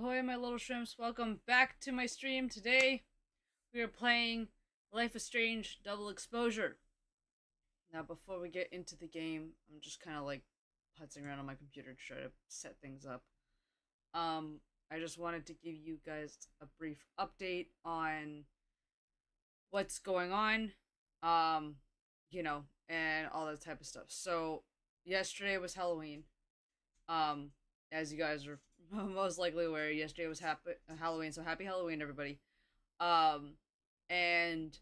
Ahoy, my little shrimps. Welcome back to my stream. Today, we are playing Life is Strange Double Exposure. Now, before we get into the game, I'm just kind of like putzing around on my computer to try to set things up. I just wanted to give you guys a brief update on what's going on, and all that type of stuff. So, yesterday was Halloween. As you guys are most likely aware, yesterday was Halloween, so happy Halloween, everybody. And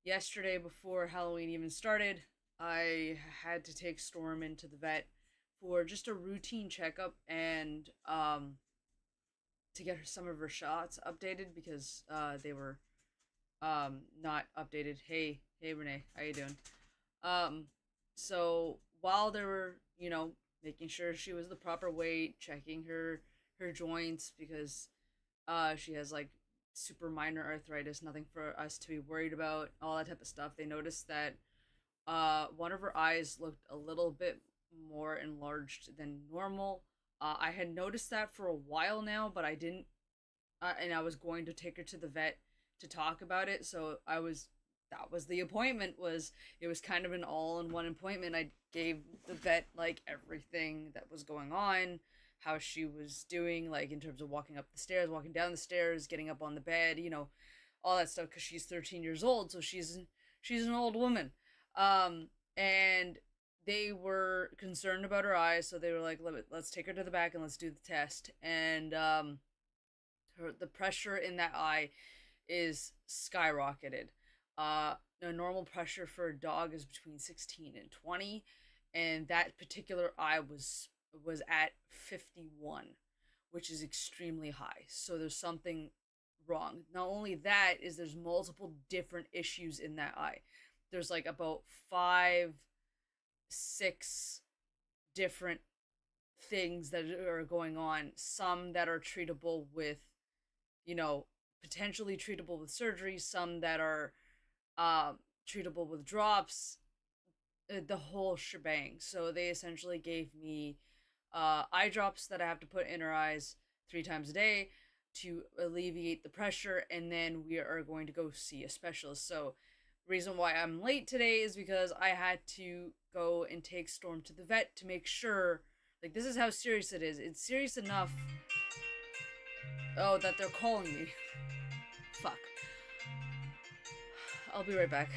yesterday, before Halloween even started, I had to take Storm into the vet for just a routine checkup and to get some of her shots updated because they were not updated. Hey Renee, how you doing? So while they were, making sure she was the proper weight, checking her joints because she has like super minor arthritis, nothing for us to be worried about, all that type of stuff. They noticed that one of her eyes looked a little bit more enlarged than normal. I had noticed that for a while now, but I didn't, and I was going to take her to the vet to talk about it. So that was the appointment. It was kind of an all-in-one appointment. I gave the vet like everything that was going on, how she was doing, like in terms of walking up the stairs, walking down the stairs, getting up on the bed, all that stuff, because she's 13 years old, so she's an old woman. And they were concerned about her eyes, so they were like, let's take her to the back and let's do the test. And the pressure in that eye is skyrocketed. The normal pressure for a dog is between 16 and 20, and that particular eye was at 51, which is extremely high. So there's something wrong. Not only that, is there's multiple different issues in that eye. There's like about 5, 6 different things that are going on. Some that are treatable with, potentially treatable with surgery. Some that are treatable with drops. The whole shebang. So they essentially gave me eye drops that I have to put in her eyes 3 times a day to alleviate the pressure, and then we are going to go see a specialist. So reason why I'm late today is because I had to go and take Storm to the vet to make sure, like, this is how serious it is. It's serious enough, that they're calling me. Fuck. I'll be right back.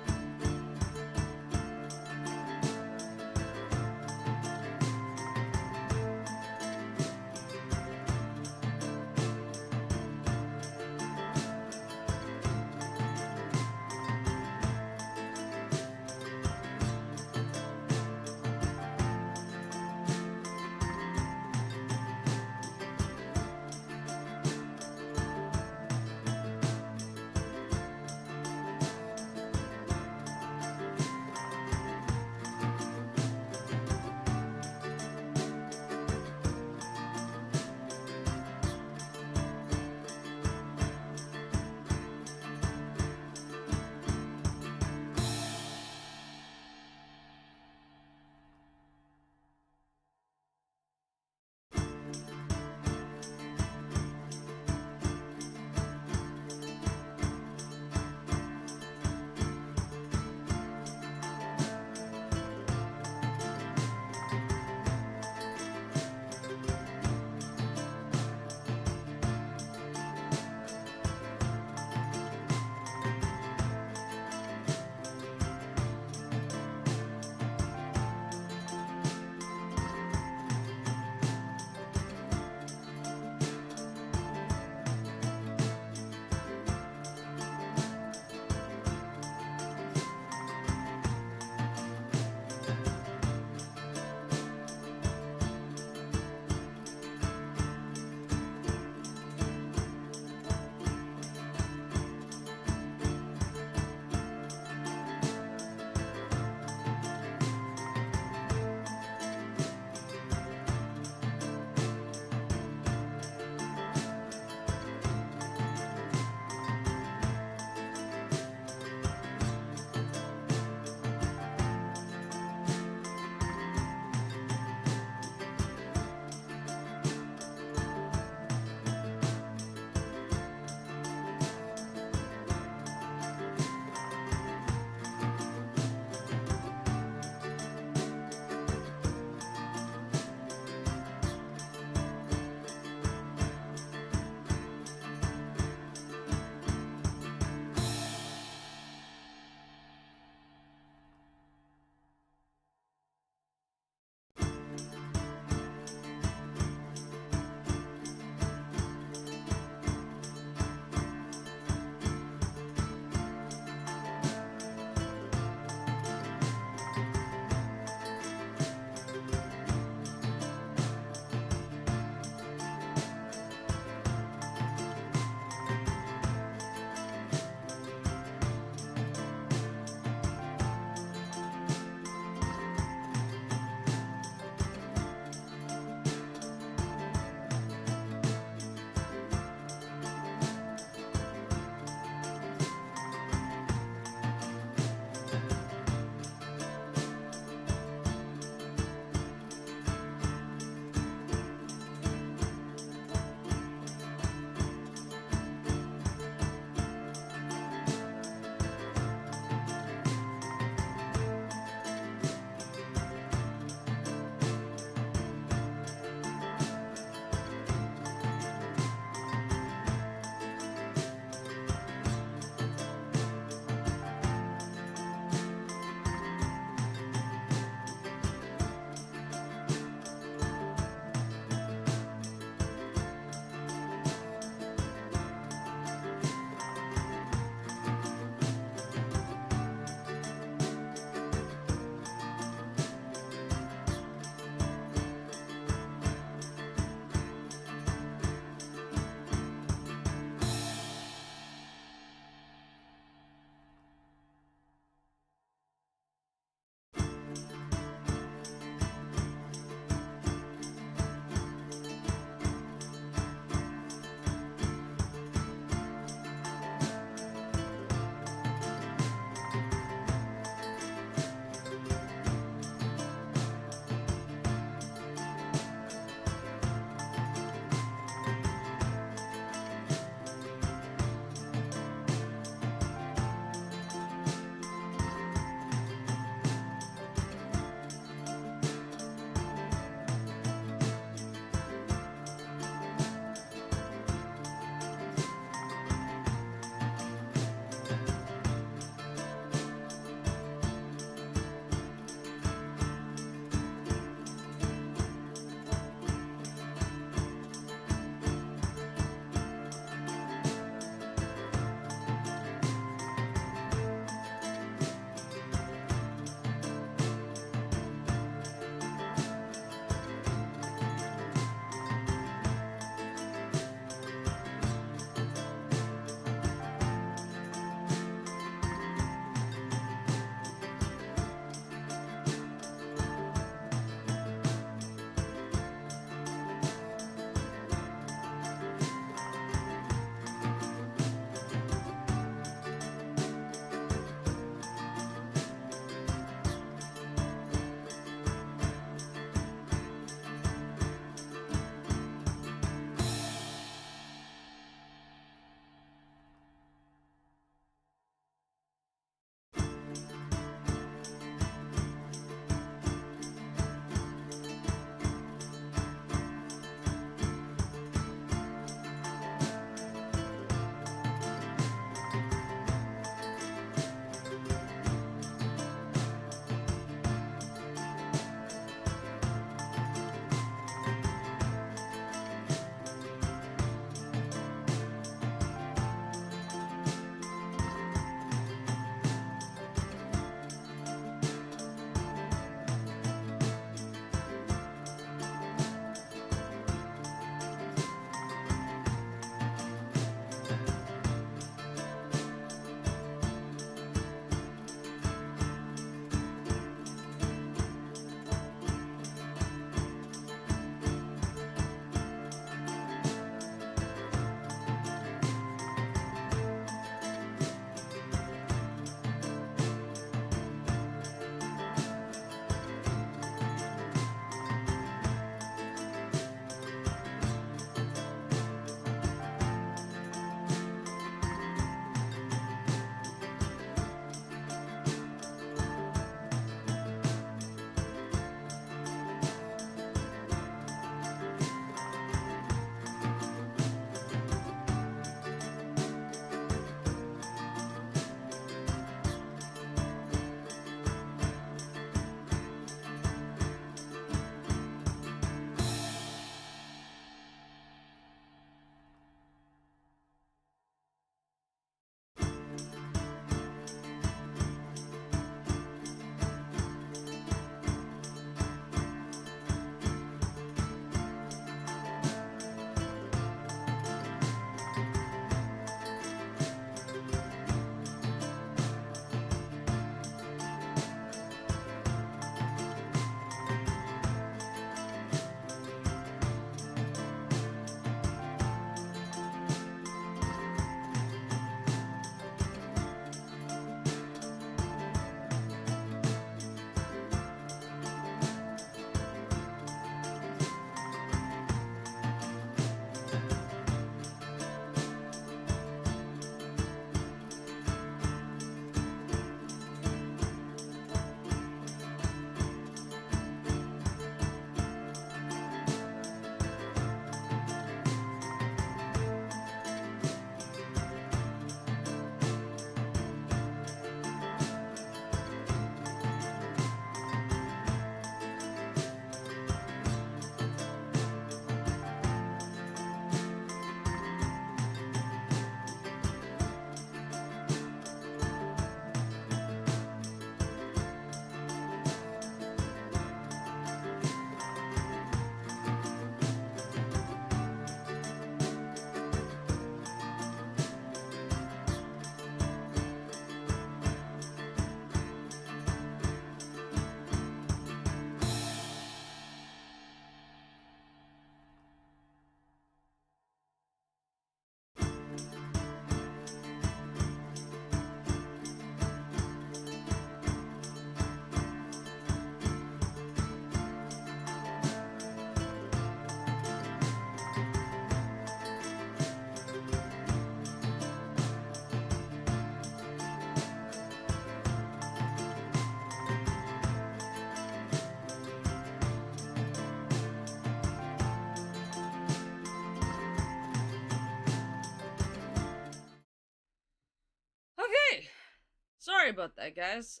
Sorry about that, guys.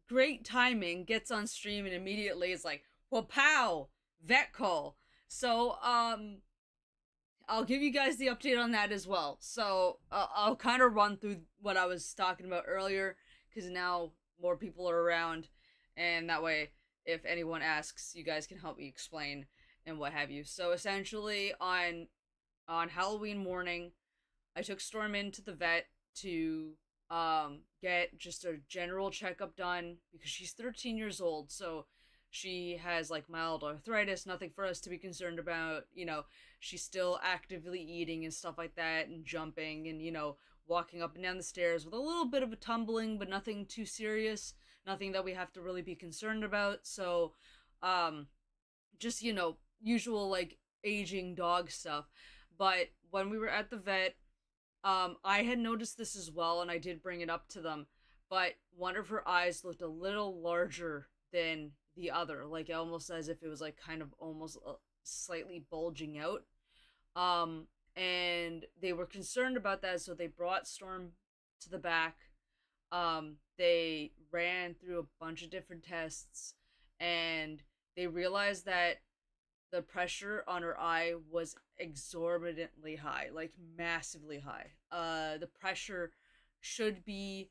Great timing. Gets on stream and immediately is like, well, pow, vet call. So, I'll give you guys the update on that as well. So, I'll kind of run through what I was talking about earlier because now more people are around, and that way, if anyone asks, you guys can help me explain and what have you. So, essentially, on Halloween morning, I took Storm into the vet to get just a general checkup done because she's 13 years old, so she has like mild arthritis, nothing for us to be concerned about. She's still actively eating and stuff like that and jumping and walking up and down the stairs with a little bit of a tumbling, but nothing too serious, nothing that we have to really be concerned about. So just usual like aging dog stuff. But when we were at the vet, I had noticed this as well, and I did bring it up to them. But one of her eyes looked a little larger than the other, like almost as if it was like kind of almost slightly bulging out. And they were concerned about that, so they brought Storm to the back. They ran through a bunch of different tests, and they realized that the pressure on her eye was exorbitantly high, like massively high. The pressure should be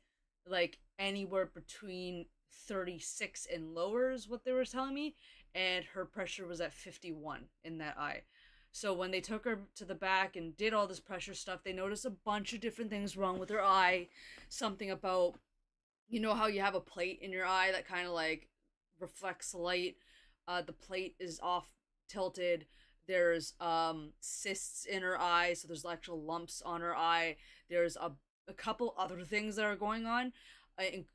like anywhere between 36 and lower is what they were telling me, and her pressure was at 51 in that eye. So when they took her to the back and did all this pressure stuff, they noticed a bunch of different things wrong with her eye. Something about, how you have a plate in your eye that kind of like reflects light. The plate is off tilted. There's cysts in her eye, so there's actual lumps on her eye. There's a couple other things that are going on,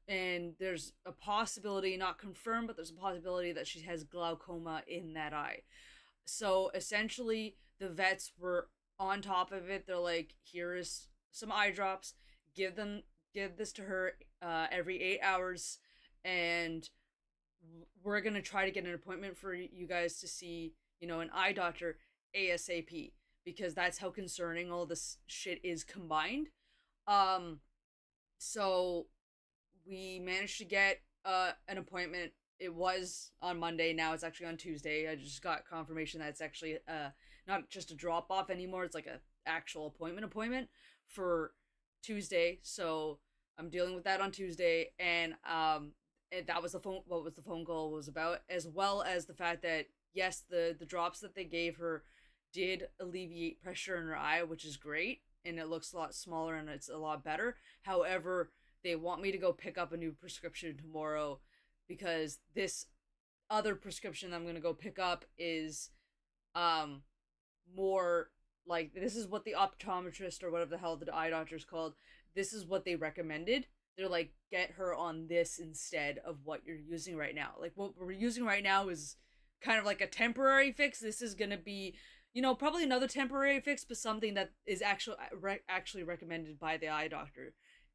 and there's a possibility, not confirmed, but there's a possibility that she has glaucoma in that eye. So essentially, the vets were on top of it. They're like, here is some eye drops. Give this to her every 8 hours, and we're gonna try to get an appointment for you guys to see, an eye doctor ASAP, because that's how concerning all this shit is combined. So we managed to get an appointment. It was on Monday. Now it's actually on Tuesday. I just got confirmation that it's actually not just a drop off anymore. It's like a actual appointment for Tuesday. So I'm dealing with that on Tuesday, and that was what the phone call was about, as well as the fact that yes, the drops that they gave her did alleviate pressure in her eye, which is great, and it looks a lot smaller and it's a lot better. However, they want me to go pick up a new prescription tomorrow, because this other prescription I'm going to go pick up is more like, this is what the optometrist or whatever the hell the eye doctor is called, this is what they recommended. They're like, get her on this instead of what you're using right now. Like, what we're using right now is kind of like a temporary fix. This is going to be, probably another temporary fix, but something that is actually recommended by the eye doctor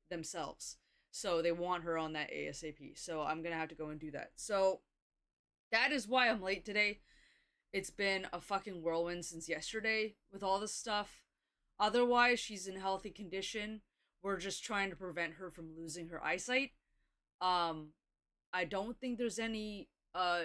themselves. So they want her on that ASAP. So I'm going to have to go and do that. So that is why I'm late today. It's been a fucking whirlwind since yesterday with all this stuff. Otherwise, she's in healthy condition. We're just trying to prevent her from losing her eyesight. I don't think there's any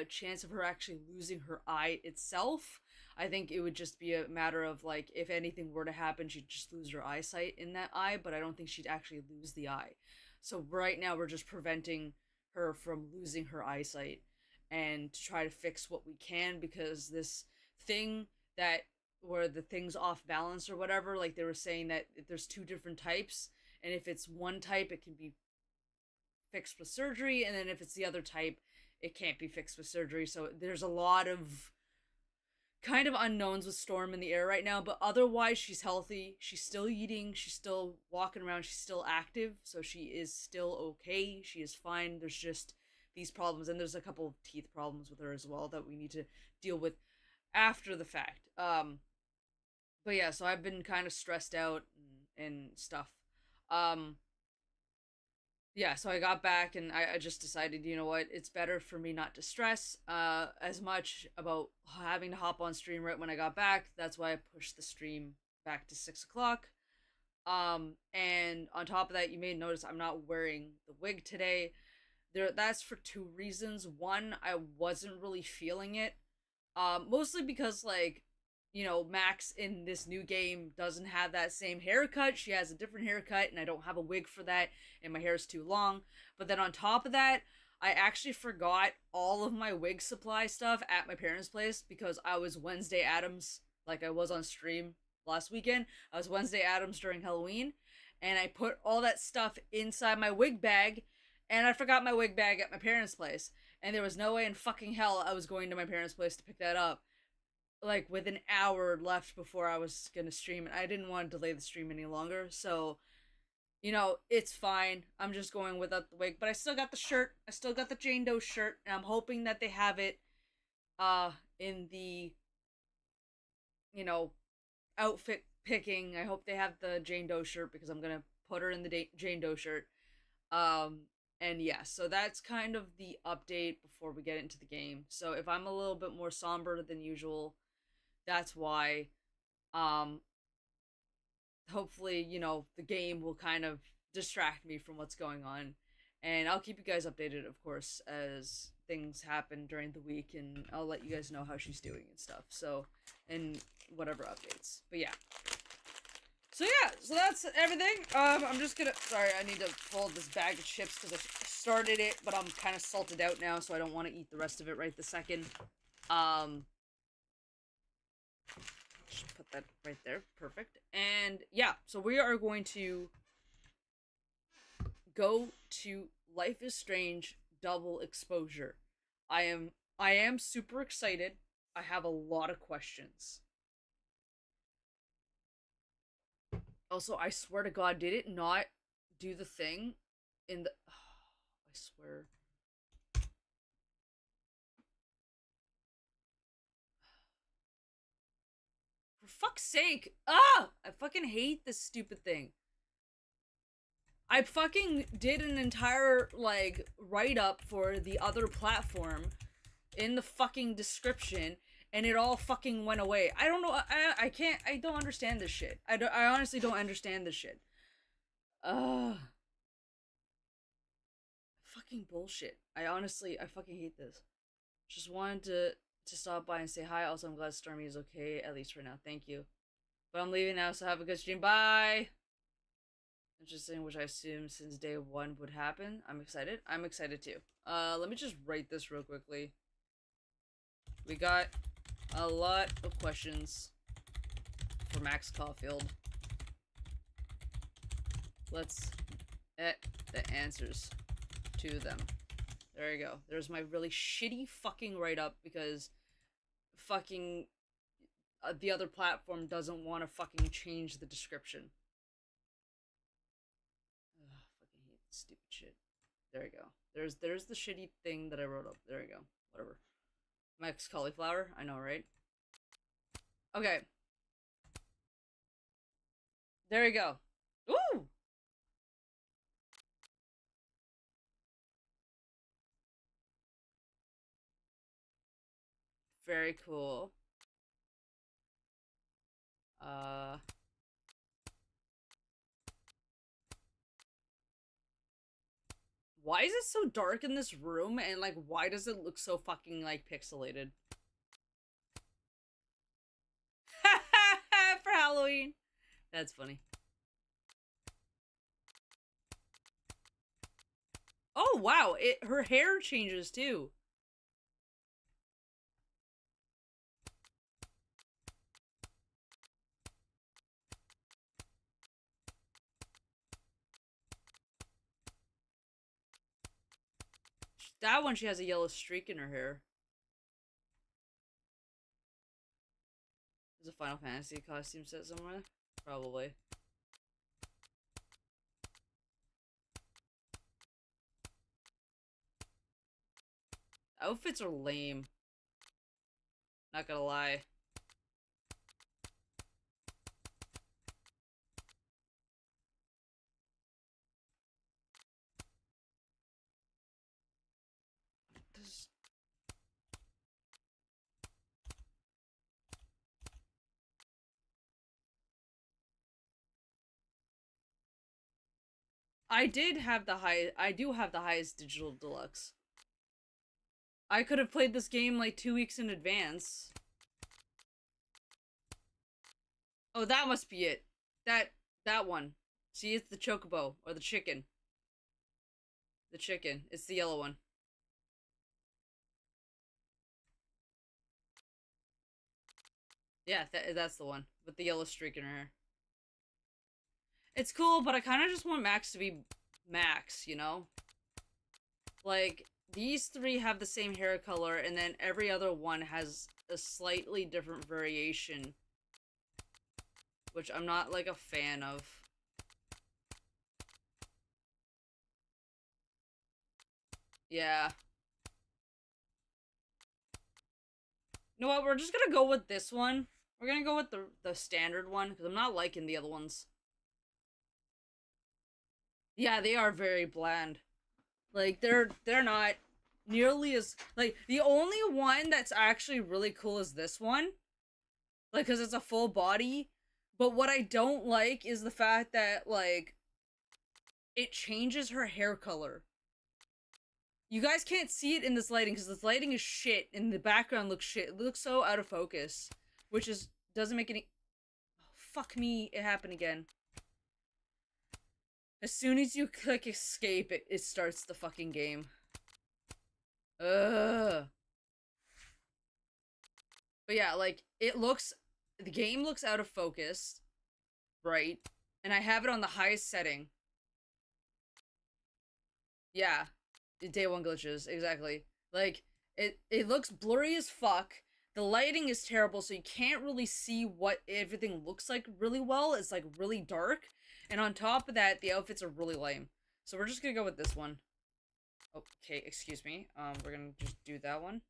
chance of her actually losing her eye itself. I think it would just be a matter of, like, if anything were to happen, she'd just lose her eyesight in that eye, but I don't think she'd actually lose the eye. So right now we're just preventing her from losing her eyesight, and to try to fix what we can, because this thing that, where the thing's off balance or whatever, like they were saying that there's two different types, and if it's one type it can be fixed with surgery, and then if it's the other type it can't be fixed with surgery. So there's a lot of kind of unknowns with Storm in the air right now, but otherwise she's healthy. She's still eating, she's still walking around, she's still active, so she is still okay. She is fine. There's just these problems, and there's a couple of teeth problems with her as well that we need to deal with after the fact. But yeah, so I've been kind of stressed out and stuff. Yeah, so I got back and I just decided, you know what, it's better for me not to stress as much about having to hop on stream right when I got back. That's why I pushed the stream back to 6 o'clock. And on top of that, you may notice I'm not wearing the wig today. That's for two reasons. One, I wasn't really feeling it. Mostly because like, you know, Max in this new game doesn't have that same haircut. She has a different haircut, and I don't have a wig for that, and my hair is too long. But then on top of that, I actually forgot all of my wig supply stuff at my parents' place because I was Wednesday Addams, like I was on stream last weekend. I was Wednesday Addams during Halloween, and I put all that stuff inside my wig bag, and I forgot my wig bag at my parents' place. And there was no way in fucking hell I was going to my parents' place to pick that up. Like with an hour left before I was gonna stream, and I didn't want to delay the stream any longer. So, you know, it's fine. I'm just going without the wig, but I still got the shirt. I still got the Jane Doe shirt, and I'm hoping that they have it, in the, you know, outfit picking. I hope they have the Jane Doe shirt because I'm gonna put her in the Jane Doe shirt. Um, and yeah, so that's kind of the update before we get into the game. So if I'm a little bit more somber than usual, that's why. Um, Hopefully, you know, the game will kind of distract me from what's going on. And I'll keep you guys updated, of course, as things happen during the week, and I'll let you guys know how she's doing and stuff. So, and whatever updates. But yeah. So yeah, so that's everything. I'm just gonna, sorry, I need to fold this bag of chips because I started it, but I'm kind of salted out now, so I don't want to eat the rest of it right this second. Just put that right there, perfect. And yeah, so we are going to go to Life is Strange double exposure. I am super excited. I have a lot of questions. Also, I swear to God, did it not do the thing in the? Oh, I swear. For fuck's sake! Ah! I fucking hate this stupid thing. I fucking did an entire, like, write-up for the other platform in the fucking description, and it all fucking went away. I don't know, I can't, I don't understand this shit. I honestly don't understand this shit. Fucking bullshit. I fucking hate this. Just wanted to stop by and say hi. Also, I'm glad Stormy is okay, at least for now. Thank you. But I'm leaving now, so have a good stream. Bye! Interesting, which I assume since day one would happen. I'm excited. I'm excited too. Let me just write this real quickly. We got a lot of questions for Max Caufliend. Let's get the answers to them. There you go. There's my really shitty fucking write-up because fucking the other platform doesn't want to fucking change the description. Ugh, fucking hate this stupid shit. There you go. There's the shitty thing that I wrote up. There you go. Whatever. Max Cauliflower. I know, right? Okay. There you go. Ooh! Very cool. Why is it so dark in this room, and like why does it look so fucking like pixelated? For Halloween. That's funny. Oh wow, her hair changes too. That one, she has a yellow streak in her hair. There's a Final Fantasy costume set somewhere? Probably. Outfits are lame. Not gonna lie. This... I did have the high. I do have the highest digital deluxe. I could have played this game like 2 weeks in advance. Oh, that must be it. That one. See, it's the chocobo or the chicken. The chicken. It's the yellow one. Yeah, that's the one with the yellow streak in her hair. It's cool, but I kind of just want Max to be Max, you know? Like, these three have the same hair color, and then every other one has a slightly different variation. Which I'm not, like, a fan of. Yeah. You know what, we're just gonna go with this one. We're gonna go with the standard one, because I'm not liking the other ones. Yeah, they are very bland. Like, they're not nearly as... Like, the only one that's actually really cool is this one. Like, because it's a full body. But what I don't like is the fact that, like, it changes her hair color. You guys can't see it in this lighting, because this lighting is shit, and the background looks shit. It looks so out of focus. Which is... doesn't make any... Oh, fuck me, it happened again. As soon as you click escape, it starts the fucking game. Ugh. But yeah, like, it looks... The game looks out of focus, right? And I have it on the highest setting. Yeah. Day one glitches, exactly. Like, it looks blurry as fuck. The lighting is terrible, so you can't really see what everything looks like really well. It's, like, really dark. And on top of that, the outfits are really lame. So we're just gonna go with this one. Okay, excuse me. We're gonna just do that one.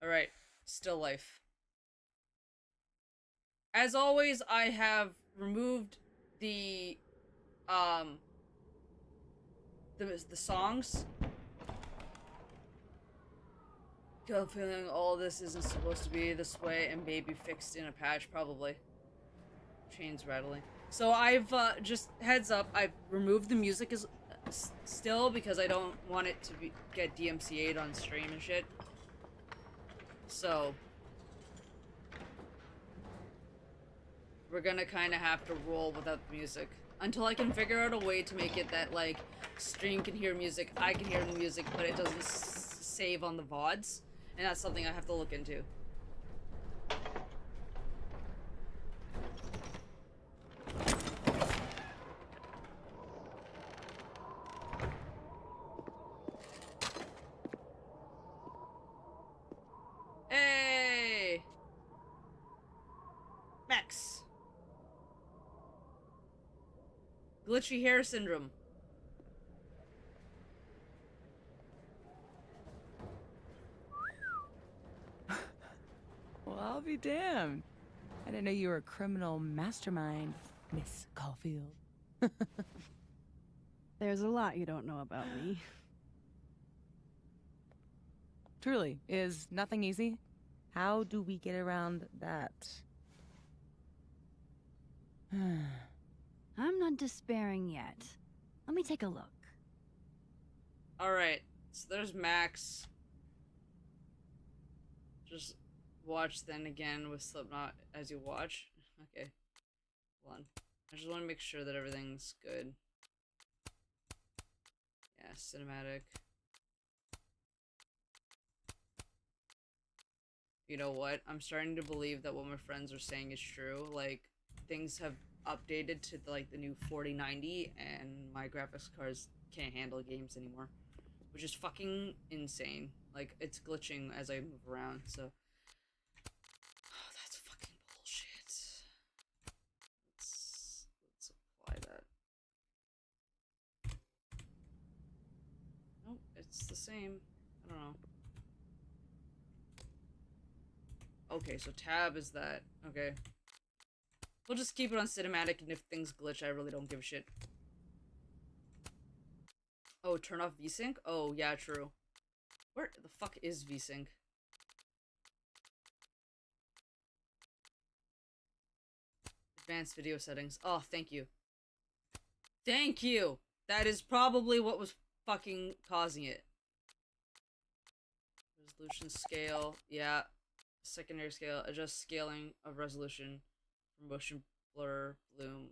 Alright, still life. As always, I have removed the songs. Got a feeling all this isn't supposed to be this way and maybe fixed in a patch, probably. Chains rattling. So I've, just heads up, I've removed the music still because I don't want it to get DMCA'd on stream and shit. So we're gonna kind of have to roll without the music until I can figure out a way to make it that, like, stream can hear music, I can hear the music, but it doesn't save on the VODs, and that's something I have to look into. Hey! Max! Glitchy hair syndrome. Well, I'll be damned. I didn't know you were a criminal mastermind, Miss Caufliend. There's a lot you don't know about me. Truly, is nothing easy? How do we get around that? I'm not despairing yet. Let me take a look. Alright, so there's Max. Just watch then again with Slipknot as you watch. Okay. Hold on. I just want to make sure that everything's good. Yeah, cinematic. You know what? I'm starting to believe that what my friends are saying is true. Like, things have updated to, like, the new 4090, and my graphics cards can't handle games anymore. Which is fucking insane. Like, it's glitching as I move around, so... Oh, that's fucking bullshit. Let's apply that. Nope, it's the same. I don't know. Okay, so tab is that. Okay. We'll just keep it on cinematic, and if things glitch, I really don't give a shit. Oh, turn off VSync? Oh, yeah, true. Where the fuck is VSync? Advanced video settings. Oh, thank you. Thank you! That is probably what was fucking causing it. Resolution scale. Yeah. Secondary scale. Adjust scaling of resolution. Motion blur. Bloom.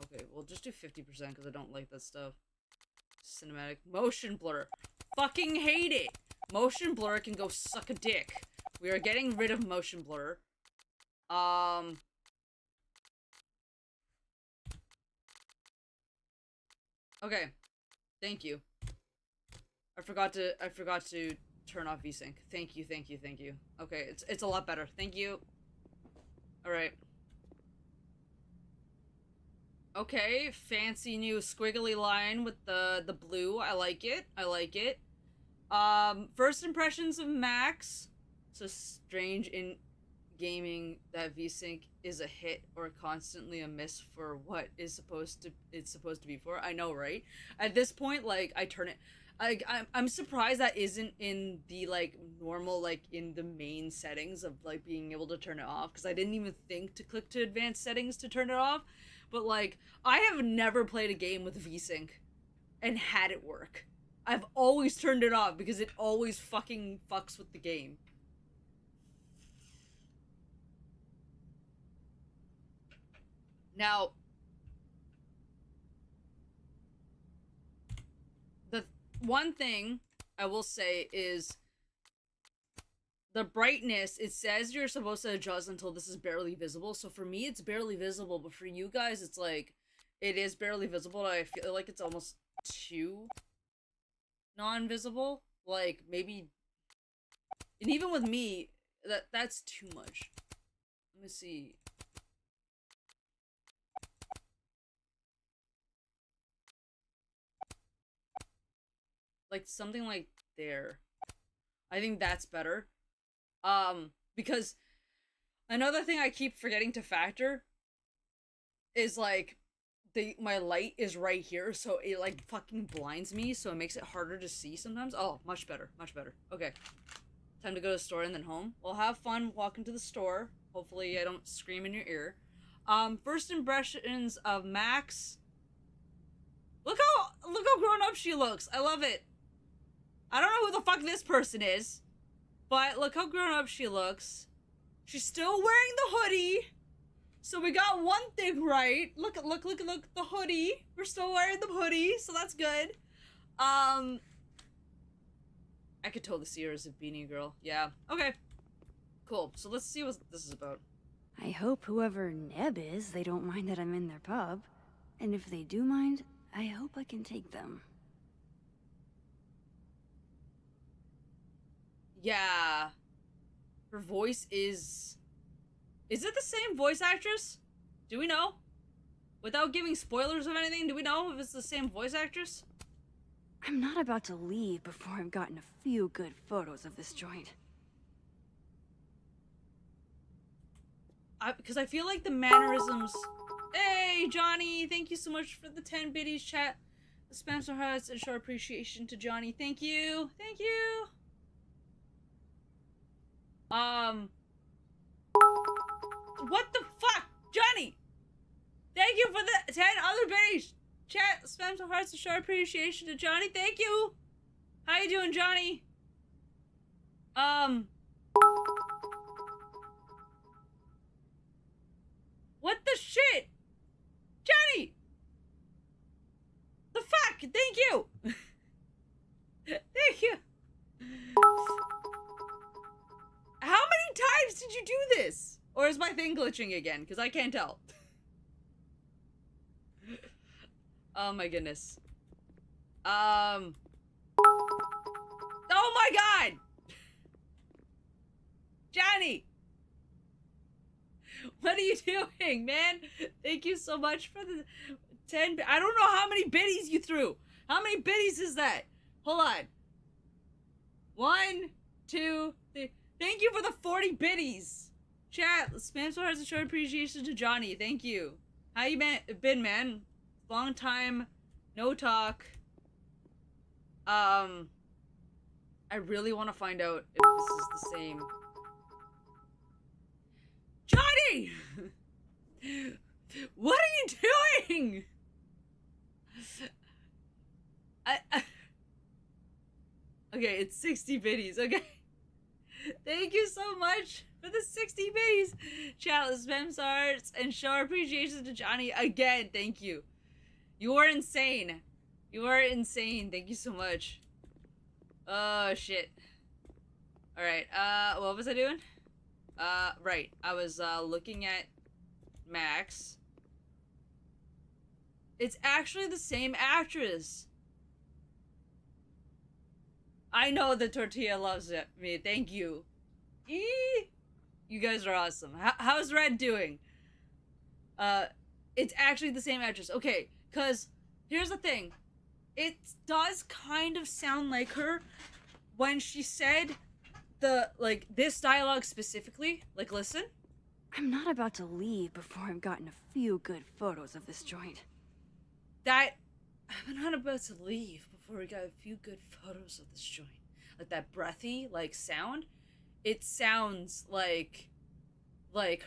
Okay, we'll just do 50% because I don't like that stuff. Cinematic. Motion blur. Fucking hate it! Motion blur can go suck a dick. We are getting rid of motion blur. Okay. Thank you. I forgot to turn off VSync. Thank you, thank you, thank you. Okay, it's a lot better. Thank you. Alright. Okay, fancy new squiggly line with the blue. I like it. I like it. First impressions of Max. So strange in gaming that VSync is a hit or constantly a miss for what it's supposed to be for. I know, right? At this point, like, I turn it. I'm surprised that isn't in the, like, normal, like, in the main settings of, like, being able to turn it off, because I didn't even think to click to advanced settings to turn it off. But, like, I have never played a game with VSync and had it work. I've always turned it off because it always fucking fucks with the game. Now, the one thing I will say is the brightness, it says you're supposed to adjust until this is barely visible. So for me, it's barely visible, but for you guys, it's like, it is barely visible. I feel like it's almost too non-visible. Like, maybe, and even with me, that's too much. Let me see. Like, something like there. I think that's better. Because another thing I keep forgetting to factor is, like, my light is right here, so it, like, fucking blinds me, so it makes it harder to see sometimes. Oh, much better, much better. Okay. Time to go to the store and then home. We'll have fun walking to the store. Hopefully I don't scream in your ear. First impressions of Max. Look how grown up she looks. I love it. I don't know who the fuck this person is, but look how grown up she looks. She's still wearing the hoodie. So we got one thing right. Look, the hoodie. We're still wearing the hoodie, so that's good. I could totally see her as a beanie girl. Yeah. Okay. Cool. So let's see what this is about. I hope whoever Neb is, they don't mind that I'm in their pub. And if they do mind, I hope I can take them. Yeah. Her voice is... Is it the same voice actress? Do we know? Without giving spoilers of anything, do we know if it's the same voice actress? I'm not about to leave before I've gotten a few good photos of this joint. Because I feel like the mannerisms... Hey, Johnny! Thank you so much for the 10 biddies, chat. The spam some hearts and show appreciation to Johnny. Thank you! Thank you! What the fuck? Johnny! Thank you for the 10 other biddies! Chat, spam some hearts and show appreciation to Johnny. Thank you! How you doing, Johnny? What the shit? Johnny! The fuck? Thank you! Thank you! How many times did you do this? Or is my thing glitching again? Because I can't tell. Oh my goodness. Oh my god! Johnny! What are you doing, man? Thank you so much for the 10... I don't know how many biddies you threw. How many biddies is that? Hold on. 1, 2, 3... Thank you for the 40 biddies. Chat, spam so hard to show appreciation to Johnny. Thank you. How you been, man? Long time, no talk. I really want to find out if this is the same. Johnny! What are you doing? Okay, it's 60 biddies, okay? Thank you so much for the 60 biddies. Chat, spam stars, and show our appreciation to Johnny again. Thank you. You are insane. You are insane. Thank you so much. Oh, shit. Alright, what was I doing? Right. I was, looking at Max. It's actually the same actress. I know the tortilla loves me. Thank you. You guys are awesome. How's Red doing? It's actually the same actress. Okay, because here's the thing. It does kind of sound like her when she said this dialogue specifically. Like, listen. I'm not about to leave before I've gotten a few good photos of this joint. I'm not about to leave before we got a few good photos of this joint. Like that breathy, sound. It sounds like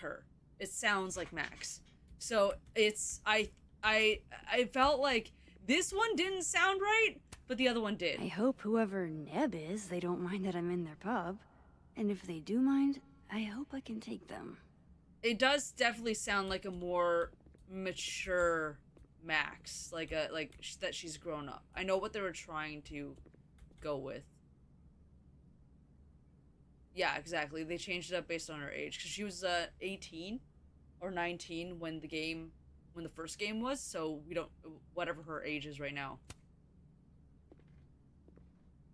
her. It sounds like Max. So I felt like this one didn't sound right, but the other one did. I hope whoever Neb is, they don't mind that I'm in their pub. And if they do mind, I hope I can take them. It does definitely sound like a more mature Max, that she's grown up. I know what they were trying to go with. Yeah, exactly. They changed it up based on her age because she was 18 or 19 when the first game was. So we don't whatever her age is right now.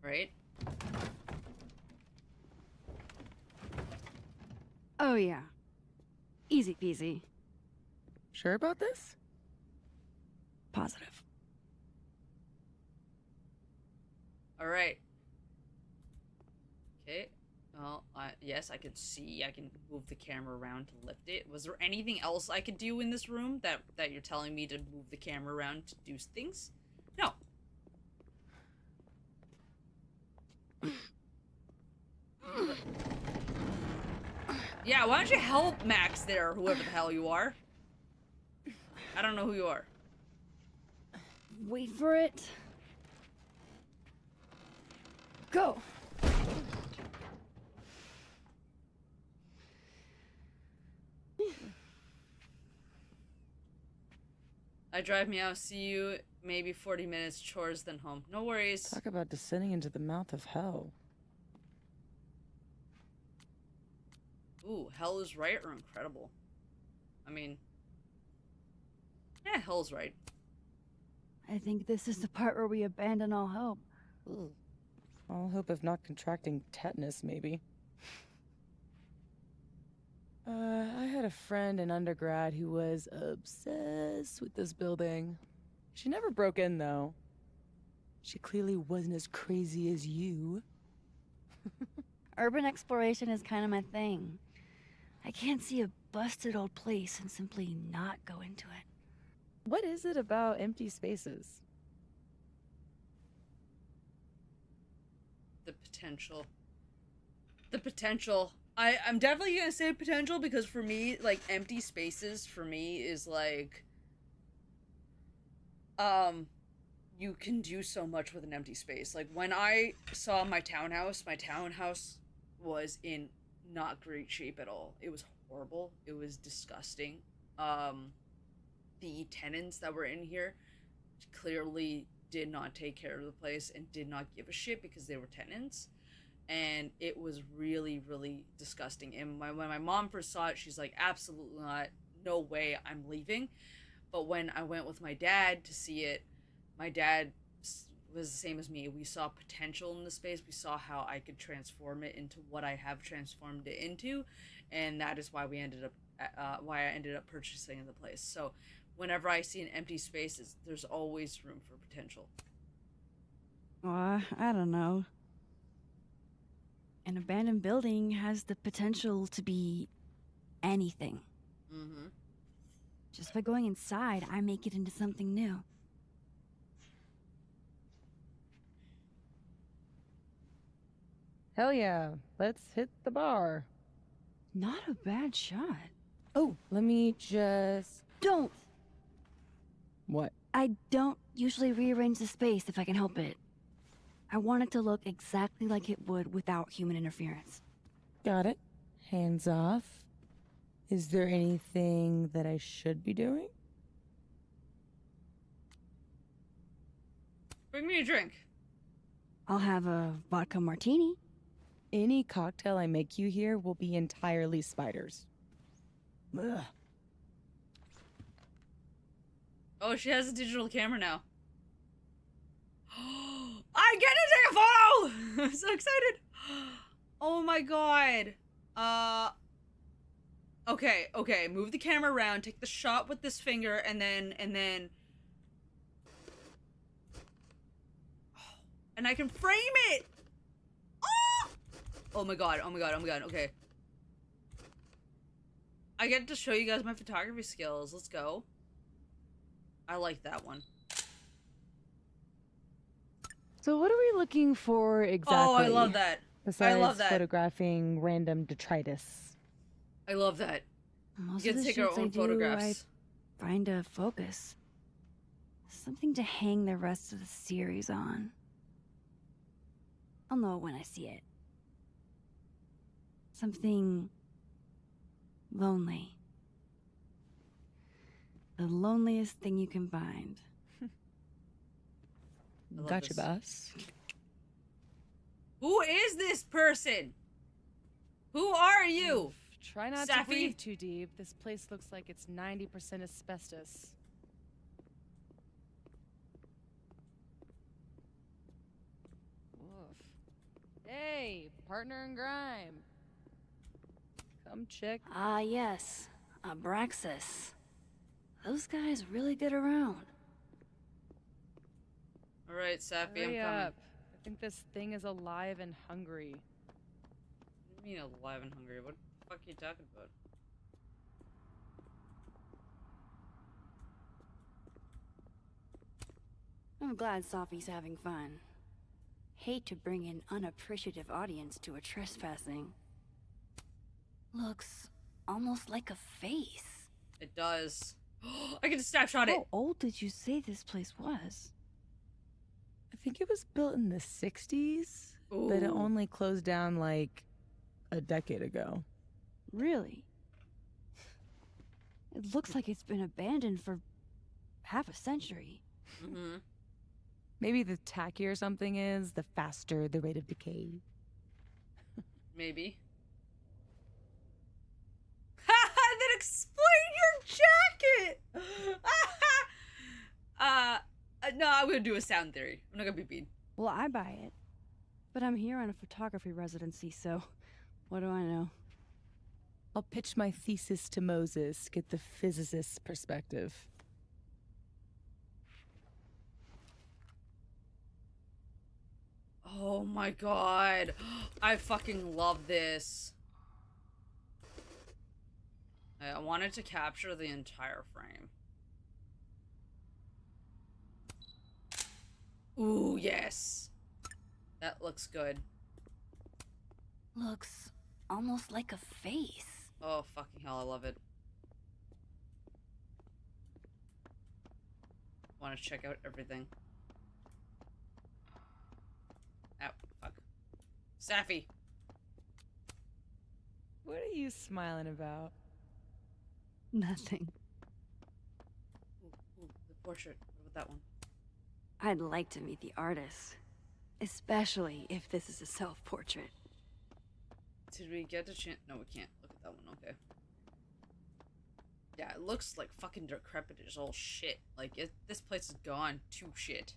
Right? Oh yeah. Easy peasy. Sure about this? Positive. Alright. Okay. Well, yes, I can see. I can move the camera around to lift it. Was there anything else I could do in this room that you're telling me to move the camera around to do things? No. Yeah, why don't you help Max there, whoever the hell you are? I don't know who you are. Wait for it. Go. I drive me out, see you, maybe 40 minutes, chores, then home. No worries. Talk about descending into the mouth of hell. Ooh, hell is right or incredible? I mean... yeah, hell's right. I think this is the part where we abandon all hope. Ooh. All hope of not contracting tetanus, maybe. I had a friend in undergrad who was obsessed with this building. She never broke in, though. She clearly wasn't as crazy as you. Urban exploration is kind of my thing. I can't see a busted old place and simply not go into it. What is it about empty spaces? The potential. The potential. I'm definitely gonna say potential because for me, empty spaces for me is you can do so much with an empty space. Like, when I saw my townhouse was in not great shape at all. It was horrible. It was disgusting. The tenants that were in here clearly did not take care of the place and did not give a shit because they were tenants. And it was really, really disgusting. And when my mom first saw it, she's like, absolutely not. No way, I'm leaving. But when I went with my dad to see it, my dad was the same as me. We saw potential in the space. We saw how I could transform it into what I have transformed it into. And that is why I ended up purchasing the place. So whenever I see an empty space, there's always room for potential. I don't know. An abandoned building has the potential to be anything. Mm-hmm. Just by going inside, I make it into something new. Hell yeah, let's hit the bar. Not a bad shot. Oh, let me just... Don't! What? I don't usually rearrange the space if I can help it. I want it to look exactly like it would without human interference. Got it. Hands off. Is there anything that I should be doing? Bring me a drink. I'll have a vodka martini. Any cocktail I make you here will be entirely spiders. Ugh. Oh, she has a digital camera now. I get to take a photo! I'm so excited. Oh my god. Okay. Move the camera around, take the shot with this finger, and then... And I can frame it! Oh my god, okay. I get to show you guys my photography skills. Let's go. I like that one. So what are we looking for exactly? Oh, I love that. Besides I love that. photographing random detritus. I love that. Most You of get the to take our shoots I own do, photographs. I find a focus. Something to hang the rest of the series on. I'll know it when I see it. Something lonely. The loneliest thing you can find. I love Gotcha, this. boss. Who is this person? Who are you? Try not Safi? to breathe too deep. This place looks like it's 90% asbestos. Woof. Hey, partner in crime. Come check. Ah, yes. Abraxas. Those guys really get around. Alright, Safi, I'm Hurry coming. up. I think this thing is alive and hungry. What do you mean alive and hungry? What the fuck are you talking about? I'm glad Safi's having fun. Hate to bring an unappreciative audience to a trespassing. Looks almost like a face. It does. I can snapshot it! How old did you say this place was? I think it was built in the 60s, but it Ooh. only closed down like a decade ago. Really? It looks like it's been abandoned for half a century. Mm-hmm. Maybe the tackier something is, the faster the rate of decay. Maybe. Then explain your jacket! No, I'm gonna do a sound theory. I'm not gonna be mean. Well, I buy it. But I'm here on a photography residency, so what do I know? I'll pitch my thesis to Moses, get the physicist's perspective. Oh my god. I fucking love this. I wanted to capture the entire frame. Ooh, yes. That looks good. Looks almost like a face. Oh, fucking hell, I love it. Want to check out everything. Ow, fuck. Safi! What are you smiling about? Nothing. Ooh, the portrait. What about that one? I'd like to meet the artist. Especially if this is a self-portrait. Did we get a chance? No, we can't. Look at that one, okay. Yeah, it looks like fucking decrepit as all shit. Like, this place is gone to shit.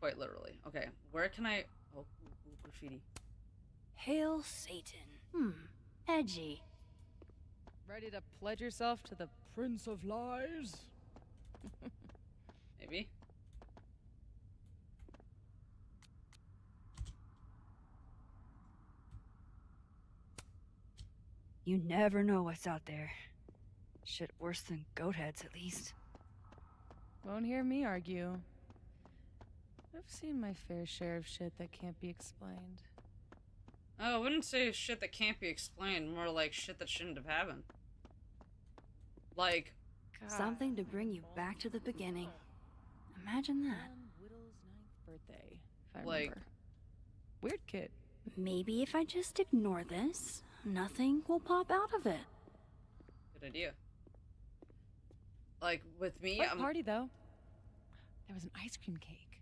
Quite literally. Okay, where can I... Oh, ooh, graffiti. Hail Satan. Edgy. Ready to pledge yourself to the Prince of Lies? Maybe? You never know what's out there. Shit worse than goat heads, at least. Won't hear me argue. I've seen my fair share of shit that can't be explained. Oh, I wouldn't say shit that can't be explained. More like shit that shouldn't have happened. Like, Something to bring you back to the beginning. Imagine that. Whittle's 9th birthday, if I Like- remember. Weird kid. Maybe if I just ignore this, nothing will pop out of it. good idea. Like, with me, What party, though? There was an ice cream cake.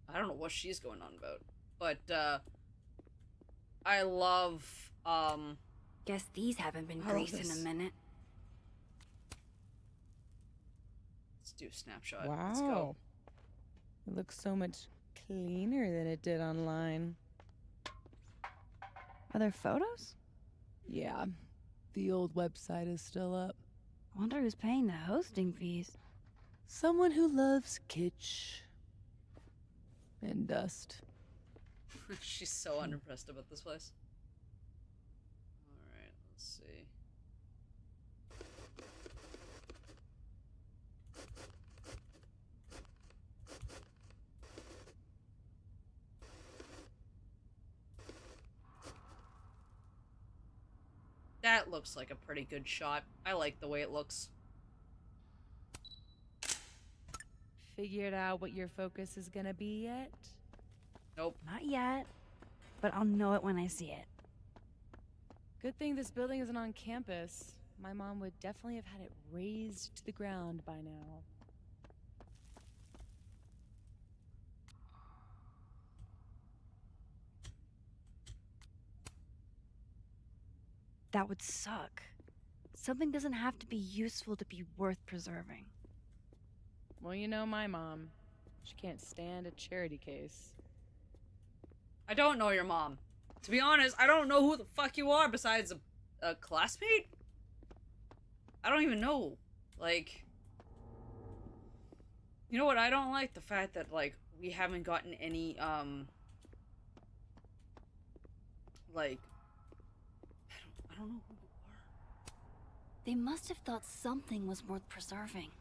I don't know what she's going on about. But, I love, Guess these haven't been I love greased in this. a minute. let's do a snapshot. Wow. Let's go. It looks so much cleaner than it did online. Are there photos? Yeah. The old website is still up. I wonder who's paying the hosting fees. Someone who loves kitsch. And dust. She's so unimpressed about this place. Alright, let's see. That looks like a pretty good shot. I like the way it looks. Figured out what your focus is gonna be yet? Nope. Not yet, but I'll know it when I see it. Good thing this building isn't on campus. My mom would definitely have had it razed to the ground by now. That would suck. Something doesn't have to be useful to be worth preserving. Well, you know my mom. She can't stand a charity case. I don't know your mom. To be honest, I don't know who the fuck you are besides a classmate? I don't even know. Like... You know what I don't like? The fact that, like, we haven't gotten any, like... I don't know who you are. They must have thought something was worth preserving.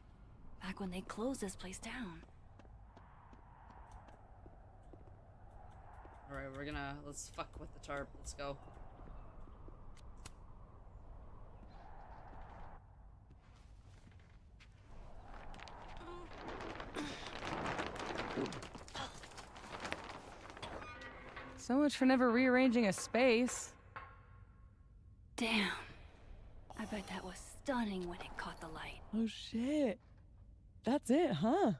Back when they closed this place down. Alright, let's fuck with the tarp. Let's go. So much for never rearranging a space. Damn. I bet that was stunning when it caught the light. Oh shit. That's it, huh?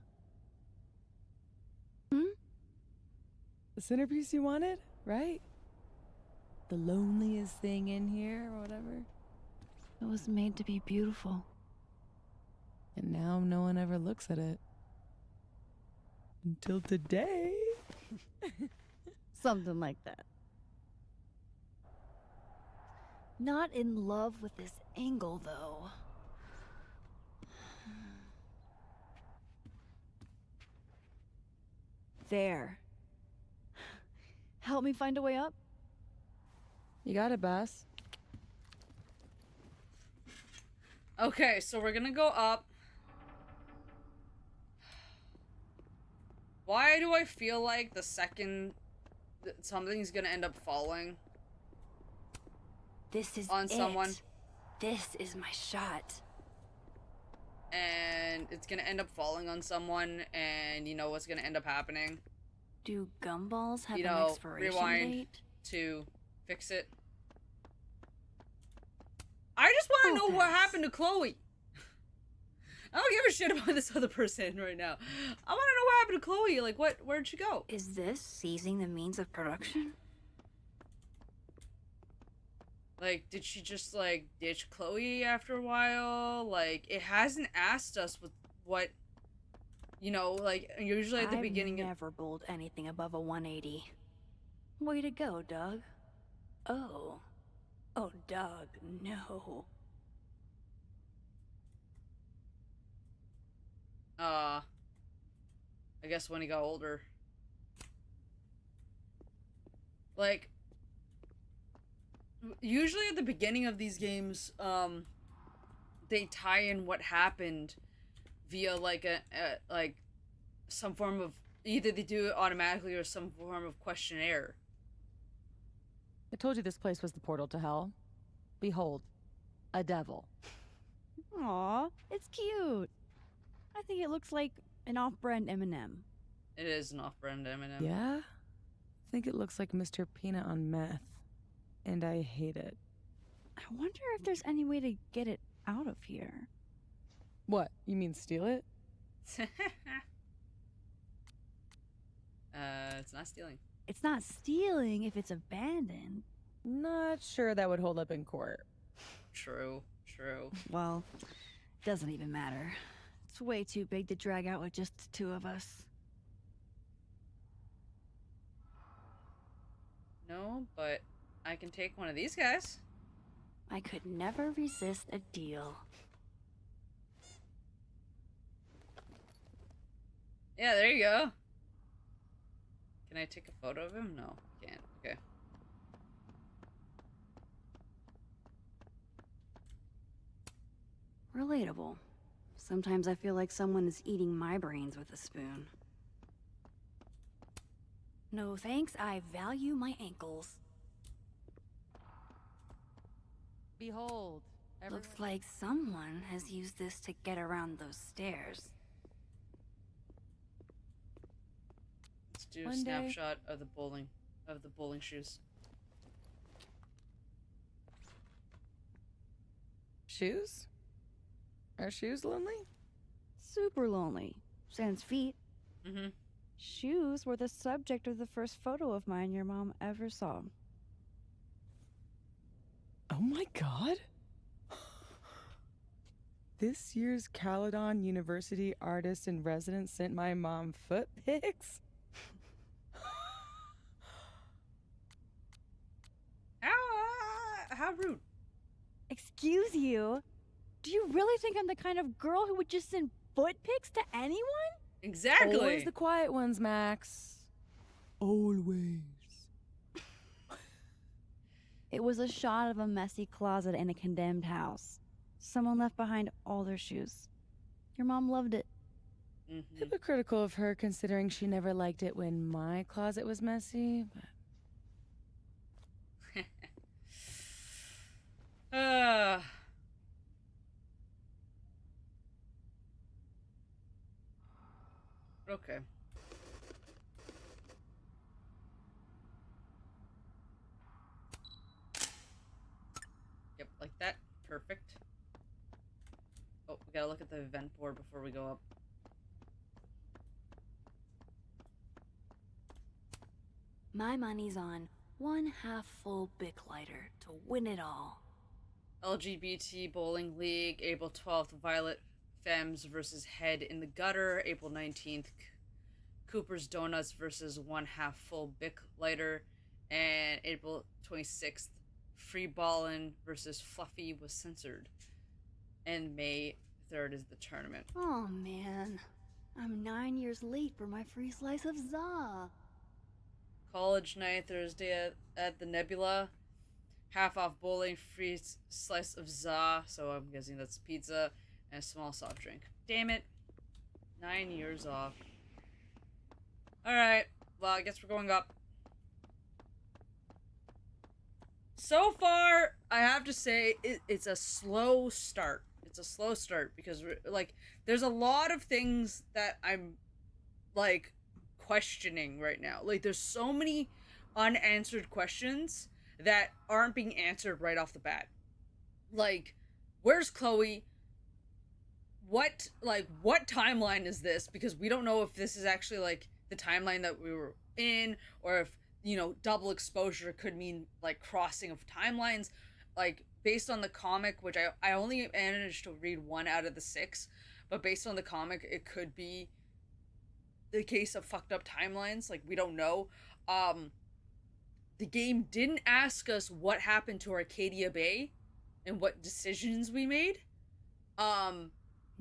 The centerpiece you wanted, right? The loneliest thing in here, or whatever. It was made to be beautiful. And now no one ever looks at it. Until today. Something like that. Not in love with this angle, though. There. Help me find a way up? You got it, Bass. Okay, so we're gonna go up. Why do I feel like the second that something's gonna end up falling This is on someone, This is my shot. and it's gonna end up falling on someone, and you know what's gonna end up happening? Do gumballs have You an know, expiration rewind. date? To fix it. I just want to know what Focus. happened to Chloe. I don't give a shit about this other person right now. I want to know what happened to Chloe. Like, where'd she go? Is this seizing the means of production? Like, did she just, like, ditch Chloe after a while? Like, it hasn't asked us what, you know, like, usually at the beginning I've never bowled anything above a 180. Way to go, Doug. Oh. Oh, Doug, no. I guess when he got older. Like, usually at the beginning of these games, they tie in what happened via, like, like, some form of, either they do it automatically or some form of questionnaire. I told you this place was the portal to hell. Behold, a devil. Aw, it's cute. I think it looks like an off-brand M&M. It is an off-brand M&M. Yeah? I think it looks like Mr. Peanut on meth. And I hate it. I wonder if there's any way to get it out of here. What? You mean steal it? It's not stealing. It's not stealing if it's abandoned. Not sure that would hold up in court. True. Well, doesn't even matter. It's way too big to drag out with just the two of us. No, but I can take one of these guys. I could never resist a deal. Yeah, there you go. Can I take a photo of him? No, can't. Okay. Relatable. Sometimes I feel like someone is eating my brains with a spoon. No thanks, I value my ankles. Behold. Looks like someone has used this to get around those stairs. Let's do a One day- snapshot of the bowling shoes. Shoes? Are shoes lonely? Super lonely. Sans feet. Mm-hmm. Shoes were the subject of the first photo of mine your mom ever saw. Oh my god. This year's Caledon University artist in residence sent my mom foot pics? How rude. Excuse you? Do you really think I'm the kind of girl who would just send foot pics to anyone? Exactly. Always the quiet ones, Max. Always. It was a shot of a messy closet in a condemned house. Someone left behind all their shoes. Your mom loved it. Mm-hmm. Hypocritical of her, considering she never liked it when my closet was messy. But Okay. Yep, like that. Perfect. Oh, we gotta look at the event board before we go up. My money's on one half-full Bic lighter to win it all. LGBT Bowling League, April 12th, Violet Femmes versus Head in the Gutter, April 19th, Cooper's Donuts versus One Half Full Bic Lighter, and April 26th, Free Ballin' versus Fluffy was censored. And May 3rd is the tournament. Oh man, I'm 9 years late for my free slice of za. College night Thursday at the Nebula. Half off bowling, free slice of za, so I'm guessing that's pizza, and a small soft drink. Damn it. 9 years off. Alright, well, I guess we're going up. So far, I have to say, it's a slow start. It's a slow start because, like, there's a lot of things that I'm, like, questioning right now. Like, there's so many unanswered questions that aren't being answered right off the bat. Like, where's Chloe? What timeline is this? Because we don't know if this is actually, like, the timeline that we were in, or if, you know, double exposure could mean, like, crossing of timelines. Like, based on the comic, which I only managed to read 1 out of the 6, but based on the comic, it could be the case of fucked up timelines. Like, we don't know. The game didn't ask us what happened to Arcadia Bay and what decisions we made.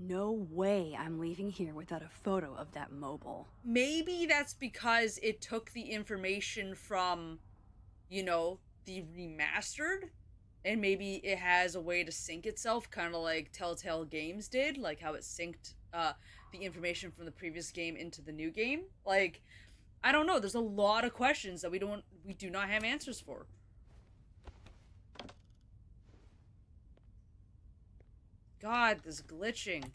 No way I'm leaving here without a photo of that mobile. Maybe that's because it took the information from, you know, the remastered, and maybe it has a way to sync itself, kind of like Telltale Games did, like how it synced the information from the previous game into the new game. Like, I don't know, there's a lot of questions that we do not have answers for. god, this glitching.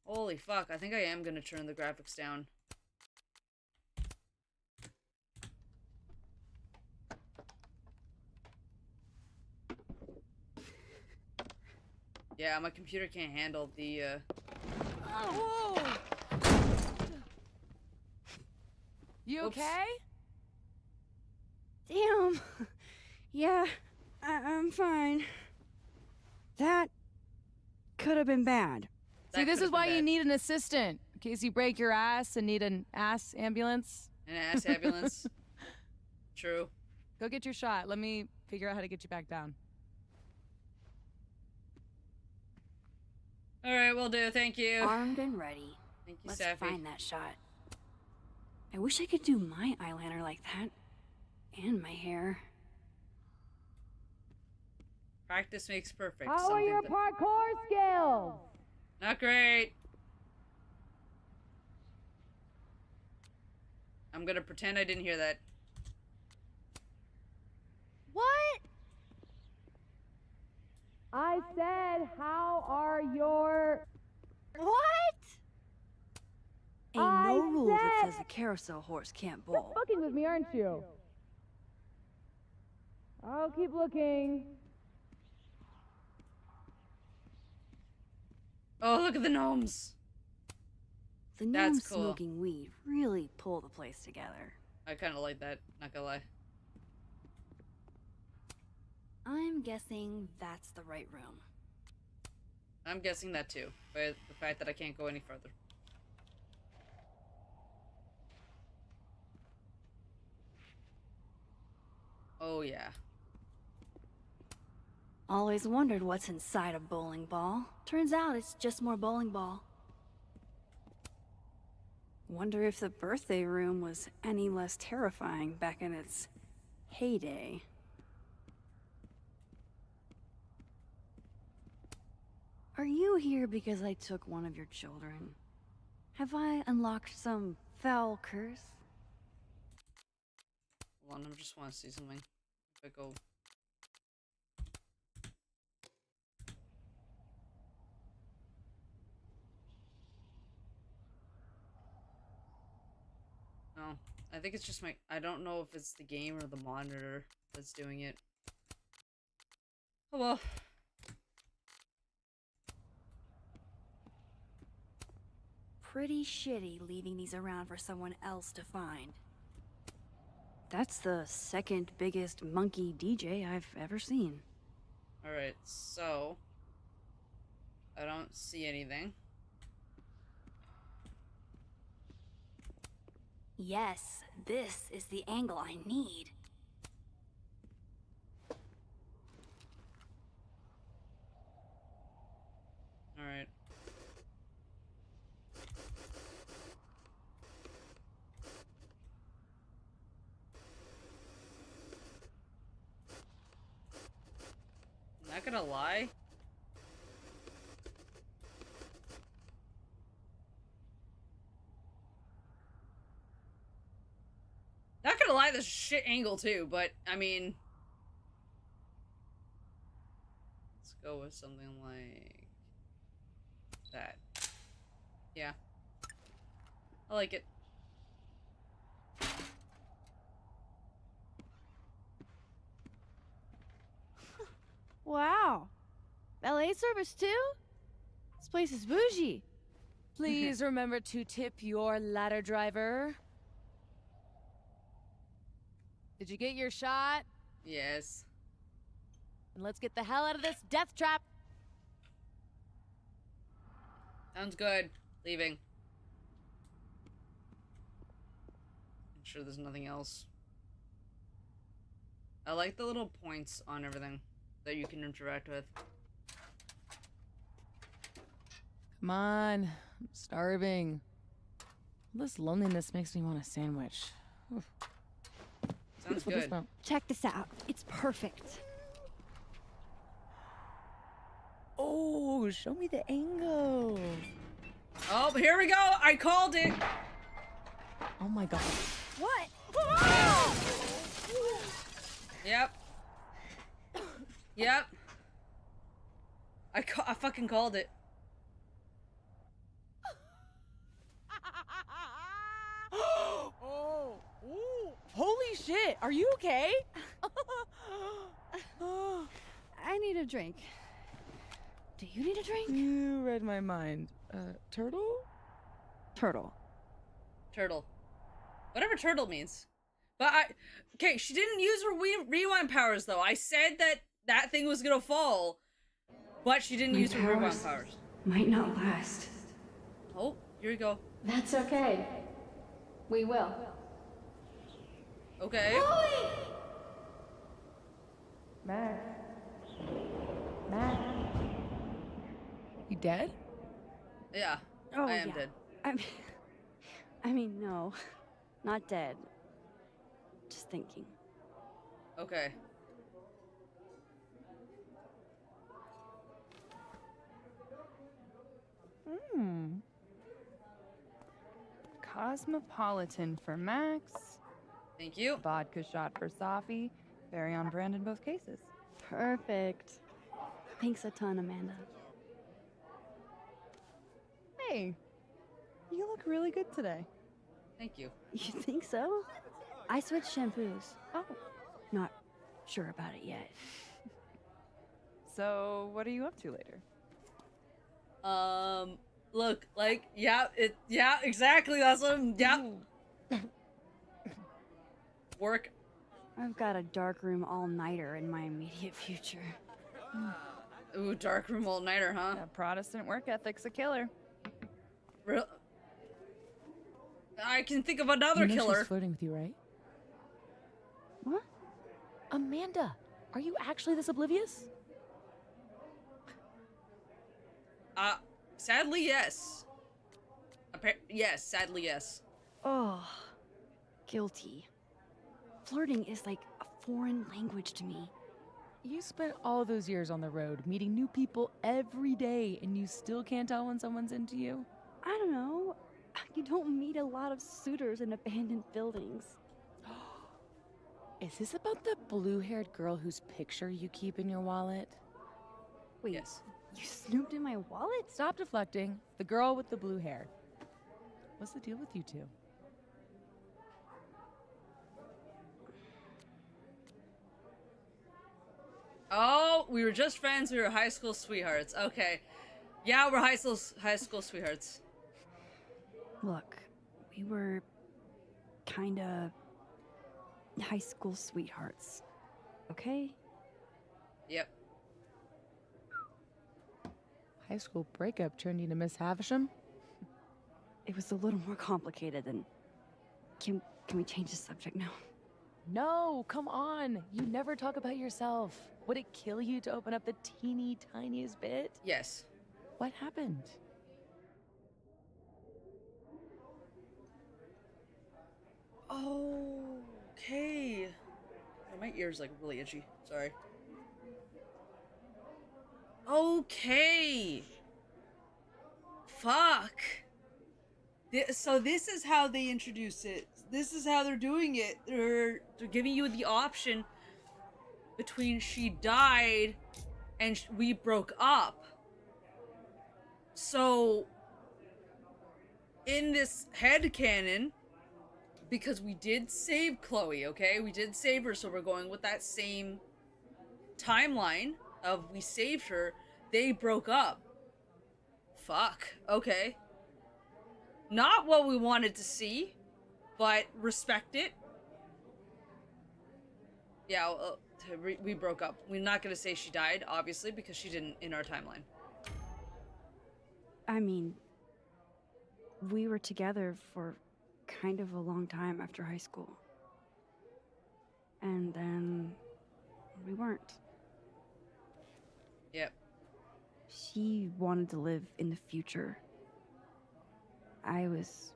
Holy fuck, I think I am gonna turn the graphics down. Yeah, my computer can't handle the, Oh! You Oops. okay? Damn. Yeah, I'm fine. That could have been bad. See, this is why you need an assistant. In case you break your ass and need an ass ambulance. An ass ambulance. True. Go get your shot. Let me figure out how to get you back down. Alright, will do. Thank you. Armed and ready. Thank you, Let's Sappy. find that shot. I wish I could do my eyeliner like that. And my hair. Practice makes perfect. How are your parkour skills? Not great. I'm gonna pretend I didn't hear that. What? I said, how are your... What? Ain't no rule that says a carousel horse can't You're bowl. fucking with me, aren't you? I'll keep looking. Oh, look at the gnomes. The That's gnomes cool. smoking weed really pull the place together. I kind of like that, not gonna lie. I'm guessing that's the right room. I'm guessing that too, by the fact that I can't go any further. Oh yeah. Always wondered what's inside a bowling ball. Turns out it's just more bowling ball. Wonder if the birthday room was any less terrifying back in its heyday. Are you here because I took one of your children? Have I unlocked some foul curse? Hold on, I just want to see something. If I go... No, I think it's just my... I don't know if it's the game or the monitor that's doing it. Oh well. Pretty shitty leaving these around for someone else to find. That's the second biggest monkey DJ I've ever seen. Alright, so... I don't see anything. Yes, this is the angle I need. Alright. Not gonna lie. Not gonna lie, this shit angle too, but I mean, let's go with something like that. Yeah, I like it. Wow. Valet service too? This place is bougie. Please remember to tip your ladder driver. Did you get your shot? Yes. And let's get the hell out of this death trap. Sounds good. Leaving. I'm sure there's nothing else. I like the little points on everything that you can interact with. Come on, I'm starving. This loneliness makes me want a sandwich. Oof. Sounds What is good. that? Check this out. It's perfect. Oh, show me the angle. Oh, here we go! I called it! Oh my god. What? Yep. Yep. I fucking called it. Oh, ooh, holy shit! Are you okay? I need a drink. Do you need a drink? You read my mind. Turtle? Turtle. Turtle. Whatever turtle means. But okay, she didn't use her rewind powers though. I said that that thing was gonna fall, but she didn't use her rewind powers. Might not last. Oh, here we go. That's okay. We will. Okay. Max. Max. You dead? Yeah, Oh, I am yeah. dead. I mean, no. Not dead. Just thinking. Okay. Cosmopolitan for Max. Thank you. Vodka shot for Safi. Very on brand in both cases. Perfect. Thanks a ton, Amanda. Hey, you look really good today. Thank you. You think so? I switched shampoos. Oh. Not sure about it yet. So, what are you up to later? Look, like, yeah, exactly, that's what Work. I've got a dark room all-nighter in my immediate future. Ooh, dark room all-nighter, huh? That Protestant work ethic's a killer. Real. I can think of another You know killer. she's flirting with you, right? What? Amanda, are you actually this oblivious? Sadly, yes. Yes, sadly, yes. Oh. Guilty. Flirting is like a foreign language to me. You spent all those years on the road, meeting new people every day, and you still can't tell when someone's into you? I don't know. You don't meet a lot of suitors in abandoned buildings. Is this about the blue-haired girl whose picture you keep in your wallet? Wait, Yes. you snooped in my wallet? Stop deflecting. The girl with the blue hair. What's the deal with you two? Oh, we were just friends. We were high school sweethearts. Okay. Yeah, we're high school sweethearts. Look, we were kinda high school sweethearts. Okay? Yep. High school breakup turned you to Miss Havisham? It was a little more complicated than... Can we change the subject now? No, come on. You never talk about yourself. Would it kill you to open up the teeny tiniest bit? Yes. What happened? Okay. Oh, my ear's like really itchy. Sorry. Okay. Fuck. So this is how they introduce it. This is how they're doing it. They're giving you the option between she died and we broke up. So in this headcanon, because we did save Chloe, okay? We did save her, so we're going with that same timeline of we saved her. They broke up. Fuck. Okay. Not what we wanted to see, but respect it. Yeah, we broke up. We're not gonna say she died, obviously, because she didn't in our timeline. I mean, we were together for kind of a long time after high school. And then we weren't. Yep. She wanted to live in the future. I was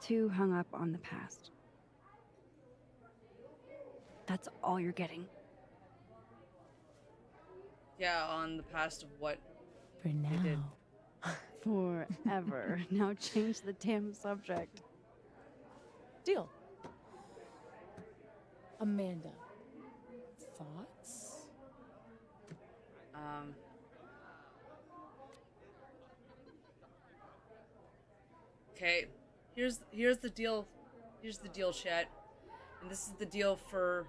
too hung up on the past. That's all you're getting. Yeah, on the past of what For did. now. Forever. Now change the damn subject. Deal. Amanda. Thoughts? Um, okay, here's the deal. Here's the deal, chat, and this is the deal for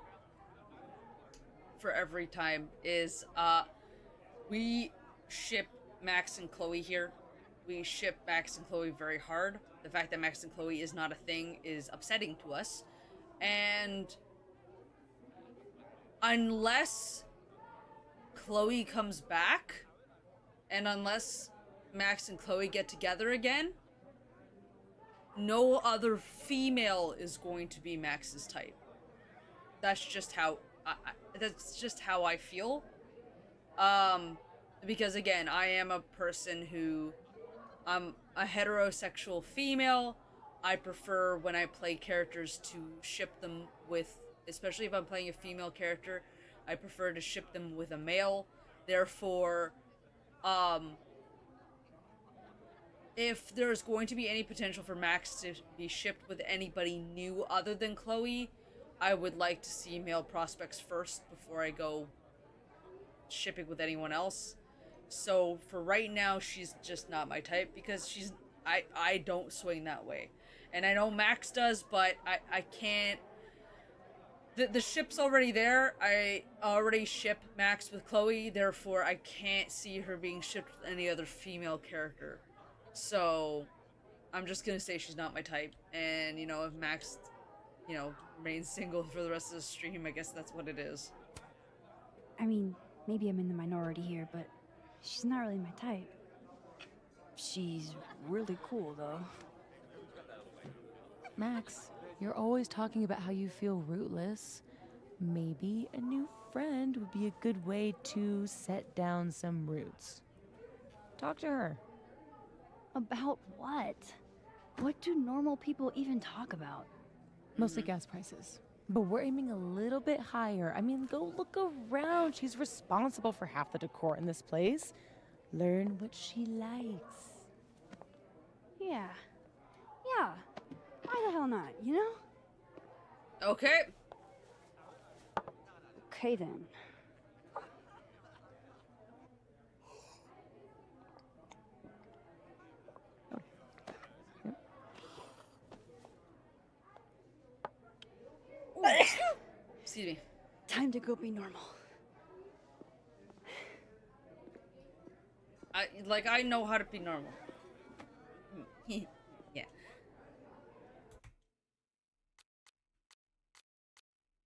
every time is we ship Max and Chloe here. We ship Max and Chloe very hard. The fact that Max and Chloe is not a thing is upsetting to us. And unless Chloe comes back, and unless Max and Chloe get together again, no other female is going to be Max's type. That's just how I feel. Because again, I am a person who I'm a heterosexual female. I prefer when I play characters to ship them with, especially if I'm playing a female character, I prefer to ship them with a male. Therefore, if there's going to be any potential for Max to be shipped with anybody new other than Chloe, I would like to see male prospects first before I go shipping with anyone else. So for right now, she's just not my type because I don't swing that way. And I know Max does, but I can't. The ship's already there. I already ship Max with Chloe, therefore I can't see her being shipped with any other female character. So I'm just gonna say she's not my type. And, if Max, remains single for the rest of the stream, I guess that's what it is. I mean, maybe I'm in the minority here, but she's not really my type. She's really cool, though. Max, you're always talking about how you feel rootless. Maybe a new friend would be a good way to set down some roots. Talk to her. About what? What do normal people even talk about? Mostly gas prices. But we're aiming a little bit higher. I mean, go look around. She's responsible for half the decor in this place. Learn what she likes. Yeah. Why the hell not, Okay. Okay, then. Excuse me. Time to go be normal. I know how to be normal. Yeah.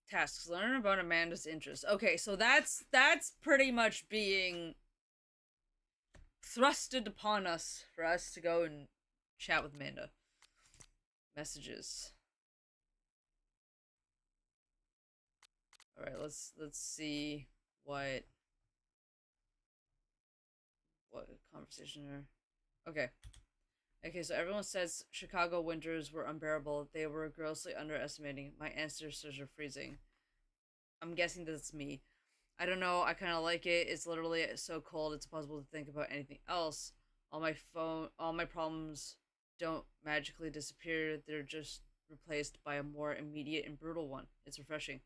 Tasks. Learn about Amanda's interests. Okay, so that's pretty much being thrusted upon us for us to go and chat with Amanda. Messages. All right, let's see what conversation are. Okay, so everyone says Chicago winters were unbearable. They were grossly underestimating. My ancestors are freezing. I'm guessing that's me. I don't know. I kind of like it. It's literally so cold. It's impossible to think about anything else. All my problems don't magically disappear. They're just replaced by a more immediate and brutal one. It's refreshing.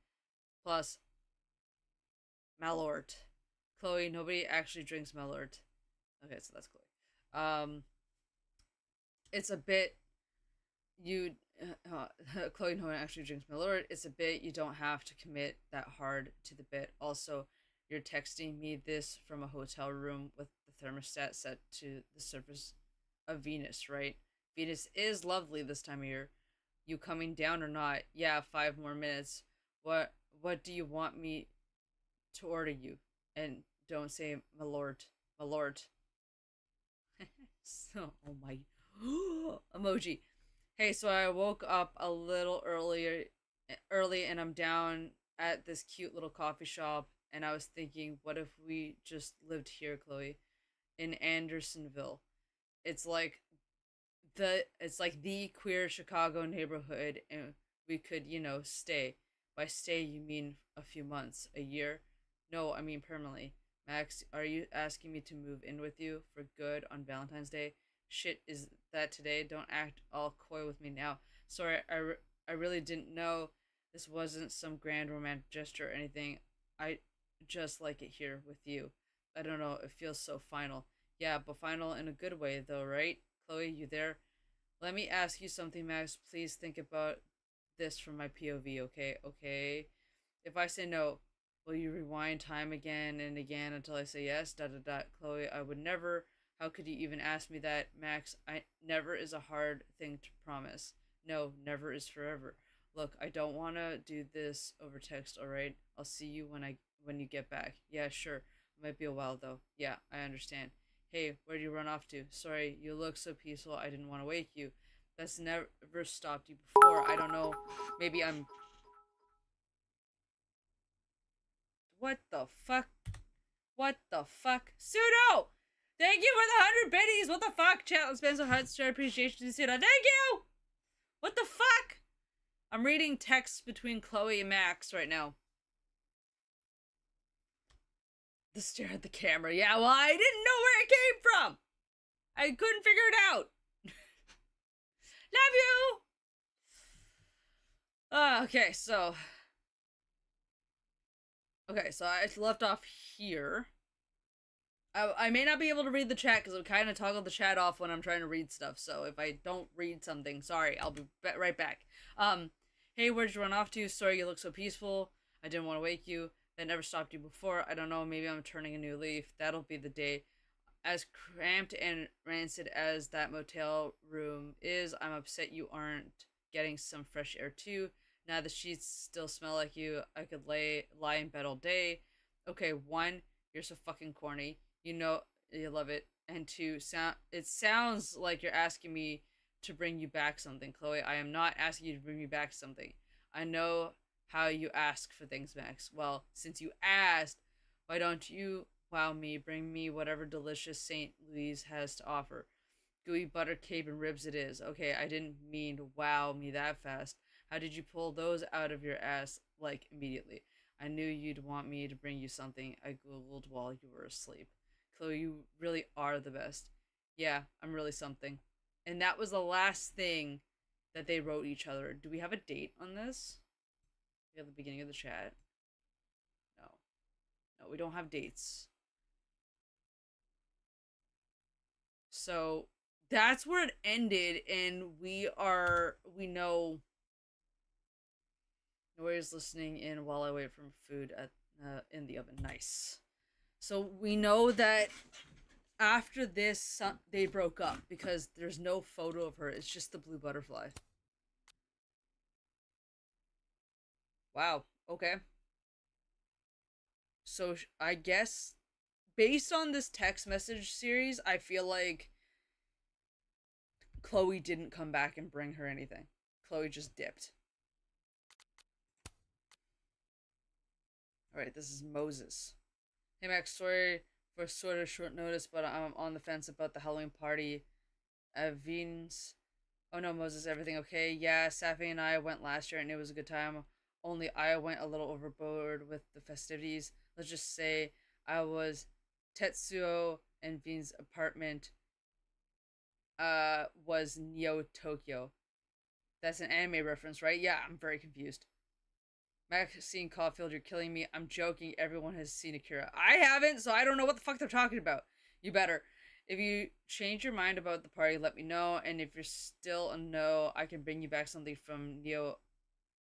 Plus, Malort. Chloe, nobody actually drinks Malort. Okay, so that's Chloe. It's a bit Chloe, no one actually drinks Malort. It's a bit you don't have to commit that hard to the bit. Also, you're texting me this from a hotel room with the thermostat set to the surface of Venus, right? Venus is lovely this time of year. You coming down or not? Yeah, 5 more minutes. What do you want me to order you? And don't say Malort. So, oh my emoji. Hey, so I woke up a little early and I'm down at this cute little coffee shop and I was thinking, what if we just lived here, Chloe, in Andersonville? It's like the queer Chicago neighborhood and we could, stay. By stay, you mean a few months, a year? No, I mean permanently. Max, are you asking me to move in with you for good on Valentine's Day? Shit, is that today? Don't act all coy with me now. Sorry, I really didn't know this wasn't some grand romantic gesture or anything. I just like it here with you. I don't know, it feels so final. Yeah, but final in a good way though, right? Chloe, you there? Let me ask you something, Max. Please think about this from my POV, okay? Okay. If I say no, will you rewind time again and again until I say yes? Da da da. Chloe, I would never. How could you even ask me that, Max? I never is a hard thing to promise. No, never is forever. Look, I don't want to do this over text, all right? I'll see you when you get back. Yeah, sure. It might be a while though. Yeah, I understand. Hey, where'd you run off to? Sorry, you look so peaceful. I didn't want to wake you. That's never stopped you before. I don't know. Maybe I'm. What the fuck? What the fuck? Pseudo! Thank you for the 100 biddies! What the fuck? Chat, Spencer Hutt, share appreciation to Pseudo. Thank you! What the fuck? I'm reading texts between Chloe and Max right now. The stare at the camera. Yeah, well, I didn't know where it came from! I couldn't figure it out. Love you! Okay, so I left off here. I may not be able to read the chat because I kind of toggle the chat off when I'm trying to read stuff. So if I don't read something, sorry, I'll be right back. Hey, where'd you run off to? Sorry, you look so peaceful. I didn't want to wake you. That never stopped you before. I don't know, maybe I'm turning a new leaf. That'll be the day. As cramped and rancid as that motel room is, I'm upset you aren't getting some fresh air too. Now the sheets still smell like you. I could lie in bed all day. Okay, 1, you're so fucking corny. You know you love it. And 2, it sounds like you're asking me to bring you back something, Chloe. I am not asking you to bring me back something. I know how you ask for things, Max. Well, since you asked, why don't you wow me, bring me whatever delicious St. Louis has to offer. Gooey butter cake and ribs it is. Okay, I didn't mean to wow me that fast. How did you pull those out of your ass, like, immediately? I knew you'd want me to bring you something. I googled while you were asleep. Chloe, you really are the best. Yeah, I'm really something. And that was the last thing that they wrote each other. Do we have a date on this? We have the beginning of the chat. No. No, we don't have dates. So that's where it ended, and we know Nora's listening in while I wait for food at in the oven. Nice. So we know that after this they broke up because there's no photo of her. It's just the blue butterfly. Wow. Okay. So I guess based on this text message series, I feel like Chloe didn't come back and bring her anything. Chloe just dipped. Alright, this is Moses. Hey Max, sorry for sort of short notice, but I'm on the fence about the Halloween party at Venus. Oh no, Moses, everything okay? Yeah, Safi and I went last year and it was a good time. Only I went a little overboard with the festivities. Let's just say I was Tetsuo and Vin's apartment was Neo Tokyo. That's an anime reference, right? Yeah, I'm very confused. Max Caufliend, you're killing me. I'm joking. Everyone has seen Akira. I haven't, so I don't know what the fuck they're talking about. You better. If you change your mind about the party, let me know. And if you're still a no, I can bring you back something from Neo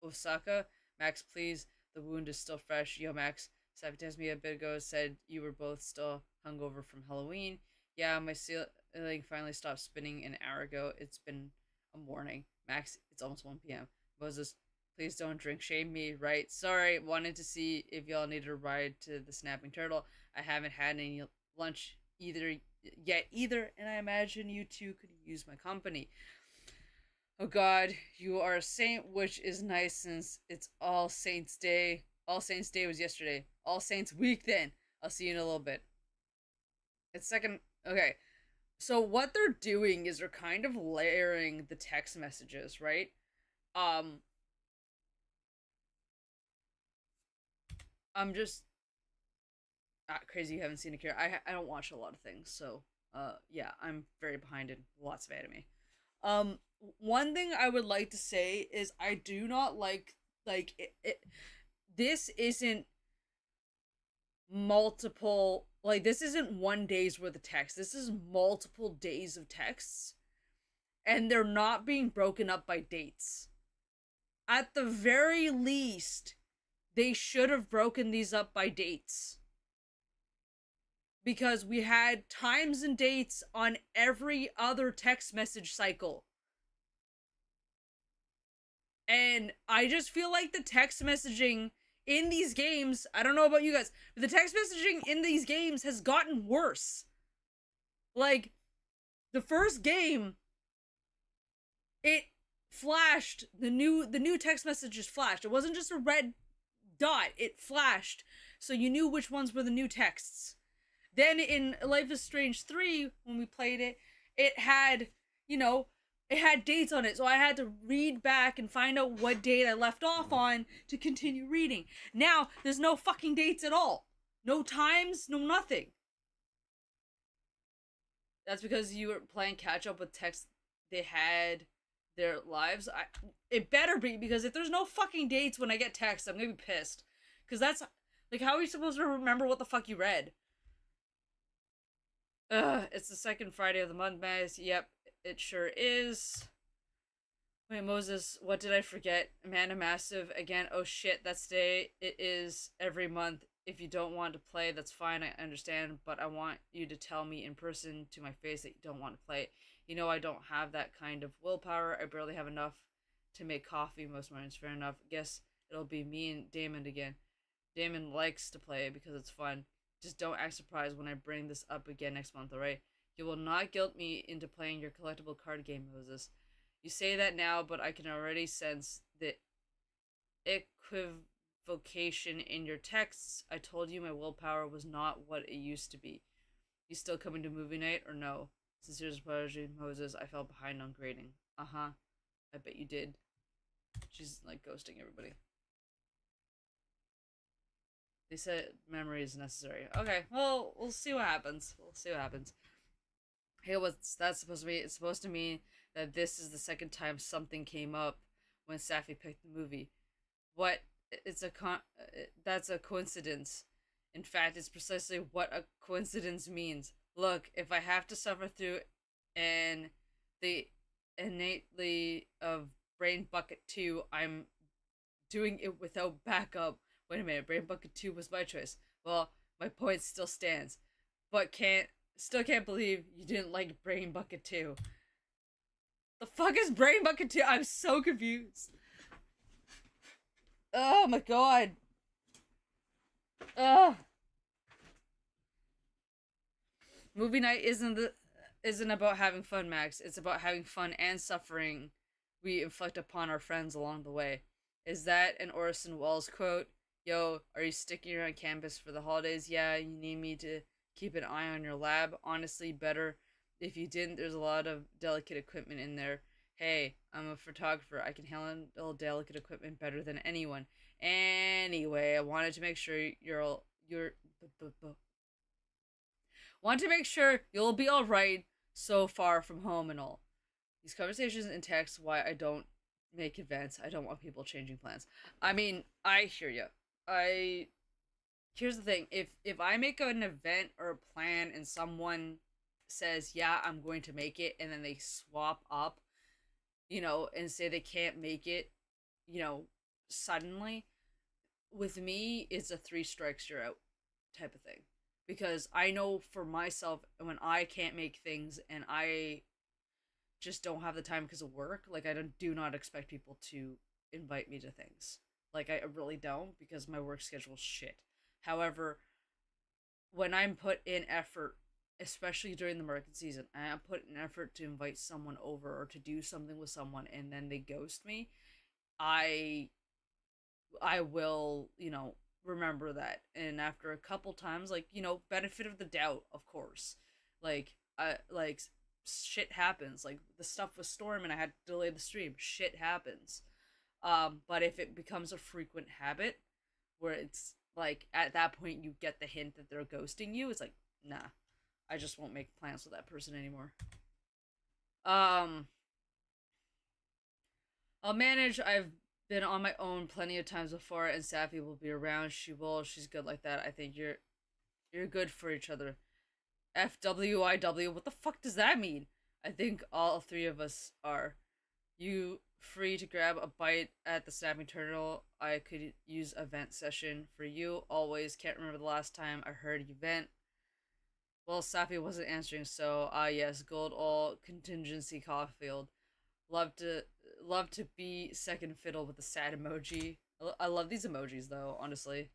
Osaka. Max, please. The wound is still fresh. Yo, Max. Safi texted me a bit ago. Said you were both still hungover from Halloween. Yeah, my ceiling finally stopped spinning an hour ago. It's been a morning. Max, it's almost 1 p.m. Moses, please don't drink. Shame me, right? Sorry, wanted to see if y'all needed a ride to the Snapping Turtle. I haven't had any lunch either, and I imagine you two could use my company. Oh god, you are a saint, which is nice since it's All Saints Day. All Saints Day was yesterday. All Saints Week then. I'll see you in a little bit. It's second. Okay. So what they're doing is they're kind of layering the text messages, right? I'm just crazy you haven't seen Akira. I don't watch a lot of things, so yeah, I'm very behind in lots of anime. One thing I would like to say is I do not like this isn't multiple Like, this isn't one day's worth of text. This is multiple days of texts. And they're not being broken up by dates. At the very least, they should have broken these up by dates. Because we had times and dates on every other text message cycle. And I just feel like the text messaging in these games, I don't know about you guys, but the text messaging in these games has gotten worse. Like, the first game, it flashed, the new text messages flashed. It wasn't just a red dot, it flashed, so you knew which ones were the new texts. Then in Life is Strange 3, when we played it, it had, it had dates on it, so I had to read back and find out what date I left off on to continue reading. Now, there's no fucking dates at all. No times, no nothing. That's because you were playing catch up with text they had their lives. It better be, because if there's no fucking dates when I get text, I'm gonna be pissed. Because that's, like, how are you supposed to remember what the fuck you read? It's the second Friday of the month, Maz. Yep, it sure is. Wait, Moses, what did I forget? Amanda Massive, again, oh shit, that's day. It is every month. If you don't want to play, that's fine, I understand, but I want you to tell me in person to my face that you don't want to play it. You know I don't have that kind of willpower. I barely have enough to make coffee most mornings. Fair enough. Guess it'll be me and Damon again. Damon likes to play because it's fun. Just don't act surprised when I bring this up again next month, alright? You will not guilt me into playing your collectible card game, Moses. You say that now, but I can already sense the equivocation in your texts. I told you my willpower was not what it used to be. You still coming to movie night or no? Sincere apology, Moses. I fell behind on grading. Uh-huh. I bet you did. She's, like, ghosting everybody. They said memory is necessary. Okay, well, we'll see what happens. We'll see what happens. Hey, what's that supposed to be? It's supposed to mean that this is the second time something came up when Safi picked the movie. What? That's a coincidence. In fact, it's precisely what a coincidence means. Look, if I have to suffer through the innately of Brain Bucket 2, I'm doing it without backup. Wait a minute, Brain Bucket 2 was my choice. Well, my point still stands. But still can't believe you didn't like Brain Bucket 2. The fuck is Brain Bucket 2? I'm so confused. Oh my god. Ugh. Movie night isn't about having fun, Max. It's about having fun and suffering we inflict upon our friends along the way. Is that an Orson Welles quote? Yo, are you sticking around campus for the holidays? Yeah, you need me to keep an eye on your lab? Honestly, better if you didn't. There's a lot of delicate equipment in there. Hey, I'm a photographer. I can handle delicate equipment better than anyone. Anyway, I wanted to make sure want to make sure you'll be alright so far from home and all. These conversations in text, why I don't make events. I don't want people changing plans. I mean, I hear you. Here's the thing. If I make an event or a plan and someone says, yeah, I'm going to make it, and then they swap up, and say they can't make it, suddenly, with me, it's a 3 strikes, you're out type of thing. Because I know for myself, when I can't make things and I just don't have the time because of work, like, I do not expect people to invite me to things. Like, I really don't, because my work schedule's shit. However, when I'm put in effort, especially during the market season, I am put in effort to invite someone over or to do something with someone, and then they ghost me, I will, remember that. And after a couple times, like, benefit of the doubt, of course. Like, shit happens. Like, the stuff with Storm and I had to delay the stream. Shit happens. But if it becomes a frequent habit, where it's, like, at that point you get the hint that they're ghosting you, it's like, nah. I just won't make plans with that person anymore. I'll manage. I've been on my own plenty of times before, and Safi will be around. She will. She's good like that. I think you're You're good for each other. FWIW, what the fuck does that mean? I think all three of us are. You free to grab a bite at the Snapping Turtle. I could use a vent session for you. Always can't remember the last time I heard you vent. Well, Safi wasn't answering, so yes, gold all contingency Caufliend. Love to be second fiddle with the sad emoji. I love these emojis though, honestly.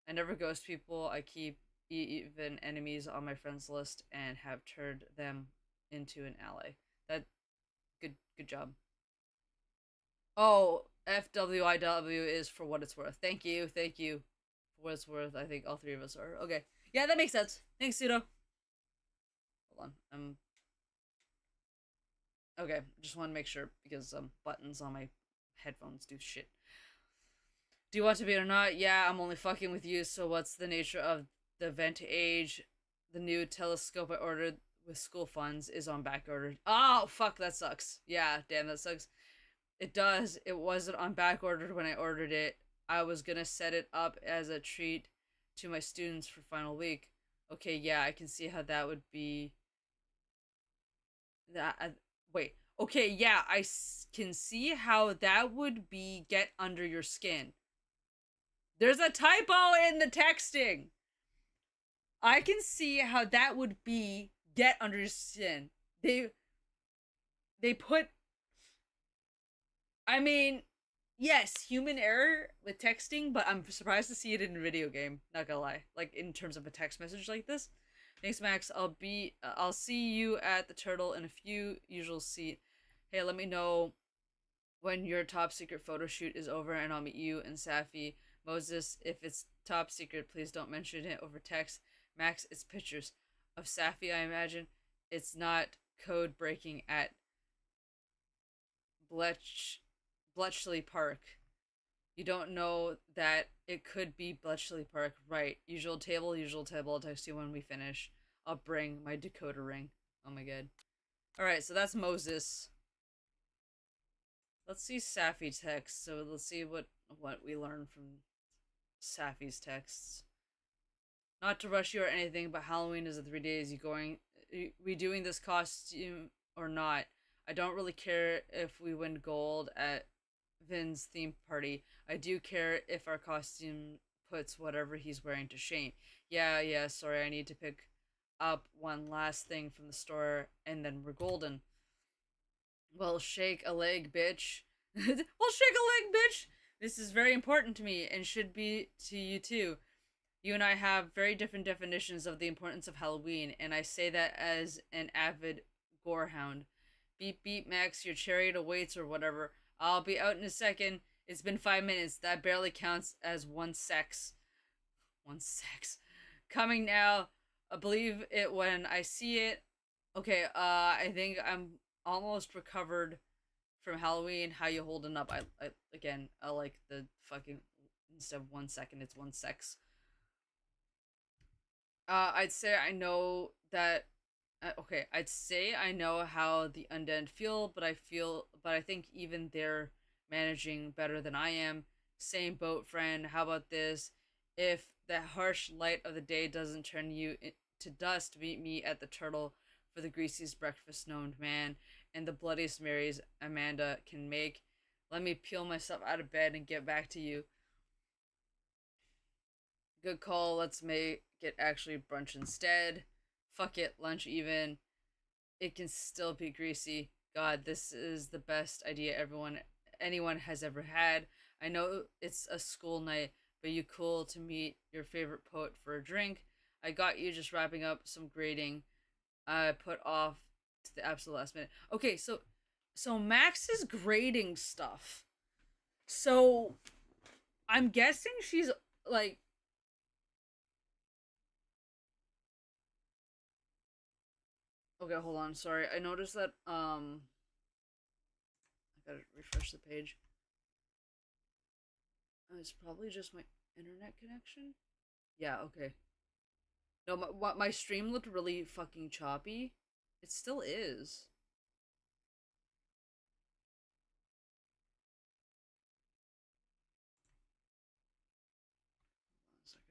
I never ghost people. I keep even enemies on my friends list and have turned them into an ally. That good job. Oh, FWIW is for what it's worth. Thank you. For what it's worth. I think all three of us are. Okay. Yeah, that makes sense. Thanks, Pseudo. Hold on. Okay, just want to make sure because buttons on my headphones do shit. Do you want to be or not? Yeah, I'm only fucking with you. So what's the nature of the event age? The new telescope I ordered with school funds is on back order. Oh fuck, that sucks. Yeah, damn, that sucks. It does. It wasn't on back ordered when I ordered it. I was gonna set it up as a treat to my students for final week. Okay, yeah, I can see how that would be. That wait. Okay, yeah, can see how that would be get under your skin. There's a typo in the texting. I can see how that would be get under your skin. They put. I mean, yes, human error with texting, but I'm surprised to see it in a video game. Not gonna lie, like in terms of a text message like this. Thanks, Max. I'll see you at the Turtle in a few. Usual seat. Hey, let me know when your top secret photo shoot is over, and I'll meet you and Safi. Moses, if it's top secret, please don't mention it over text. Max, it's pictures of Safi, I imagine. It's not code breaking at Bletchley Park. You don't know that it could be Bletchley Park, right? Usual table. I'll text you when we finish. I'll bring my decoder ring. Oh my god. Alright, so that's Moses. Let's see Safi's text. So let's see what we learn from Safi's texts. Not to rush you or anything, but Halloween is in 3 days. We doing this costume or not? I don't really care if we win gold at Vin's theme party. I do care if our costume puts whatever he's wearing to shame. Yeah, sorry, I need to pick up one last thing from the store and then we're golden. Well, shake a leg, bitch. Well, shake a leg, bitch! This is very important to me and should be to you too. You and I have very different definitions of the importance of Halloween, and I say that as an avid gorehound. Beep beep, Max, your chariot awaits or whatever. I'll be out in a second. It's been 5 minutes. That barely counts as one sex. One sex. Coming now. I believe it when I see it. Okay, I think I'm almost recovered from Halloween. How you holding up? I like the fucking, instead of 1 second, it's one sex. I'd say I know that. Okay, I'd say I know how the undead feel, but I think even they're managing better than I am. Same boat, friend. How about this? If the harsh light of the day doesn't turn you to dust, meet me at the Turtle for the greasiest breakfast known to man and the bloodiest Marys Amanda can make. Let me peel myself out of bed and get back to you. Good call. Let's make it actually brunch instead. Fuck it, lunch even. It can still be greasy. God, this is the best idea anyone has ever had. I know it's a school night, but you cool to meet your favorite poet for a drink. I got you just wrapping up some grading. I put off to the absolute last minute. Okay, so Max is grading stuff. So I'm guessing she's like, okay, hold on. Sorry. I noticed that I gotta refresh the page. It's probably just my internet connection. Yeah, okay. No, my stream looked really fucking choppy. It still is. Hold on a second.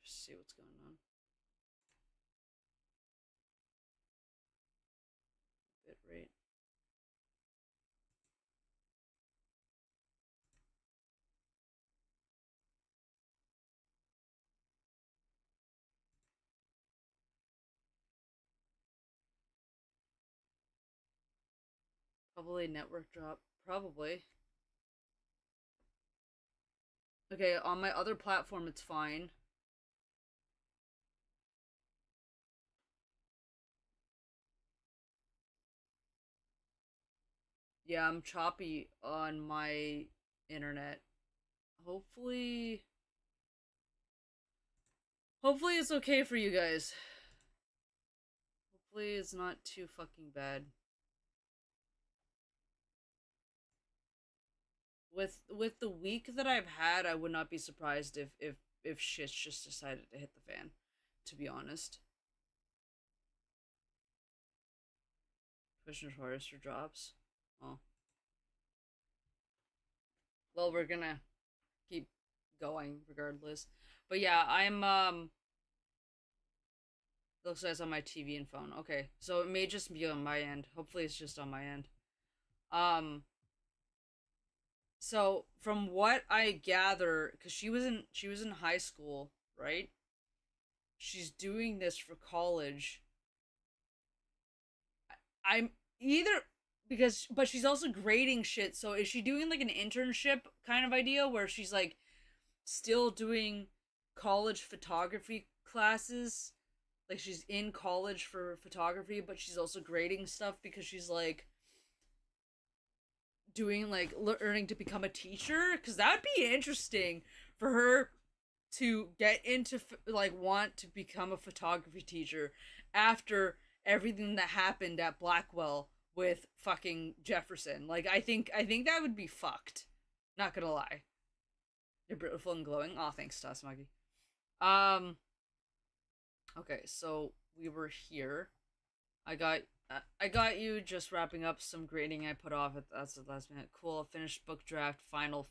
see what's going on. Bit rate. Probably network drop. Probably. Okay, on my other platform it's fine. Yeah, I'm choppy on my internet. Hopefully it's okay for you guys. Hopefully it's not too fucking bad. With the week that I've had, I would not be surprised if shit's just decided to hit the fan, to be honest. Push notorious for drops. Oh. Well, we're gonna keep going regardless. But yeah, I'm looks like it's on my TV and phone. Okay, so it may just be on my end. Hopefully it's just on my end. So from what I gather, because she was in high school, right? She's doing this for college. I'm either but she's also grading shit. So is she doing like an internship kind of idea where she's like still doing college photography classes? Like she's in college for photography, but she's also grading stuff because she's like doing like learning to become a teacher, because that would be interesting for her to get into like want to become a photography teacher after everything that happened at Blackwell with fucking Jefferson. Like I think that would be fucked. Not gonna lie. You're beautiful and glowing. Aw, thanks, Tasmagi. Okay, so we were here. I got you just wrapping up some grading I put off at the last minute. Cool, finished book draft, final.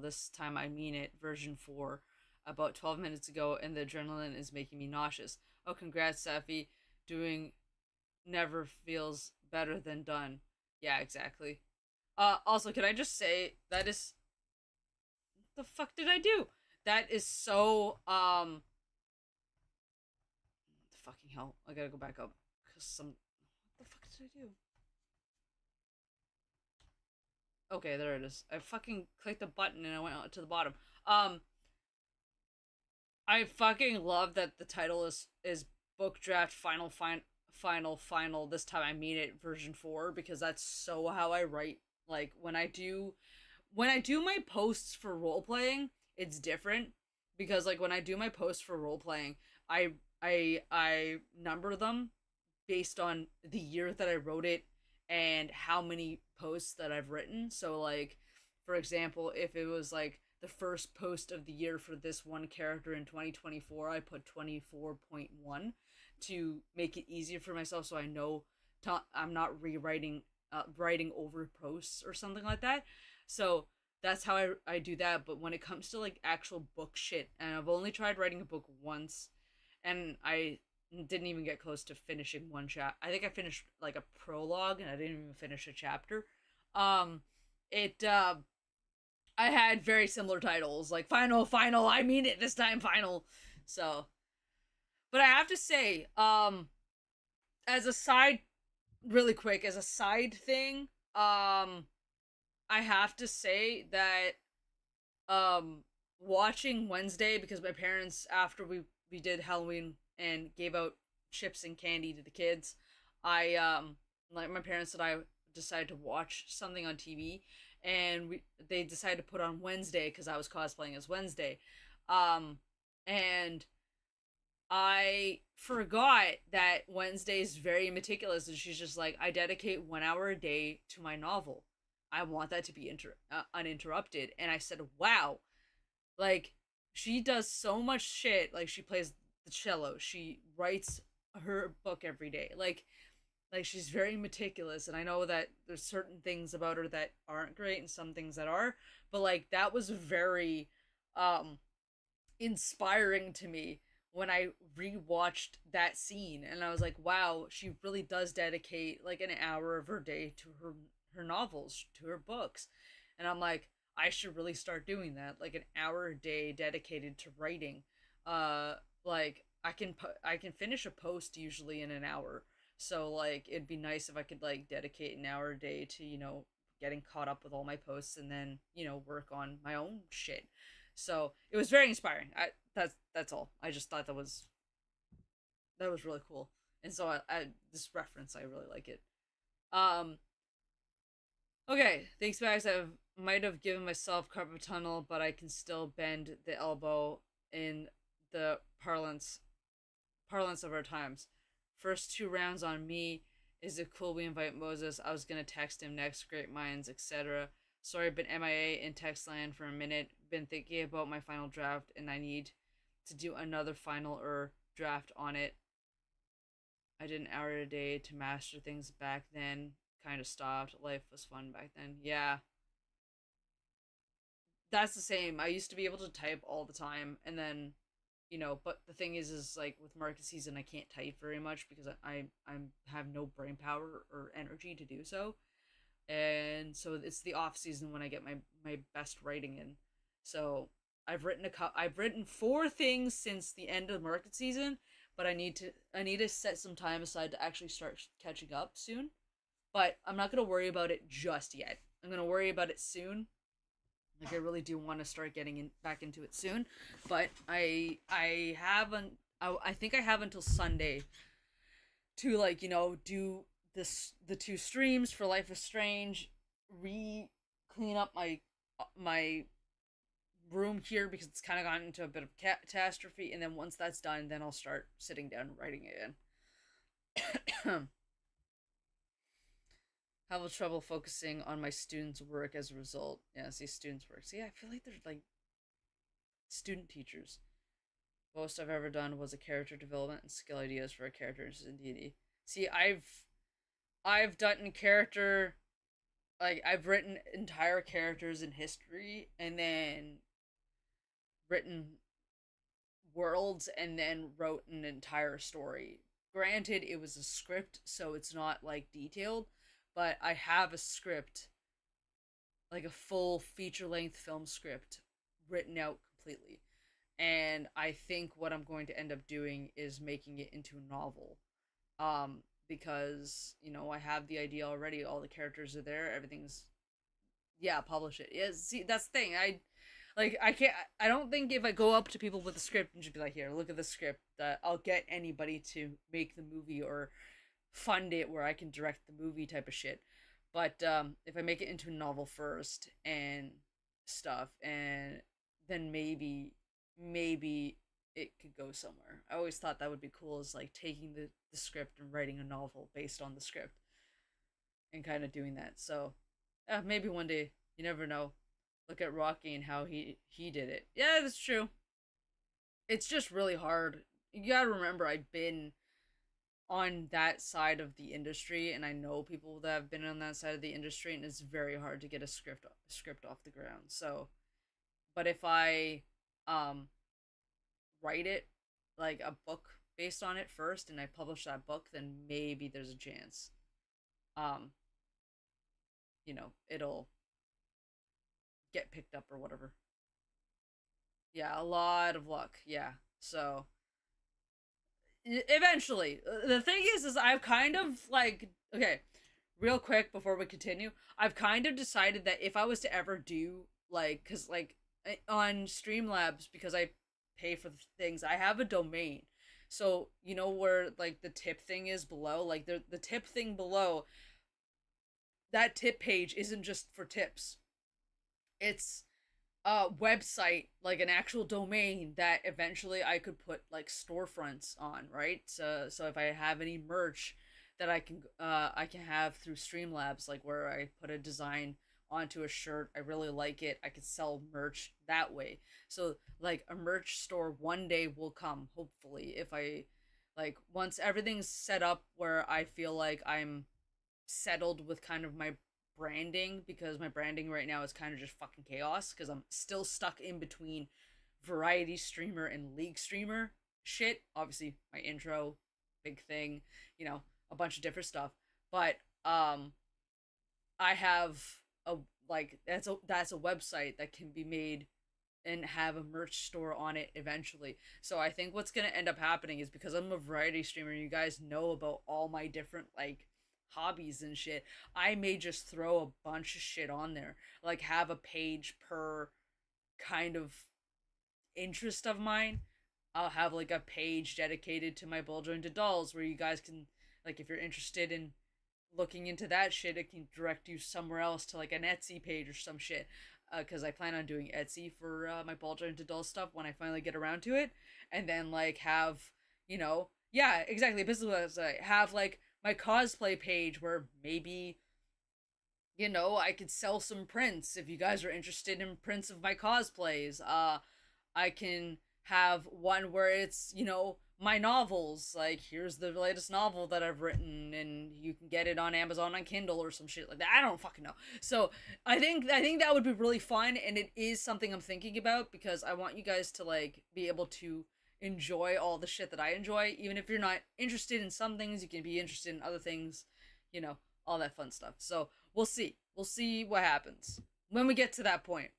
This time I mean it, version 4, about 12 minutes ago, and the adrenaline is making me nauseous. Oh, congrats, Safi. Doing never feels better than done. Yeah, exactly. Also, can I just say, that is... What the fuck did I do? That is so, the fucking hell. I gotta go back up. Because some... What the fuck did I do? Okay, there it is. I fucking clicked the button and I went out to the bottom. I fucking love that the title is book draft final. This time I mean it, version 4, because that's so how I write. Like when I do my posts for role playing, it's different, because like when I do my posts for role playing, I number them based on the year that I wrote it and how many posts that I've written. So like, for example, if it was like the first post of the year for this one character in 2024, I put 24.1 to make it easier for myself, so I know I'm not rewriting writing over posts or something like that. So that's how I do that. But when it comes to like actual book shit, and I've only tried writing a book once, and I didn't even get close to finishing one chapter. I think I finished like a prologue and I didn't even finish a chapter. It I had very similar titles, like final, I mean it this time, final. So, but I have to say, as a side, really quick, as a side thing, I have to say that, watching Wednesday, because my parents, after we did Halloween and gave out chips and candy to the kids, I like my parents and I decided to watch something on TV, and they decided to put on Wednesday because I was cosplaying as Wednesday, and I forgot that Wednesday is very meticulous, and she's just like, I dedicate 1 hour a day to my novel. I want that to be uninterrupted. And I said, wow, like, she does so much shit. Like, she plays the cello, she writes her book every day. Like she's very meticulous, and I know that there's certain things about her that aren't great and some things that are, but like that was very inspiring to me when I rewatched that scene, and I was like, wow, she really does dedicate like an hour of her day to her novels, to her books. And I'm like, I should really start doing that, like an hour a day dedicated to writing. Like I can finish a post usually in an hour. So like it'd be nice if I could like dedicate an hour a day to, getting caught up with all my posts and then, work on my own shit. So it was very inspiring. That's all. I just thought that was really cool. And so I this reference, I really like it. Um okay, thanks Max. I might have given myself carpal tunnel, but I can still bend the elbow in the parlance of our times. First two rounds on me. Is it cool we invite Moses? I was gonna text him next. Great minds, etc. Sorry, I've been MIA in text land for a minute. Been thinking about my final draft, and I need to do another final or draft on it. I did an hour a day to master things back then. Kind of stopped. Life was fun back then. Yeah, that's the same. I used to be able to type all the time, and then, but the thing is like with market season, I can't type very much because I have no brain power or energy to do so, and so it's the off season when I get my best writing in. So I've written four things since the end of market season, but I need to set some time aside to actually start catching up soon. But I'm not gonna worry about it just yet. I'm gonna worry about it soon. Like I really do want to start getting back into it soon, but I haven't. I think I have until Sunday to like do the two streams for Life is Strange, clean up my room here because it's kind of gotten into a bit of catastrophe, and then once that's done, then I'll start sitting down and writing again. Have trouble focusing on my students' work as a result. Yeah, see students' work. See, I feel like they're like student teachers. Most I've ever done was a character development and skill ideas for a character in D&D. See, I've done character, like I've written entire characters in history and then written worlds and then wrote an entire story. Granted, it was a script, so it's not like detailed, but I have a script, like a full feature-length film script written out completely. And I think what I'm going to end up doing is making it into a novel. Because, I have the idea already, all the characters are there, everything's, yeah, publish it. Yeah, see, that's the thing. I don't think if I go up to people with a script and just be like, here, look at the script, that I'll get anybody to make the movie or fund it where I can direct the movie type of shit. But if I make it into a novel first and stuff, and then maybe it could go somewhere. I always thought that would be cool, is like taking the script and writing a novel based on the script and kind of doing that. So maybe one day, you never know. Look at Rocky and how he did it. Yeah, that's true. It's just really hard. You gotta remember, I've been on that side of the industry, and I know people that have been on that side of the industry, and it's very hard to get a script off the ground. So, but if I write it, like a book based on it first, and I publish that book, then maybe there's a chance um it'll get picked up or whatever. Yeah, a lot of luck. Yeah. So eventually, the thing is I've kind of like, okay, real quick before we continue, I've kind of decided that if I was to ever do like, because like on Streamlabs, because I pay for the things, I have a domain. So where like the tip thing is below, like the tip thing below, that tip page isn't just for tips. It's a website, like an actual domain that eventually I could put like storefronts on, right? So if I have any merch that I can have through Streamlabs, like where I put a design onto a shirt, I really like it, I could sell merch that way. So like a merch store one day will come, hopefully, if I like, once everything's set up where I feel like I'm settled with kind of my branding, because my branding right now is kind of just fucking chaos because I'm still stuck in between variety streamer and league streamer shit. Obviously, my intro, big thing, you know, a bunch of different stuff. But I have a that's a website that can be made and have a merch store on it eventually. So I think what's gonna end up happening is, because I'm a variety streamer, you guys know about all my different like hobbies and shit. I may just throw a bunch of shit on there, like have a page per kind of interest of mine. I'll have like a page dedicated to my ball jointed dolls where you guys can, like, if you're interested in looking into that shit, it can direct you somewhere else to like an Etsy page or some shit. Because I plan on doing Etsy for my ball jointed doll stuff when I finally get around to it, and then like have, you know, yeah, exactly, basically what I was like, have like my cosplay page where maybe, you know, I could sell some prints if you guys are interested in prints of my cosplays. I can have one where it's, you know, my novels, like here's the latest novel that I've written and you can get it on Amazon on Kindle or some shit like that. I don't fucking know. So I think that would be really fun, and it is something I'm thinking about because I want you guys to like be able to enjoy all the shit that I enjoy. Even if you're not interested in some things, you can be interested in other things, you know, all that fun stuff. So we'll see what happens when we get to that point.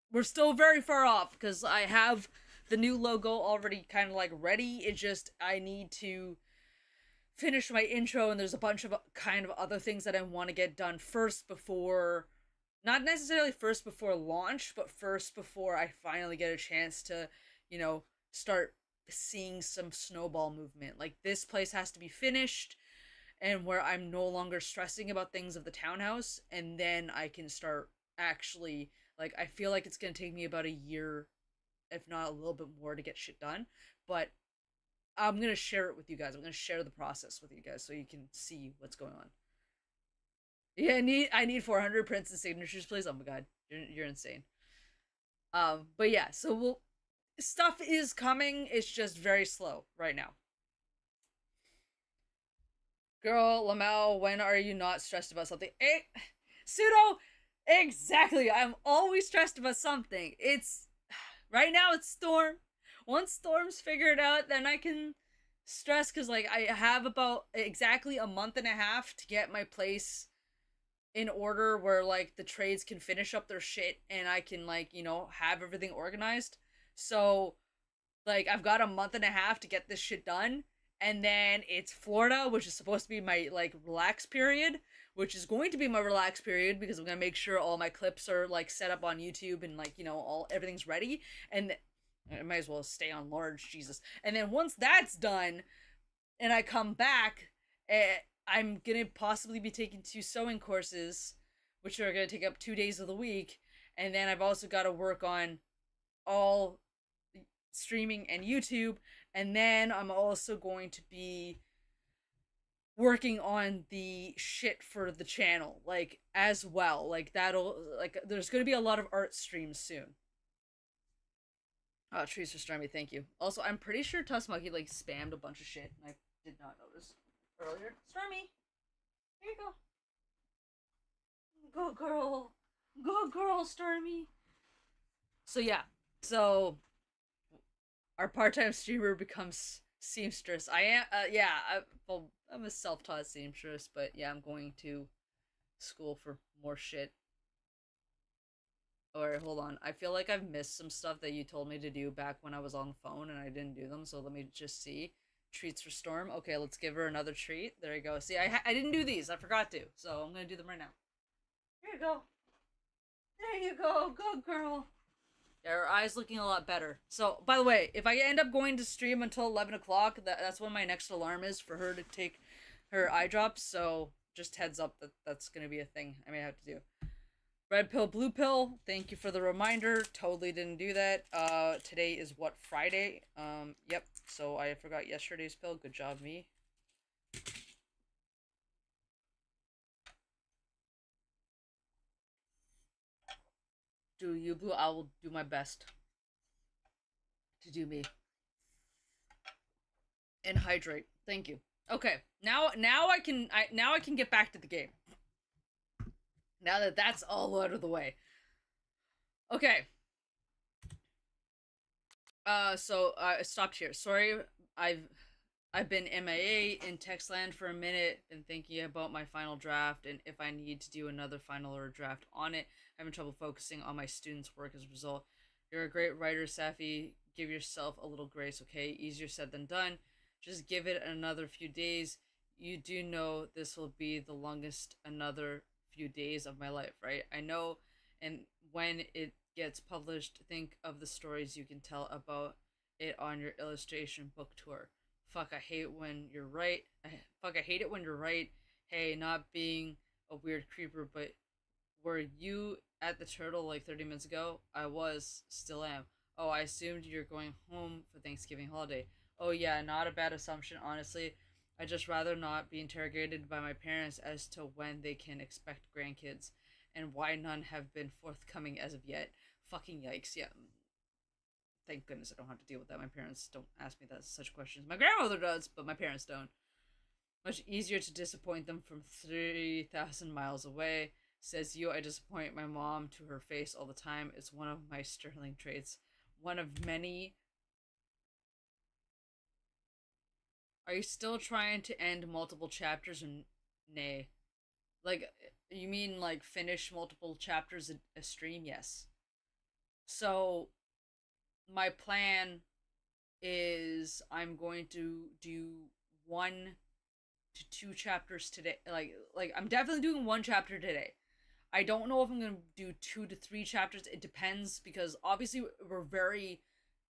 We're still very far off because I have the new logo already kind of like ready. It's just I need to finish my intro, and there's a bunch of kind of other things that I want to get done first before, not necessarily first before launch, but first before I finally get a chance to, you know, start seeing some snowball movement. Like this place has to be finished and where I'm no longer stressing about things of the townhouse, and then I can start actually, like, I feel like it's gonna take me about a year, if not a little bit more, to get shit done, but I'm gonna share it with you guys. I'm gonna share the process with you guys so you can see what's going on. Yeah, I need 400 prints and signatures, please. Oh my god, you're insane. But yeah, so stuff is coming. It's just very slow right now. Girl, Lamau, when are you not stressed about something? Pseudo, exactly. I'm always stressed about something. It's right now. It's Storm. Once Storm's figured out, then I can stress because like I have about exactly a month and a half to get my place in order where like the trades can finish up their shit and I can, like, you know, have everything organized. So like I've got a month and a half to get this shit done. And then it's Florida, which is supposed to be my like relax period, which is going to be my relax period because I'm gonna make sure all my clips are like set up on YouTube and, like, you know, everything's ready. And I might as well stay on large, Jesus. And then once that's done, and I come back, I'm gonna possibly be taking 2 sewing courses, which are gonna take up 2 days of the week. And then I've also got to work on all streaming and YouTube. And then I'm also going to be working on the shit for the channel, like, as well. Like, there's going to be a lot of art streams soon. Oh, trees for Stormy, thank you. Also, I'm pretty sure Tuss Monkey, like, spammed a bunch of shit, and I did not notice earlier. Stormy, here you go. Go, girl. Go, girl, Stormy. So, yeah. So our part-time streamer becomes seamstress. I am, I'm a self-taught seamstress, but yeah, I'm going to school for more shit. Alright, hold on. I feel like I've missed some stuff that you told me to do back when I was on the phone and I didn't do them, so let me just see. Treats for Storm. Okay, let's give her another treat. There you go. See, I didn't do these. I forgot to, so I'm gonna do them right now. Here you go. There you go. Good girl. Yeah, her eyes looking a lot better. So, by the way, if I end up going to stream until 11 o'clock, that's when my next alarm is for her to take her eye drops. So, just heads up that that's going to be a thing I may have to do. Red pill, blue pill. Thank you for the reminder. Totally didn't do that. Today is what, Friday? Yep. So, I forgot yesterday's pill. Good job, me. Do you, Blue? I will do my best to do me. And hydrate. Thank you. Okay, now I can get back to the game. Now that that's all out of the way. Okay. So I stopped here. Sorry, I've I've been MIA in text land for a minute, been thinking about my final draft and if I need to do another final or draft on it. I'm having trouble focusing on my students' work as a result. You're a great writer, Safi. Give yourself a little grace, okay? Easier said than done. Just give it another few days. You do know this will be the longest another few days of my life, right? I know, and when it gets published, think of the stories you can tell about it on your illustration book tour. Fuck, I hate when you're right. Fuck, I hate it when you're right. Hey, not being a weird creeper, but were you at the turtle like 30 minutes ago? I was, still am. Oh, I assumed you're going home for Thanksgiving holiday. Oh, yeah, not a bad assumption, honestly. I just rather not be interrogated by my parents as to when they can expect grandkids and why none have been forthcoming as of yet. Fucking yikes, yeah. Thank goodness I don't have to deal with that. My parents don't ask me that such questions. My grandmother does, but my parents don't. Much easier to disappoint them from 3,000 miles away. Says you, I disappoint my mom to her face all the time. It's one of my sterling traits. One of many. Are you still trying to end multiple chapters or nay? Like, you mean like finish multiple chapters a stream? Yes. So, my plan is I'm going to do 1 to 2 chapters today. Like I'm definitely doing 1 chapter today. I don't know if I'm gonna do 2 to 3 chapters. It depends because obviously we're very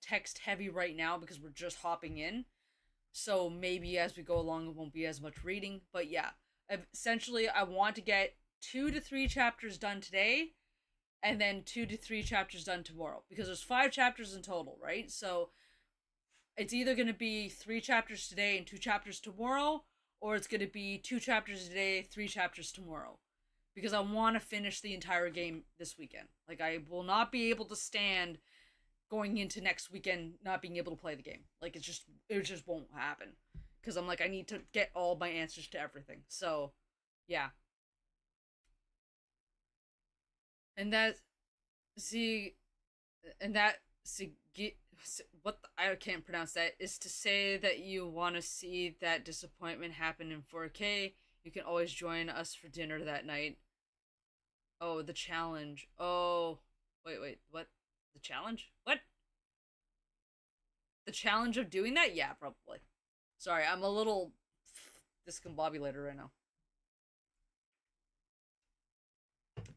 text heavy right now because we're just hopping in. So maybe as we go along, it won't be as much reading. But yeah, essentially, I want to get 2 to 3 chapters done today, and then 2 to 3 chapters done tomorrow because there's 5 chapters in total, right? So it's either going to be 3 chapters today and 2 chapters tomorrow, or it's going to be 2 chapters today, 3 chapters tomorrow, because I want to finish the entire game this weekend. Like I will not be able to stand going into next weekend not being able to play the game. Like it just won't happen because I'm like I need to get all my answers to everything. So, yeah. And that see and that see what the, I can't pronounce that is to say that you want to see that disappointment happen in 4K. You can always join us for dinner that night. Oh, the challenge. Oh, wait, what? The challenge? What? The challenge of doing that? Yeah, probably. Sorry, I'm a little discombobulated right now.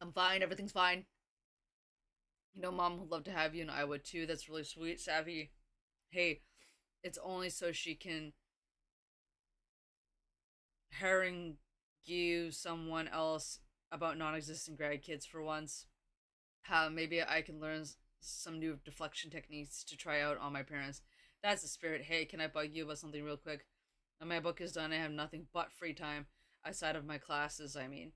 I'm fine. Everything's fine. You know, Mom would love to have you, and I would too. That's really sweet, Savvy. Hey, it's only so she can harangue someone else about non-existent grad kids for once. Maybe I can learn some new deflection techniques to try out on my parents. That's the spirit. Hey, can I bug you about something real quick? When my book is done, I have nothing but free time outside of my classes, I mean.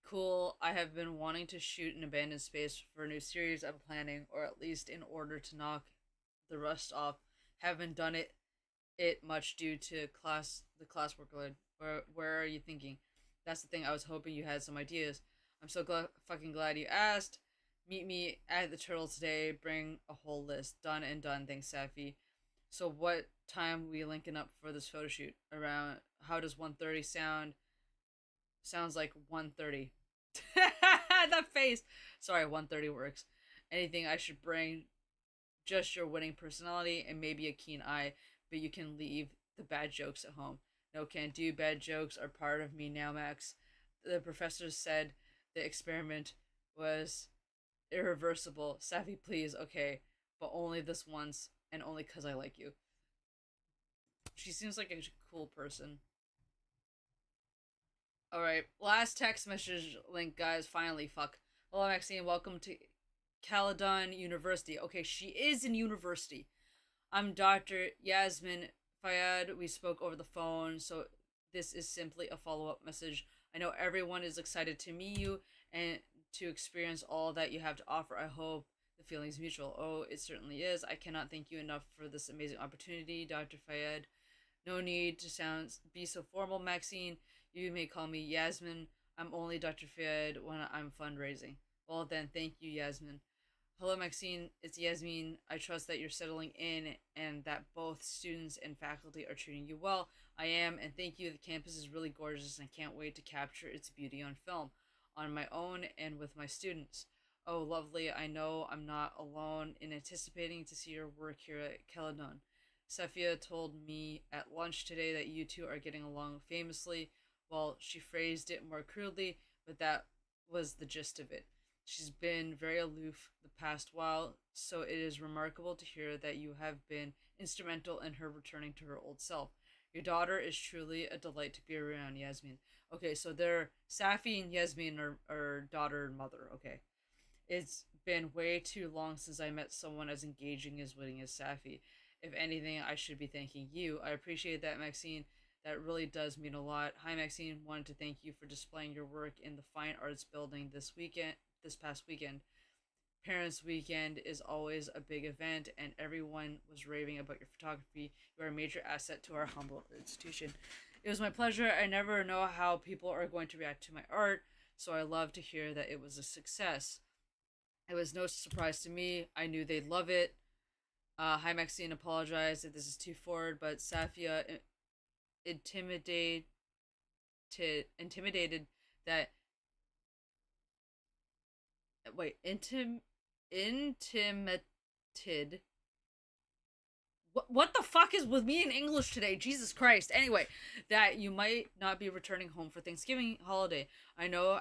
Cool. I have been wanting to shoot an abandoned space for a new series I'm planning, or at least in order to knock the rust off. Haven't done it much due to the class workload. Where are you thinking? That's the thing. I was hoping you had some ideas. I'm so fucking glad you asked. Meet me at the Turtle today. Bring a whole list. Done and done. Thanks, Safi. So what time we linking up for this photo shoot? Around how does 1:30 sound? Sounds like 1:30. That face. Sorry, 1:30 works. Anything I should bring? Just your winning personality and maybe a keen eye, but you can leave the bad jokes at home. No, can't do. Bad jokes are part of me now, Max. The professor said the experiment was irreversible. Savvy, please, okay, but only this once, and only 'cause I like you. She seems like a cool person. Alright, last text message link, guys, finally, fuck. Hello, Maxine, welcome to Caledon University. Okay, she is in university. I'm Dr. Yasmin Fayad. We spoke over the phone, so this is simply a follow-up message. I know everyone is excited to meet you and to experience all that you have to offer. I hope the feeling is mutual. Oh, it certainly is. I cannot thank you enough for this amazing opportunity, Dr. Fayed. No need to be so formal, Maxine. You may call me Yasmin. I'm only Dr. Fayed when I'm fundraising. Well then, thank you, Yasmin. Hello, Maxine. It's Yasmin. I trust that you're settling in and that both students and faculty are treating you well. I am, and thank you. The campus is really gorgeous, and I can't wait to capture its beauty on film, on my own and with my students. Oh, lovely. I know I'm not alone in anticipating to see your work here at Caledon. Sefia told me at lunch today that you two are getting along famously. Well, she phrased it more crudely, but that was the gist of it. She's been very aloof the past while, so it is remarkable to hear that you have been instrumental in her returning to her old self. Your daughter is truly a delight to be around, Yasmin. Okay, so they're Safi and Yasmin are daughter and mother. Okay. It's been way too long since I met someone as engaging as witty as Safi. If anything, I should be thanking you. I appreciate that, Maxine. That really does mean a lot. Hi, Maxine. Wanted to thank you for displaying your work in the Fine Arts Building this past weekend. Parents' Weekend is always a big event, and everyone was raving about your photography. You are a major asset to our humble institution. It was my pleasure. I never know how people are going to react to my art, so I love to hear that it was a success. It was no surprise to me. I knew they'd love it. Hi, Maxine. Apologize if this is too forward, but Safia intimidated that wait intimidated what the fuck is with me in English today? Jesus Christ. Anyway, that you might not be returning home for Thanksgiving holiday. I know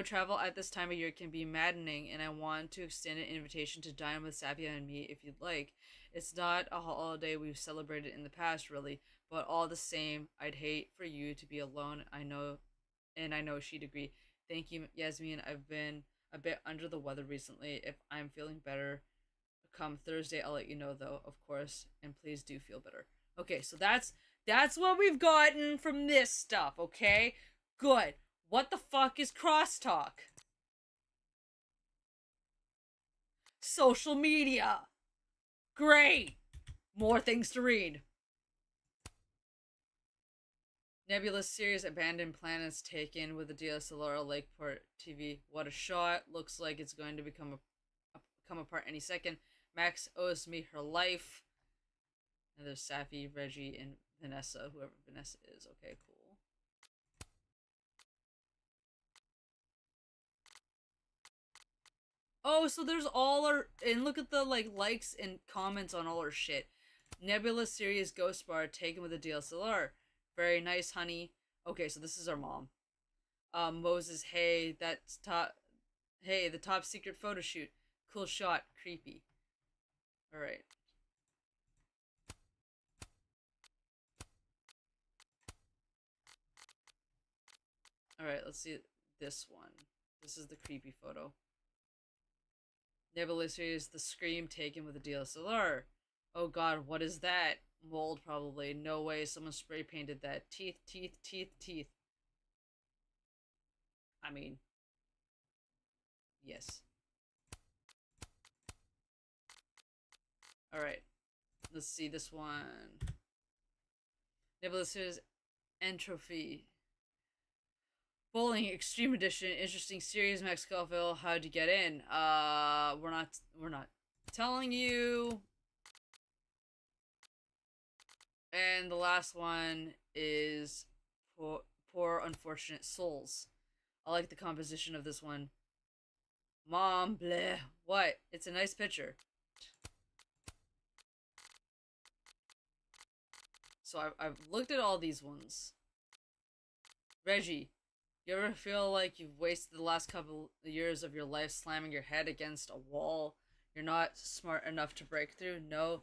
travel at this time of year can be maddening, and I want to extend an invitation to dine with Savia and me if you'd like. It's not a holiday we've celebrated in the past, really, but all the same, I'd hate for you to be alone. I know she'd agree. Thank you, Yasmin. I've been a bit under the weather recently. If I'm feeling better come Thursday, I'll let you know, though, of course, and please do feel better. Okay, so that's what we've gotten from this stuff, okay? Good. What the fuck is crosstalk? Social media. Great. More things to read. Nebula series Abandoned Planets taken with the DSLR Lakeport TV. What a shot. Looks like it's going to come apart any second. Max owes me her life. And there's Safi, Reggie, and Vanessa, whoever Vanessa is. Okay, cool. Oh, so there's all our, and look at the likes and comments on all our shit. Nebula series Ghost Bar taken with a DSLR. Very nice, honey. Okay, so this is our mom. Moses, hey, that's top. Hey, the top secret photo shoot. Cool shot. Creepy. All right. All right, let's see this one. This is the creepy photo. Nebula series The Scream taken with a DSLR. Oh god, what is that? Mold, probably. No way, someone spray painted that. Teeth, teeth, teeth, teeth. I mean, yes. Alright, let's see this one. Nebula series Entropy. Bowling Extreme Edition, interesting series. Max Caufliend, how'd you get in? We're not telling you. And the last one is Poor Unfortunate Souls. I like the composition of this one. Mom, bleh. What? It's a nice picture. So I've looked at all these ones. Reggie, you ever feel like you've wasted the last couple of years of your life slamming your head against a wall you're not smart enough to break through? No?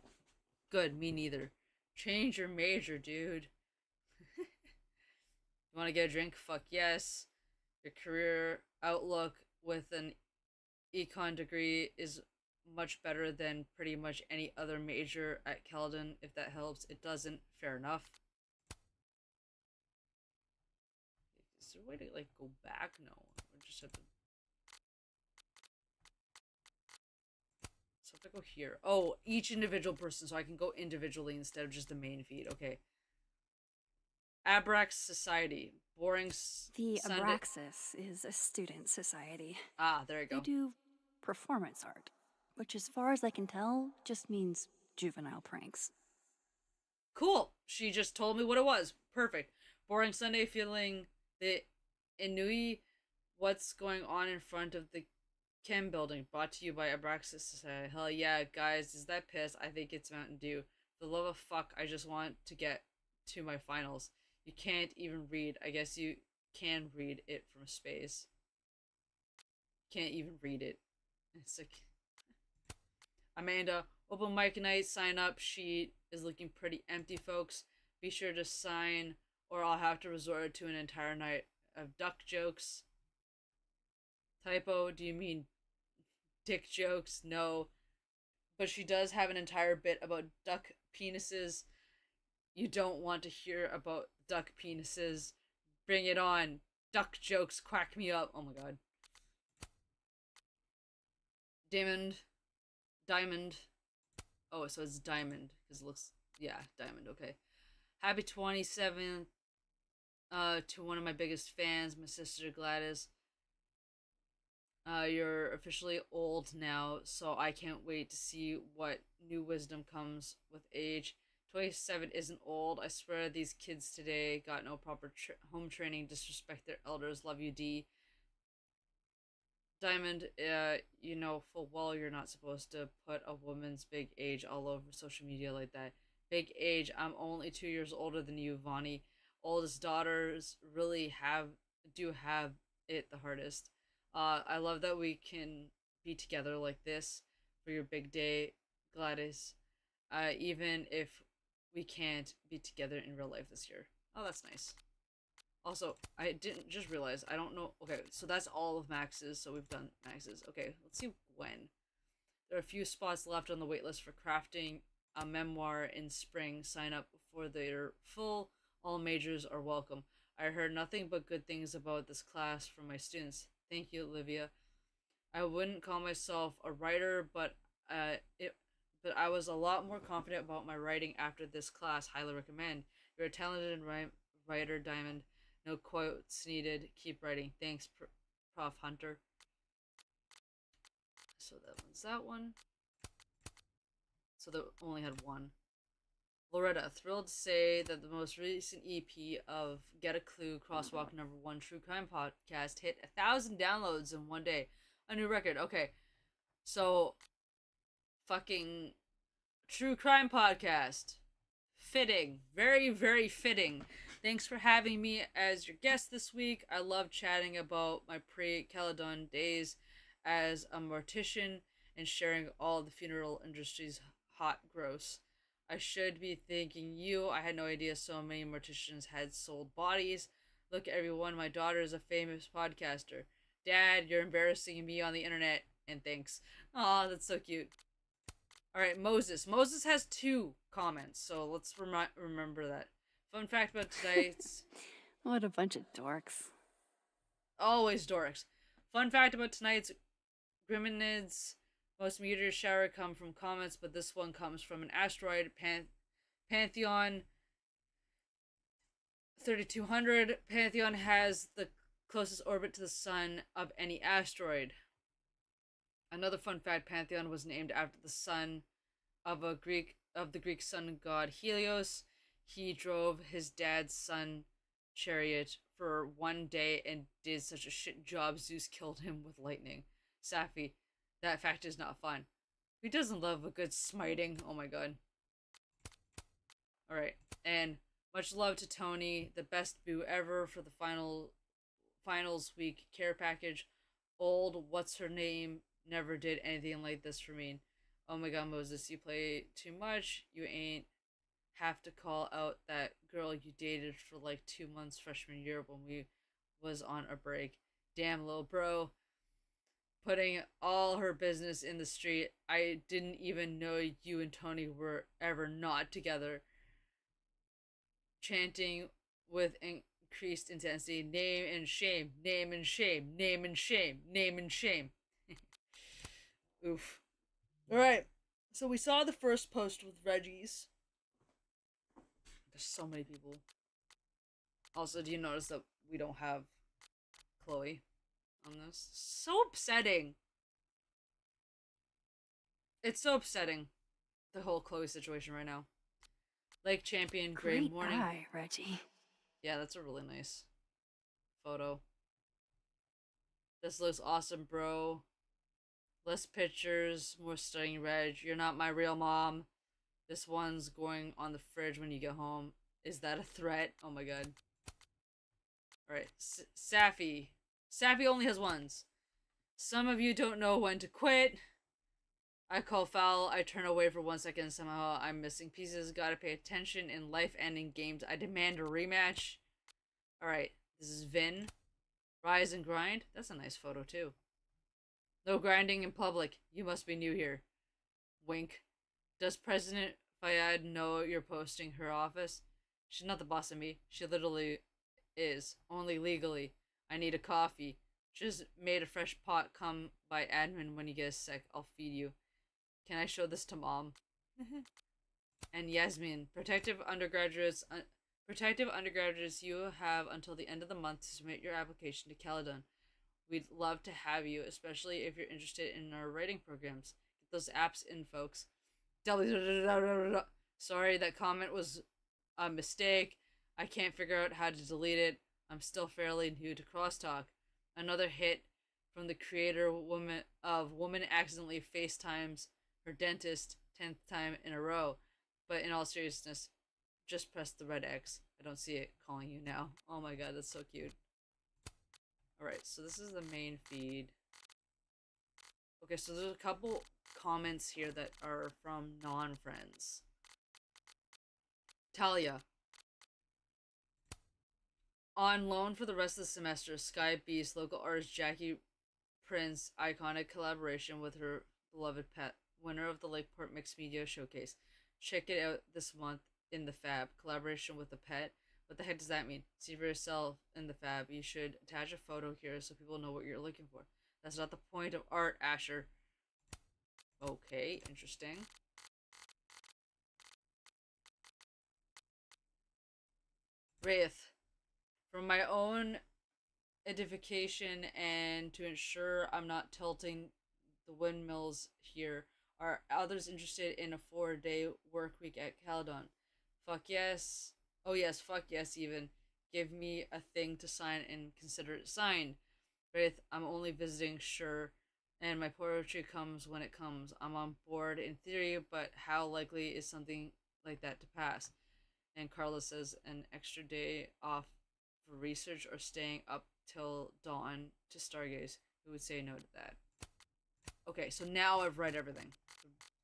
Good, me neither. Change your major, dude. You want to get a drink? Fuck yes. Your career outlook with an econ degree is much better than pretty much any other major at Caledon. If that helps, it doesn't. Fair enough. Is there a way to go back? No, we just have to. So I have to go here. Oh, each individual person, so I can go individually instead of just the main feed. Okay. Abrax Society. Boring. The Abraxas is a student society. Ah, there you go. They do performance art. which as far as I can tell, just means juvenile pranks. Cool. She just told me what it was. Perfect. Boring Sunday feeling the Inui. What's going on in front of the Chem building? Brought to you by Abraxas. Hell yeah, guys. Is that piss? I think it's Mountain Dew. For the love of fuck, I just want to get to my finals. You can't even read. I guess you can read it from space. Can't even read it. It's like... Amanda, open mic night, sign up sheet is looking pretty empty, folks. Be sure to sign or I'll have to resort to an entire night of duck jokes. Typo, do you mean dick jokes? No. But she does have an entire bit about duck penises. You don't want to hear about duck penises. Bring it on. Duck jokes quack me up. Oh my god. Diamond. Oh, so it's Diamond. Because it looks... Yeah, Diamond, okay. Happy 27th to one of my biggest fans, my sister Gladys. You're officially old now, so I can't wait to see what new wisdom comes with age. 27 isn't old. I swear these kids today got no proper home training, disrespect their elders. Love you, D. Diamond, you know full well you're not supposed to put a woman's big age all over social media like that. Big age, I'm only 2 years older than you, Vonnie. Oldest daughters really do have it the hardest. I love that we can be together like this for your big day, Gladys. Even if we can't be together in real life this year. Oh, that's nice. Also, I didn't just realize, I don't know. Okay, so that's all of Max's, so we've done Max's. Okay, let's see when. There are a few spots left on the waitlist for crafting a memoir in spring. Sign up for their full. All majors are welcome. I heard nothing but good things about this class from my students. Thank you, Olivia. I wouldn't call myself a writer, but I was a lot more confident about my writing after this class. Highly recommend. You're a talented writer, Diamond. No quotes needed. Keep writing. Thanks, Prof. Hunter. So that one's that one. So they only had one. Loretta, thrilled to say that the most recent EP of Get a Clue Crosswalk #1 True Crime Podcast hit 1,000 downloads in one day. A new record. Okay. So, fucking True Crime Podcast. Fitting. Very, very fitting. Thanks for having me as your guest this week. I love chatting about my pre-Caledon days as a mortician and sharing all the funeral industry's hot gross. I should be thanking you. I had no idea so many morticians had sold bodies. Look, everyone, my daughter is a famous podcaster. Dad, you're embarrassing me on the internet. And thanks. Aw, that's so cute. Alright, Moses. Moses has 2 comments, so let's remember that. Fun fact about tonight's... What a bunch of dorks. Always dorks. Fun fact about tonight's Griminids. Most meteor shower come from comets, but this one comes from an asteroid, Pantheon 3200. Pantheon has the closest orbit to the sun of any asteroid. Another fun fact, Pantheon was named after the son of the Greek sun god Helios. He drove his dad's sun chariot for one day and did such a shit job Zeus killed him with lightning. Safi, that fact is not fun. Who doesn't love a good smiting? Oh my god. Alright, and much love to Tony, the best boo ever for the finals week care package. Old what's her name never did anything like this for me. Oh my god, Moses, you play too much. You ain't have to call out that girl you dated for like 2 months freshman year when we was on a break. Damn, little bro. Putting all her business in the street. I didn't even know you and Tony were ever not together. Chanting with increased intensity. Name and shame. Name and shame. Name and shame. Name and shame. Oof. Alright. So we saw the first post with Reggie's. There's so many people. Also, do you notice that we don't have Chloe on this? So upsetting. It's so upsetting, the whole Chloe situation right now. Lake Champion, Gray Great Morning. eye, Reggie. Yeah, that's a really nice photo. This looks awesome, bro. Less pictures, more stunning Reg. You're not my real mom. This one's going on the fridge when you get home. Is that a threat? Oh my god. Alright, Safi. Safi only has ones. Some of you don't know when to quit. I call foul. I turn away for 1 second. Somehow I'm missing pieces. Gotta pay attention in life-ending games. I demand a rematch. Alright, this is Vin. Rise and grind. That's a nice photo too. No grinding in public. You must be new here. Wink. Does President Fayad know you're posting her office? She's not the boss of me. She literally is. Only legally. I need a coffee. Just made a fresh pot. Come by admin when you get a sec. I'll feed you. Can I show this to mom? And Yasmin. Protective undergraduates, you have until the end of the month to submit your application to Caledon. We'd love to have you, especially if you're interested in our writing programs. Get those apps in, folks. Sorry, that comment was a mistake. I can't figure out how to delete it. I'm still fairly new to crosstalk. Another hit from the creator woman accidentally FaceTimes her dentist 10th time in a row. But in all seriousness, just press the red X. I don't see it calling you now. Oh my god, that's so cute. Alright, so this is the main feed. Okay, so there's a couple comments here that are from non-friends. Talia. On loan for the rest of the semester, Sky Beast, local artist Jackie Prince, iconic collaboration with her beloved pet, winner of the Lakeport Mixed Media Showcase. Check it out this month in the Fab. Collaboration with a pet. What the heck does that mean? See for yourself in the Fab. You should attach a photo here so people know what you're looking for. That's not the point of art, Asher. Okay, interesting. Wraith. For my own edification and to ensure I'm not tilting the windmills here, are others interested in a 4-day work week at Caledon? Fuck yes. Oh yes, fuck yes even. Give me a thing to sign and consider it signed. Wraith, I'm only visiting, sure, and my poetry comes when it comes. I'm on board in theory, but how likely is something like that to pass? And Carla says an extra day off for research or staying up till dawn to stargaze. Who would say no to that? Okay, so now I've read everything.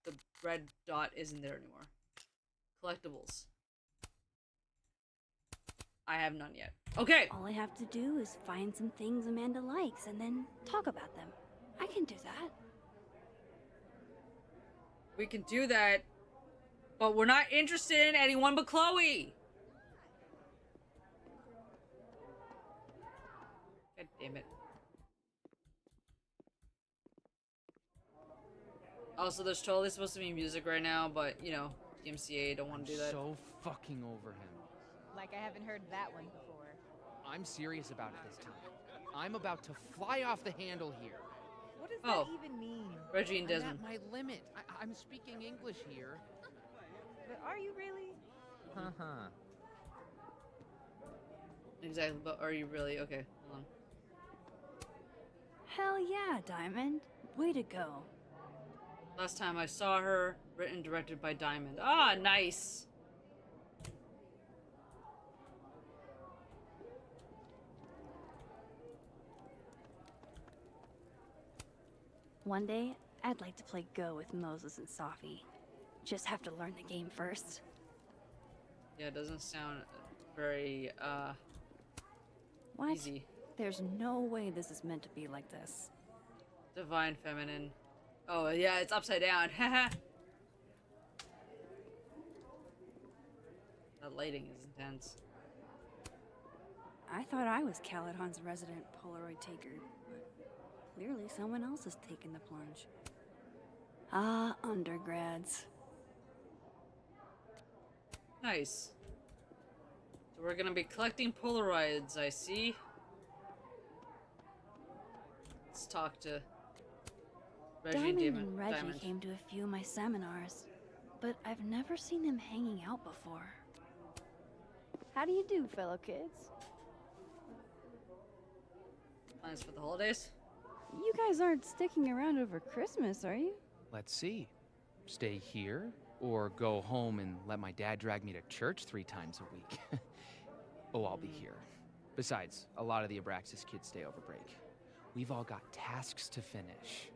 The red dot isn't there anymore. Collectibles. I have none yet. Okay! All I have to do is find some things Amanda likes and then talk about them. I can do that. We can do that, but we're not interested in anyone but Chloe! God damn it. Also, there's totally supposed to be music right now, but, you know, DMCA don't want to do that. So fucking over him. Like I haven't heard that one before. I'm serious about it this time. I'm about to fly off the handle here. What does that even mean? Reggie and I'm Desmond. at my limit. I'm speaking English here. But are you really? Uh-huh. Exactly, but are you really? Okay, hold on. Hell yeah, Diamond. Way to go. Last time I saw her, written and directed by Diamond. Ah, nice! One day, I'd like to play Go with Moses and Safi. Just have to learn the game first. Yeah, it doesn't sound very, What? easy. There's no way this is meant to be like this. Divine Feminine. Oh, yeah, it's upside down. Haha. That lighting is intense. I thought I was Caledon's resident Polaroid taker, but clearly someone else has taken the plunge. Ah, undergrads. Nice. So we're gonna be collecting Polaroids, I see. Let's talk to Diamond and Reggie Diamond. came to a few of my seminars, but I've never seen them hanging out before. How do you do, fellow kids? Plans for the holidays? You guys aren't sticking around over Christmas, are you? Let's see. Stay here, or go home and let my dad drag me to church 3 times a week. Oh, I'll be here. Besides, a lot of the Abraxas kids stay over break. We've all got tasks to finish.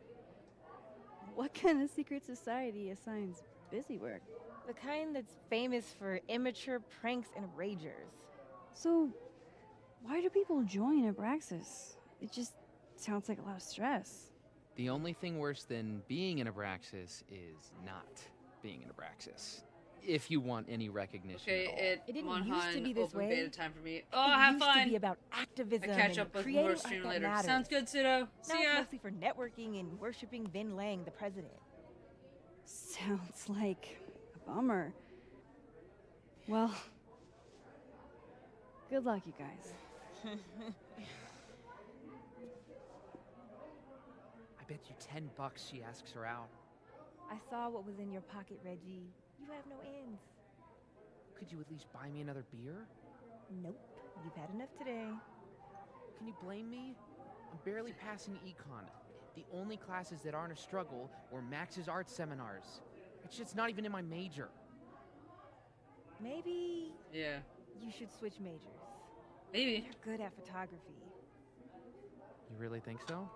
What kind of secret society assigns busy work? The kind that's famous for immature pranks and ragers. So, why do people join Abraxas? It just sounds like a lot of stress. The only thing worse than being an Abraxas is not being an Abraxas. If you want any recognition at all. Okay, It didn't Monhan, used to be this open way. beta time for me. It Oh, have used fun! to be about activism I catch and up with creating more art stream that later. matters. Sounds good, Pseudo. Now See it's ya! mostly for networking and worshiping Vin Lang, the president. Sounds like a bummer. Well, good luck, you guys. I bet you $10 she asks her out. I saw what was in your pocket, Reggie. You have no ends. Could you at least buy me another beer? Nope. You've had enough today. Can you blame me? I'm barely passing econ. The only classes that aren't a struggle were Max's art seminars. It's just not even in my major. Maybe Yeah. you should switch majors. Maybe. You're good at photography. You really think so?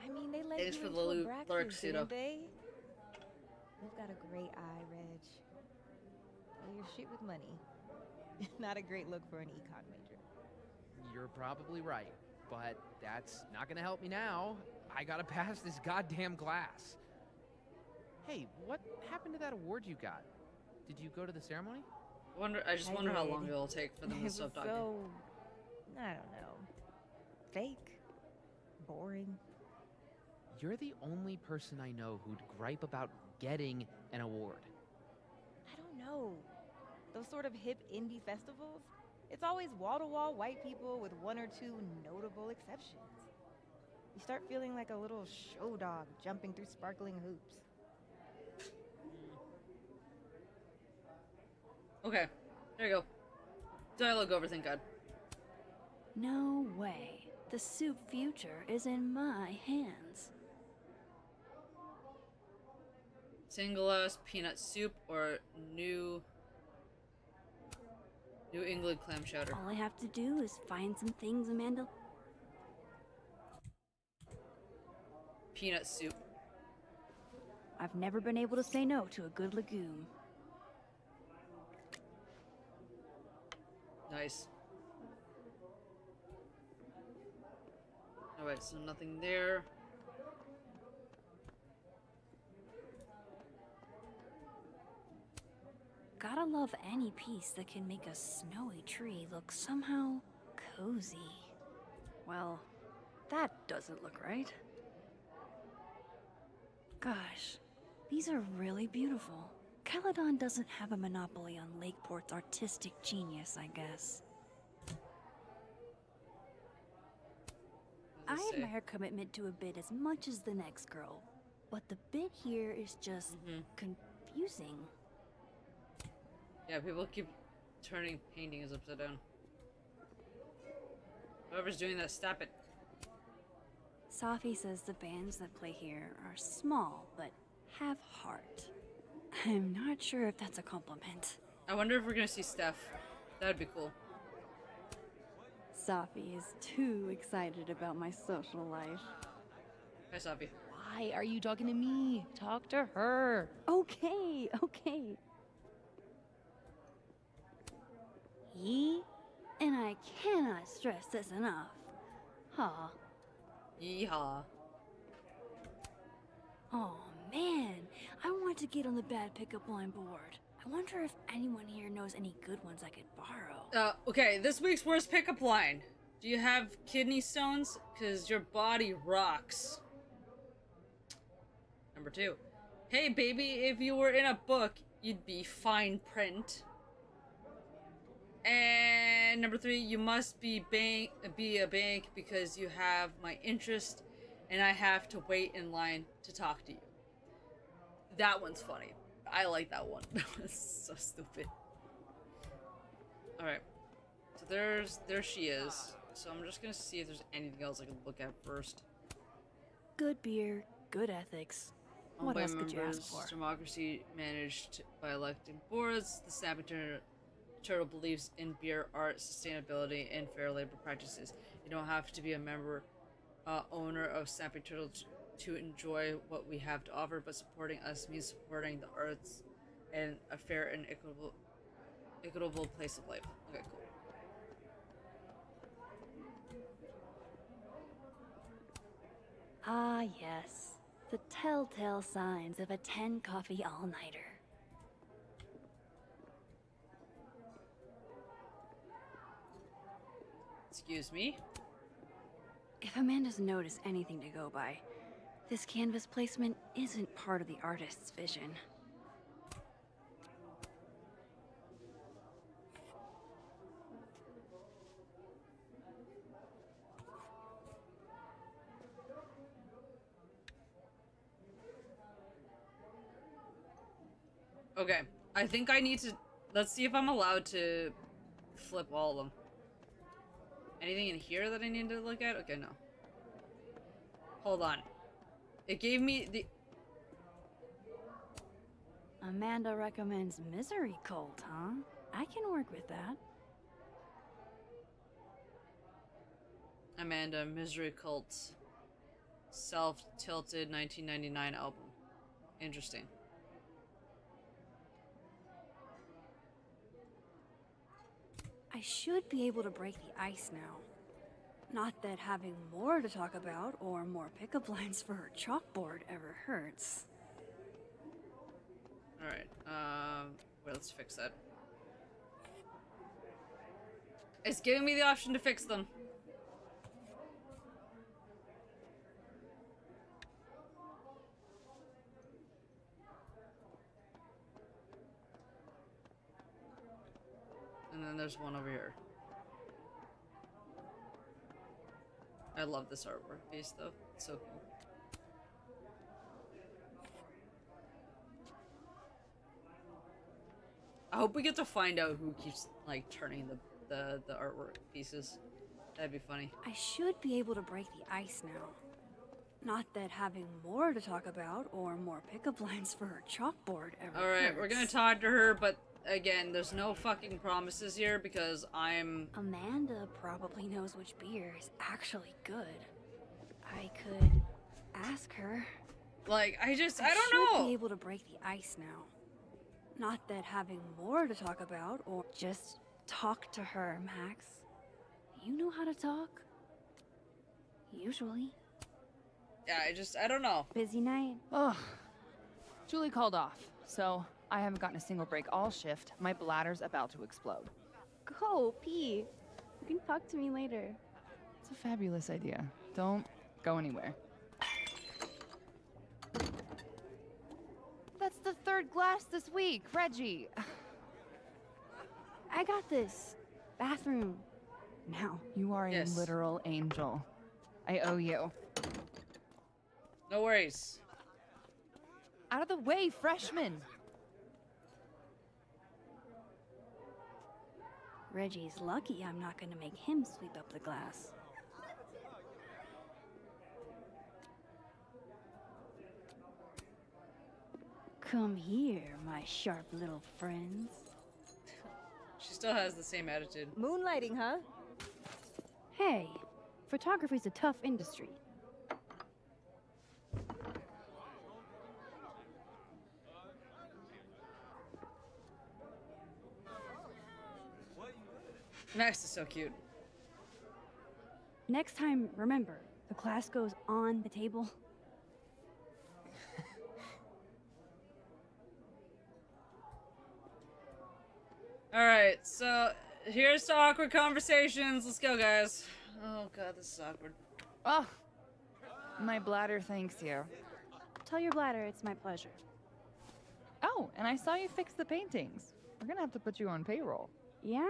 I mean, they let Thanks you for into the loot, Abraxas, Lurk, Pseudo. didn't they? You've got a great eye, Reg. Well, you're shit with money. Not a great look for an econ major. You're probably right, but that's not gonna help me now. I gotta pass this goddamn class. Hey, what happened to that award you got? Did you go to the ceremony? I just wonder how long did. it'll take for them It to was stop talking. so, I don't know, fake, boring. You're the only person I know who'd gripe about getting an award. I don't know. Those sort of hip indie festivals, it's always wall-to-wall white people with 1 or 2 notable exceptions. You start feeling like a little show dog jumping through sparkling hoops. Okay, there you go. Dialogue over, thank God. No way. The soup future is in my hands. Single peanut soup or New England clam chowder. All I have to do is find some things Amanda. Peanut soup. I've never been able to say no to a good legume. Nice. Alright, so nothing there. Gotta love any piece that can make a snowy tree look somehow cozy. Well, that doesn't look right. Gosh, these are really beautiful. Caledon doesn't have a monopoly on Lakeport's artistic genius, I guess. What does I it say? admire commitment to a bit as much as the next girl, but the bit here is just confusing. Yeah, people keep turning paintings upside down. Whoever's doing that, stop it. Safi says the bands that play here are small, but have heart. I'm not sure if that's a compliment. I wonder if we're gonna see Steph. That'd be cool. Safi is too excited about my social life. Hi, Safi. Why are you talking to me? Talk to her. Okay, okay. And I cannot stress this enough. Huh. Yeehaw. Oh man, I want to get on the bad pickup line board. I wonder if anyone here knows any good ones I could borrow. Okay, this week's worst pickup line. Do you have kidney stones? 'Cause your body rocks. Number 2. Hey baby, if you were in a book, you'd be fine print. And number 3, you must be a bank because you have my interest and I have to wait in line to talk to you. That one's funny. I like that one. That's so stupid. Alright. So there she is. So I'm just gonna see if there's anything else I can look at first. Good beer, good ethics. What else could you ask for? Democracy managed by electing boards. The Snapping Turtle believes in beer, art, sustainability, and fair labor practices. You don't have to be a member, owner of Snapping Turtle to enjoy what we have to offer, but supporting us means supporting the arts and a fair and equitable place of life. Okay, cool. Ah, yes. The telltale signs of a 10 coffee all-nighter. Excuse me? If Amanda's noticed anything to go by, this canvas placement isn't part of the artist's vision. Okay, I think I need to... Let's see if I'm allowed to flip all of them. Anything in here that I need to look at? Okay, no. Hold on. It gave me the... Amanda recommends Misery Cult, huh? I can work with that. Amanda, Misery Cult. Self-tilted 1999 album. Interesting. I should be able to break the ice now. Not that having more to talk about or more pickup lines for her chalkboard ever hurts. Alright, well, let's fix that. It's giving me the option to fix them. And then there's one over here. I love this artwork piece though. It's so cool. I hope we get to find out who keeps like turning the artwork pieces. That'd be funny. I should be able to break the ice now. Not that having more to talk about or more pickup lines for her chalkboard ever Alright, hurts. we're gonna talk to her, but again, there's no fucking promises here because I'm... Amanda probably knows which beer is actually good. I could ask her. Like, I don't should know! be able to break the ice now. Not that having more to talk about or just talk to her, Max. You know how to talk. Usually. Yeah, I don't know. Busy night? Oh, Julie called off, so I haven't gotten a single break all shift. My bladder's about to explode. Go, pee. You can talk to me later. It's a fabulous idea. Don't go anywhere. That's the third glass this week, Reggie. I got this. Bathroom. Now. You are Yes. a literal angel. I owe you. No worries. Out of the way, freshman! Reggie's lucky I'm not gonna make him sweep up the glass. Come here, my sharp little friends. She still has the same attitude. Moonlighting, huh? Hey, photography's a tough industry. Max is so cute. Next time, remember, the class goes on the table. Alright, so here's to awkward conversations. Let's go, guys. Oh god, this is awkward. Oh, my bladder thanks you. Tell your bladder it's my pleasure. Oh, and I saw you fix the paintings. We're gonna have to put you on payroll. Yeah?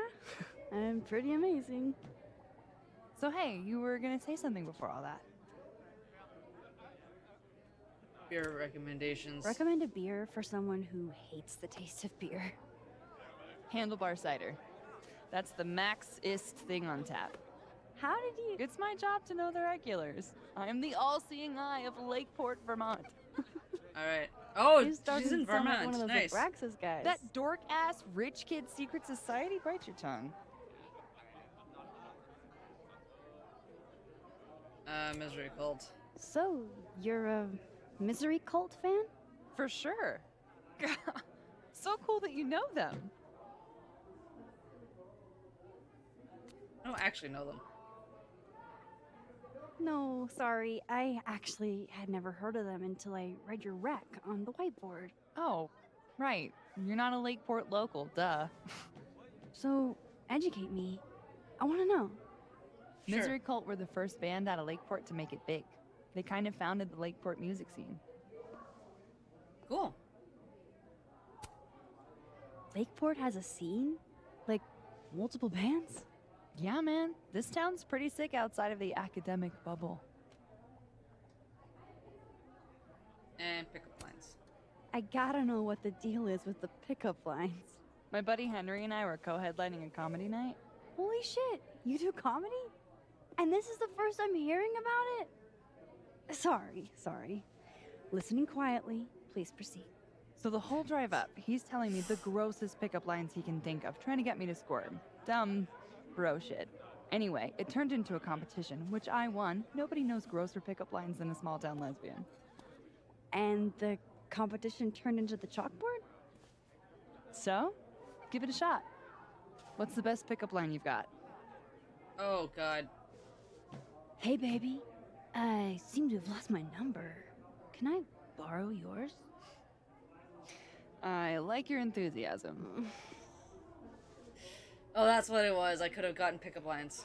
I'm pretty amazing. So hey, you were gonna say something before all that. beer recommendations. Recommend a beer for someone who hates the taste of beer. Handlebar cider. That's the max-ist thing on tap. How did you... It's my job to know the regulars. I'm the all-seeing eye of Lakeport, Vermont. Alright. Oh, You're starting she's in to sound like Vermont. one of those Nice. Abraxas guys. That dork-ass rich kid secret society? Bite your tongue. Misery Cult. So, you're a Misery Cult fan? For sure. So cool that you know them. I don't actually know them. No, sorry. I actually had never heard of them until I read your rec on the whiteboard. Oh, right. You're not a Lakeport local, duh. So, educate me. I want to know. Sure. Misery Cult were the first band out of Lakeport to make it big. They kind of founded the Lakeport music scene. Cool. Lakeport has a scene? Like, multiple bands? Yeah, man. This town's pretty sick outside of the academic bubble. And pickup lines. I gotta know what the deal is with the pickup lines. My buddy Henry and I were co-headlining a comedy night. Holy shit, you do comedy? And this is the first I'm hearing about it? Sorry. Listening quietly, please proceed. So the whole drive up, he's telling me the grossest pickup lines he can think of, trying to get me to squirm. Dumb bro shit. Anyway, it turned into a competition, which I won. Nobody knows grosser pickup lines than a small town lesbian. And the competition turned into the chalkboard? So, give it a shot. What's the best pickup line you've got? Oh, God. Hey, baby. I seem to have lost my number. Can I borrow yours? I like your enthusiasm. Oh, that's what it was. I could have gotten pickup lines.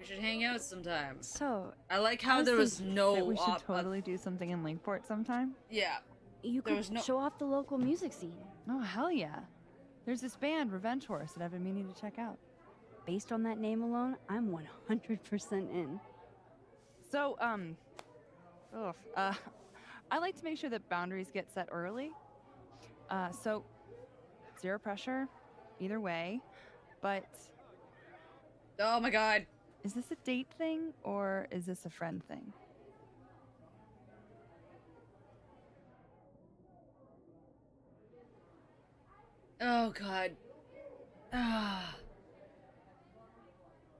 We should hang out sometime. So, I like how there was That no we should totally do something in Lakeport sometime? yeah. you There could was no- show off the local music scene. Oh, hell yeah. There's this band, Revenge Horse, that I've been meaning to check out. Based on that name alone, I'm 100% in. So, I like to make sure that boundaries get set early. So, zero pressure, either way. But Oh my God. is this a date thing or is this a friend thing? Oh God. Ah.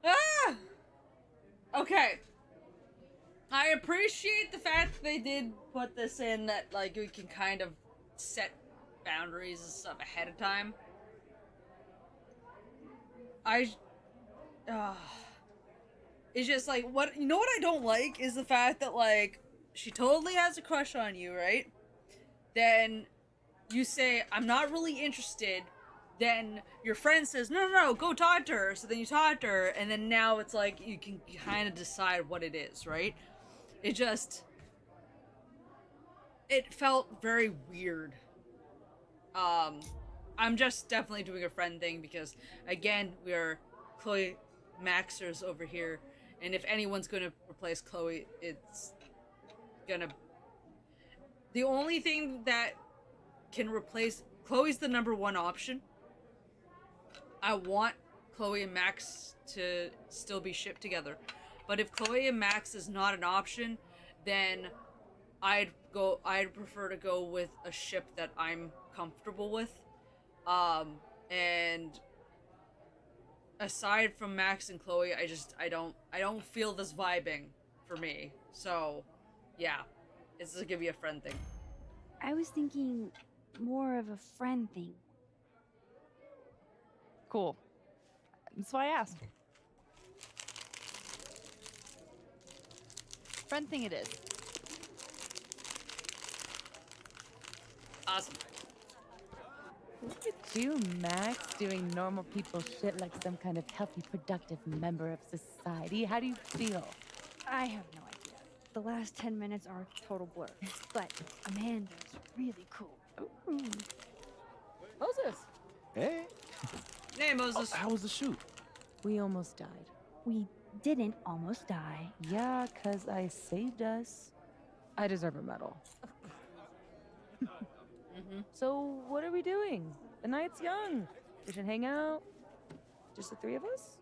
Ah. Okay. I appreciate the fact that they did put this in that like we can kind of set boundaries and stuff ahead of time. It's just like what you know what I don't like is the fact that like she totally has a crush on you, right? Then you say I'm not really interested. Then your friend says no, go talk to her. So then you talk to her, and then now it's like you can kind of decide what it is, right? It felt very weird. I'm just definitely doing a friend thing because again we are Chloe Maxers over here, and if anyone's gonna replace Chloe, it's gonna. The only thing that can replace Chloe's the number one option. I want Chloe and Max to still be shipped together, but if Chloe and Max is not an option, then I'd prefer to go with a ship that I'm comfortable with. And aside from Max and Chloe, I don't feel this vibing for me. So, yeah, it's gonna be a friend thing. I was thinking more of a friend thing. Cool. That's why I asked. Friend thing it is. Awesome. Look at you, Max, doing normal people shit like some kind of healthy, productive member of society. How do you feel? I have no idea. The last 10 minutes are a total blur. But Amanda's really cool. Ooh. Moses! Hey, Hey, Moses. how was the shoot? We almost died. We didn't almost die. Yeah, 'cause I saved us. I deserve a medal. Mm-hmm. So, what are we doing? The night's young. We should hang out. Just the three of us?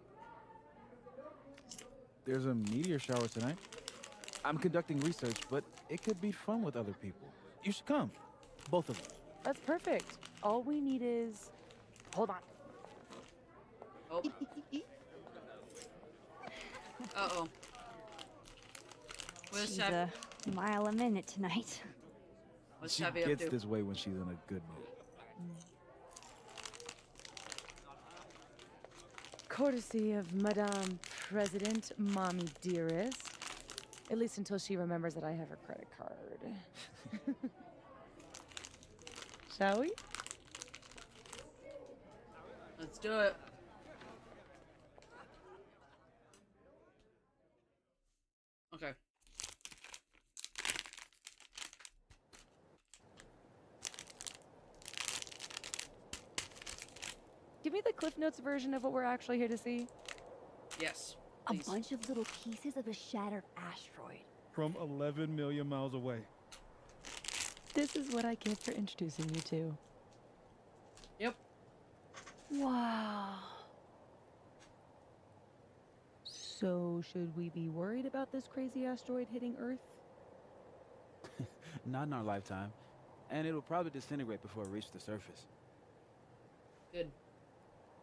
There's a meteor shower tonight. I'm conducting research, but it could be fun with other people. You should come. Both of us. That's perfect. All we need is... Hold on. Oh. Uh-oh. What's She's Sept? a mile a minute tonight. What's She Sept up gets to? this way when she's in a good mood. Courtesy of Madame President, Mommy Dearest. At least until she remembers that I have her credit card. Shall we? Let's do it. Okay. Give me the Cliff Notes version of what we're actually here to see. Yes. A Please. bunch of little pieces of a shattered asteroid. From 11 million miles away. This is what I get for introducing you to. Yep. Wow. So, should we be worried about this crazy asteroid hitting Earth? Not in our lifetime. And it'll probably disintegrate before it reaches the surface. Good.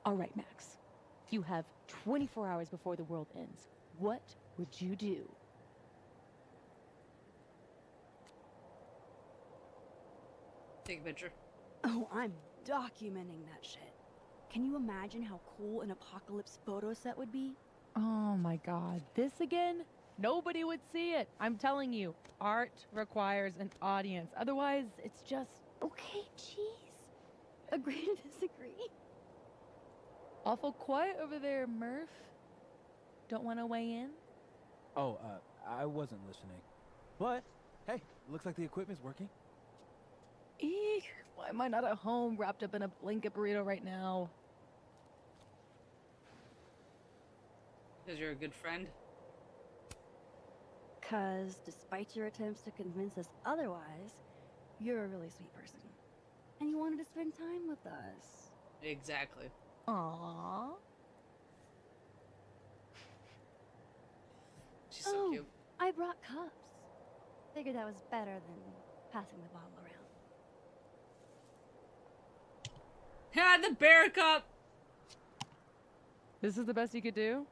All right, Max. You have 24 hours before the world ends. What would you do? Take a picture. Oh, I'm documenting that shit. Can you imagine how cool an apocalypse photo set would be? Oh my god, this again? Nobody would see it. I'm telling you, art requires an audience. Otherwise, it's just... Okay, jeez. Agree to disagree. awful quiet over there, Murph. Don't want to weigh in? Oh, I wasn't listening. But, hey, looks like the equipment's working. Eek, why am I not at home wrapped up in a blanket burrito right now? Because you're a good friend. Because despite your attempts to convince us otherwise, you're a really sweet person. And you wanted to spend time with us. Exactly. Aww. She's so cute. I brought cups. Figured that was better than passing the bottle around. Ha! The bear cup! This is the best you could do?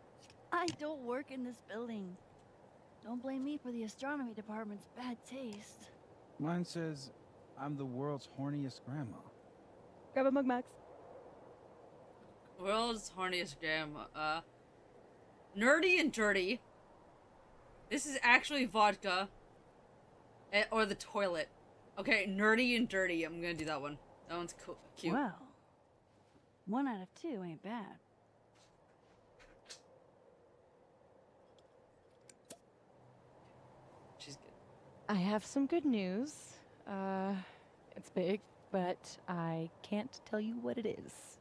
I don't work in this building. Don't blame me for the astronomy department's bad taste. Mine says, I'm the world's horniest grandma. Grab a mug, Max. World's horniest grandma. Nerdy and dirty. This is actually vodka. Or the toilet. Okay, nerdy and dirty. I'm gonna do that one. That one's cool, cute. Well, 1 out of 2 ain't bad. She's good. I have some good news. It's big, but I can't tell you what it is.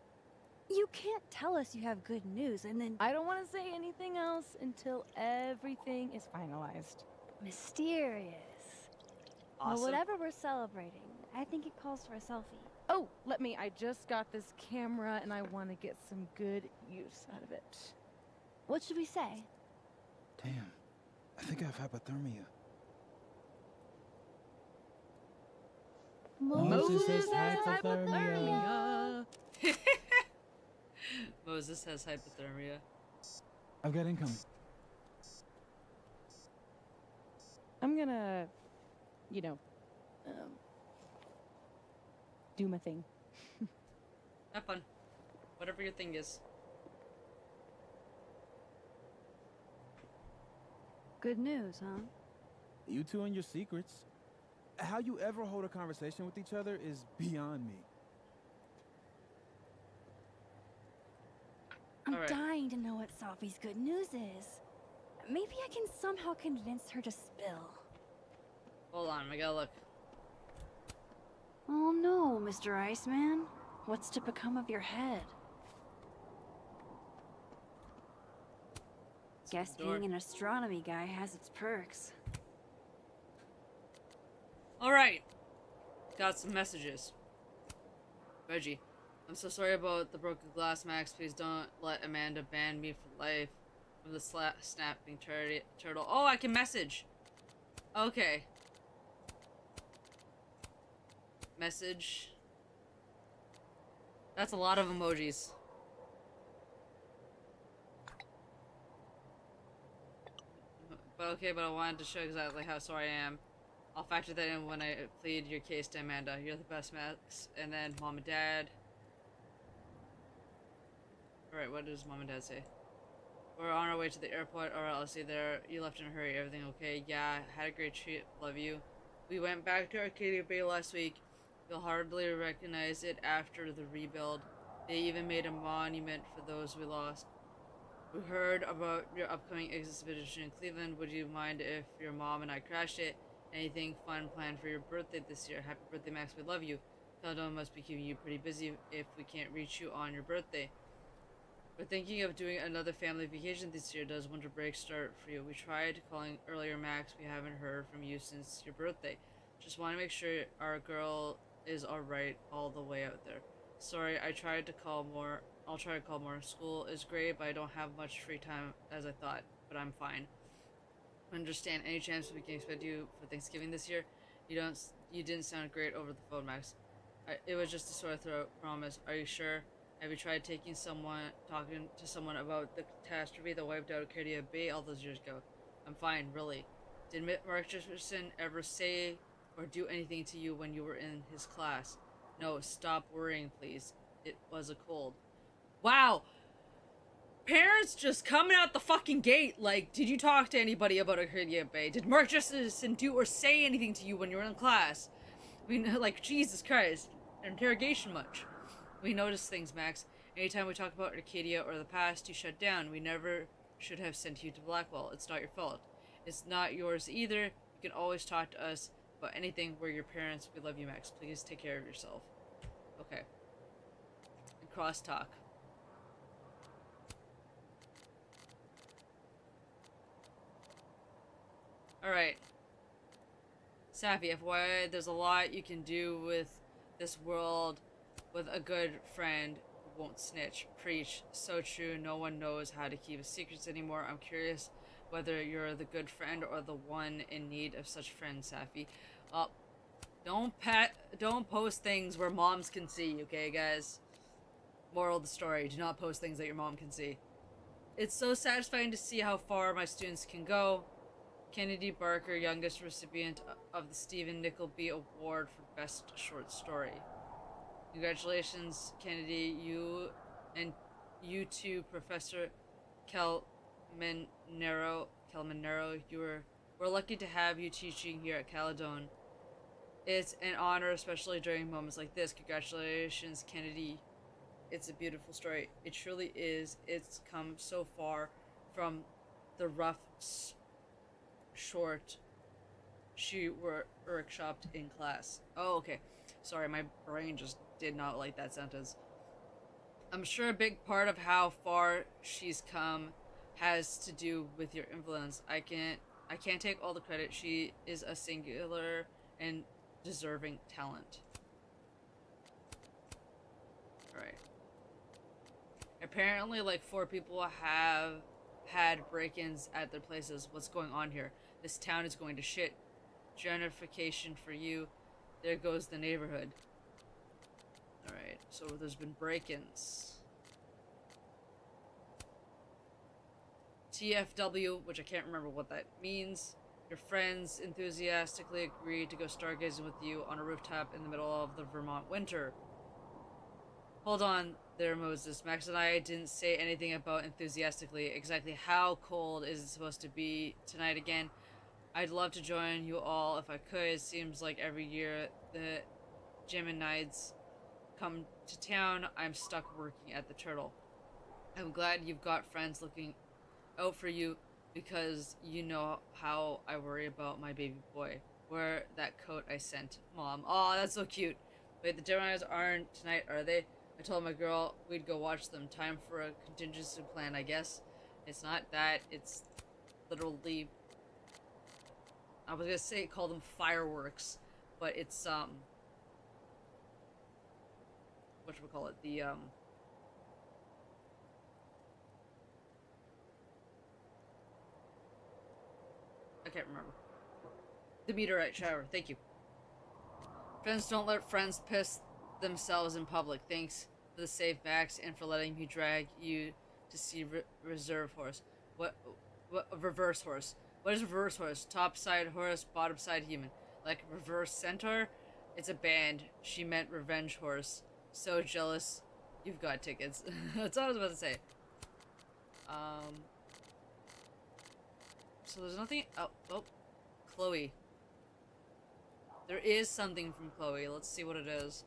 You can't tell us you have good news and then I don't want to say anything else until everything is finalized. mysterious. Awesome. Well, whatever we're celebrating, I think it calls for a selfie. Oh, I just got this camera and I want to get some good use out of it. What should we say? Damn, I think I have hypothermia. Moses has hypothermia. Moses has hypothermia. I've got income. I'm gonna, do my thing. Have fun. Whatever your thing is. Good news, huh? You two and your secrets. How you ever hold a conversation with each other is beyond me. I'm All right. dying to know what Sophie's good news is. Maybe I can somehow convince her to spill. Hold on, I gotta look. Oh no, Mr. Iceman. What's to become of your head? Guess Door. being an astronomy guy has its perks. Alright. Got some messages. Reggie. I'm so sorry about the broken glass, Max. Please don't let Amanda ban me for life from the snapping turtle. Oh, I can message. Okay. Message. That's a lot of emojis. But okay, but I wanted to show exactly how sorry I am. I'll factor that in when I plead your case to Amanda. You're the best, Max. And then Mom and Dad. Alright, what does Mom and Dad say? We're on our way to the airport. Alright, I'll see you there. You left in a hurry. Everything okay? Yeah, had a great trip. Love you. We went back to Arcadia Bay last week. You'll hardly recognize it after the rebuild. They even made a monument for those we lost. We heard about your upcoming exhibition in Cleveland. Would you mind if your mom and I crashed it? Anything fun planned for your birthday this year? Happy birthday, Max. We love you. Caledon must be keeping you pretty busy if we can't reach you on your birthday. We're thinking of doing another family vacation this year. Does winter break start for you? We tried calling earlier, Max. We haven't heard from you since your birthday. Just want to make sure our girl is alright all the way out there. Sorry, I tried to call more. I'll try to call more. School is great, but I don't have much free time as I thought. But I'm fine. Understand. Any chance we can expect you for Thanksgiving this year? You didn't sound great over the phone, Max. It was just a sore throat. Promise. Are you sure? Have you tried talking to someone about the catastrophe that wiped out Arcadia Bay all those years ago? I'm fine, really. Did Mark Jefferson ever say or do anything to you when you were in his class? No, stop worrying, please. It was a cold. Wow! Parents just coming out the fucking gate like, did you talk to anybody about Arcadia Bay? Did Mark Jefferson do or say anything to you when you were in class? I mean, like, Jesus Christ. Interrogation much. We notice things, Max. Anytime we talk about Arcadia or the past, you shut down. We never should have sent you to Blackwell. It's not your fault. It's not yours either. You can always talk to us about anything. We're your parents. We love you, Max. Please take care of yourself. Okay. And crosstalk. Alright. Sappy, FYI, there's a lot you can do with this world with a good friend who won't snitch. Preach. So true. No one knows how to keep secrets anymore. I'm curious whether you're the good friend or the one in need of such friends, Sappy. Don't post things where moms can see, okay, guys? Moral of the story, do not post things that your mom can see. It's so satisfying to see how far my students can go. Kennedy Barker, youngest recipient of the Stephen Nickleby Award for Best Short Story. Congratulations, Kennedy. You too, Professor Calmanero. We're lucky to have you teaching here at Caledon. It's an honor, especially during moments like this. Congratulations, Kennedy. It's a beautiful story. It truly is. It's come so far from the rough short she workshopped in class. Oh, okay. Sorry, my brain just did not like that sentence. I'm sure a big part of how far she's come has to do with your influence. I can't take all the credit. She is a singular and deserving talent. Alright. Apparently, like, 4 people have had break-ins at their places. What's going on here? This town is going to shit. Gentrification for you. There goes the neighborhood. Alright, so there's been break-ins. TFW, which I can't remember what that means. Your friends enthusiastically agreed to go stargazing with you on a rooftop in the middle of the Vermont winter. Hold on there, Moses. Max and I didn't say anything about enthusiastically. Exactly how cold is it supposed to be tonight again? I'd love to join you all if I could. It seems like every year the Geminids come to town, I'm stuck working at the Turtle. I'm glad you've got friends looking out for you because you know how I worry about my baby boy. Wear that coat I sent, Mom. Aw, that's so cute. Wait, the Geminids aren't tonight, are they? I told my girl we'd go watch them. Time for a contingency plan, I guess. It's not that, it's literally... I was gonna say call them fireworks, but it's whatchamacallit, the I can't remember. The meteorite shower, thank you. Friends don't let friends piss themselves in public. Thanks for the save, Max, and for letting me drag you to see reserve horse. What reverse horse? What is reverse horse? Top side horse, bottom side human. Like reverse centaur? It's a band. She meant revenge horse. So jealous. You've got tickets. That's what I was about to say. So there's nothing. Oh, Chloe. There is something from Chloe. Let's see what it is.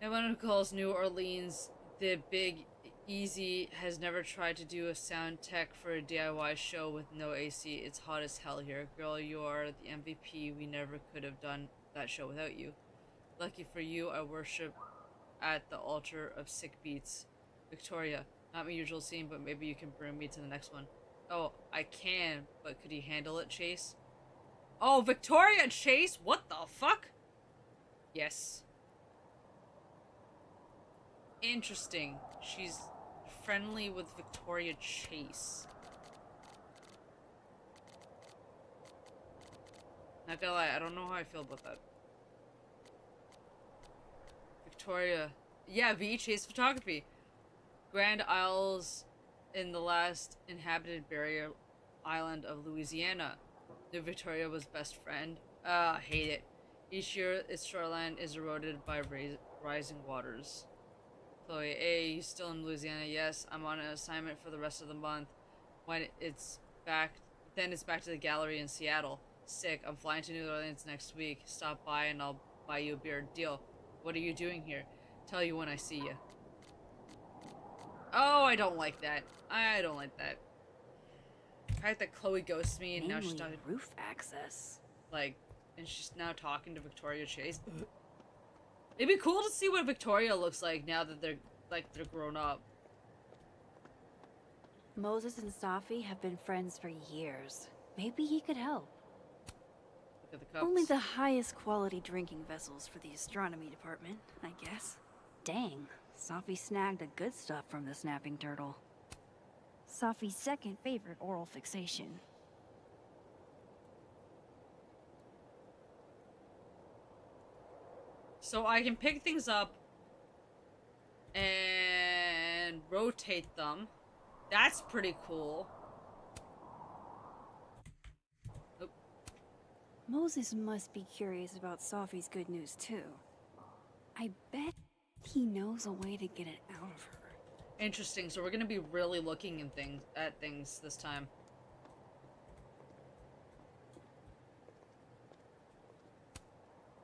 No one who calls New Orleans the Big Easy has never tried to do a sound tech for a DIY show with no AC. It's hot as hell here. Girl, you are the MVP. We never could have done that show without you. Lucky for you, I worship at the altar of sick beats. Victoria, not my usual scene, but maybe you can bring me to the next one. Oh, I can, but could you handle it, Chase? Oh, Victoria and Chase? What the fuck? Yes. Interesting. She's friendly with Victoria Chase. Not gonna lie, I don't know how I feel about that. Victoria. Yeah, V. Chase Photography. Grand Isles in the last inhabited barrier island of Louisiana. New Victoria was best friend. I hate it. Each year, its shoreline is eroded by rising waters. Chloe, hey, you still in Louisiana? Yes, I'm on an assignment for the rest of the month. When it's back, then it's back to the gallery in Seattle. Sick. I'm flying to New Orleans next week. Stop by and I'll buy you a beer. Deal. What are you doing here? Tell you when I see you. Oh, I don't like that. I don't like that. The fact that Chloe ghosts me and now she's talking roof access. Like, and she's now talking to Victoria Chase. It'd be cool to see what Victoria looks like now that they're grown up. Moses and Safi have been friends for years. Maybe he could help. Look at the cups. Only the highest quality drinking vessels for the astronomy department, I guess. Dang, Safi snagged the good stuff from the snapping turtle. Safi's second favorite oral fixation. So I can pick things up and rotate them. That's pretty cool. Oop. Moses must be curious about Safi's good news too. I bet he knows a way to get it out of her. Interesting. So we're gonna be really looking at things this time.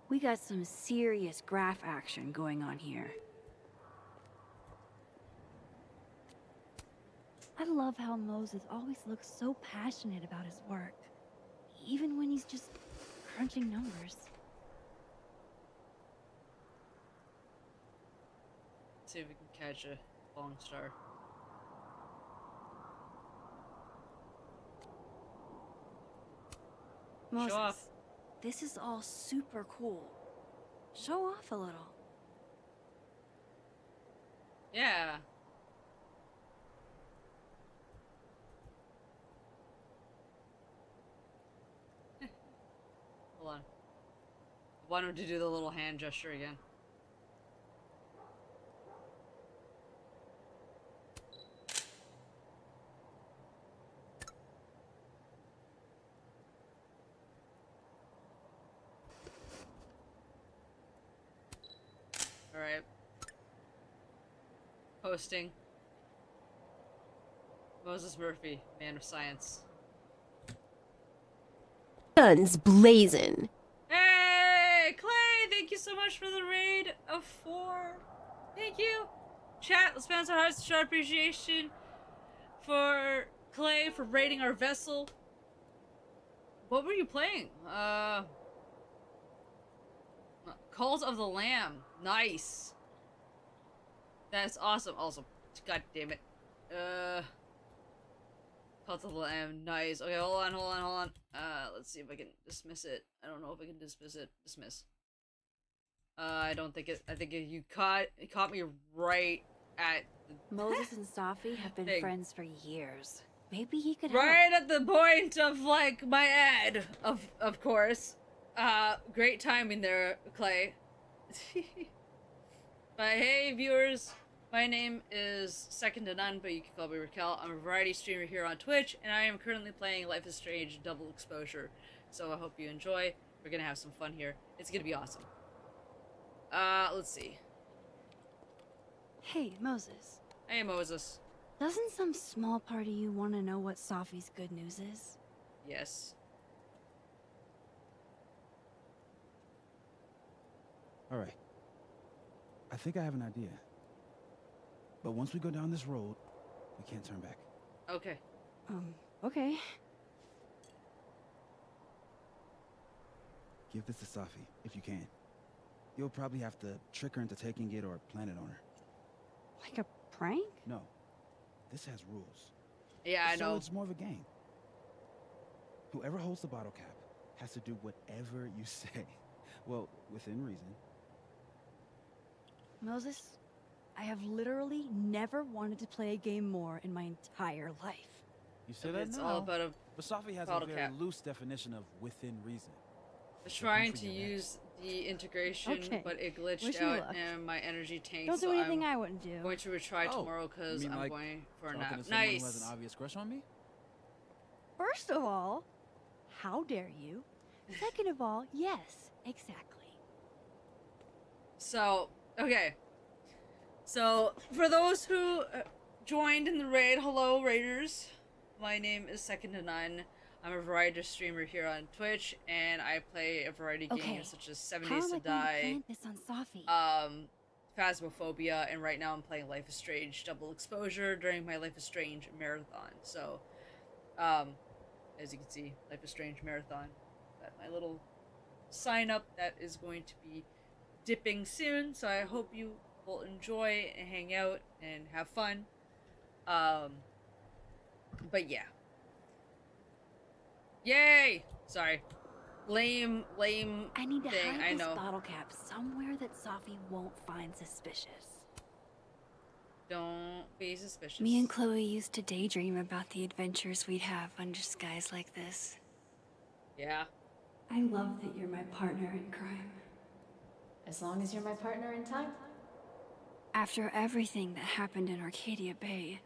We got some serious graph action going on here. I love how Moses always looks so passionate about his work, even when he's just crunching numbers. Let's see if we can catch a falling star. Moses, Show off. this is all super cool. Show off a little. Yeah. Hold on. I want him to do the little hand gesture again. Alright. Posting. Moses Murphy, man of science. Guns blazing. Hey, Clay! Thank you so much for the raid of 4. Thank you. Chat, let's bounce our hearts to show appreciation for Clay for raiding our vessel. What were you playing? Calls of the Lamb. Nice. That's awesome. Also, god damn it. Call to the Lamb. Nice. Okay, hold on. Let's see if I can dismiss it. I don't know if I can dismiss it. Dismiss. I don't think it. I think you caught me right at the Moses and Safi have been thing. friends for years. Maybe he could help. Right at the point of like my ad, of course. Great timing there, Clay. But hey, viewers, my name is Second to None, but you can call me Raquel. I'm a variety streamer here on Twitch, and I am currently playing Life is Strange Double Exposure. So I hope you enjoy. We're gonna have some fun here. It's gonna be awesome. Let's see. Hey, Moses. Hey, Moses. Doesn't some small part of you want to know what Safi's good news is? Yes. All right. I think I have an idea. But once we go down this road, we can't turn back. Okay. Okay. Give this to Safi, if you can. You'll probably have to trick her into taking it or plant it on her. Like a prank? No. This has rules. Yeah, I so know. It's more of a game. Whoever holds the bottle cap has to do whatever you say. Well, within reason. Moses, I have literally never wanted to play a game more in my entire life. You say that It's now, all about a but Safi has a bottle very cap. loose definition of within reason. Trying for to your use the integration, Okay. but it glitched Wish me out luck. and my energy tanked. Don't do so anything I'm I wouldn't do. going to retry Oh, tomorrow because you mean I'm like going for a Talking nap. to someone who has Nice. an obvious crush on me? First of all, how dare you? Second of all, yes, exactly. So, okay. So, for those who joined in the raid, hello Raiders. My name is Second to None. I'm a variety streamer here on Twitch, and I play a variety of games such as 7 How Days am to I going to Die, plant this on Safi? Phasmophobia, and right now I'm playing Life is Strange Double Exposure during my Life is Strange marathon. So, as you can see, Life is Strange marathon. Got my little sign up that is going to be dipping soon, so I hope you will enjoy and hang out and have fun. But yeah. Yay! Sorry. Lame I need to thing, hide I this know. bottle cap somewhere that Safi won't find suspicious. Don't be suspicious. Me and Chloe used to daydream about the adventures we'd have under skies like this. Yeah. I love that you're my partner in crime. As long as you're my partner in time. After everything that happened in Arcadia Bay,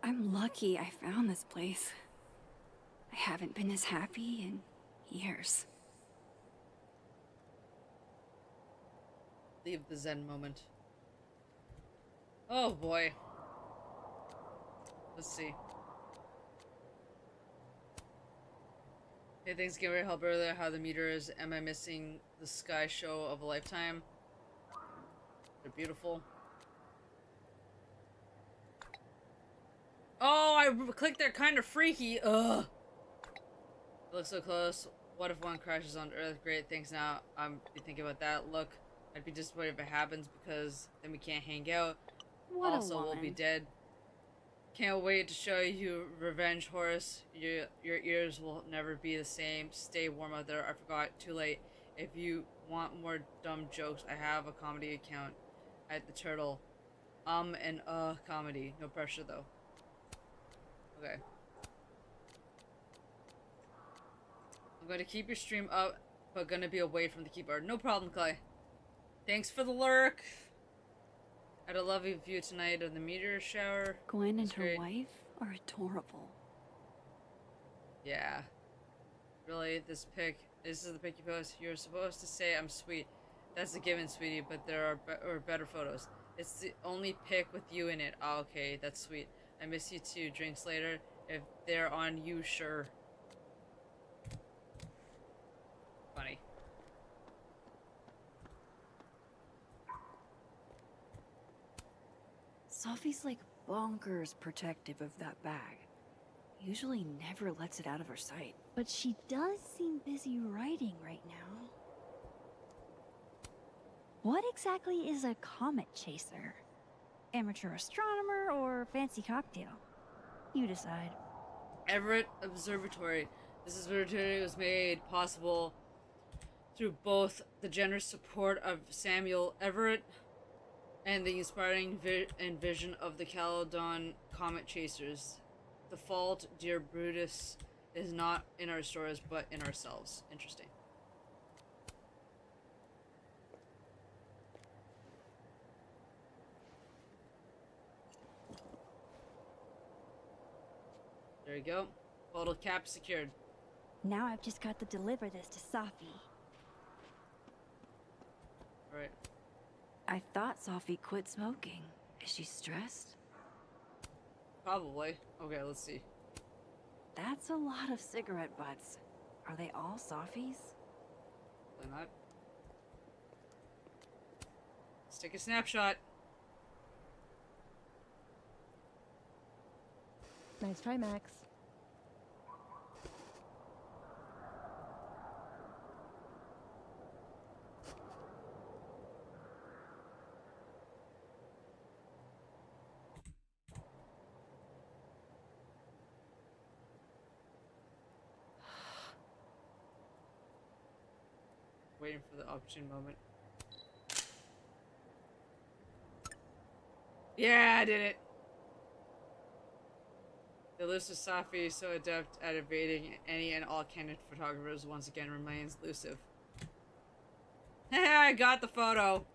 I'm lucky I found this place. I haven't been as happy in years. Leave the Zen moment. Oh boy. Let's see. Hey, things get ready help earlier. How the meter is. Am I missing the sky show of a lifetime? They're beautiful. Oh, I clicked there, kind of freaky. Ugh. It looks so close. What if one crashes on Earth? Great, thanks now. I'm thinking about that. Look, I'd be disappointed if it happens because then we can't hang out. What Also, a we'll be woman. dead. Can't wait to show you revenge, Horace. Your ears will never be the same. Stay warm out there. I forgot. Too late. If you want more dumb jokes, I have a comedy account at the Turtle. And comedy. No pressure though. Okay. I'm going to keep your stream up, but gonna be away from the keyboard. No problem, Clay. Thanks for the lurk. Had a lovely view tonight of the meteor shower. Gwen and It's her great. wife are adorable. Yeah. Really, this is the pic you post. You're supposed to say I'm sweet. That's a given, sweetie, but there are better photos. It's the only pic with you in it. Oh, okay, that's sweet. I miss you too. Drinks later. If they're on you, sure. Funny. Sophie's like bonkers protective of that bag. Usually never lets it out of her sight. But she does seem busy writing right now. What exactly is a comet chaser? Amateur astronomer or fancy cocktail? You decide. Everett Observatory. This observatory was made possible through both the generous support of Samuel Everett and the inspiring vision of the Caledon Comet Chasers. The fault, dear Brutus, is not in our stores, but in ourselves. Interesting. There you go. Bottle cap secured. Now I've just got to deliver this to Safi. Alright. I thought Sophie quit smoking. Is she stressed? Probably. Okay, let's see. That's a lot of cigarette butts. Are they all Sophies? Probably not. Let's take a snapshot. Nice try, Max. Waiting for the opportune moment. Yeah, I did it! The elusive Safi, so adept at evading any and all candid photographers, once again remains elusive. I got the photo!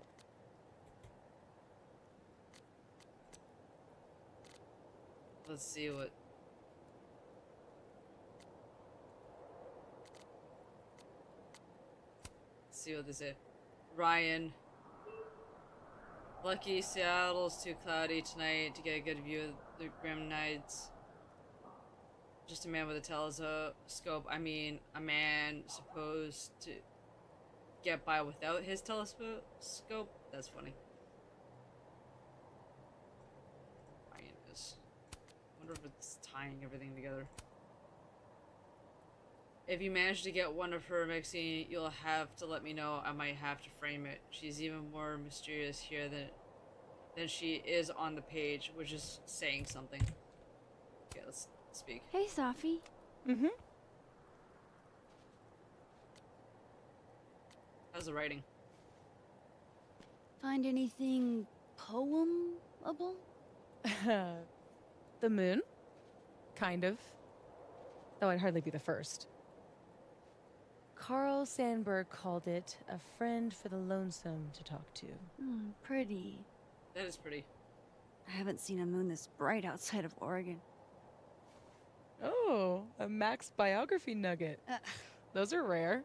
Let's see what... see what they say. Ryan. Lucky Seattle's too cloudy tonight to get a good view of the grim nights. Just a man with a telescope. I mean, a man supposed to get by without his telescope? That's funny. Ryan is. I wonder if it's tying everything together. If you manage to get one of her mixing, you'll have to let me know. I might have to frame it. She's even more mysterious here than she is on the page, which is saying something. Okay, let's speak. Hey, Safi. Mm-hmm. How's the writing? Find anything poemable? The moon? Kind of. Though I'd hardly be the first. Carl Sandburg called it a friend for the lonesome to talk to. Pretty. That is pretty. I haven't seen a moon this bright outside of Oregon. Oh, a Max biography nugget. Those are rare.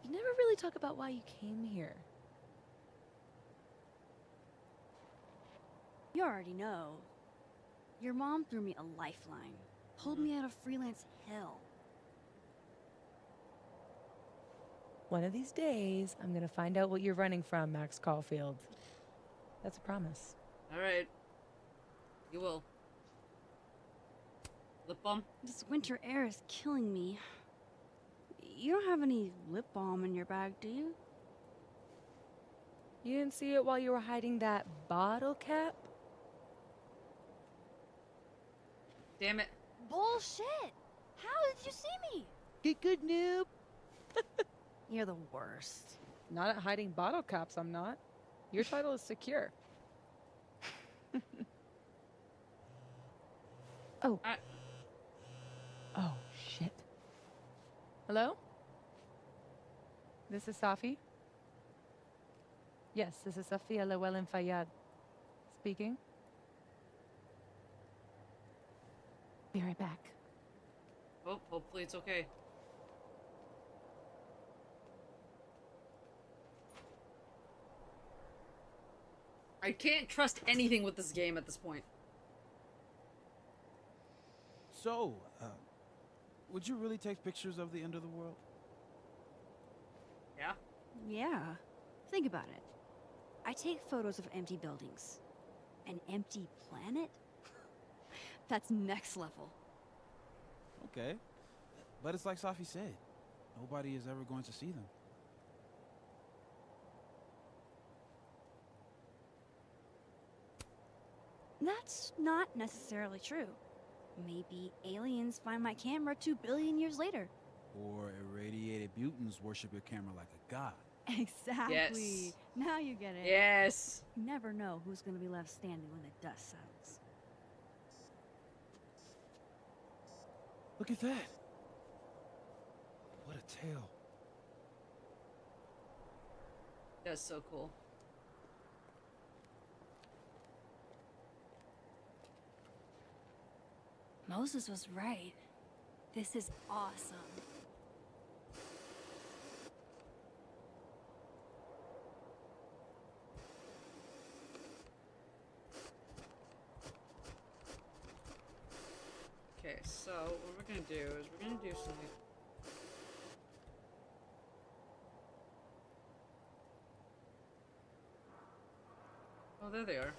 You never really talk about why you came here. You already know. Your mom threw me a lifeline. Pulled me out of freelance hell. One of these days, I'm gonna find out what you're running from, Max Caufliend. That's a promise. Alright. You will. Lip balm? This winter air is killing me. You don't have any lip balm in your bag, do you? You didn't see it while you were hiding that bottle cap? Damn it. Bullshit! How did you see me? Get good, noob. You're the worst. Not at hiding bottle caps, I'm not. Your title is secure. Oh. Oh, shit. Hello? This is Safi? Yes, this is Safia Llewellyn Fayyad. Speaking. Be right back. Oh, hopefully it's okay. I can't trust anything with this game at this point. So, would you really take pictures of the end of the world? Yeah? Yeah. Think about it. I take photos of empty buildings. An empty planet? That's next level. Okay. But it's like Safi said. Nobody is ever going to see them. That's not necessarily true. Maybe aliens find my camera 2 billion years later. Or irradiated mutants worship your camera like a god. Exactly. Yes. Now you get it. Yes. You never know who's gonna be left standing when the dust settles. Look at that. What a tale. That's so cool. Moses was right. This is awesome. Okay, so what we're gonna do is we're gonna do something. Oh, there they are.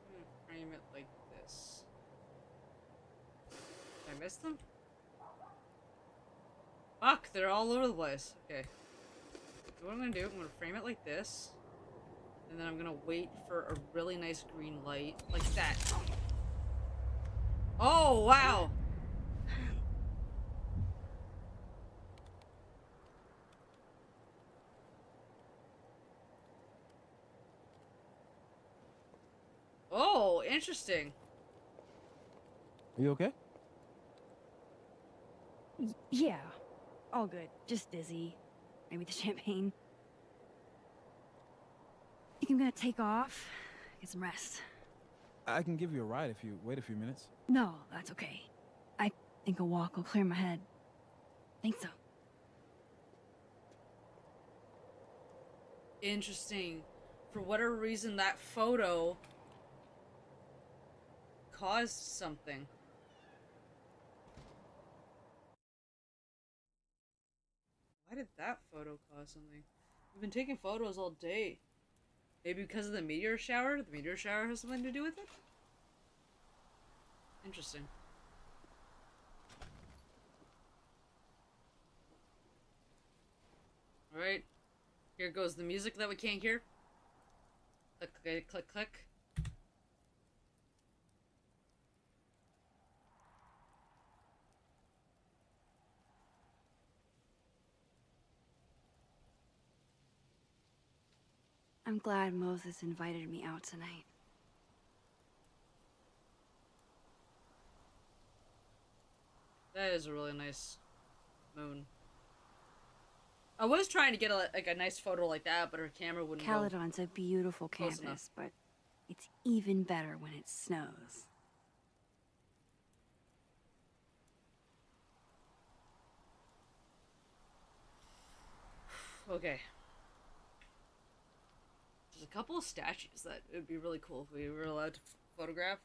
I'm gonna frame it like this. Did I miss them? Fuck, they're all over the place. Okay. So what I'm gonna do, I'm gonna frame it like this. And then I'm gonna wait for a really nice green light, like that. Oh, wow! Oh, interesting. Are you okay? Yeah. All good. Just dizzy. Maybe the champagne. Think I'm gonna take off, get some rest. I can give you a ride if you wait a few minutes. No, that's okay. I think a walk will clear my head. Think so. Interesting. For whatever reason, that photo caused something. Why did that photo cause something? We've been taking photos all day. Maybe because of the meteor shower? The meteor shower has something to do with it? Interesting. Alright. Here goes the music that we can't hear. Click, click, click, click. I'm glad Moses invited me out tonight. That is a really nice moon. I was trying to get a nice photo like that, but her camera wouldn't go. Caledon's a beautiful Close canvas, but it's even better when it snows. Okay. There's a couple of statues that it would be really cool if we were allowed to photograph.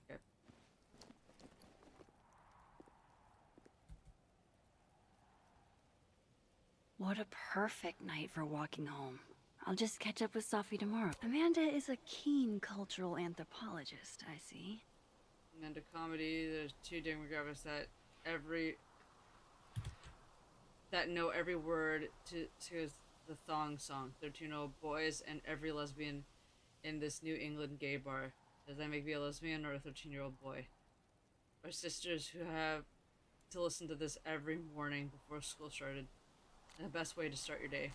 Okay. What a perfect night for walking home. I'll just catch up with Sophie tomorrow. Amanda is a keen cultural anthropologist, I see. And to comedy, there's two demographics that know every word to the thong song. 13-year-old boys and every lesbian in this New England gay bar. Does that make me a lesbian or a 13-year-old boy? Our sisters who have to listen to this every morning before school started. And the best way to start your day.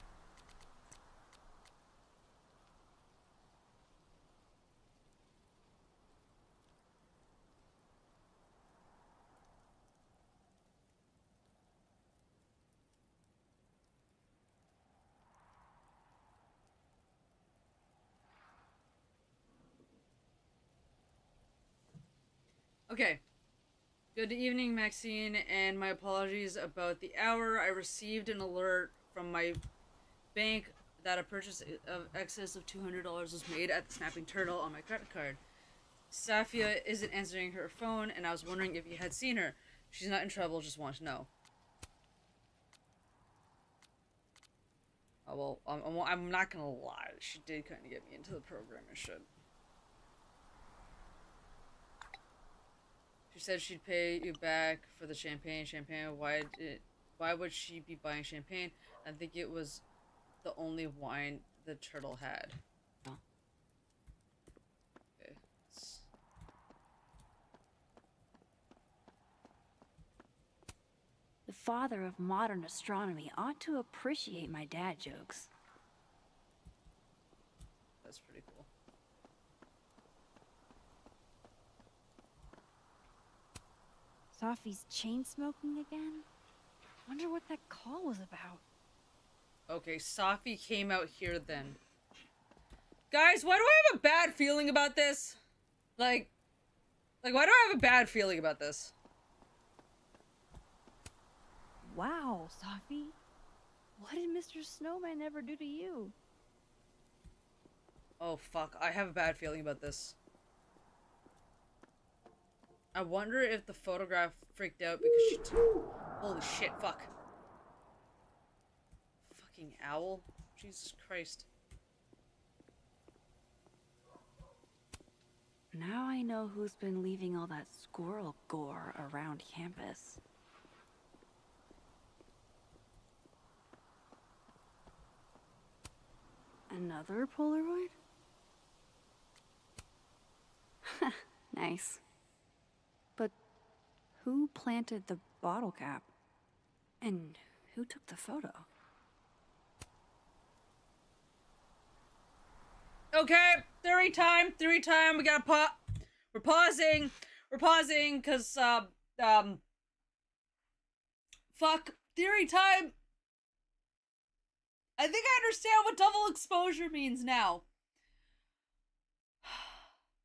Okay. Good evening, Maxine, and my apologies about the hour. I received an alert from my bank that a purchase of excess of $200 was made at the Snapping Turtle on my credit card. Safia isn't answering her phone, and I was wondering if you had seen her. She's not in trouble, just want to know. Oh, well, I'm not gonna lie. She did kind of get me into the program and shit. She said she'd pay you back for the champagne. Champagne, why did Why would she be buying champagne? I think it was the only wine the turtle had. Oh. Okay. The father of modern astronomy ought to appreciate my dad jokes. That's pretty cool. Sophie's chain smoking again? Wonder what that call was about. Okay, Safi came out here then. Guys, why do I have a bad feeling about this? Like, why do I have a bad feeling about this? Wow, Sophie. What did Mr. Snowman ever do to you? Oh, fuck. I have a bad feeling about this. I wonder if the photograph freaked out because she took... Holy shit, fuck. Fucking owl. Jesus Christ. Now I know who's been leaving all that squirrel gore around campus. Another Polaroid? Nice. But who planted the bottle cap? And who took the photo? Okay, theory time, we gotta we're pausing, cause, fuck, theory time. I think I understand what double exposure means now.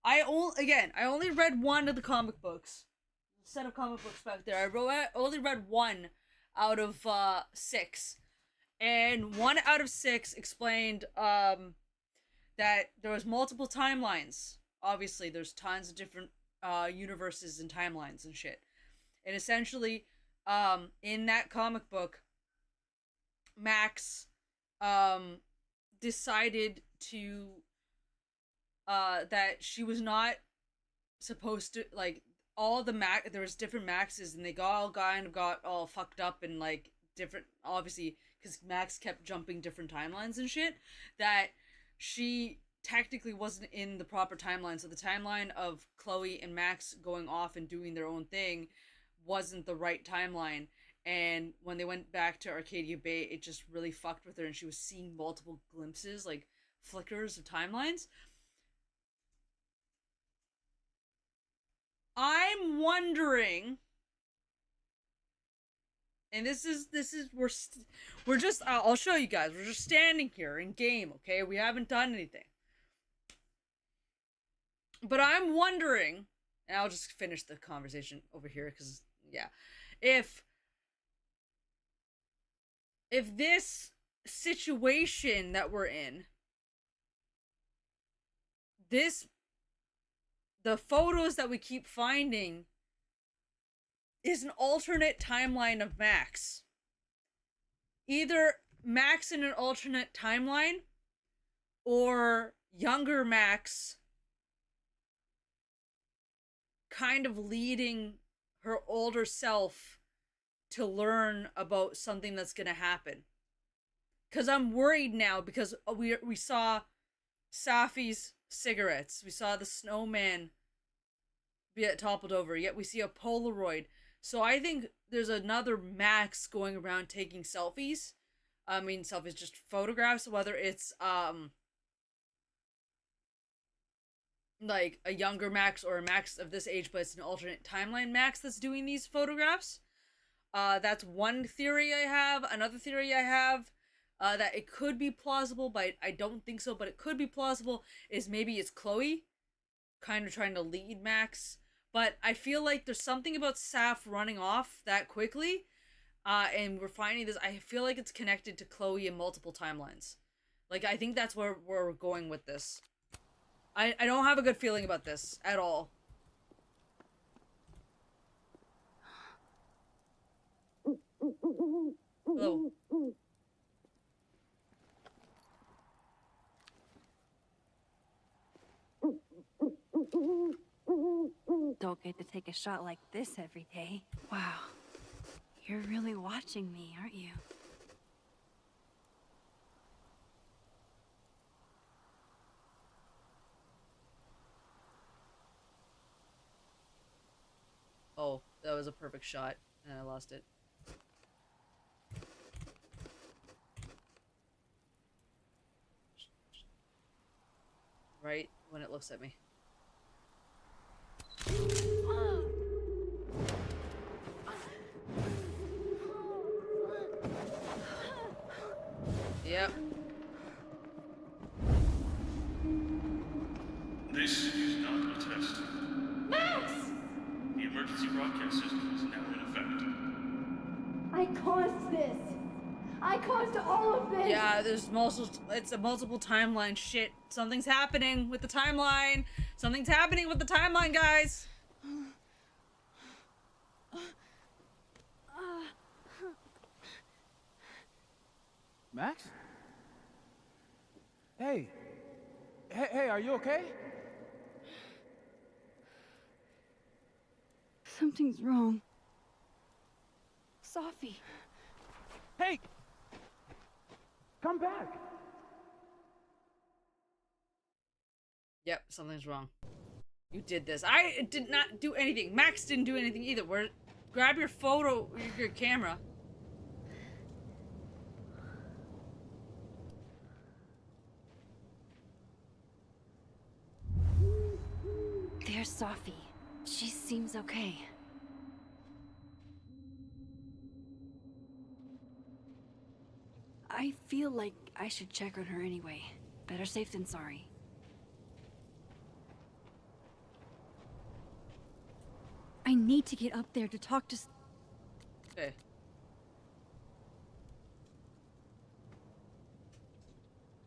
I only read one of the comic books. Set of comic books back there. I only read one out of, 6. And 1 out of 6 explained, that there was multiple timelines. Obviously, there's tons of different universes and timelines and shit. And essentially, in that comic book, Max decided to that she was not supposed to, like, all the there was different Maxes, and they got all fucked up and, like, different, obviously, because Max kept jumping different timelines and shit, that she technically wasn't in the proper timeline. So the timeline of Chloe and Max going off and doing their own thing wasn't the right timeline. And when they went back to Arcadia Bay, it just really fucked with her, and she was seeing multiple glimpses, like flickers of timelines. I'm wondering, and we're just, I'll show you guys, we're just standing here in game, okay? We haven't done anything. But I'm wondering, and I'll just finish the conversation over here, because, yeah. If this situation that we're in, the photos that we keep finding is an alternate timeline of Max. Either Max in an alternate timeline, or younger Max kind of leading her older self to learn about something that's gonna happen. Because I'm worried now, because we saw Safi's cigarettes, we saw the snowman get toppled over, yet we see a Polaroid. So I think there's another Max going around taking selfies. I mean, selfies, just photographs, whether it's like a younger Max or a Max of this age, but it's an alternate timeline Max that's doing these photographs. That's one theory I have. Another theory I have, that it could be plausible, but I don't think so, but it could be plausible, is maybe it's Chloe kind of trying to lead Max. But I feel like there's something about Saf running off that quickly, and we're finding this, I feel like it's connected to Chloe in multiple timelines. Like, I think that's where we're going with this. I don't have a good feeling about this at all. Hello. Don't get to take a shot like this every day. Wow. You're really watching me, aren't you? Oh, that was a perfect shot, and I lost it. Right when it looks at me. Yep. This is not a test. Max! The emergency broadcast system is now in effect. I caused this. I caused all of this. Yeah, there's it's a multiple timeline shit. Something's happening with the timeline. Something's happening with the timeline, guys. Max? Hey. Hey, are you okay? Something's wrong. Sophie. Hey! Come back! Yep, something's wrong. You did this. I did not do anything. Max didn't do anything either. Grab your your camera. There's Sophie. She seems okay. I feel like I should check on her anyway. Better safe than sorry. I need to get up there to talk to... Okay.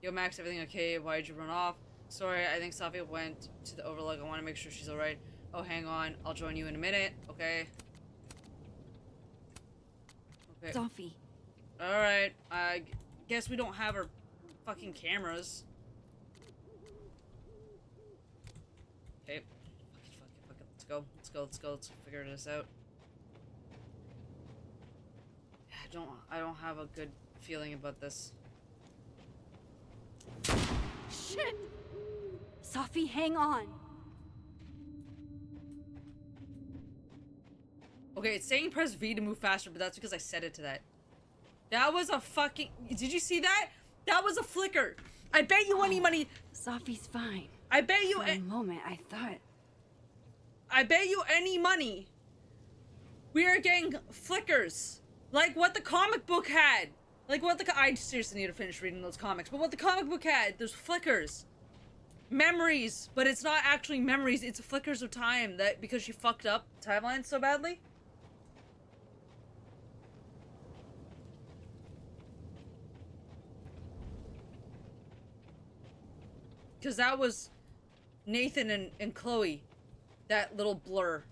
Yo, Max, everything okay? Why'd you run off? Sorry, I think Sophie went to the overlook. I want to make sure she's alright. Oh, hang on. I'll join you in a minute. Okay. Okay. Sophie. Alright. I guess we don't have our fucking cameras. Okay. Fuck it. Let's go. Let's figure this out. I don't have a good feeling about this. Shit! Sophie, hang on. Okay, it's saying press V to move faster, but that's because I set it to that. That was a fucking... Did you see that? That was a flicker. I bet you any money... Sophie's fine. I bet you... For a moment, I thought... I bet you any money we are getting flickers. Like what the comic book had. Like what the... I seriously need to finish reading those comics. But what the comic book had, there's flickers. Memories. But it's not actually memories. It's flickers of time. That because she fucked up timelines so badly. Because that was Nathan and Chloe. That little blur.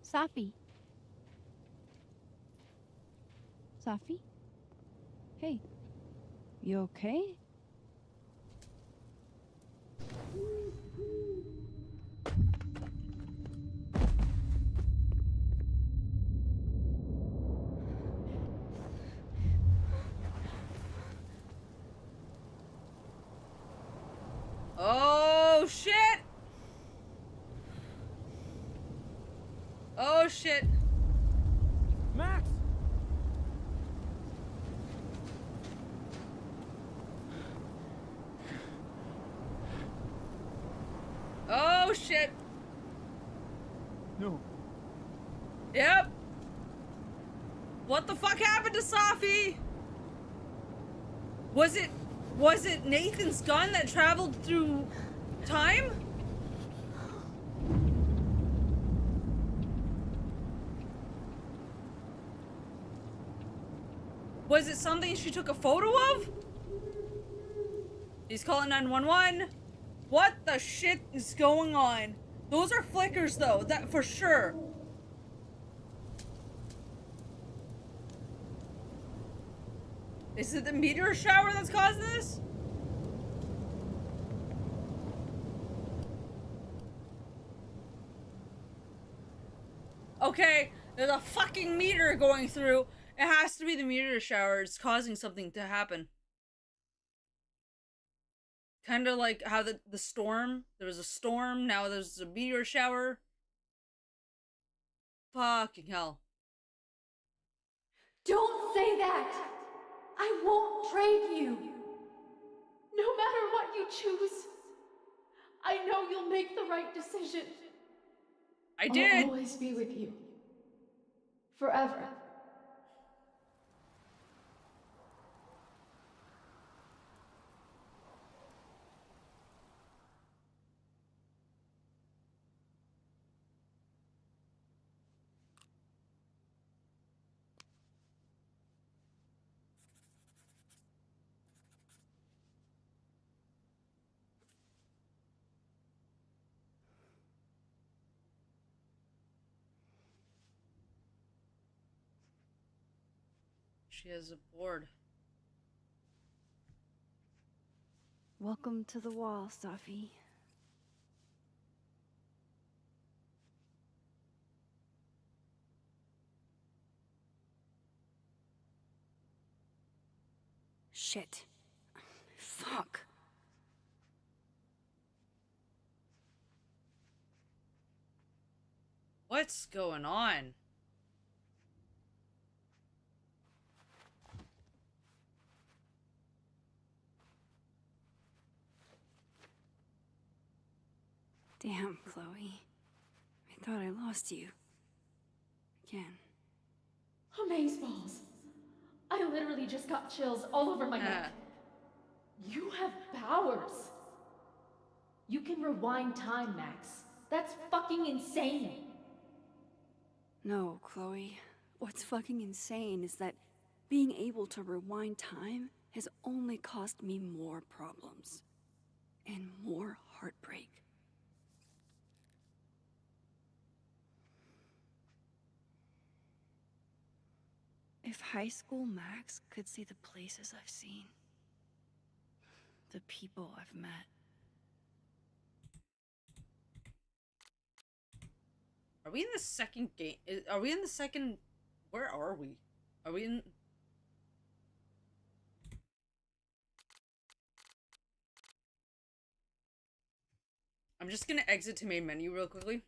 Sophie. Sophie? Hey. You okay? Oh shit! Oh shit! Max! Oh shit! No. Yep! What the fuck happened to Sophie? Was it Nathan's gun that traveled through time? Was it something she took a photo of? He's calling 911. What the shit is going on? Those are flickers though, that for sure. Is it the meteor shower that's causing this? okay? There's a fucking meteor going through. It has to be the meteor shower. It's causing something to happen. Kind of like how the storm, there was a storm, now there's a meteor shower. Fucking hell. Don't say that! I won't trade you! No matter what you choose, I know you'll make the right decision. I did! I'll always be with you. Forever. She has a board. Welcome to the wall, Safi. Shit. Fuck. What's going on? Damn, Chloe. I thought I lost you. Again. Amazeballs. I literally just got chills all over my neck. You have powers. You can rewind time, Max. That's fucking insane. No, Chloe. What's fucking insane is that being able to rewind time has only caused me more problems. And more heartbreak. If high school Max could see the places I've seen, the people I've met. Are we in the second game? Are we in the second... Where are we? Are we in... I'm just gonna exit to main menu real quickly.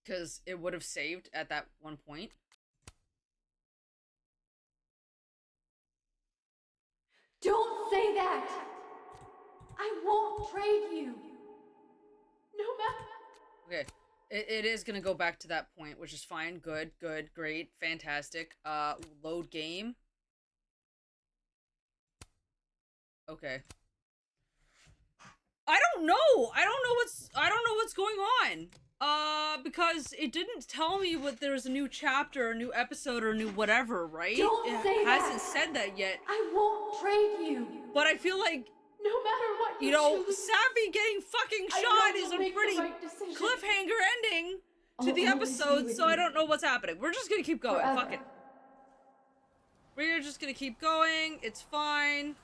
Because it would have saved at that one point. Don't say that! I won't trade you! No matter... Okay. It is gonna go back to that point, which is fine. Good, good, great, fantastic. Load game. Okay. I don't know! I don't know what's going on! Because it didn't tell me what there was a new chapter, or a new episode, or a new whatever, right? Don't say that! It hasn't said that yet. I won't trade you! But I feel like, no matter what you know, choose, Savvy getting fucking shot is a pretty cliffhanger ending to the episode, so I don't know what's happening. We're just gonna keep going. Forever. Fuck it. We're just gonna keep going. It's fine.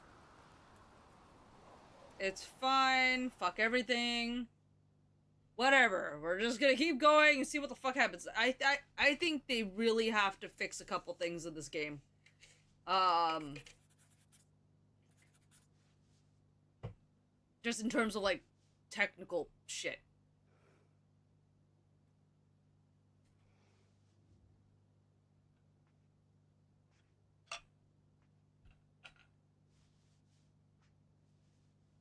It's fine. Fuck everything. Whatever. We're just gonna keep going and see what the fuck happens. I think they really have to fix a couple things in this game. Just in terms of, like, technical shit.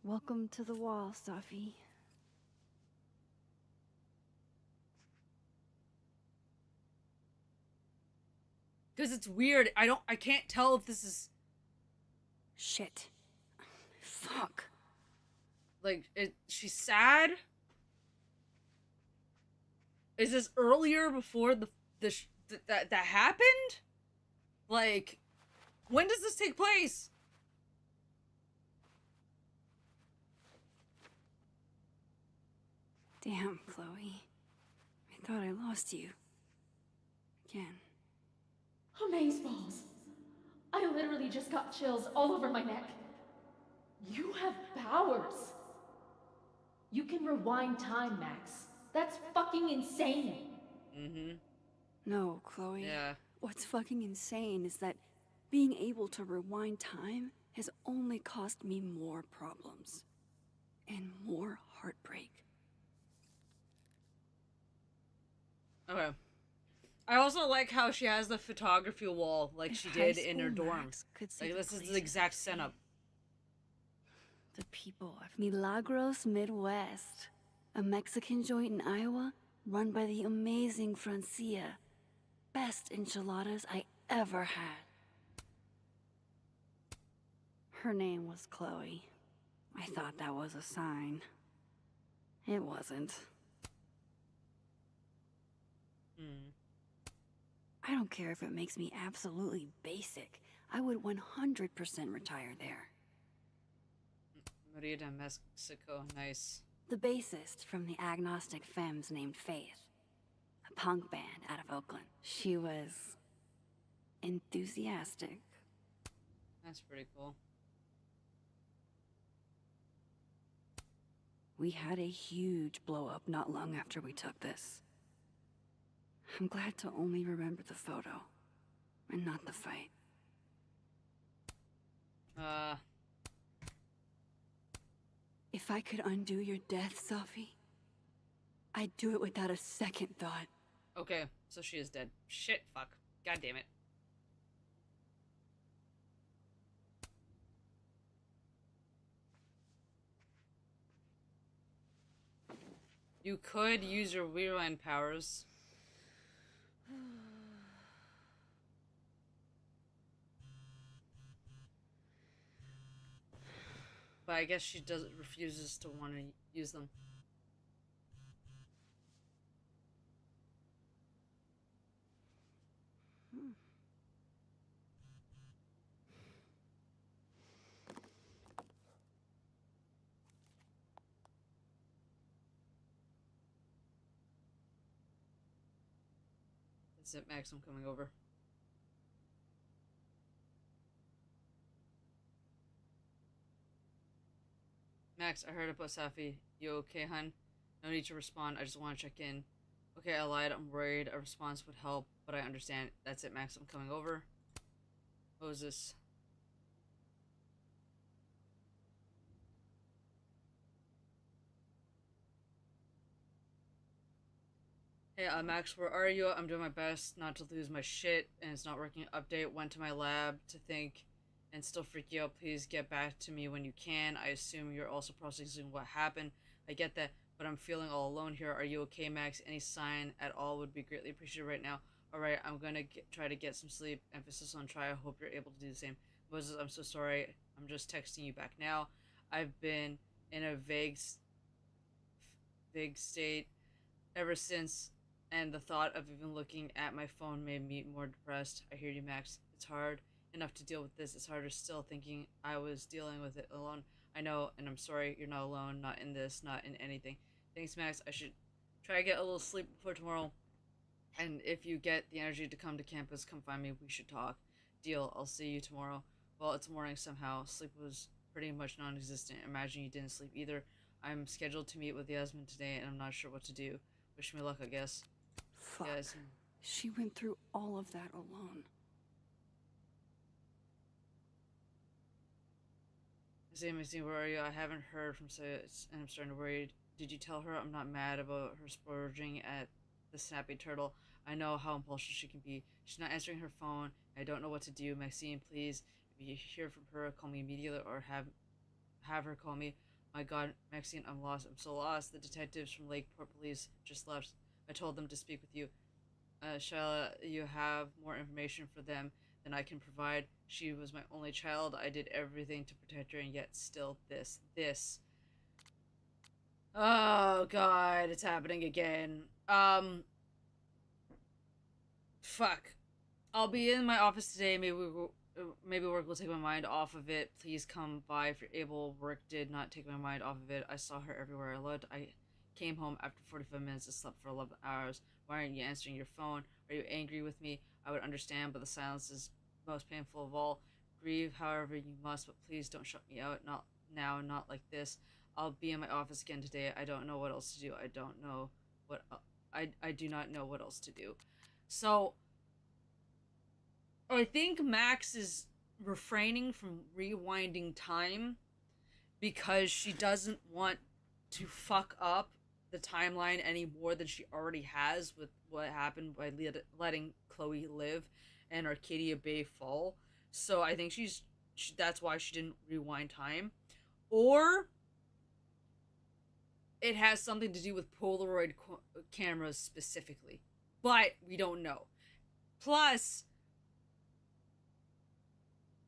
Welcome to the wall, Safi. Because it's weird. I can't tell if this is... Shit. Fuck. Like, she's sad? Is this earlier before that happened? Like, when does this take place? Damn, Chloe. I thought I lost you. Again. Amazeballs. I literally just got chills all over my neck. You have powers. You can rewind time, Max. That's fucking insane. Mm-hmm. No, Chloe. Yeah. What's fucking insane is that being able to rewind time has only cost me more problems. And more heartbreak. Okay. I also like how she has the photography wall like she did in her dorm. Like, this is the exact setup. The people of Milagros, Midwest. A Mexican joint in Iowa run by the amazing Francia. Best enchiladas I ever had. Her name was Chloe. I thought that was a sign. It wasn't. I don't care if it makes me absolutely basic. I would 100% retire there. Maria de Mexico, nice. The bassist from the agnostic femmes named Faith. A punk band out of Oakland. She was... enthusiastic. That's pretty cool. We had a huge blow-up not long after we took this. I'm glad to only remember the photo, and not the fight. If I could undo your death, Sophie, I'd do it without a second thought. Okay, so she is dead. Shit, fuck. God damn it. You could use your rewind powers. But I guess she refuses to want to use them. That's it, Max. I'm coming over. Max, I heard about Safi. You okay, hun? No need to respond. I just want to check in. Okay, I lied. I'm worried. A response would help, but I understand. That's it, Max. I'm coming over. What was this? Hey, Max, where are you? I'm doing my best not to lose my shit, and it's not working. Update. Went to my lab to think and still freak you out. Please get back to me when you can. I assume you're also processing what happened. I get that, but I'm feeling all alone here. Are you okay, Max? Any sign at all would be greatly appreciated right now. Alright, I'm gonna try to get some sleep. Emphasis on try. I hope you're able to do the same. Moses, I'm so sorry. I'm just texting you back now. I've been in a vague state ever since, and the thought of even looking at my phone made me more depressed. I hear you, Max. It's hard enough to deal with this. It's harder still thinking I was dealing with it alone. I know, and I'm sorry. You're not alone. Not in this. Not in anything. Thanks, Max. I should try to get a little sleep before tomorrow. And if you get the energy to come to campus, come find me. We should talk. Deal. I'll see you tomorrow. Well, it's morning somehow. Sleep was pretty much non-existent. Imagine you didn't sleep either. I'm scheduled to meet with Yasmin today, and I'm not sure what to do. Wish me luck, I guess. Fuck. Yes. She went through all of that alone. Amazing, where are you? I haven't heard from Sept, and I'm starting to worry. Did you tell her I'm not mad about her splurging at the snappy turtle? I know how impulsive she can be. She's not answering her phone. I don't know what to do. Maxine, please, if you hear from her, call me immediately, or have her call me. My God, Maxine, I'm lost. I'm so lost. The detectives from Lakeport Police just left. I told them to speak with you. Shall you have more information for them than I can provide? She was my only child. I did everything to protect her, and yet still this. Oh God, it's happening again. Fuck. I'll be in my office today. Maybe work will take my mind off of it. Please come by if you're able. Work did not take my mind off of it. I saw her everywhere I looked. I came home after 45 minutes and slept for 11 hours. Why aren't you answering your phone? Are you angry with me? I would understand, but the silence is most painful of all. Grieve however you must, but please don't shut me out. Not now, not like this. I'll be in my office again today. I don't know what else to do. I do not know what else to do. So I think Max is refraining from rewinding time because she doesn't want to fuck up the timeline any more than she already has with what happened by letting Chloe live and Arcadia Bay fall. So I think that's why she didn't rewind time. Or it has something to do with Polaroid cameras specifically. But we don't know. Plus,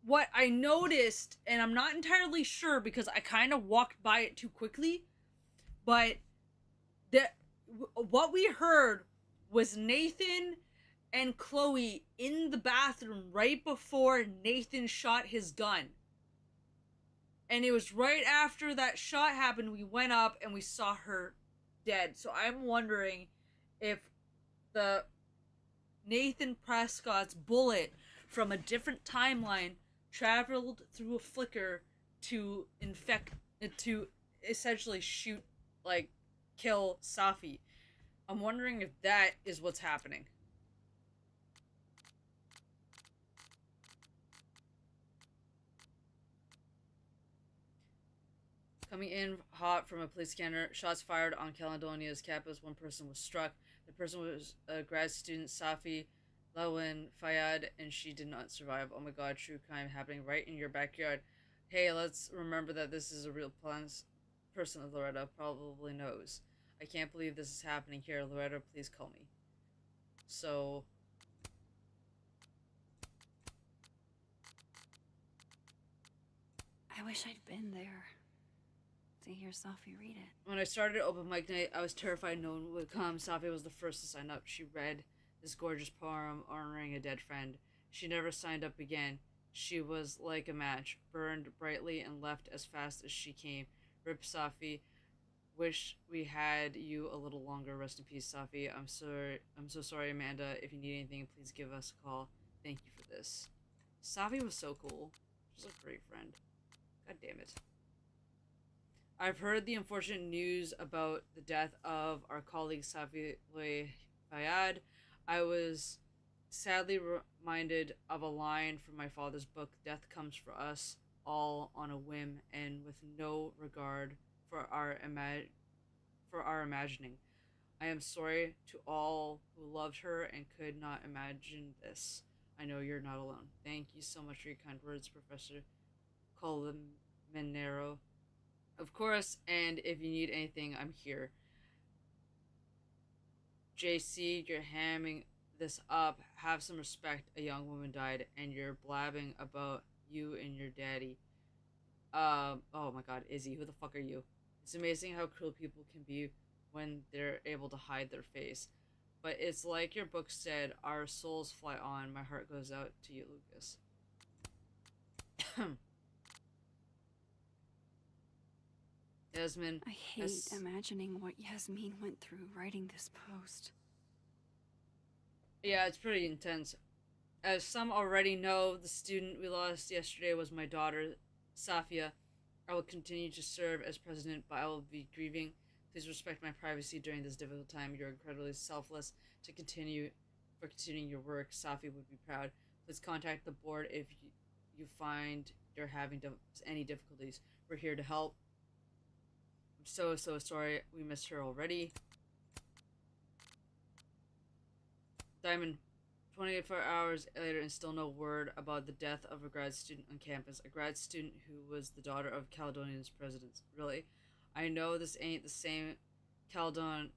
what I noticed, and I'm not entirely sure because I kind of walked by it too quickly, but what we heard was Nathan and Chloe in the bathroom right before Nathan shot his gun. And it was right after that shot happened, we went up and we saw her dead. So I'm wondering if the Nathan Prescott's bullet from a different timeline traveled through a flicker to essentially shoot, like, kill Safi. I'm wondering if that is what's happening. Coming in hot from a police scanner, shots fired on Caledonia's campus. One person was struck. The person was a grad student, Safi Lawin Fayyad, and she did not survive. Oh my god, true crime happening right in your backyard. Hey, let's remember that this is a real person Loretta probably knows. I can't believe this is happening here. Loretta, please call me. So... I wish I'd been there to hear Safi read it. When I started open mic night, I was terrified no one would come. Safi was the first to sign up. She read this gorgeous poem honoring a dead friend. She never signed up again. She was like a match, burned brightly and left as fast as she came. Rip Safi. Wish we had you a little longer. Rest in peace, Safi. I'm so sorry, Amanda. If you need anything, please give us a call. Thank you for this. Safi was so cool. She's a great friend. God damn it. I've heard the unfortunate news about the death of our colleague Safi Fayyad. I was sadly reminded of a line from my father's book, Death Comes for Us All on a Whim and with no regard for our imagining. I am sorry to all who loved her and could not imagine this. I know you're not alone. Thank you so much for your kind words, Professor Colominero. Of course, and if you need anything, I'm here. JC, you're hamming this up. Have some respect. A young woman died, and you're blabbing about you and your daddy. Oh my god, Izzy, who the fuck are you? It's amazing how cruel people can be when they're able to hide their face. But it's like your book said, our souls fly on. My heart goes out to you, Lucas. Yasmin. I hate imagining what Yasmin went through writing this post. Yeah, it's pretty intense. As some already know, the student we lost yesterday was my daughter, Safia. I will continue to serve as president, but I will be grieving. Please respect my privacy during this difficult time. You're incredibly selfless continuing your work. Safi would be proud. Please contact the board if you find you're having any difficulties. We're here to help. I'm so sorry we missed her already. Diamond, 24 hours later and still no word about the death of a grad student on campus. A grad student who was the daughter of Caledonia's president. Really? I know this ain't the same Caledon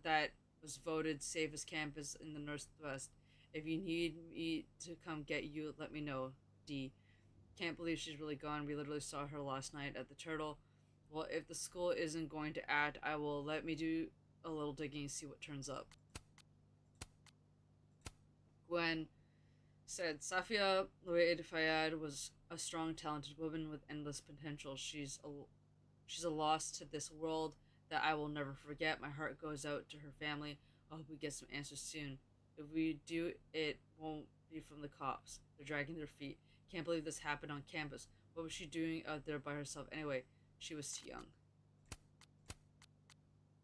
that was voted safest campus in the Northwest. If you need me to come get you, let me know. D. Can't believe she's really gone. We literally saw her last night at the Turtle. Well, if the school isn't going to act, I will let me do a little digging and see what turns up. Gwen said, Safia Louaid Fayyad was a strong, talented woman with endless potential. She's a loss to this world that I will never forget. My heart goes out to her family. I hope we get some answers soon. If we do, it won't be from the cops. They're dragging their feet. Can't believe this happened on campus. What was she doing out there by herself anyway? She was too young.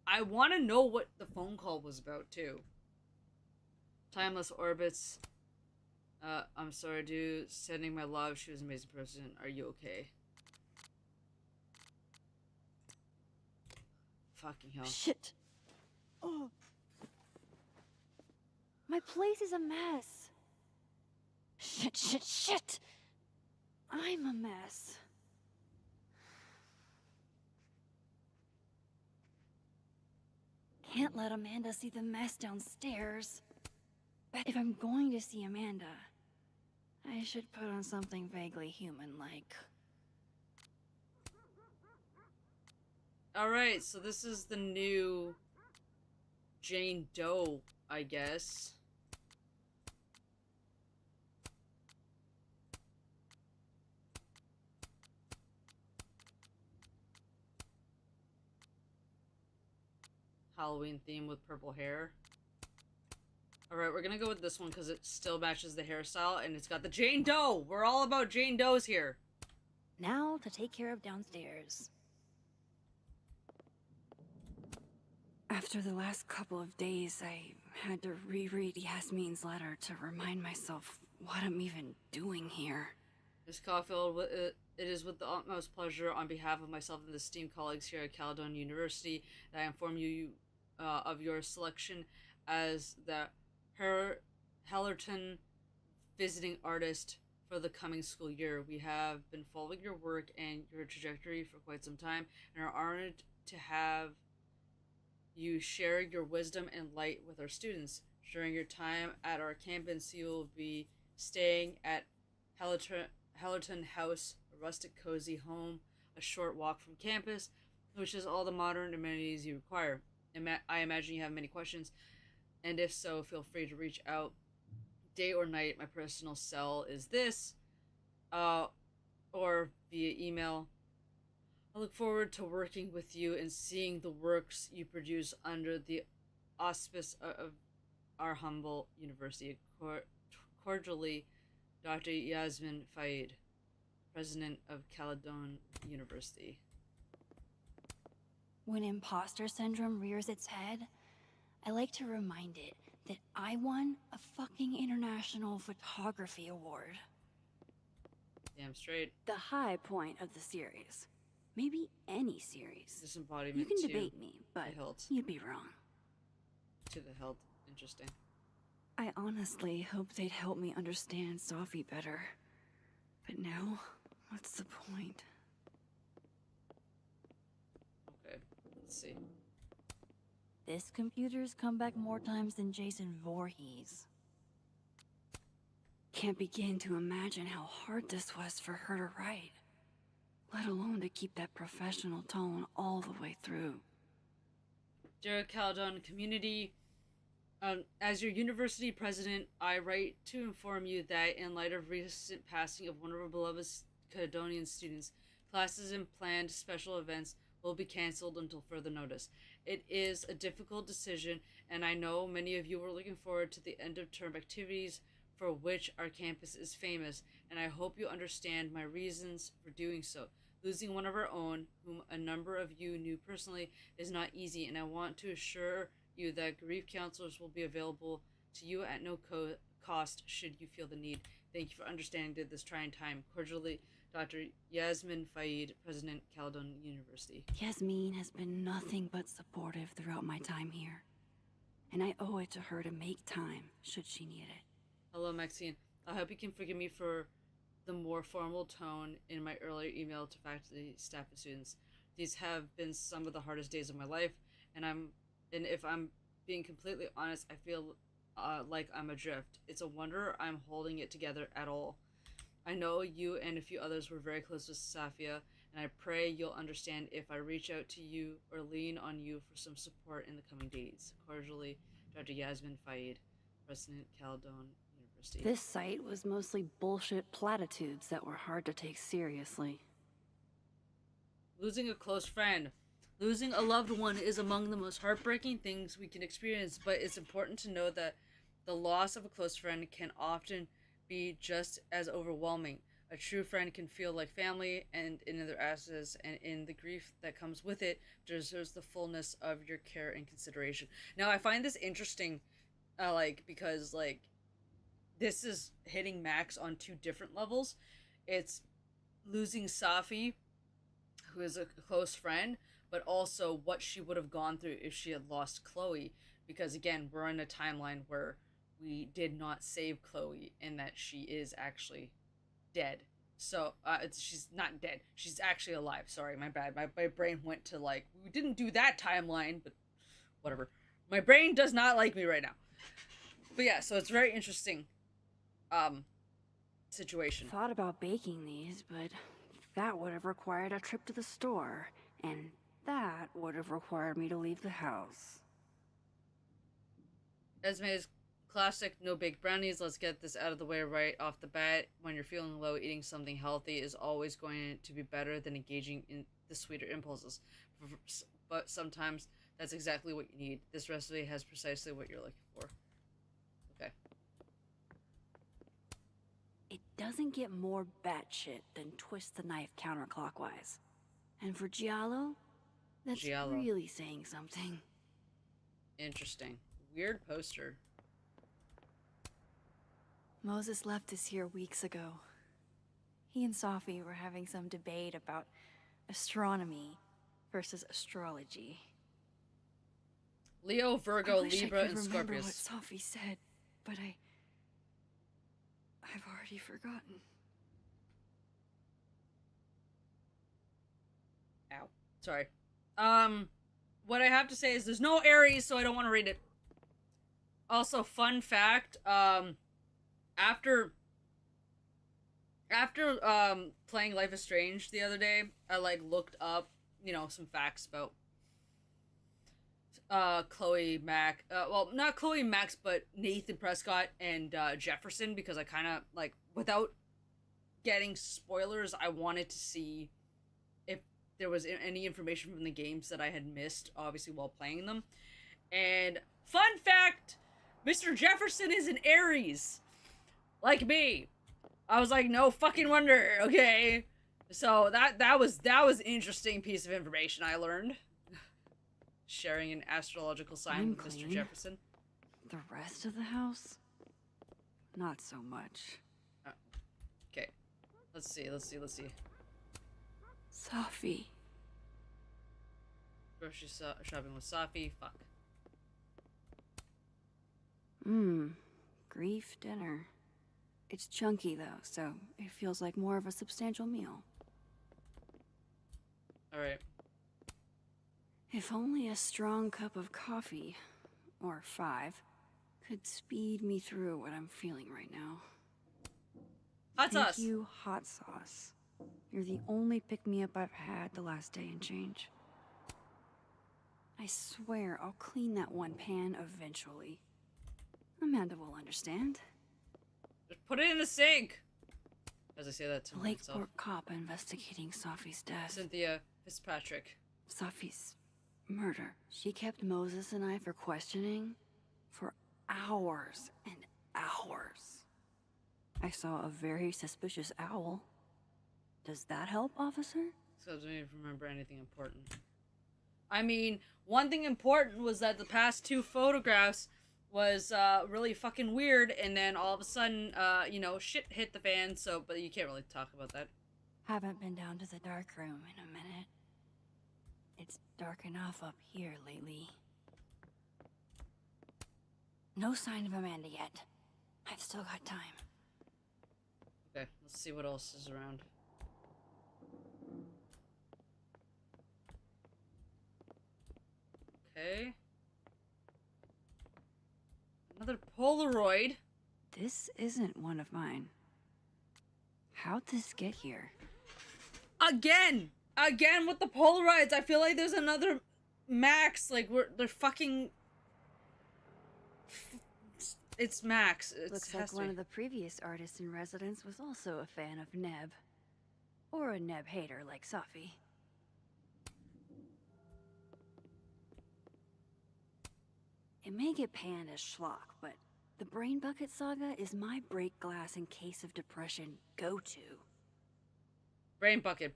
I want to know what the phone call was about, too. Timeless Orbits. I'm sorry, dude. Sending my love. She was an amazing person. Are you okay? Fucking hell. Shit. Oh. My place is a mess. Shit. I'm a mess. Can't let Amanda see the mess downstairs. But if I'm going to see Amanda, I should put on something vaguely human-like. Alright, so this is the new Jane Doe, I guess. Halloween theme with purple hair. Alright, we're gonna go with this one because it still matches the hairstyle and it's got the Jane Doe! We're all about Jane Does here. Now to take care of downstairs. After the last couple of days, I had to reread Yasmin's letter to remind myself what I'm even doing here. Ms. Caufliend, it is with the utmost pleasure on behalf of myself and the esteemed colleagues here at Caledon University that I inform you of your selection as the Hellerton visiting artist for the coming school year. We have been following your work and your trajectory for quite some time and are honored to have you share your wisdom and light with our students. During your time at our campus, you will be staying at Hellerton House, a rustic, cozy home, a short walk from campus, which is all the modern amenities you require. I imagine you have many questions, and if so, feel free to reach out. Day or night, my personal cell is this, or via email. I look forward to working with you and seeing the works you produce under the auspice of our humble university. Cordially, Dr. Yasmin Faid, President of Caledon University. When imposter syndrome rears its head, I like to remind it that I won a fucking international photography award. Damn straight. The high point of the series. Maybe any series. Disembodiment. You can to debate me, but the hilt. you'd be wrong. To the hilt. Interesting. I honestly hoped they'd help me understand Sophie better. But now, what's the point? Okay, let's see. This computer's come back more times than Jason Voorhees. Can't begin to imagine how hard this was for her to write. Let alone to keep that professional tone all the way through. Dear Caledon community, as your university president, I write to inform you that in light of recent passing of one of our beloved Caledonian students, classes and planned special events will be canceled until further notice. It is a difficult decision, and I know many of you are looking forward to the end-of-term activities for which our campus is famous, and I hope you understand my reasons for doing so. Losing one of our own, whom a number of you knew personally, is not easy, and I want to assure you that grief counselors will be available to you at no cost should you feel the need. Thank you for understanding this trying time. Cordially, Dr. Yasmin Faid, President, Caledon University. Yasmin has been nothing but supportive throughout my time here, and I owe it to her to make time should she need it. Hello, Maxine. I hope you can forgive me for the more formal tone in my earlier email to faculty, staff, and students. These have been some of the hardest days of my life, and if I'm being completely honest, I feel like I'm adrift. It's a wonder I'm holding it together at all. I know you and a few others were very close with Safia, and I pray you'll understand if I reach out to you or lean on you for some support in the coming days. Cordially, Dr. Yasmin Faid, President, Caledon University. This site was mostly bullshit platitudes that were hard to take seriously. Losing a close friend. Losing a loved one is among the most heartbreaking things we can experience, but it's important to know that the loss of a close friend can often be just as overwhelming. A true friend can feel like family, and in their absence and in the grief that comes with it deserves the fullness of your care and consideration. Now, I find this interesting like, because, like, this is hitting Max on two different levels. It's losing Safi, who is a close friend, but also what she would have gone through if she had lost Chloe. Because, again, we're in a timeline where we did not save Chloe and that she is actually dead. So, she's not dead. She's actually alive. Sorry, my bad. My brain went to, like, we didn't do that timeline, but whatever. My brain does not like me right now. But yeah, so it's very interesting situation. Thought about baking these, but that would have required a trip to the store, and that would have required me to leave the house. Esme's classic no bake brownies. Let's get this out of the way right off the bat. When you're feeling low, eating something healthy is always going to be better than engaging in the sweeter impulses. But sometimes that's exactly what you need. This recipe has precisely what you're looking for. Okay. It doesn't get more batshit than twist the knife counterclockwise. And for Giallo, that's really saying something. Interesting. Weird poster. Moses left this here weeks ago. He and Safi were having some debate about astronomy versus astrology. Leo, Virgo, I wish Libra, I could and remember Scorpius. what Safi said, but I've already forgotten. Ow. Sorry. What I have to say is there's no Aries, so I don't want to read it. Also, fun fact, after playing Life is Strange the other day, I, like, looked up, you know, some facts about Chloe, Mac, well, not Chloe and Max, but Nathan Prescott and Jefferson, because I kind of, like, without getting spoilers, I wanted to see if there was any information from the games that I had missed, obviously, while playing them. And fun fact, Mr. Jefferson is an Aries, like me. I was like, no fucking wonder, okay? So that was an interesting piece of information I learned. Sharing an astrological sign with Mr. Jefferson. The rest of the house? Not so much. Okay. Let's see. Safi. Grocery shopping with Safi. Fuck. Grief dinner. It's chunky, though, so it feels like more of a substantial meal. Alright. If only a strong cup of coffee, or 5, could speed me through what I'm feeling right now. Hot sauce. Thank you, hot sauce. You're the only pick-me-up I've had the last day and change. I swear I'll clean that one pan eventually. Amanda will understand. Just put it in the sink! As I say that to myself. Lakeport cop investigating Safi's death. Cynthia Fitzpatrick. Safi's murder. She kept Moses and I for questioning for hours and hours. I saw a very suspicious owl. Does that help, officer? So I don't even remember anything important. I mean, one thing important was that the past 2 photographs was really fucking weird, and then all of a sudden, you know, shit hit the fan, so, but you can't really talk about that. Haven't been down to the dark room in a minute. It's dark enough up here lately. No sign of Amanda yet. I've still got time. Okay, let's see what else is around. Okay. Another Polaroid. This isn't one of mine. How'd this get here? Again with the Polaroids. I feel like there's another Max. Like they're fucking. It's Max. Looks like one of the previous artists in residence was also a fan of Neb. Or a Neb hater like Safi. It may get panned as schlock, but the Brain Bucket Saga is my break glass in case of depression go-to. Brain Bucket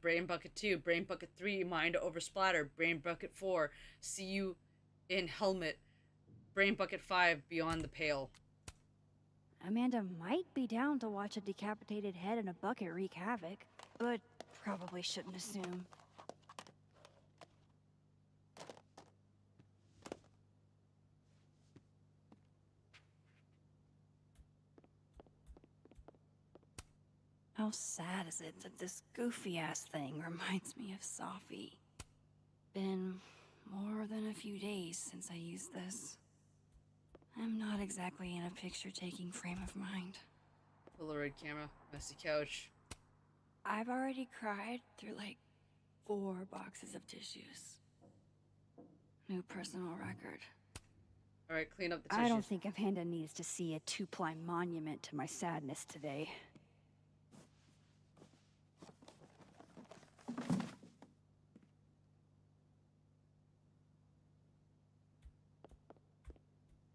2, Brain Bucket 3, Mind Over Splatter, Brain Bucket 4, See You in Helmet, Brain Bucket 5 Beyond the Pale. Amanda might be down to watch a decapitated head in a bucket wreak havoc, but probably shouldn't assume. How sad is it that this goofy-ass thing reminds me of Safi? Been more than a few days since I used this. I'm not exactly in a picture-taking frame of mind. Polaroid camera, messy couch. I've already cried through like 4 boxes of tissues. New personal record. Alright, clean up the tissues. I don't think Amanda needs to see a 2-ply monument to my sadness today.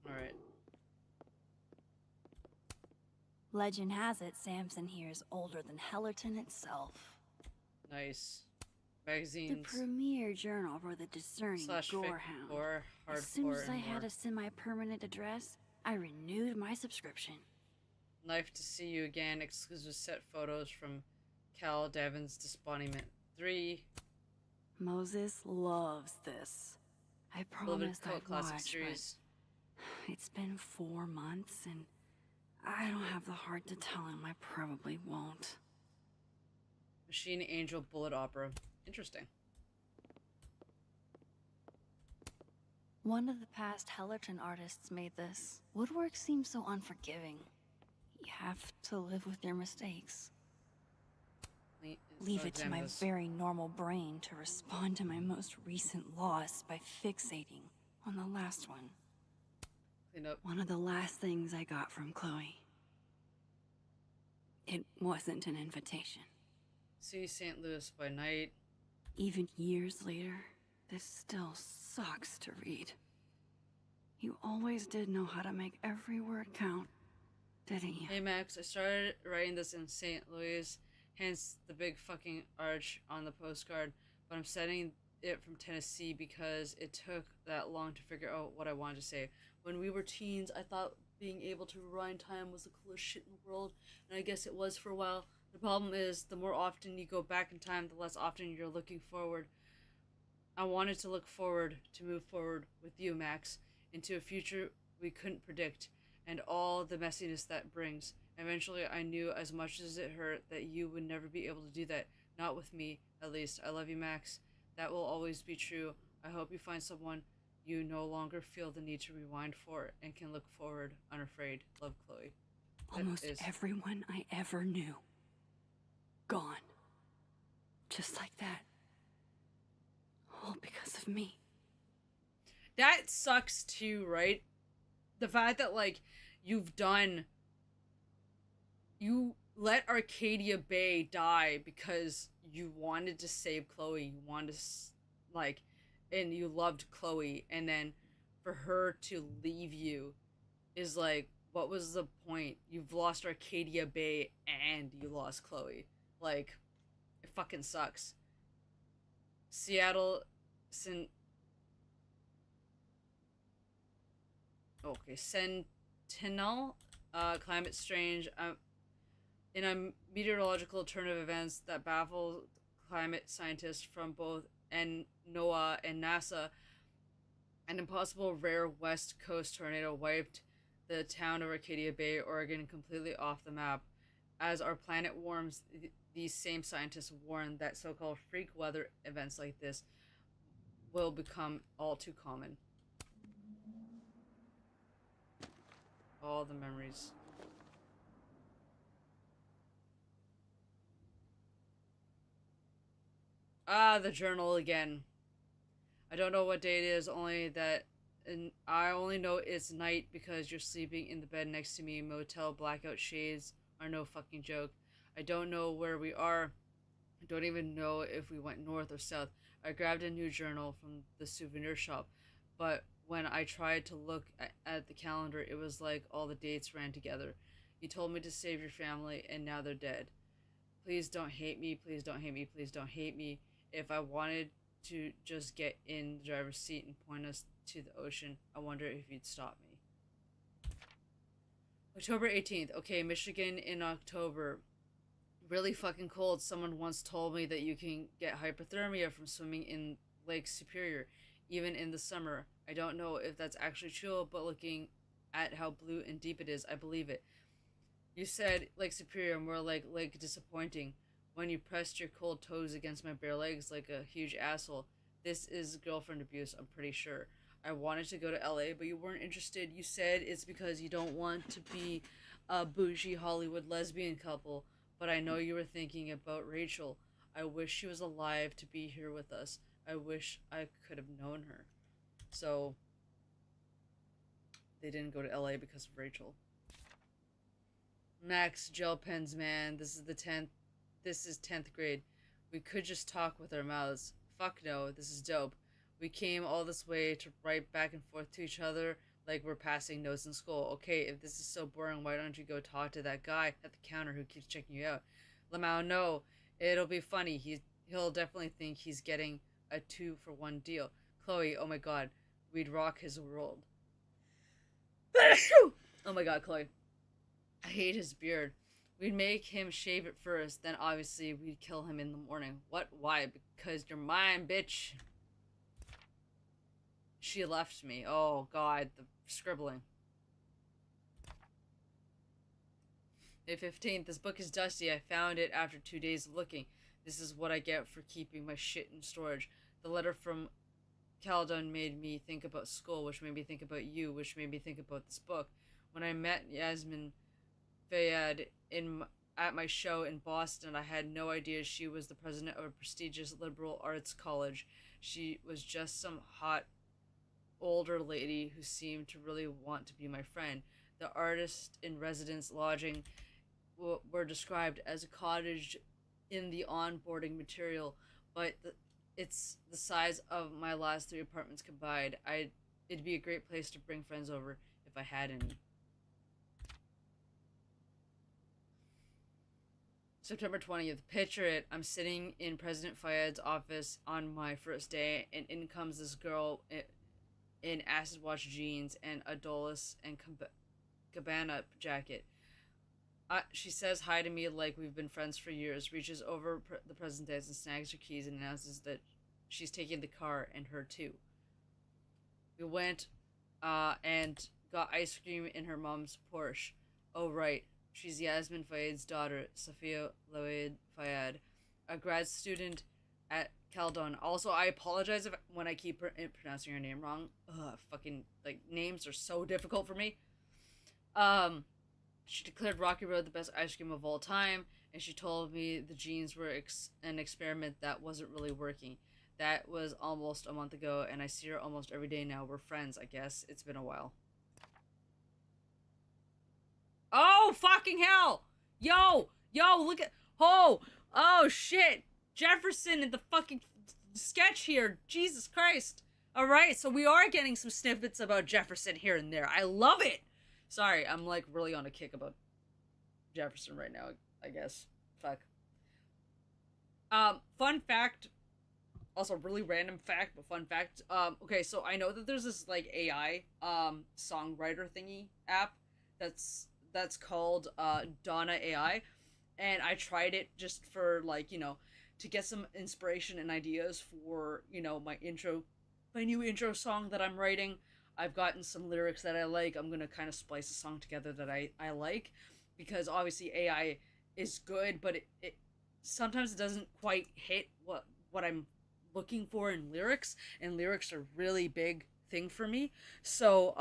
Alright. Legend has it Samson here is older than Hellerton itself. Nice. The Magazines. premier journal for the discerning Slash fic gorehound. gore, hardcore, As soon as I and had more. a semi-permanent address, I renewed my subscription. Nice to see you again. Exclusive set photos from Cal Davin's Disbondment 3. Moses loves this. I Beloved promised cult I'd classic watch, series. but it's been 4 months and I don't have the heart to tell him I probably won't. Machine Angel Bullet Opera. Interesting. One of the past Hellerton artists made this. Woodwork seems so unforgiving. You have to live with your mistakes. Leave it to my very normal brain to respond to my most recent loss by fixating on the last one. Clean up. One of the last things I got from Chloe. It wasn't an invitation. See St. Louis by night. Even years later, this still sucks to read. You always did know how to make every word count, didn't you? Hey Max, I started writing this in St. Louis, hence the big fucking arch on the postcard, but I'm sending it from Tennessee because it took that long to figure out what I wanted to say. When we were teens, I thought being able to rewind time was the coolest shit in the world, and I guess it was for a while. The problem is, the more often you go back in time, the less often you're looking forward. I wanted to look forward, to move forward with you, Max, into a future we couldn't predict, and all the messiness that brings. Eventually, I knew, as much as it hurt, that you would never be able to do that. Not with me, at least. I love you, Max. That will always be true. I hope you find someone you no longer feel the need to rewind for and can look forward, unafraid. Love, Chloe. Almost everyone I ever knew. Gone. Just like that. All because of me. That sucks too, right? The fact that, like, you let Arcadia Bay die because you wanted to save Chloe. You wanted to, like, and you loved Chloe, and then for her to leave you is like, what was the point? You've lost Arcadia Bay and you lost Chloe. Like, it fucking sucks. Seattle, Sentinel, climate strange. In a meteorological turn of events that baffled climate scientists from both NOAA and NASA, an impossible rare West Coast tornado wiped the town of Arcadia Bay, Oregon, completely off the map. As our planet warms, these same scientists warn that so-called freak weather events like this will become all too common. All the memories. Ah, the journal again. I don't know what day it is, only that, and I only know it's night because you're sleeping in the bed next to me. Motel blackout shades are no fucking joke. I don't know where we are. I don't even know if we went north or south. I grabbed a new journal from the souvenir shop, but when I tried to look at the calendar, it was like all the dates ran together. You told me to save your family, and now they're dead. Please don't hate me. Please don't hate me. Please don't hate me. If I wanted to just get in the driver's seat and point us to the ocean. I wonder if you'd stop me. October 18th. Okay, Michigan in October. Really fucking cold. Someone once told me that you can get hypothermia from swimming in Lake Superior, even in the summer. I don't know if that's actually true, but looking at how blue and deep it is, I believe it. You said Lake Superior, more like Lake Disappointing. When you pressed your cold toes against my bare legs like a huge asshole. This is girlfriend abuse, I'm pretty sure. I wanted to go to LA, but you weren't interested. You said it's because you don't want to be a bougie Hollywood lesbian couple, but I know you were thinking about Rachel. I wish she was alive to be here with us. I wish I could have known her. So, they didn't go to LA because of Rachel. Max, gel pens, man. This is 10th grade. We could just talk with our mouths. Fuck no, this is dope. We came all this way to write back and forth to each other like we're passing notes in school. Okay, if this is so boring, why don't you go talk to that guy at the counter who keeps checking you out? Lamau, no. It'll be funny. He'll definitely think he's getting a 2-for-1 deal. Chloe, oh my god. We'd rock his world. Oh my god, Chloe. I hate his beard. We'd make him shave it first, then obviously we'd kill him in the morning. What? Why? Because you're mine, bitch. She left me. Oh god, the scribbling. May 15th. This book is dusty. I found it after 2 days of looking. This is what I get for keeping my shit in storage. The letter from Caledon made me think about school, which made me think about you, which made me think about this book. When I met Yasmin Fayad at my show in Boston, I had no idea she was the president of a prestigious liberal arts college. She was just some hot older lady who seemed to really want to be my friend. The artist in residence lodging were described as a cottage in the onboarding material, but it's the size of my last 3 apartments combined. It'd be a great place to bring friends over if I had any. September 20th. Picture it. I'm sitting in President Fayad's office on my first day, and in comes this girl in acid wash jeans and a Dulles and Cabana jacket. She says hi to me like we've been friends for years, reaches over the president's desk and snags her keys and announces that she's taking the car and her too. We went and got ice cream in her mom's Porsche. Oh right, she's Yasmin Fayad's daughter, Safia Loaid Fayad, a grad student at Caledon. Also, I apologize when I keep pronouncing her name wrong. Fucking, like, names are so difficult for me. She declared Rocky Road the best ice cream of all time, and she told me the jeans were an experiment that wasn't really working. That was almost a month ago, and I see her almost every day now. We're friends, I guess. It's been a while. Oh, fucking hell! Yo, look at... Oh, shit! Jefferson in the fucking sketch here. Jesus Christ. Alright, so we are getting some snippets about Jefferson here and there. I love it! Sorry, I'm like really on a kick about Jefferson right now, I guess. Fuck. Fun fact, also really random fact, but fun fact. Okay, so I know that there's this like AI songwriter thingy app that's called Donna AI, and I tried it just for like, you know, to get some inspiration and ideas for, you know, my new intro song that I'm writing. I've gotten some lyrics that I like. I'm gonna kind of splice a song together that I like, because obviously AI is good, but it sometimes it doesn't quite hit what I'm looking for in lyrics, and lyrics are a really big thing for me. So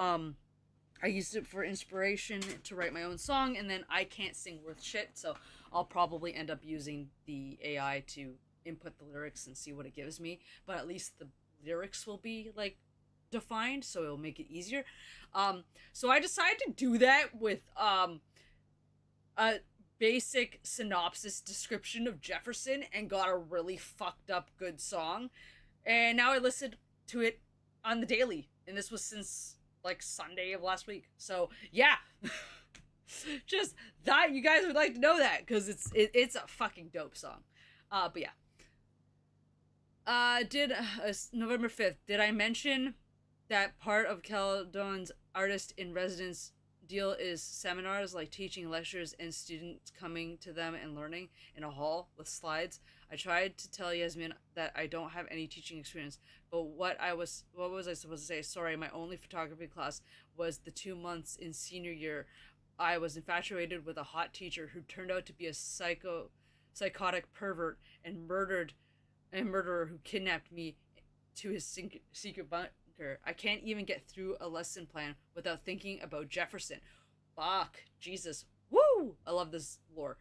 I used it for inspiration to write my own song, and then I can't sing worth shit, so I'll probably end up using the AI to input the lyrics and see what it gives me, but at least the lyrics will be like defined, so it'll make it easier. So I decided to do that with a basic synopsis description of Jefferson and got a really fucked up good song, and now I listened to it on the daily, and this was since like Sunday of last week. So yeah. Just thought you guys would like to know that, because it's a fucking dope song. But yeah. November 5th, did I mention that part of Caledon's artist in residence deal is seminars, like teaching lectures and students coming to them and learning in a hall with slides. I tried to tell Yasmin that I don't have any teaching experience, but what was I supposed to say? Sorry, my only photography class was the 2 months in senior year. I was infatuated with a hot teacher who turned out to be a psychotic pervert and murderer who kidnapped me to his secret bunker. I can't even get through a lesson plan without thinking about Jefferson. Fuck, Jesus, woo! I love this lore.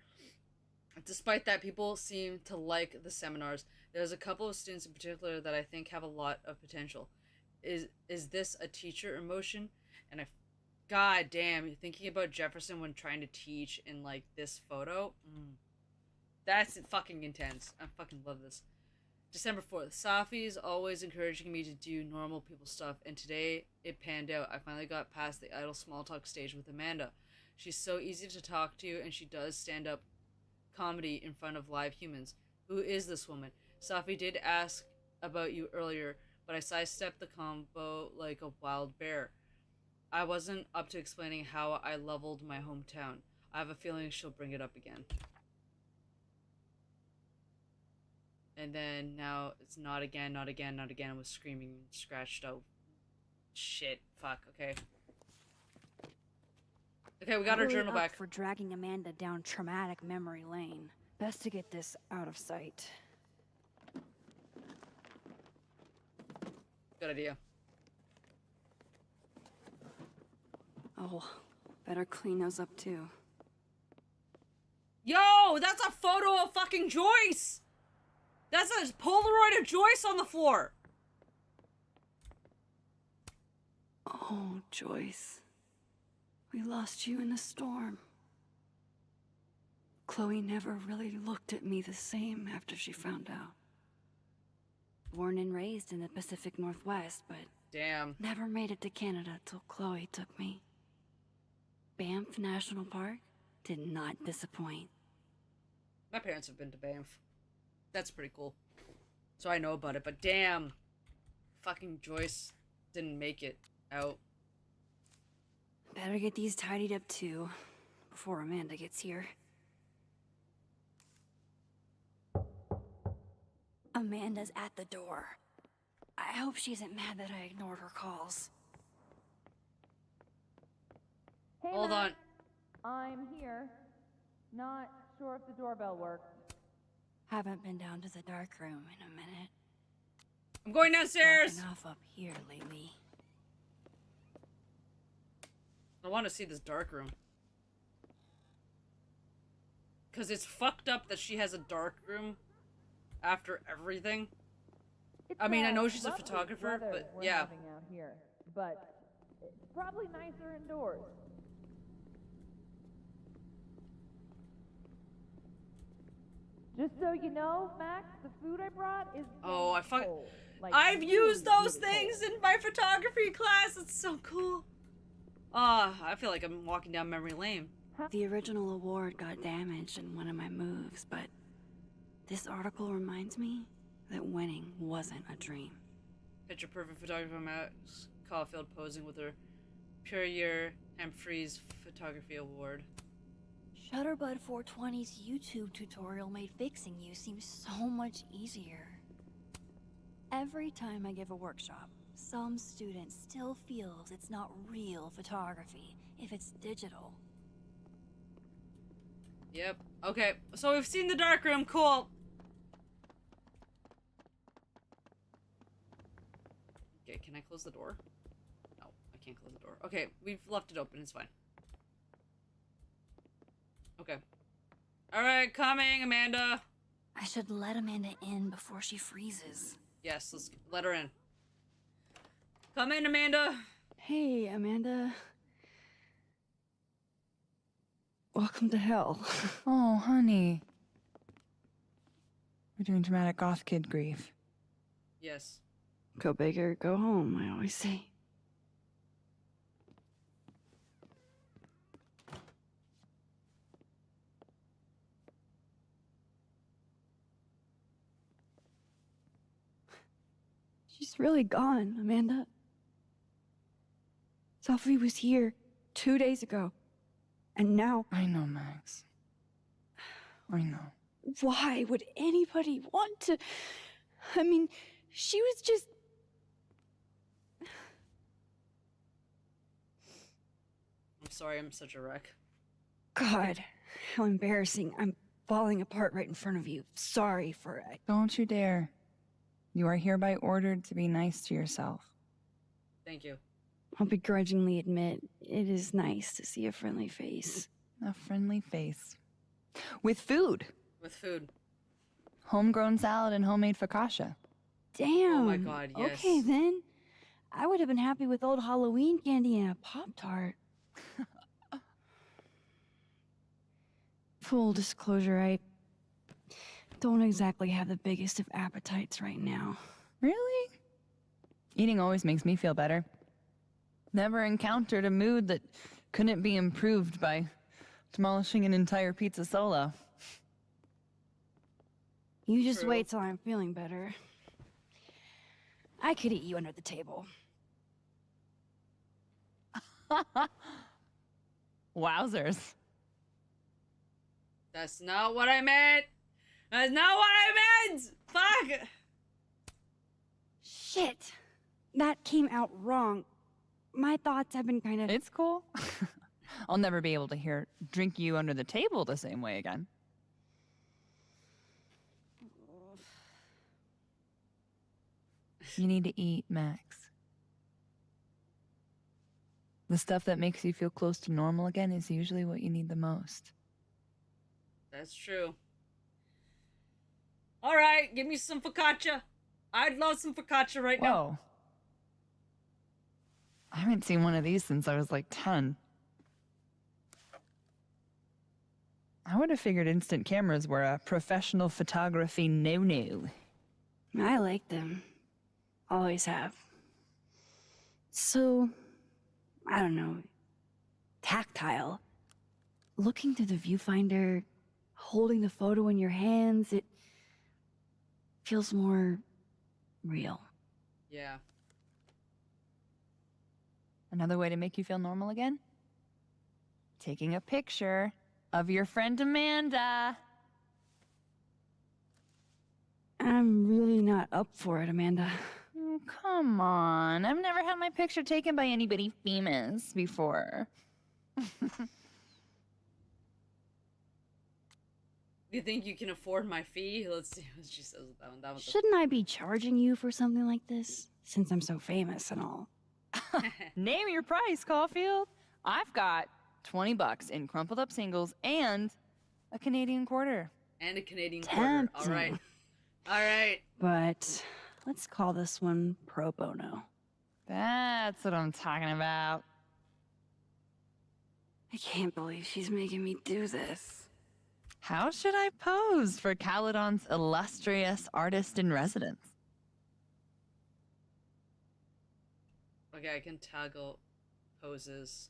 Despite that, people seem to like the seminars. There's a couple of students in particular that I think have a lot of potential. Is this a teacher emotion? And god damn, thinking about Jefferson when trying to teach in like this photo, that's fucking intense. I fucking love this. December 4th. Safi's always encouraging me to do normal people stuff, and today it panned out. I finally got past the idle small talk stage with Amanda. She's so easy to talk to, and she does stand-up comedy in front of live humans. Who is this woman? Safi did ask about you earlier, but I sidestepped the combo like a wild bear. I wasn't up to explaining how I leveled my hometown. I have a feeling she'll bring it up again. And then now it's not again, not again, not again. I was screaming, scratched out. Shit. Fuck. Okay. Okay, we got our journal back. For dragging Amanda down traumatic memory lane. Best to get this out of sight. Good idea. Oh, better clean those up too. Yo, that's a photo of fucking Joyce! That's a Polaroid of Joyce on the floor! Oh, Joyce. We lost you in the storm. Chloe never really looked at me the same after she found out. Born and raised in the Pacific Northwest, but damn, never made it to Canada till Chloe took me. Banff National Park did not disappoint. My parents have been to Banff. That's pretty cool. So I know about it, but damn, fucking Joyce didn't make it out. Better get these tidied up too, before Amanda gets here. Amanda's at the door. I hope she isn't mad that I ignored her calls. Hey, Hold Max. on. I'm here. Not sure if the doorbell worked. Haven't been down to the dark room in a minute. I'm going downstairs! Been off up here lately. I want to see this dark room. Because it's fucked up that she has a dark room after everything. I mean, I know she's a photographer, but yeah. Out here, but it's probably nicer indoors. Just so you know, Max, the food I brought is cold. Like, I've really, used those really things cold. in my photography class. It's so cool. I feel like I'm walking down memory lane. The original award got damaged in one of my moves, but this article reminds me that winning wasn't a dream. Picture perfect photographer Max Caufliend posing with her Pure Year Humphreys Photography Award. Shutterbud 420's YouTube tutorial made fixing you seem so much easier. Every time I give a workshop, some student still feels it's not real photography if it's digital. Yep. Okay, so we've seen the dark room. Cool. Okay, can I close the door? No, I can't close the door. Okay, we've left it open. It's fine. Okay. Alright, coming, Amanda. I should let Amanda in before she freezes. Yes, let's let her in. Come in, Amanda. Hey, Amanda. Welcome to hell. Oh, honey. We're doing dramatic goth kid grief. Yes. Go big or go home, I always say. She's really gone, Amanda. Sophie was here 2 days ago. And now... I know, Max. I know. Why would anybody want to... I mean, she was just... I'm sorry, I'm such a wreck. God, how embarrassing. I'm falling apart right in front of you. Sorry for it. Don't you dare. You are hereby ordered to be nice to yourself. Thank you. I'll begrudgingly admit, it is nice to see a friendly face. A friendly face. With food. With food. Homegrown salad and homemade focaccia. Damn. Oh my god, yes. Okay then. I would have been happy with old Halloween candy and a Pop-Tart. Full disclosure, I don't exactly have the biggest of appetites right now. Really? Eating always makes me feel better. Never encountered a mood that couldn't be improved by demolishing an entire pizza solo. You just True. wait till I'm feeling better. I could eat you under the table. Wowzers. That's not what I meant! That's not what I meant! Fuck! Shit. That came out wrong. My thoughts have been kind of... It's cool. I'll never be able to drink you under the table the same way again. You need to eat, Max. The stuff that makes you feel close to normal again is usually what you need the most. That's true. Alright, give me some focaccia. I'd love some focaccia right now. Whoa. I haven't seen one of these since I was like 10. I would have figured instant cameras were a professional photography no-no. I like them. Always have. So, I don't know, tactile. Looking through the viewfinder, holding the photo in your hands, it feels more real. Yeah. Another way to make you feel normal again? Taking a picture of your friend Amanda. I'm really not up for it, Amanda. Oh, come on. I've never had my picture taken by anybody famous before. You think you can afford my fee? Let's see what she says with that one. That one's Shouldn't I be charging you for something like this? Since I'm so famous and all. Name your price, Caufliend. I've got $20 in crumpled up singles and a Canadian quarter. And a Canadian quarter. Tempting. Alright. Alright. But let's call this one pro bono. That's what I'm talking about. I can't believe she's making me do this. How should I pose for Caledon's illustrious artist in residence? Okay, I can toggle poses.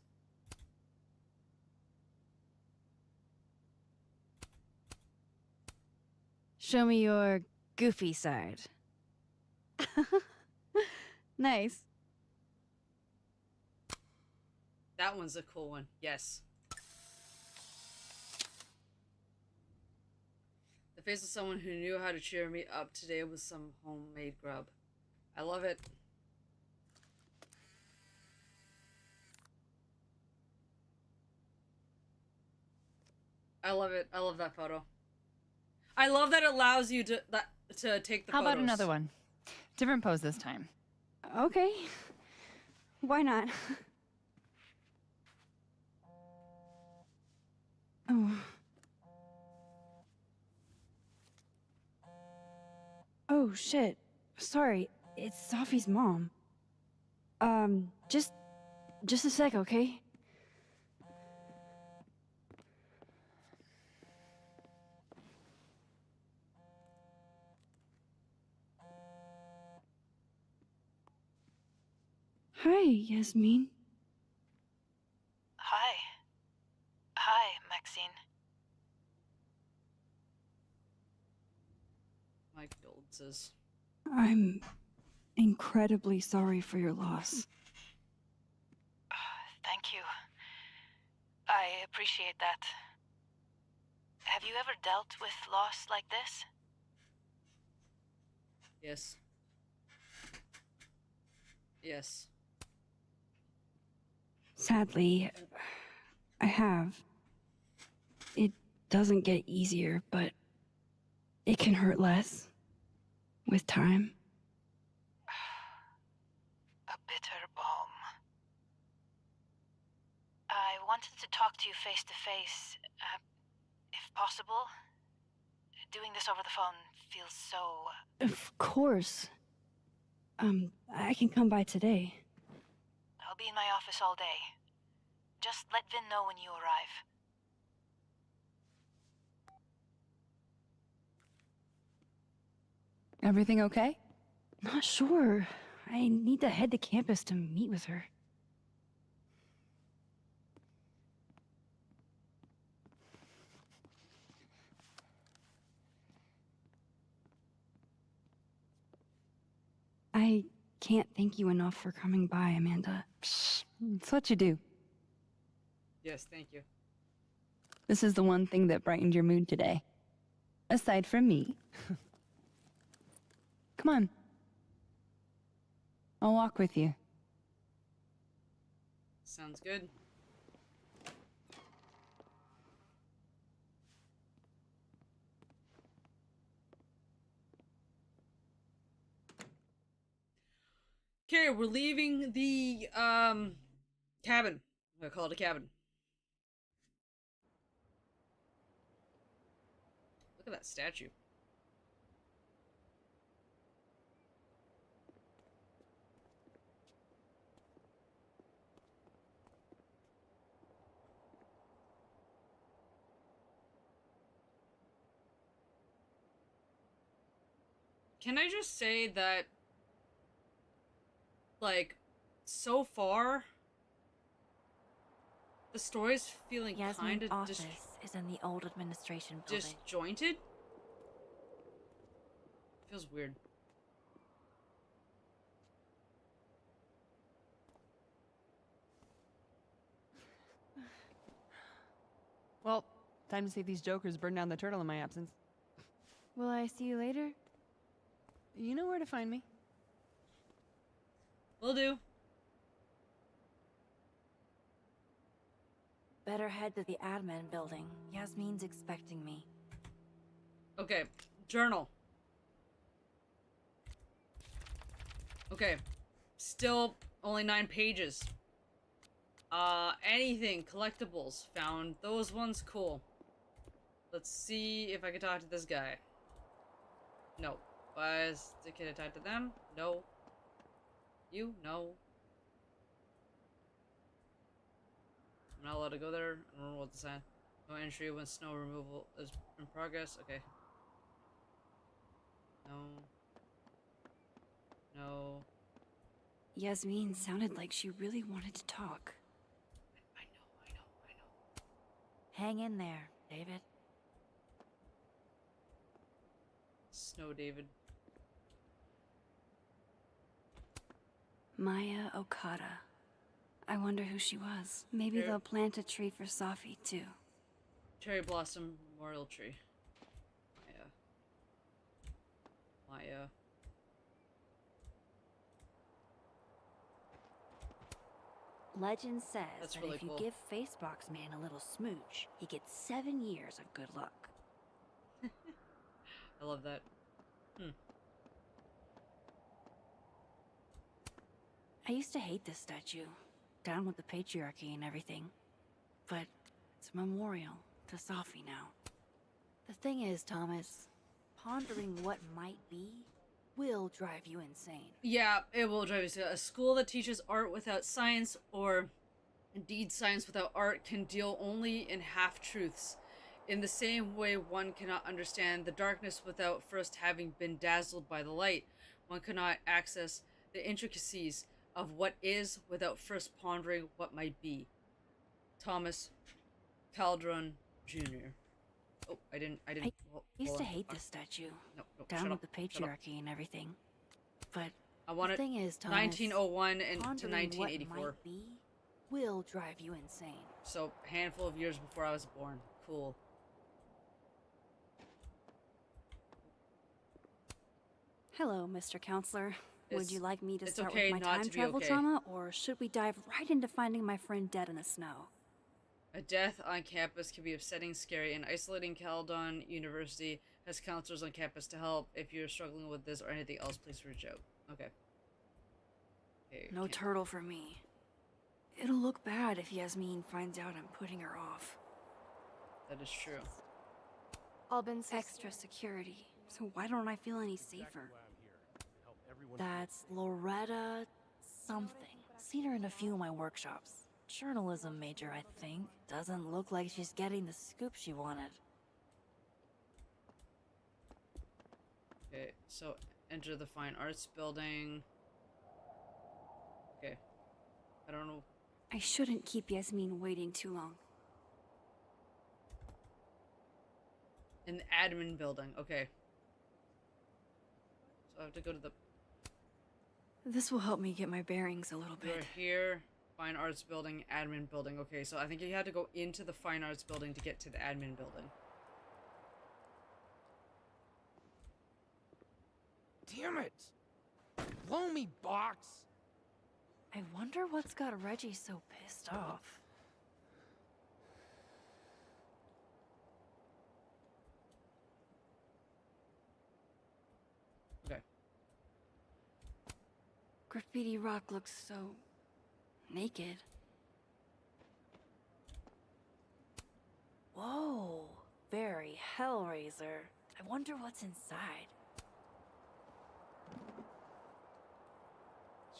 Show me your goofy side. Nice. That one's a cool one. Yes. The face of someone who knew how to cheer me up today with some homemade grub. I love it. I love it. I love that photo. I love that it allows you to take the How photos. about another one? Different pose this time. Okay. Why not? Oh. Oh, shit. Sorry. It's Sophie's mom. Just a sec, okay? Hi, Yasmin. Hi. Hi, Maxine. My condolences. I'm incredibly sorry for your loss. I appreciate that. Have you ever dealt with loss like this? Yes. Yes. Sadly, I have. It doesn't get easier, but it can hurt less with time. A bitter balm. I wanted to talk to you face to face, if possible. Doing this over the phone feels so... Of course. I can come by today. I'll be in my office all day. Just let Vin know when you arrive. Everything okay? Not sure. I need to head to campus to meet with her. I can't thank you enough for coming by, Amanda. Psst, it's what you do. Yes, thank you. This is the one thing that brightened your mood today. Aside from me. Come on. I'll walk with you. Sounds good. Okay, we're leaving the cabin. I'm gonna call it a cabin. Look at that statue. Can I just say that, like, so far, the story's feeling Yasmin's kind of office is in the old administration building. disjointed? Feels weird. Well, time to see these jokers burn down the turtle in my absence. Will I see you later? You know where to find me. Will do. Better head to the admin building. Yasmin's expecting me. Okay, journal. Okay, still only 9 pages. Anything, collectibles, found those ones, cool. Let's see if I can talk to this guy. No. Can I talk to them? No. You? No. I'm not allowed to go there. I don't know what to say. No entry when snow removal is in progress. Okay. No. No. Yasmin sounded like she really wanted to talk. I know. Hang in there, David. Snow David. Maya Okada. I wonder who she was. Maybe they'll plant a tree for Safi, too. Cherry Blossom Memorial Tree. Maya. Legend says That's that really if you cool. give Facebox Man a little smooch, he gets 7 years of good luck. I love that. I used to hate this statue. Down with the patriarchy and everything. But it's a memorial to Safi now. The thing is, Thomas, pondering what might be will drive you insane. Yeah, it will drive you to a school that teaches art without science, or indeed science without art, can deal only in half-truths. In the same way one cannot understand the darkness without first having been dazzled by the light. One cannot access the intricacies of what is without first pondering what might be. Thomas Calderon Jr. Oh, I didn't. I used to hate this statue. No, Down shut with up, the patriarchy and everything. But I want the it thing is, Thomas, 1901 and to pondering what 1984. might be will drive you insane. So, handful of years before I was born. Cool. Hello, Mr. Counselor. Would you like me to start okay with my not time to be travel okay. trauma, or should we dive right into finding my friend dead in the snow? A death on campus can be upsetting, scary, and isolating. Caledon University has counselors on campus to help. If you're struggling with this or anything else, please reach out. Okay. No turtle for me. It'll look bad if Yasmin finds out I'm putting her off. That is true. Albin's extra security, so why don't I feel any safer? That's Loretta something. Seen her in a few of my workshops. Journalism major, I think. Doesn't look like she's getting the scoop she wanted. Okay, so enter the Fine Arts Building. Okay. I don't know. I shouldn't keep Yasmin waiting too long. In the admin building. Okay. So I have to go to the... This will help me get my bearings a little bit. We're here. Fine Arts Building, admin building. Okay, so I think you had to go into the Fine Arts Building to get to the admin building. Damn it! Blow me, box! I wonder what's got Reggie so pissed off. Okay. Graffiti Rock looks so... naked. Whoa, very Hellraiser. I wonder what's inside.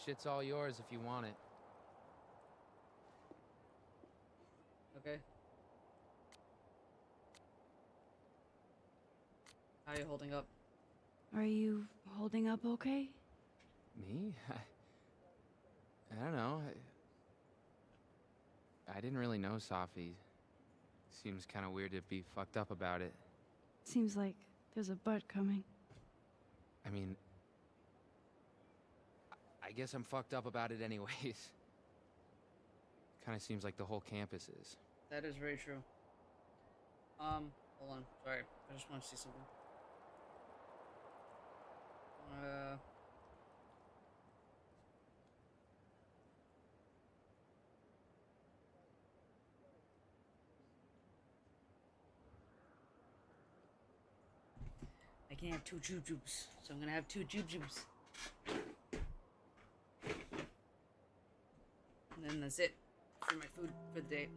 Shit's all yours if you want it. Okay. How are you holding up? Are you holding up okay? Me? I don't know. I didn't really know Safi. Seems kind of weird to be fucked up about it. Seems like there's a but coming. I mean, I guess I'm fucked up about it anyways. Kind of seems like the whole campus is. That is very true. Hold on. Sorry. I just want to see something. I can have two jubes, so I'm gonna have two jubes. And then that's it for my food for the day.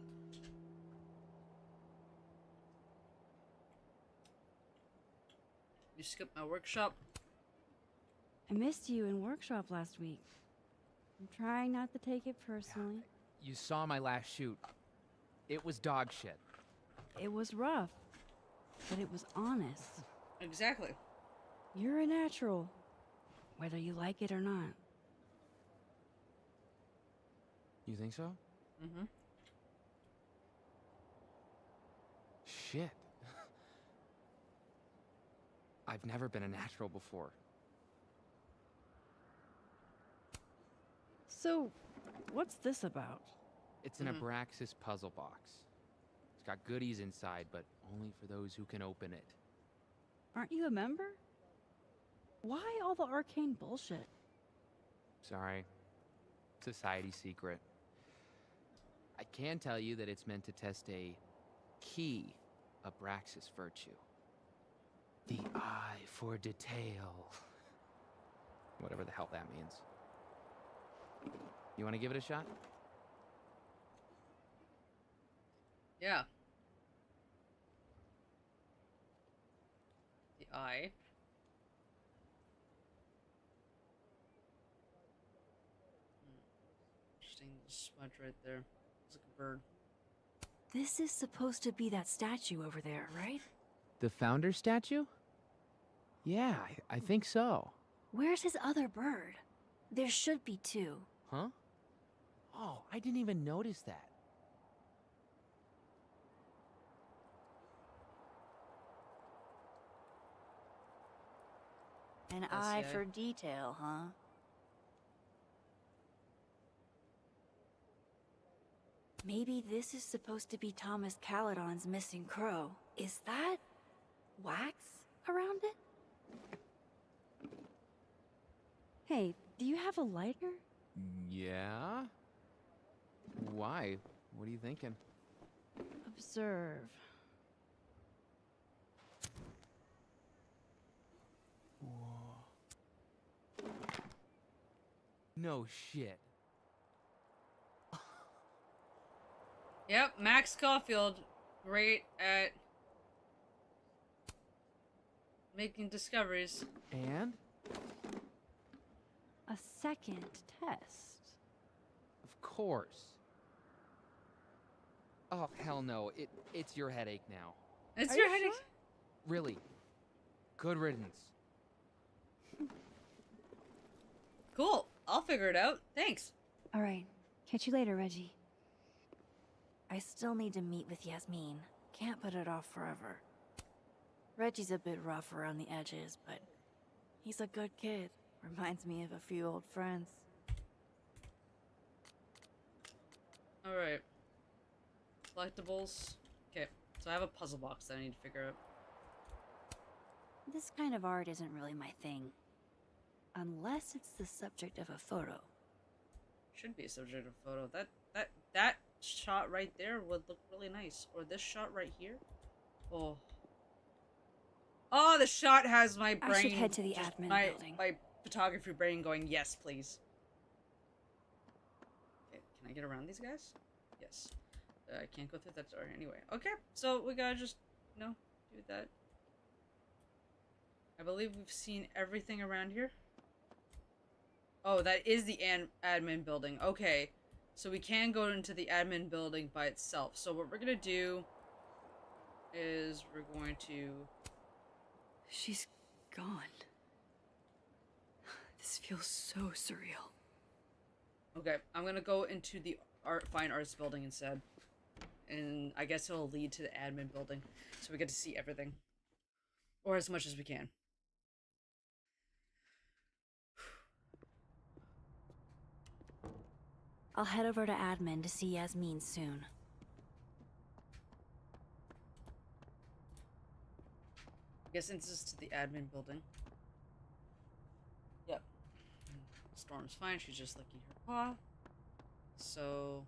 You skipped my workshop. I missed you in workshop last week. I'm trying not to take it personally. You saw my last shoot. It was dog shit. It was rough, but it was honest. Exactly. You're a natural, whether you like it or not. You think so? Mm-hmm. Shit. I've never been a natural before. So, what's this about? It's an Abraxas puzzle box. It's got goodies inside, but only for those who can open it. Aren't you a member? Why all the arcane bullshit? Sorry. Society secret. I can tell you that it's meant to test a key Abraxas virtue. The eye for detail. Whatever the hell that means. You want to give it a shot? Yeah. The eye. Interesting smudge right there. It's like a bird. This is supposed to be that statue over there, right? The founder statue? Yeah, I think so. Where's his other bird? There should be two. Huh? Oh, I didn't even notice that. An eye for detail, huh? Maybe this is supposed to be Thomas Caledon's missing crow. Is that wax around it? Hey, do you have a lighter? Yeah? Why? What are you thinking? Observe. Whoa. No shit. Yep, Max Caufliend, great at making discoveries. And? A second test. Of course. Oh, hell no. It's your headache now. It's Are your you headache. sure? Really. Good riddance. Cool. I'll figure it out. Thanks. All right. Catch you later, Reggie. I still need to meet with Yasmin. Can't put it off forever. Reggie's a bit rough around the edges, but he's a good kid. Reminds me of a few old friends. Alright. Collectibles. Okay, so I have a puzzle box that I need to figure out. This kind of art isn't really my thing. Unless it's the subject of a photo. Should be a subject of a photo. That shot right there would look really nice. Or this shot right here. Oh. Oh, the shot has my brain. I should head to the admin building. My photography brain going, yes, please. Okay, can I get around these guys? Yes. I can't go through that door anyway. Okay, so we gotta just, do that. I believe we've seen everything around here. Oh, that is the admin building. Okay, so we can go into the admin building by itself. So what we're gonna do is we're going to... She's gone. This feels so surreal. Okay, I'm gonna go into the fine arts building instead. And I guess it'll lead to the admin building. So we get to see everything. Or as much as we can. I'll head over to admin to see Yasmin soon. I guess this is to the admin building. Yep. Storm's fine, she's just licking her paw. So...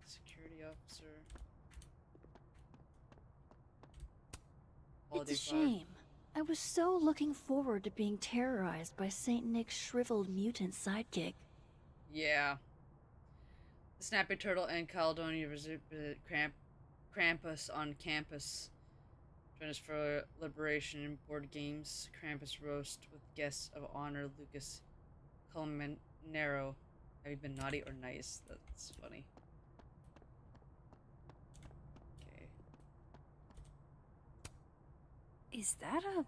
Security officer. It's a shame. I was so looking forward to being terrorized by Saint Nick's shriveled mutant sidekick. Yeah. The Snappy Turtle and Caledonia Krampus on campus. Join us for Liberation and board games. Krampus roast with guests of honor Lucas Colmenero. Have you been naughty or nice? That's funny. Okay. Is that a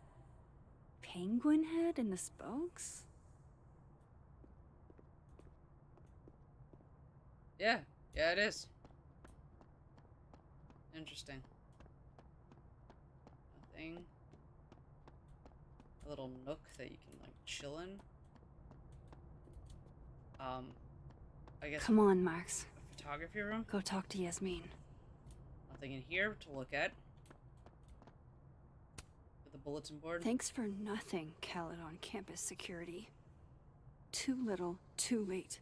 penguin head in the spokes? Yeah. Yeah, it is. Interesting. Nothing. A little nook that you can, like, chill in. I guess... Come on, Max. A photography room? Go talk to Yasmin. Nothing in here to look at. With the bulletin board. Thanks for nothing, Caledon campus security. Too little, too late.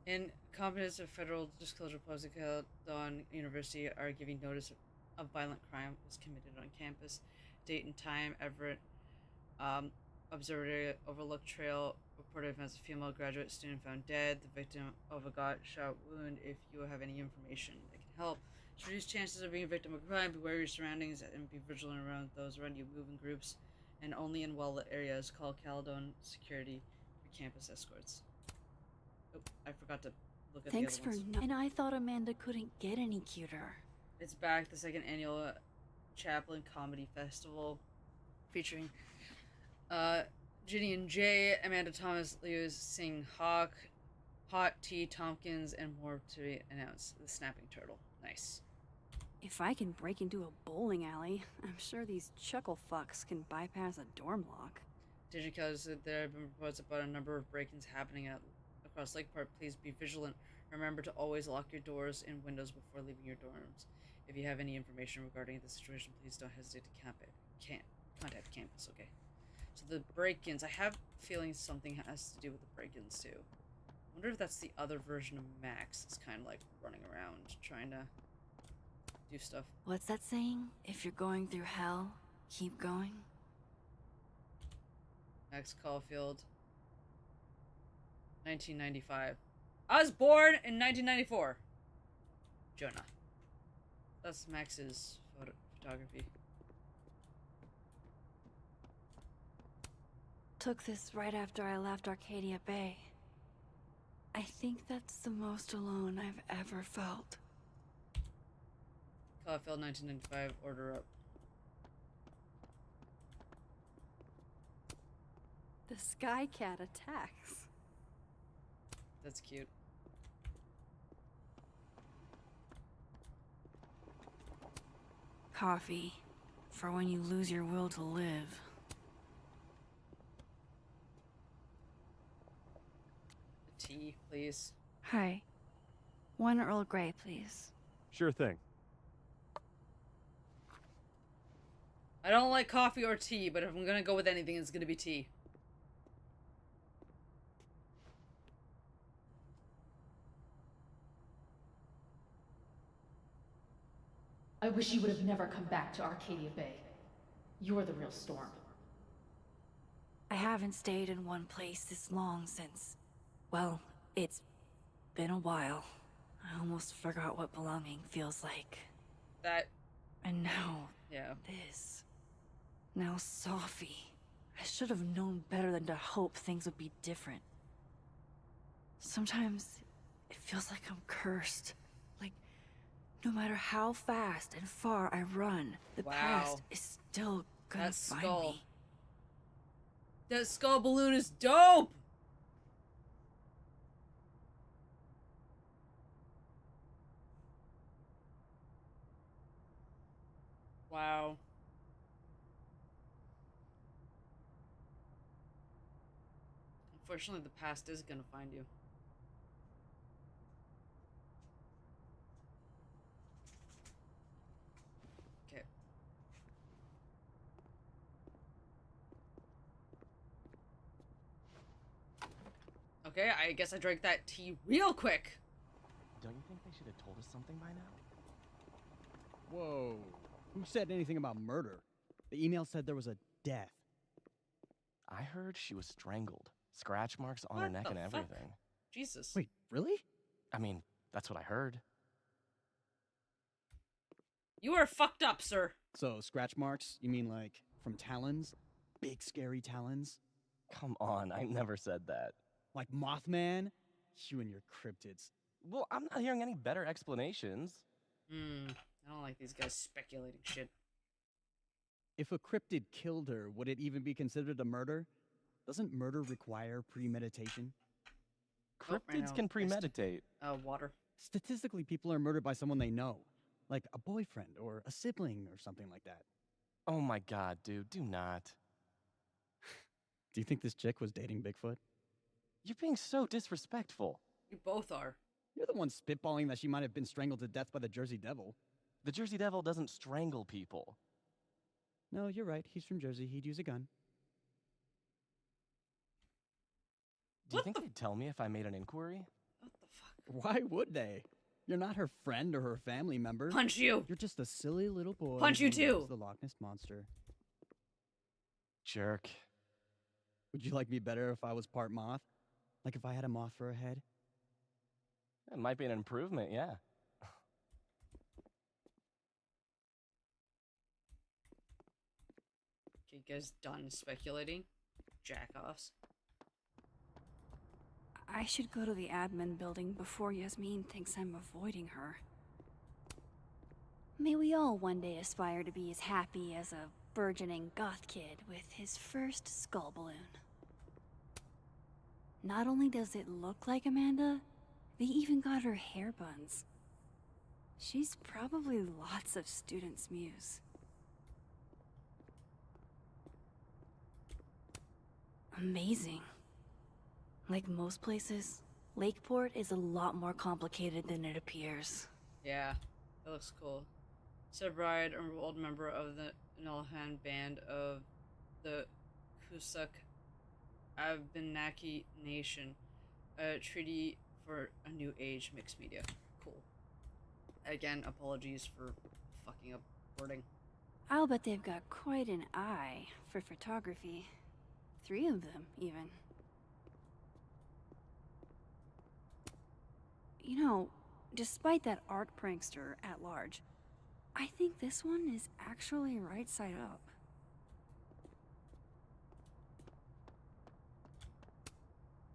In competence of federal disclosure policy, Caledon University are giving notice of violent crime was committed on campus. Date and time, Everett. Observatory Overlook Trail. Reported events, a female graduate student found dead. The victim of a gunshot wound. If you have any information that can help to reduce chances of being a victim of crime, beware your surroundings and be vigilant around those around you. Move in groups and only in well-lit areas. Call Caledon Security for campus escorts. Oh, I forgot to look at Thanks the for other ones. no- And I thought Amanda couldn't get any cuter. It's back, the second annual Chaplin Comedy Festival, featuring Ginny and Jay, Amanda Thomas, Lewis, Sing Hawk, Hot T. Tompkins, and more to be announced. The Snapping Turtle. Nice. If I can break into a bowling alley, I'm sure these chuckle fucks can bypass a dorm lock. Digicode said there have been reports about a number of break-ins happening at across Lake Park, please be vigilant. Remember to always lock your doors and windows before leaving your dorms. If you have any information regarding the situation, please don't hesitate to contact campus, okay? So the break-ins, I have a feeling something has to do with the break-ins too. I wonder if that's the other version of Max that's kind of like running around trying to do stuff. What's that saying? If you're going through hell, keep going? Max Caufliend, 1995. I was born in 1994. Jonah. That's Max's photography. Took this right after I left Arcadia Bay. I think that's the most alone I've ever felt. Caufliend, 1995. Order up. The Sky Cat attacks. That's cute. Coffee. For when you lose your will to live. Tea, please. Hi. One Earl Grey, please. Sure thing. I don't like coffee or tea, but if I'm gonna go with anything, it's gonna be tea. I wish you would have never come back to Arcadia Bay. You're the real storm. I haven't stayed in one place this long since... Well, it's been a while. I almost forgot what belonging feels like. That... And now... Yeah. This... Now Sophie. I should have known better than to hope things would be different. Sometimes, it feels like I'm cursed. Like, no matter how fast and far I run, the past is still gonna find me. That skull balloon is dope! Wow. Unfortunately, the past is gonna find you. Okay. Okay, I guess I drank that tea real quick. Don't you think they should have told us something by now? Whoa. Who said anything about murder? The email said there was a death. I heard she was strangled. Scratch marks on her neck and everything. Jesus. Wait, really? I mean, that's what I heard. You are fucked up, sir. So, scratch marks? You mean like from talons? Big scary talons? Come on, I never said that. Like Mothman? You and your cryptids. Well, I'm not hearing any better explanations. I don't like these guys speculating shit. If a cryptid killed her, would it even be considered a murder? Doesn't murder require premeditation? Cryptids can premeditate. Water. Statistically, people are murdered by someone they know. Like a boyfriend or a sibling or something like that. Oh my god, dude, do not. Do you think this chick was dating Bigfoot? You're being so disrespectful. You both are. You're the one spitballing that she might have been strangled to death by the Jersey Devil. The Jersey Devil doesn't strangle people. No, you're right. He's from Jersey. He'd use a gun. Do you think they'd tell me if I made an inquiry? What the fuck? Why would they? You're not her friend or her family member. Punch you! You're just a silly little boy. Punch you who too! loves the Loch Ness Monster. Jerk. Would you like me better if I was part moth? Like if I had a moth for a head? That might be an improvement, yeah. Okay, you guys done speculating? Jack-offs. I should go to the admin building before Yasmin thinks I'm avoiding her. May we all one day aspire to be as happy as a burgeoning goth kid with his first skull balloon. Not only does it look like Amanda, they even got her hair buns. She's probably lots of students' muse. Amazing. Like most places, Lakeport is a lot more complicated than it appears. Yeah, it looks cool. Sir Bride, an old member of the Nulhan band of the Kusuk Abenaki Nation. A treaty for a new age mixed media. Cool. Again, apologies for fucking up wording. I'll bet they've got quite an eye for photography. 3 of them, even. You know, despite that art prankster at large, I think this one is actually right side up.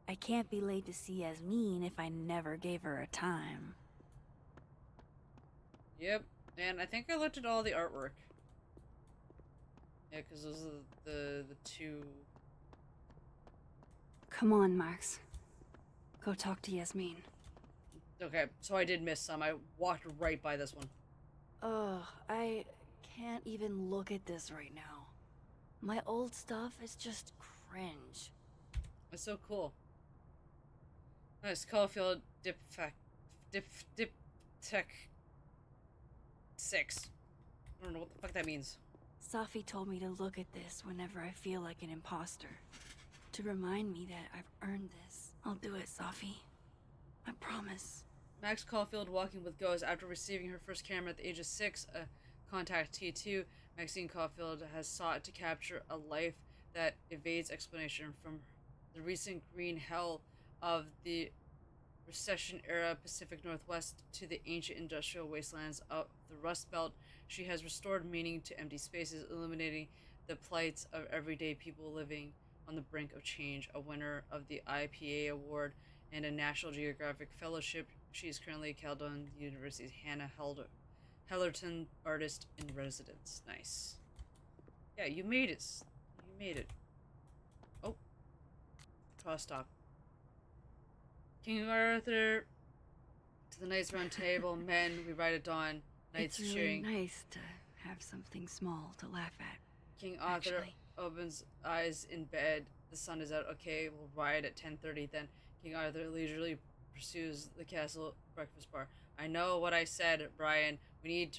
I can't be laid to see as mean if I never gave her a time. Yep, and I think I looked at all the artwork. Yeah, because those are the 2... Come on, Max. Go talk to Yasmin. Okay, so I did miss some. I walked right by this one. Ugh, I can't even look at this right now. My old stuff is just cringe. It's so cool. Nice. Caufliend Dip Tech 6. I don't know what the fuck that means. Safi told me to look at this whenever I feel like an imposter. To remind me that I've earned this. I'll do it, Safi. I promise. Max Caufliend walking with ghosts after receiving her first camera at the age of 6, a Contact T2. Maxine Caufliend has sought to capture a life that evades explanation, from the recent green hell of the Recession-era Pacific Northwest to the ancient industrial wastelands of the Rust Belt. She has restored meaning to empty spaces, illuminating the plights of everyday people living on the brink of change. A winner of the IPA Award and a National Geographic Fellowship, she is currently Caledon University's Hannah Hellerton Artist in Residence. Nice. Yeah, you made it. You made it. Oh. Cross stop. King Arthur to the Knights Round Table. Men, we ride at dawn. Knights It's really cheering. nice to have something small to laugh at. King Arthur Actually. opens eyes in bed. The sun is out. Okay, we'll ride at 10:30 then. King Arthur leisurely pursues the castle breakfast bar. I know what I said, Brian. We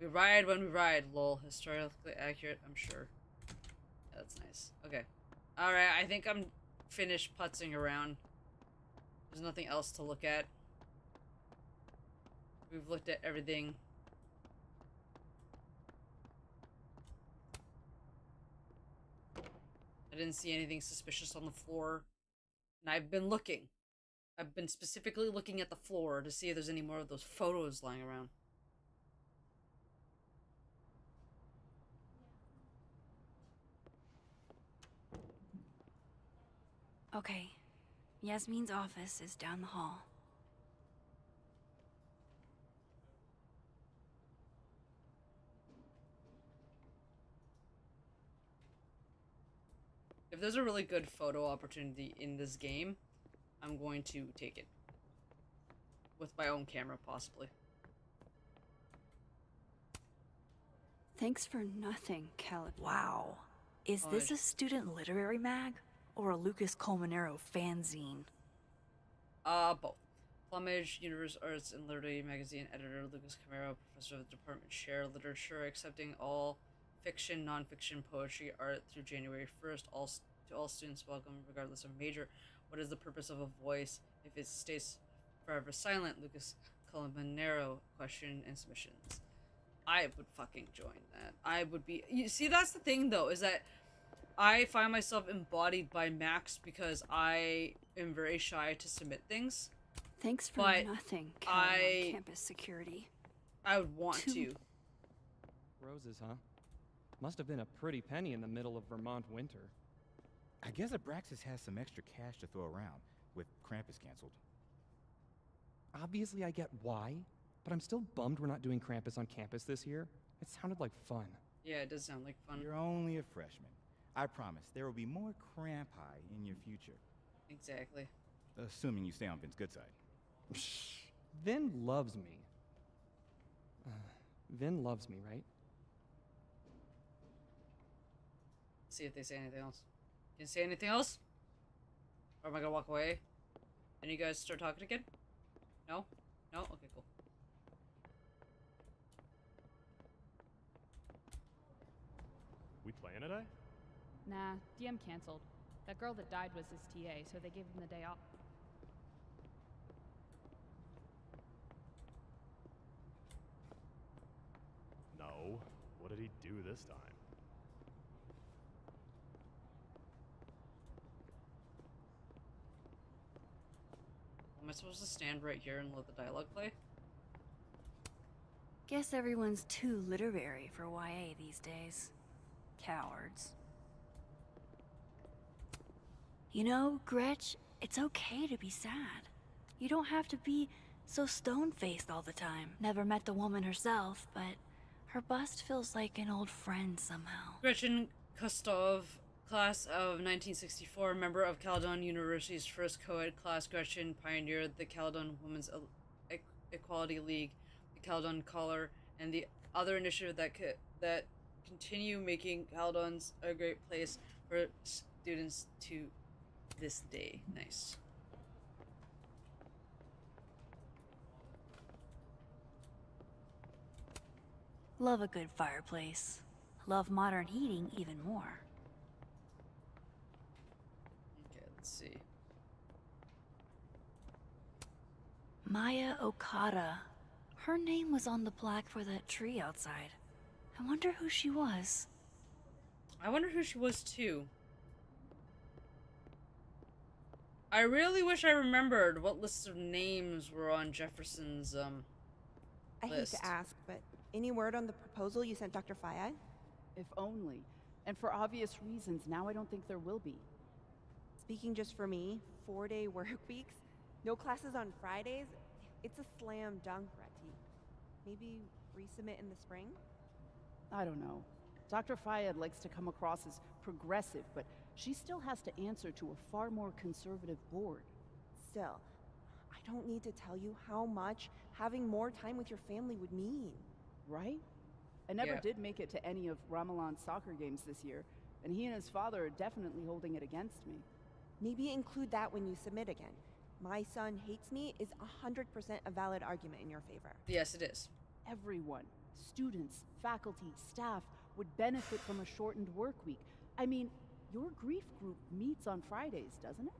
ride when we ride. Lol. Historically accurate, I'm sure. Yeah, that's nice. Okay. Alright, I think I'm finished putzing around. There's nothing else to look at. We've looked at everything. I didn't see anything suspicious on the floor. And I've been looking. I've been specifically looking at the floor to see if there's any more of those photos lying around. Okay. Yasmin's office is down the hall. If there's a really good photo opportunity in this game, I'm going to take it. With my own camera, possibly. Thanks for nothing, Caleb. Wow. Is this a student literary mag? Or a Lucas Colmenero fanzine? Both. Plumage, Universe Arts and Literary Magazine editor Lucas Camaro, professor of the department chair, literature, accepting all fiction, non-fiction, poetry, art through January 1st. To all students, welcome, regardless of major. What is the purpose of a voice if it stays forever silent? Lucas Colmenero, question and submissions. I would fucking join that. I would be. You see, that's the thing though, is that I find myself embodied by Max because I am very shy to submit things. Thanks for nothing, Caleb, campus security. I would want to. Roses, huh? Must have been a pretty penny in the middle of Vermont winter. I guess Abraxas has some extra cash to throw around, with Krampus canceled. Obviously I get why, but I'm still bummed we're not doing Krampus on campus this year. It sounded like fun. Yeah, it does sound like fun. You're only a freshman. I promise, there will be more Crampi in your future. Exactly. Assuming you stay on Vin's good side. Vin loves me. Vin loves me, right? See if they say anything else. Can you say anything else? Or am I gonna walk away? And you guys start talking again? No? No? Okay, cool. We playing today? Nah, DM canceled. That girl that died was his TA, so they gave him the day off. No. What did he do this time? Am I supposed to stand right here and let the dialogue play? Guess everyone's too literary for YA these days. Cowards. You know, Gretch, it's okay to be sad. You don't have to be so stone-faced all the time. Never met the woman herself, but her bust feels like an old friend somehow. Gretchen Kostov, class of 1964, member of Caledon University's first co-ed class. Gretchen pioneered the Caledon Women's Equality League, the Caledon Collar, and the other initiative that continue making Caledon's a great place for students to this day. Nice. Love a good fireplace. Love modern heating even more. Okay, let's see. Maya Okada. Her name was on the plaque for that tree outside. I wonder who she was. I wonder who she was too. I really wish I remembered what list of names were on Jefferson's I hate list. to ask, but any word on the proposal you sent Dr. Fayad? If only. And for obvious reasons, now I don't think there will be. Speaking just for me, 4-day work weeks, no classes on Fridays, it's a slam dunk, Reti. Maybe resubmit in the spring? I don't know. Dr. Fayed likes to come across as progressive, but she still has to answer to a far more conservative board. Still, I don't need to tell you how much having more time with your family would mean. Right? I never did make it to any of Ramalan's soccer games this year, and he and his father are definitely holding it against me. Maybe include that when you submit again. My son hates me is 100% a valid argument in your favor. Yes, it is. Everyone, students, faculty, staff, would benefit from a shortened work week. I mean, your grief group meets on Fridays, doesn't it?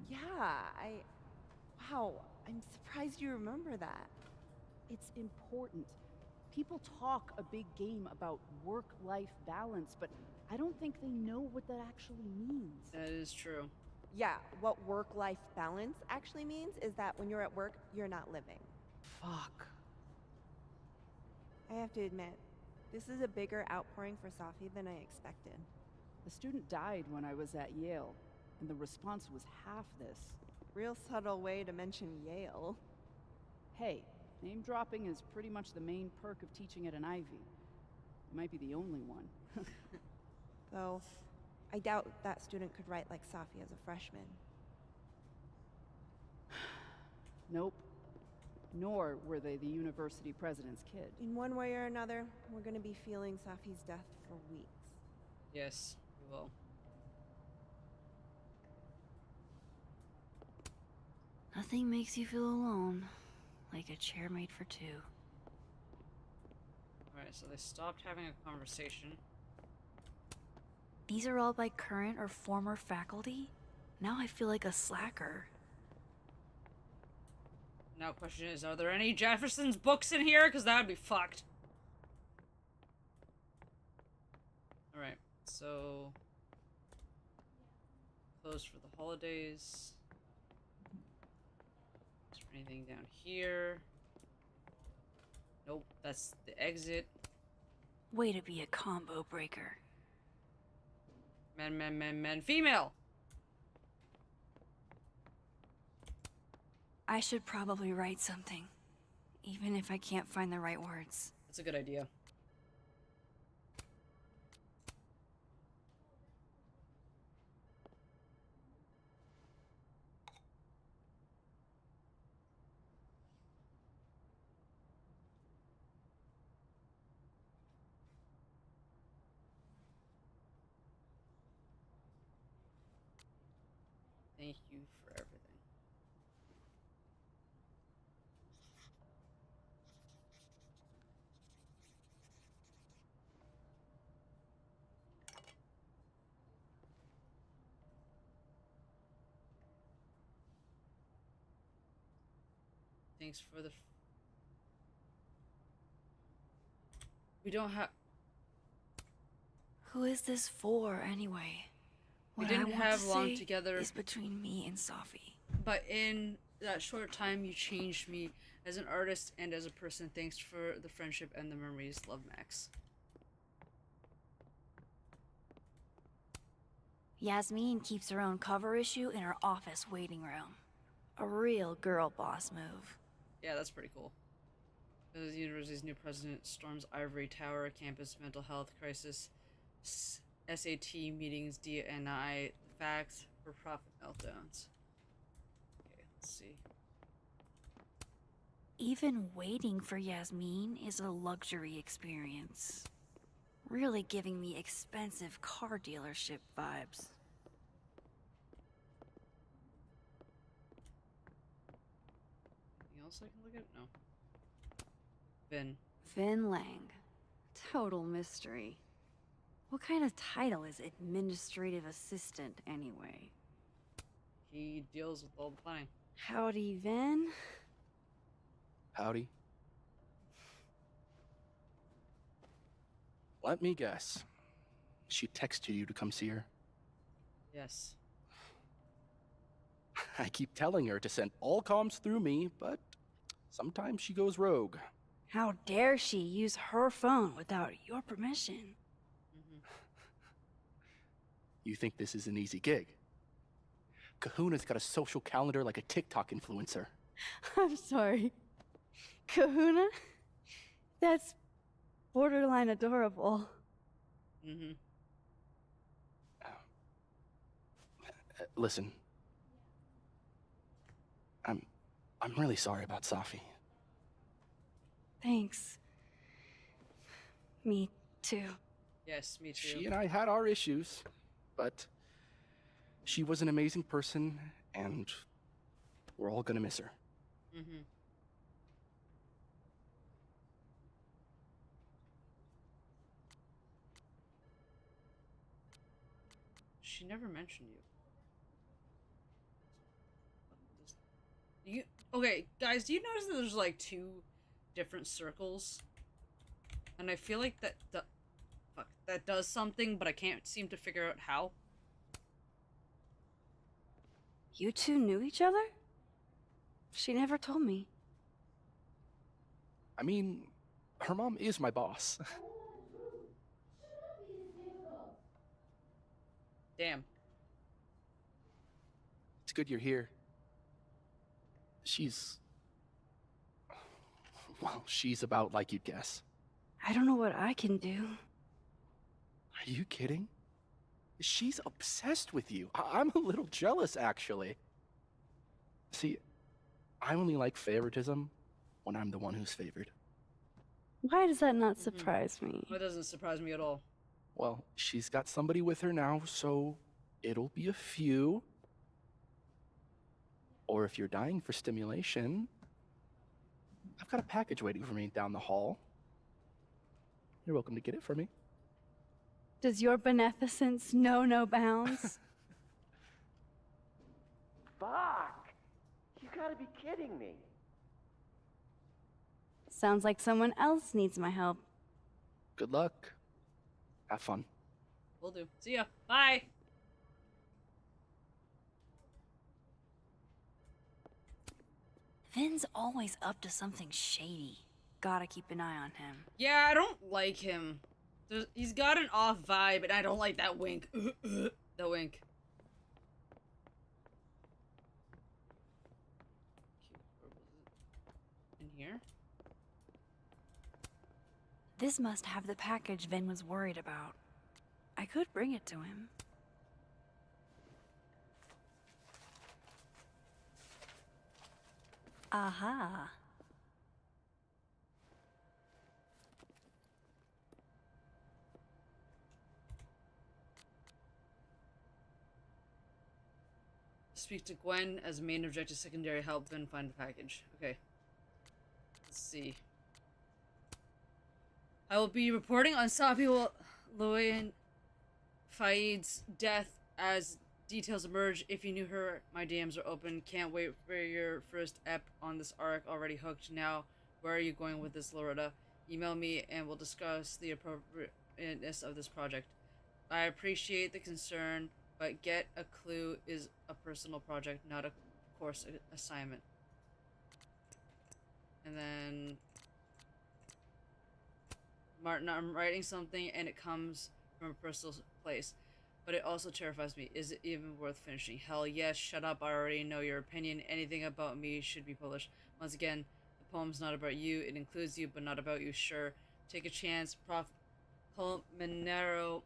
Yeah, wow, I'm surprised you remember that. It's important. People talk a big game about work-life balance, but I don't think they know what that actually means. That is true. Yeah, what work-life balance actually means is that when you're at work, you're not living. Fuck. I have to admit, this is a bigger outpouring for Safi than I expected. The student died when I was at Yale, and the response was half this. Real subtle way to mention Yale. Hey, name dropping is pretty much the main perk of teaching at an Ivy. It might be the only one. Though, I doubt that student could write like Safi as a freshman. Nope. Nor were they the university president's kid. In one way or another, we're gonna be feeling Safi's death for weeks. Yes, we will. Nothing makes you feel alone like a chair made for two. Alright, so they stopped having a conversation. These are all by current or former faculty? Now I feel like a slacker. Now question is, are there any Jefferson's books in here? Because that would be fucked. Alright, so... closed for the holidays. Is there anything down here? Nope, that's the exit. Way to be a combo breaker. Men, female! I should probably write something, even if I can't find the right words. That's a good idea. Thank you for everything. Thanks for the. We don't have. Who is this for, anyway? We What didn't I want have to long say together. is between me and Sophie. But in that short time, you changed me as an artist and as a person. Thanks for the friendship and the memories. Love, Max. Yasmin keeps her own cover issue in her office waiting room. A real girl boss move. Yeah, that's pretty cool. The university's new president storms Ivory Tower, campus mental health crisis, SAT meetings, DNI, facts, for profit meltdowns. Okay, let's see. Even waiting for Yasmin is a luxury experience. Really giving me expensive car dealership vibes. Anything else I can look at? No. Vin. Vin Lang. Total mystery. What kind of title is administrative assistant, anyway? He deals with all the planning. Howdy, Vin. Howdy. Let me guess. She texted you to come see her? Yes. I keep telling her to send all comms through me, but sometimes she goes rogue. How dare she use her phone without your permission? You think this is an easy gig? Kahuna's got a social calendar like a TikTok influencer. I'm sorry. Kahuna? That's borderline adorable. Mm-hmm. Listen. I'm really sorry about Safi. Thanks. Me too. Yes, me too. She and I had our issues, but she was an amazing person, and we're all gonna miss her. Mm-hmm. She never mentioned you. Okay, guys, do you notice that there's like 2 different circles? And I feel like that does something, but I can't seem to figure out how. You two knew each other? She never told me. I mean, her mom is my boss. Damn. It's good you're here. Well, she's about like you'd guess. I don't know what I can do. Are you kidding? She's obsessed with you. I'm a little jealous, actually. See, I only like favoritism when I'm the one who's favored. Why does that not surprise me? That doesn't surprise me at all. Well, she's got somebody with her now, so it'll be a few. Or if you're dying for stimulation, I've got a package waiting for me down the hall. You're welcome to get it for me. Does your beneficence know no bounds? Fuck! You gotta be kidding me. Sounds like someone else needs my help. Good luck. Have fun. Will do. See ya. Bye. Vin's always up to something shady. Gotta keep an eye on him. Yeah, I don't like him. He's got an off vibe, and I don't like that wink. The wink. In here? This must have the package Vin was worried about. I could bring it to him. Aha. Speak to Gwen as main objective, secondary help, then find the package. Okay. Let's see. I will be reporting on Safi Loyan Faid's death as details emerge. If you knew her, my DMs are open. Can't wait for your first ep on this arc. Already hooked. Now, where are you going with this, Loretta? Email me and we'll discuss the appropriateness of this project. I appreciate the concern, but Get a Clue is a personal project, not a course assignment. And then, Martin, I'm writing something and it comes from a personal place, but it also terrifies me. Is it even worth finishing? Hell yes, shut up, I already know your opinion. Anything about me should be published. Once again, the poem's not about you, it includes you, but not about you, sure. Take a chance. Prof. Colmenero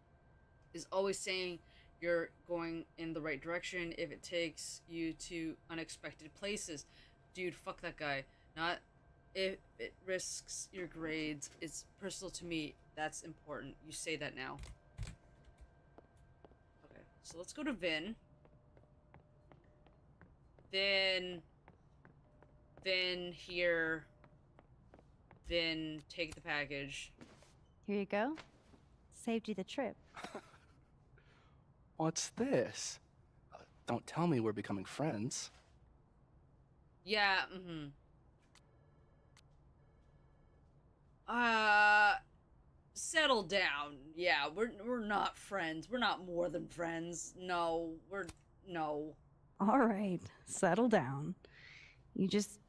is always saying you're going in the right direction if it takes you to unexpected places. Dude, fuck that guy. Not if it risks your grades. It's personal to me. That's important. You say that now. Okay, so let's go to Vin. Vin here. Vin, take the package. Here you go. Saved you the trip. What's this? Don't tell me we're becoming friends. Yeah, settle down. Yeah, we're not friends. We're not more than friends. No. All right, settle down. You just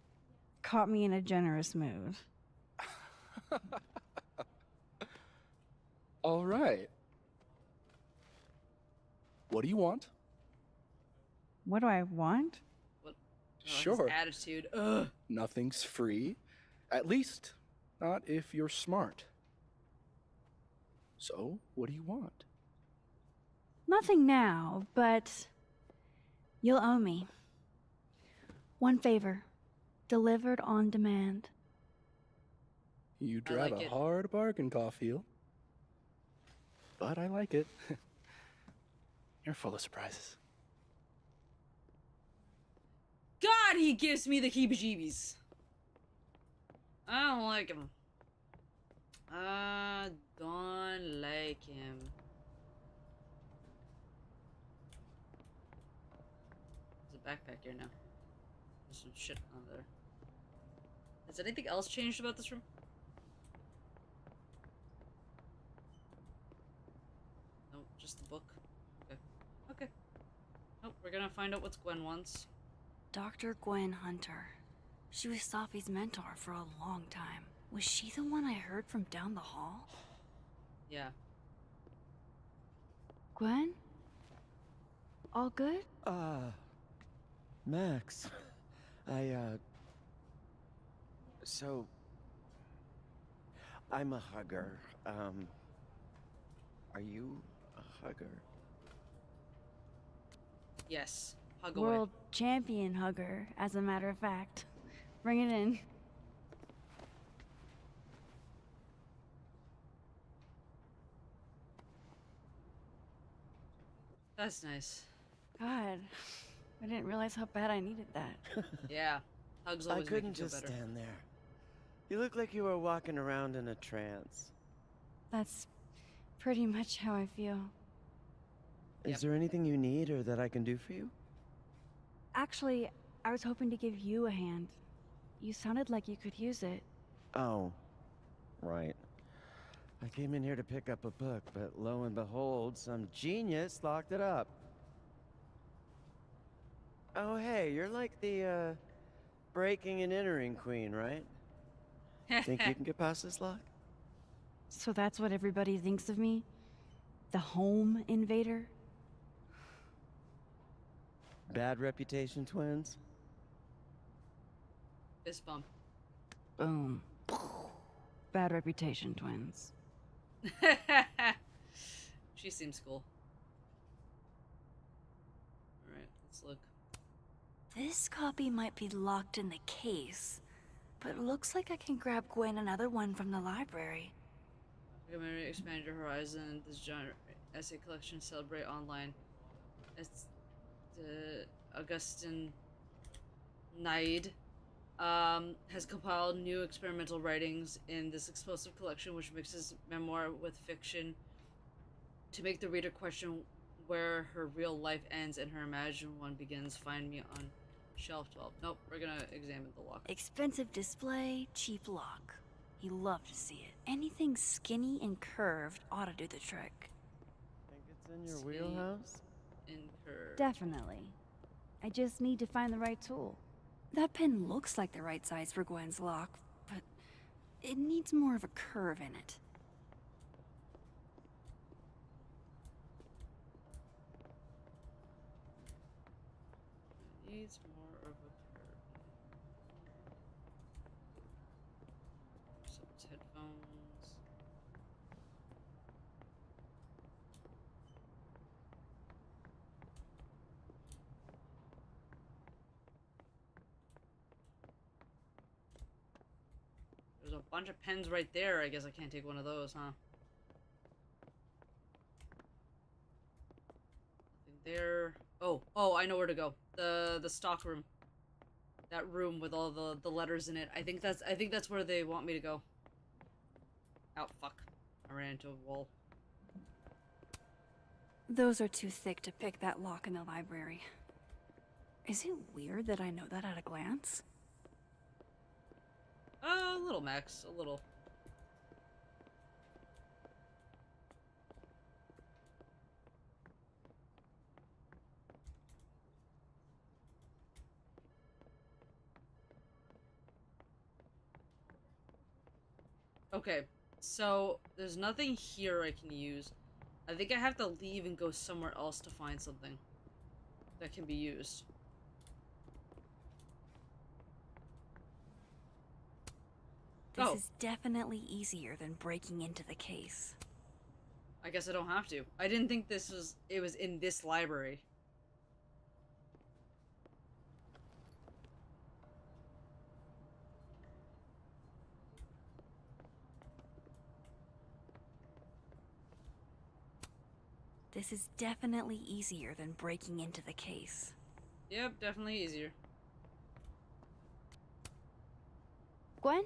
caught me in a generous mood. All right. What do you want? What do I want? What? Sure. His attitude. Ugh. Nothing's free. At least, not if you're smart. So, what do you want? Nothing now, but you'll owe me. One favor, delivered on demand. You drive a hard bargain, Caufliend. But I like it. You're full of surprises. God, he gives me the heebie-jeebies. I don't like him. I don't like him. There's a backpack here now. There's some shit on there. Has anything else changed about this room? No, just the book. Okay. Oh, we're gonna find out what Gwen wants. Dr. Gwen Hunter. She was Safi's mentor for a long time. Was she the one I heard from down the hall? Yeah. Gwen? All good? Max. So... I'm a hugger. Are you a hugger? Yes. Hug away. World champion hugger, as a matter of fact. Bring it in. That's nice. God, I didn't realize how bad I needed that. Yeah. Hugs I always couldn't make you feel just better. stand there. You look like you were walking around in a trance. That's pretty much how I feel. Is there anything you need or that I can do for you? Actually, I was hoping to give you a hand. You sounded like you could use it. Oh, right. I came in here to pick up a book, but lo and behold, some genius locked it up. Oh, hey, you're like the, breaking and entering queen, right? Think you can get past this lock? So that's what everybody thinks of me? The home invader? Bad reputation, twins? Fist bump. Boom. Bad reputation, twins. She seems cool. Alright, let's look. This copy might be locked in the case, but it looks like I can grab Gwen another one from the library. Recommend to expand your horizon. This genre essay collection celebrate online. It's the Augustin Naid has compiled new experimental writings in this explosive collection, which mixes memoir with fiction to make the reader question where her real life ends and her imagined one begins. Find me on shelf 12. Nope, we're gonna examine the lock. Expensive display, cheap lock. You love to see it. Anything skinny and curved ought to do the trick. Think it's in your wheelhouse? And curved. Definitely. I just need to find the right tool. That pin looks like the right size for Gwen's lock, but it needs more of a curve in it. Needs more of a curve. Sept's headphones. There's a bunch of pens right there. I guess I can't take one of those, huh? Nothing there. Oh, I know where to go. The stock room. That room with all the letters in it. I think that's where they want me to go. Oh fuck. I ran into a wall. Those are too thick to pick that lock in the library. Is it weird that I know that at a glance? A little, Max. A little. Okay, so there's nothing here I can use. I think I have to leave and go somewhere else to find something that can be used. This is definitely easier than breaking into the case. I guess I don't have to. I didn't think it was in this library. This is definitely easier than breaking into the case. Yep, definitely easier. Gwen?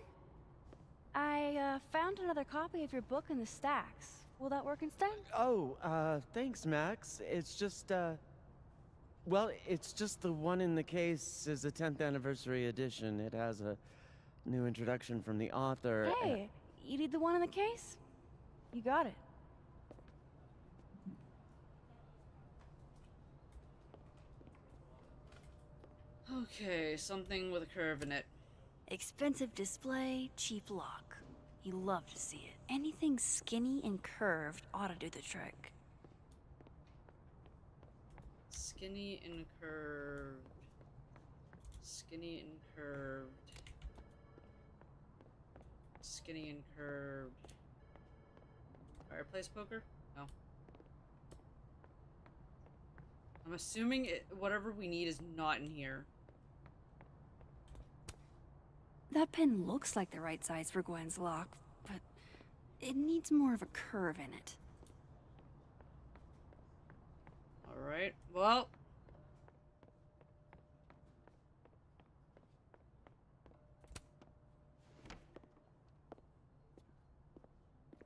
I found another copy of your book in the stacks. Will that work instead? Oh, thanks, Max. It's just, well, it's just the one in the case is a 10th anniversary edition. It has a new introduction from the author. Hey, you need the one in the case? You got it. Okay, something with a curve in it. Expensive display, cheap lock. You love to see it. Anything skinny and curved ought to do the trick. Skinny and curved. Skinny and curved. Skinny and curved. Fireplace poker? No. I'm assuming whatever we need is not in here. That pen looks like the right size for Gwen's lock, but it needs more of a curve in it. Alright, well.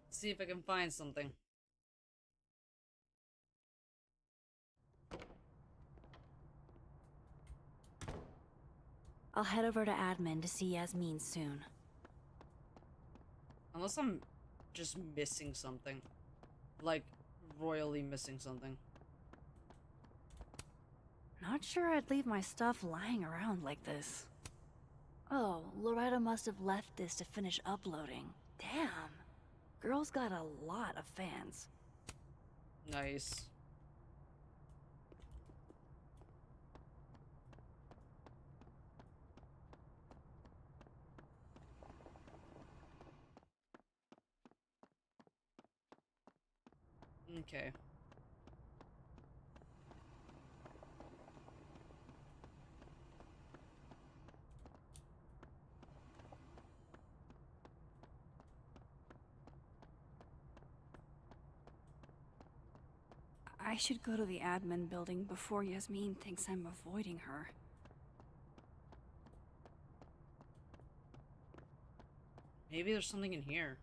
Let's see if I can find something. I'll head over to admin to see Yasmin soon. Unless I'm just missing something. Like, royally missing something. Not sure I'd leave my stuff lying around like this. Oh, Loretta must have left this to finish uploading. Damn. Girl's got a lot of fans. Nice. Okay. I should go to the admin building before Yasmin thinks I'm avoiding her. Maybe there's something in here.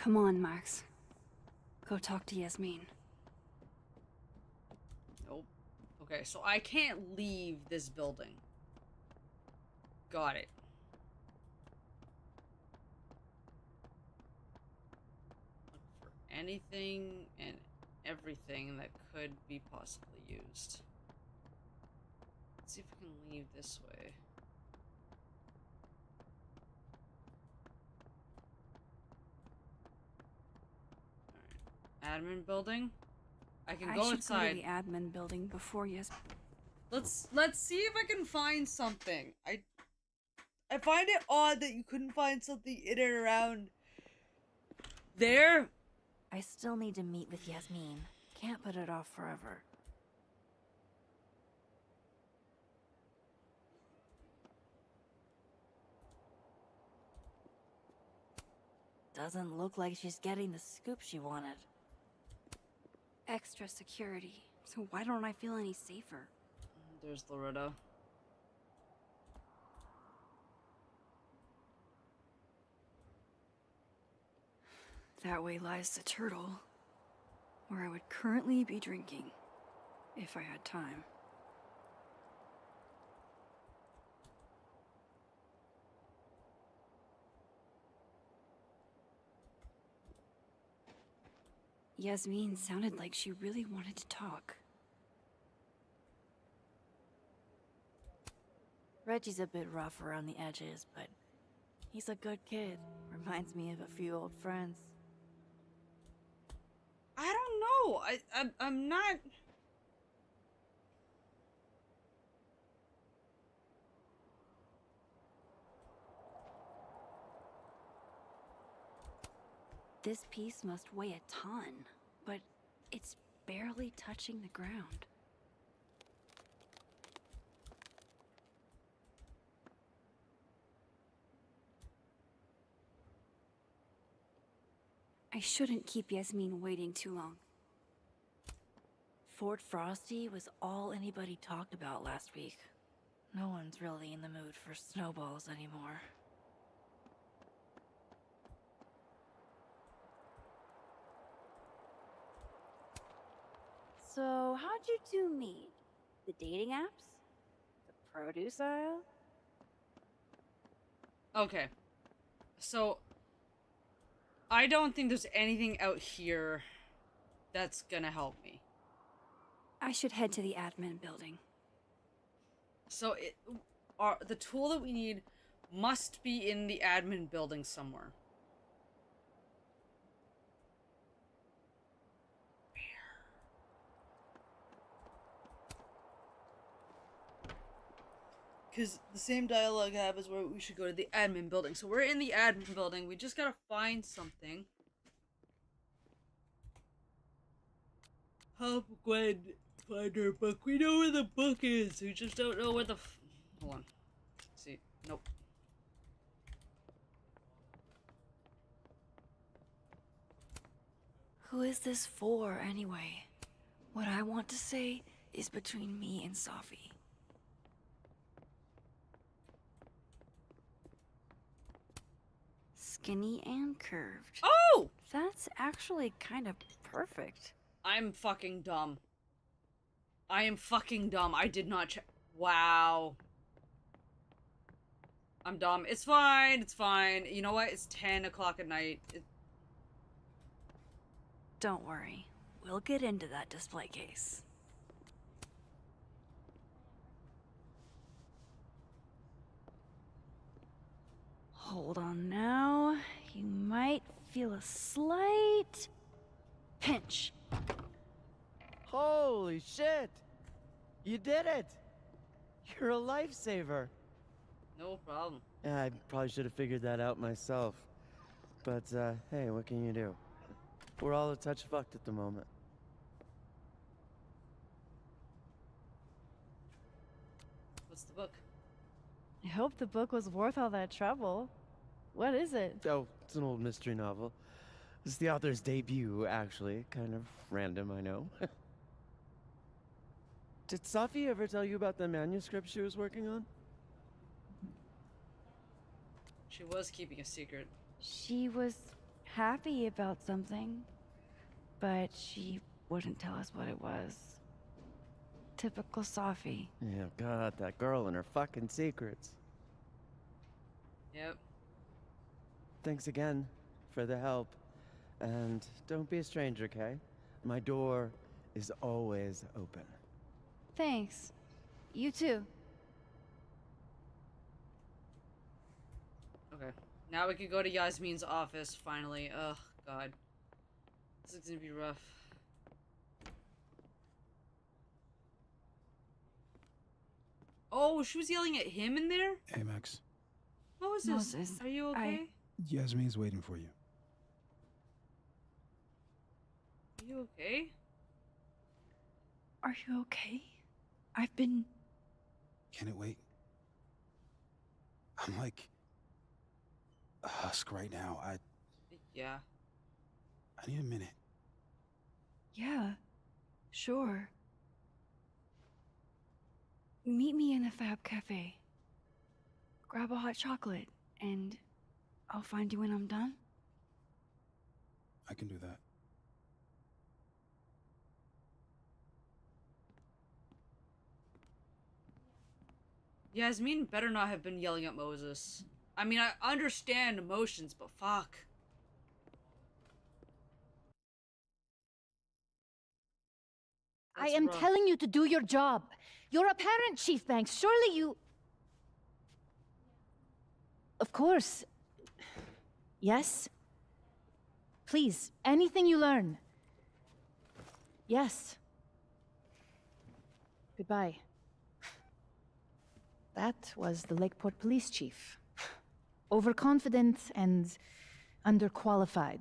Come on, Max. Go talk to Yasmin. Nope. Okay, so I can't leave this building. Got it. Look for anything and everything that could be possibly used. Let's see if we can leave this way. Alright. Admin building? I can go inside. Go to the admin building before Yasmin. Let's see if I can find something. I find it odd that you couldn't find something in and around there. I still need to meet with Yasmin. Can't put it off forever. Doesn't look like she's getting the scoop she wanted. Extra security. So why don't I feel any safer? There's Loretta. That way lies the turtle, where I would currently be drinking, if I had time. Yasmin sounded like she really wanted to talk. Reggie's a bit rough around the edges, but he's a good kid. Reminds me of a few old friends. I don't know. I'm not. This piece must weigh a ton, but it's barely touching the ground. I shouldn't keep Yasmin waiting too long. Fort Frosty was all anybody talked about last week. No one's really in the mood for snowballs anymore. So, how'd you two meet? The dating apps? The produce aisle? Okay. So, I don't think there's anything out here that's gonna help me. I should head to the admin building. So, the tool that we need must be in the admin building somewhere. Because the same dialogue I have is where we should go to the admin building. So we're in the admin building. We just gotta find something. Help Gwen find her book. We know where the book is. We just don't know where the hold on. Let's see. Nope. Who is this for, anyway? What I want to say is between me and Safi. Skinny and curved. Oh! That's actually kind of perfect. I'm fucking dumb. I am fucking dumb. I did not check. Wow. I'm dumb. It's fine. It's fine. You know what? It's 10 o'clock at night. Don't worry. We'll get into that display case. Hold on now. You might feel a slight pinch. Holy shit! You did it! You're a lifesaver. No problem. Yeah, I probably should have figured that out myself. But, hey, what can you do? We're all a touch fucked at the moment. What's the book? I hope the book was worth all that trouble. What is it? Oh, it's an old mystery novel. It's the author's debut, actually. Kind of random, I know. Did Safi ever tell you about the manuscript she was working on? She was keeping a secret. She was happy about something, but she wouldn't tell us what it was. Typical Sophie. Yeah, God, that girl and her fucking secrets. Yep. Thanks again for the help. And don't be a stranger, Kay? My door is always open. Thanks. You too. Okay. Now we can go to Yasmin's office, finally. Ugh, God. This is gonna be rough. Oh, she was yelling at him in there? Hey, Max. What was this? Are you okay? Yasmin's waiting for you. Are you okay? Are you okay? I've been... Can it wait? I'm like a husk right now. Yeah. I need a minute. Yeah, sure. Meet me in the Fab Cafe. Grab a hot chocolate, and I'll find you when I'm done. I can do that. Yasmin better not have been yelling at Moses. I mean, I understand emotions, but fuck. I am telling you to do your job. You're a parent, Chief Banks. Surely you... Of course. Yes? Please, anything you learn. Yes. Goodbye. That was the Lakeport Police Chief. Overconfident and underqualified.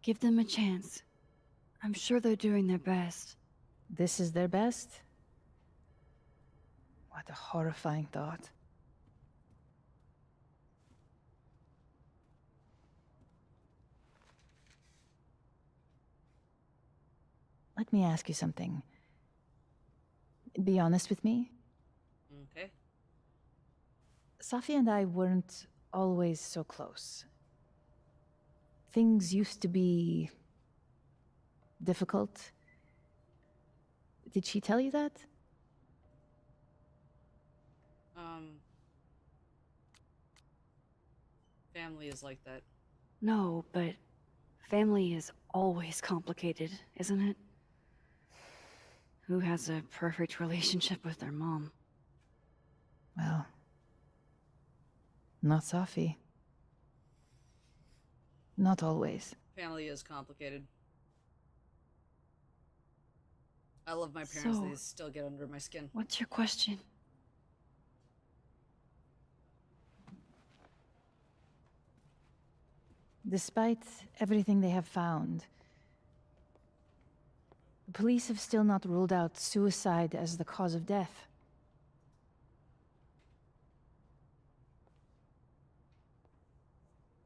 Give them a chance. I'm sure they're doing their best. This is their best? What a horrifying thought. Let me ask you something. Be honest with me. Okay. Safi and I weren't always so close. Things used to be... difficult. Did she tell you that? Family is like that. No, but family is always complicated, isn't it? Who has a perfect relationship with their mom? Well, not Safi. Not always. Family is complicated. I love my parents, So, they still get under my skin. What's your question? Despite everything they have found, the police have still not ruled out suicide as the cause of death.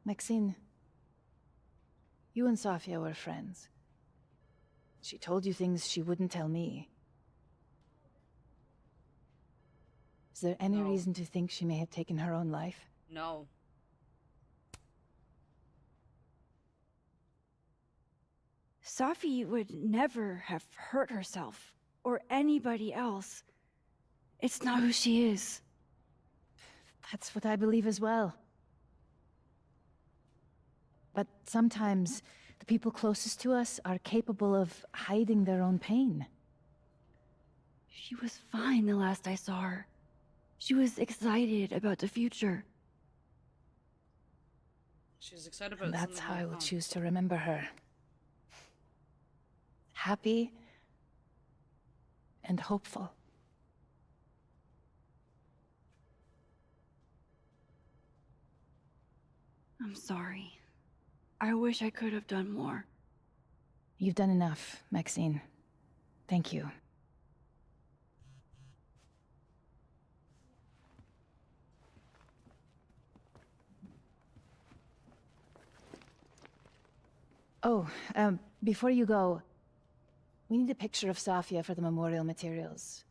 Maxine, you and Safia were friends. She told you things she wouldn't tell me. Is there any reason to think she may have taken her own life? No. Safi would never have hurt herself, or anybody else. It's not who she is. That's what I believe as well. But sometimes, the people closest to us are capable of hiding their own pain. She was fine the last I saw her. She was excited about the future. She's excited about And that's something how I going will on. choose to remember her. Happy and hopeful. I'm sorry. I wish I could have done more. You've done enough, Maxine. Thank you. Oh, before you go, we need a picture of Safia for the memorial materials.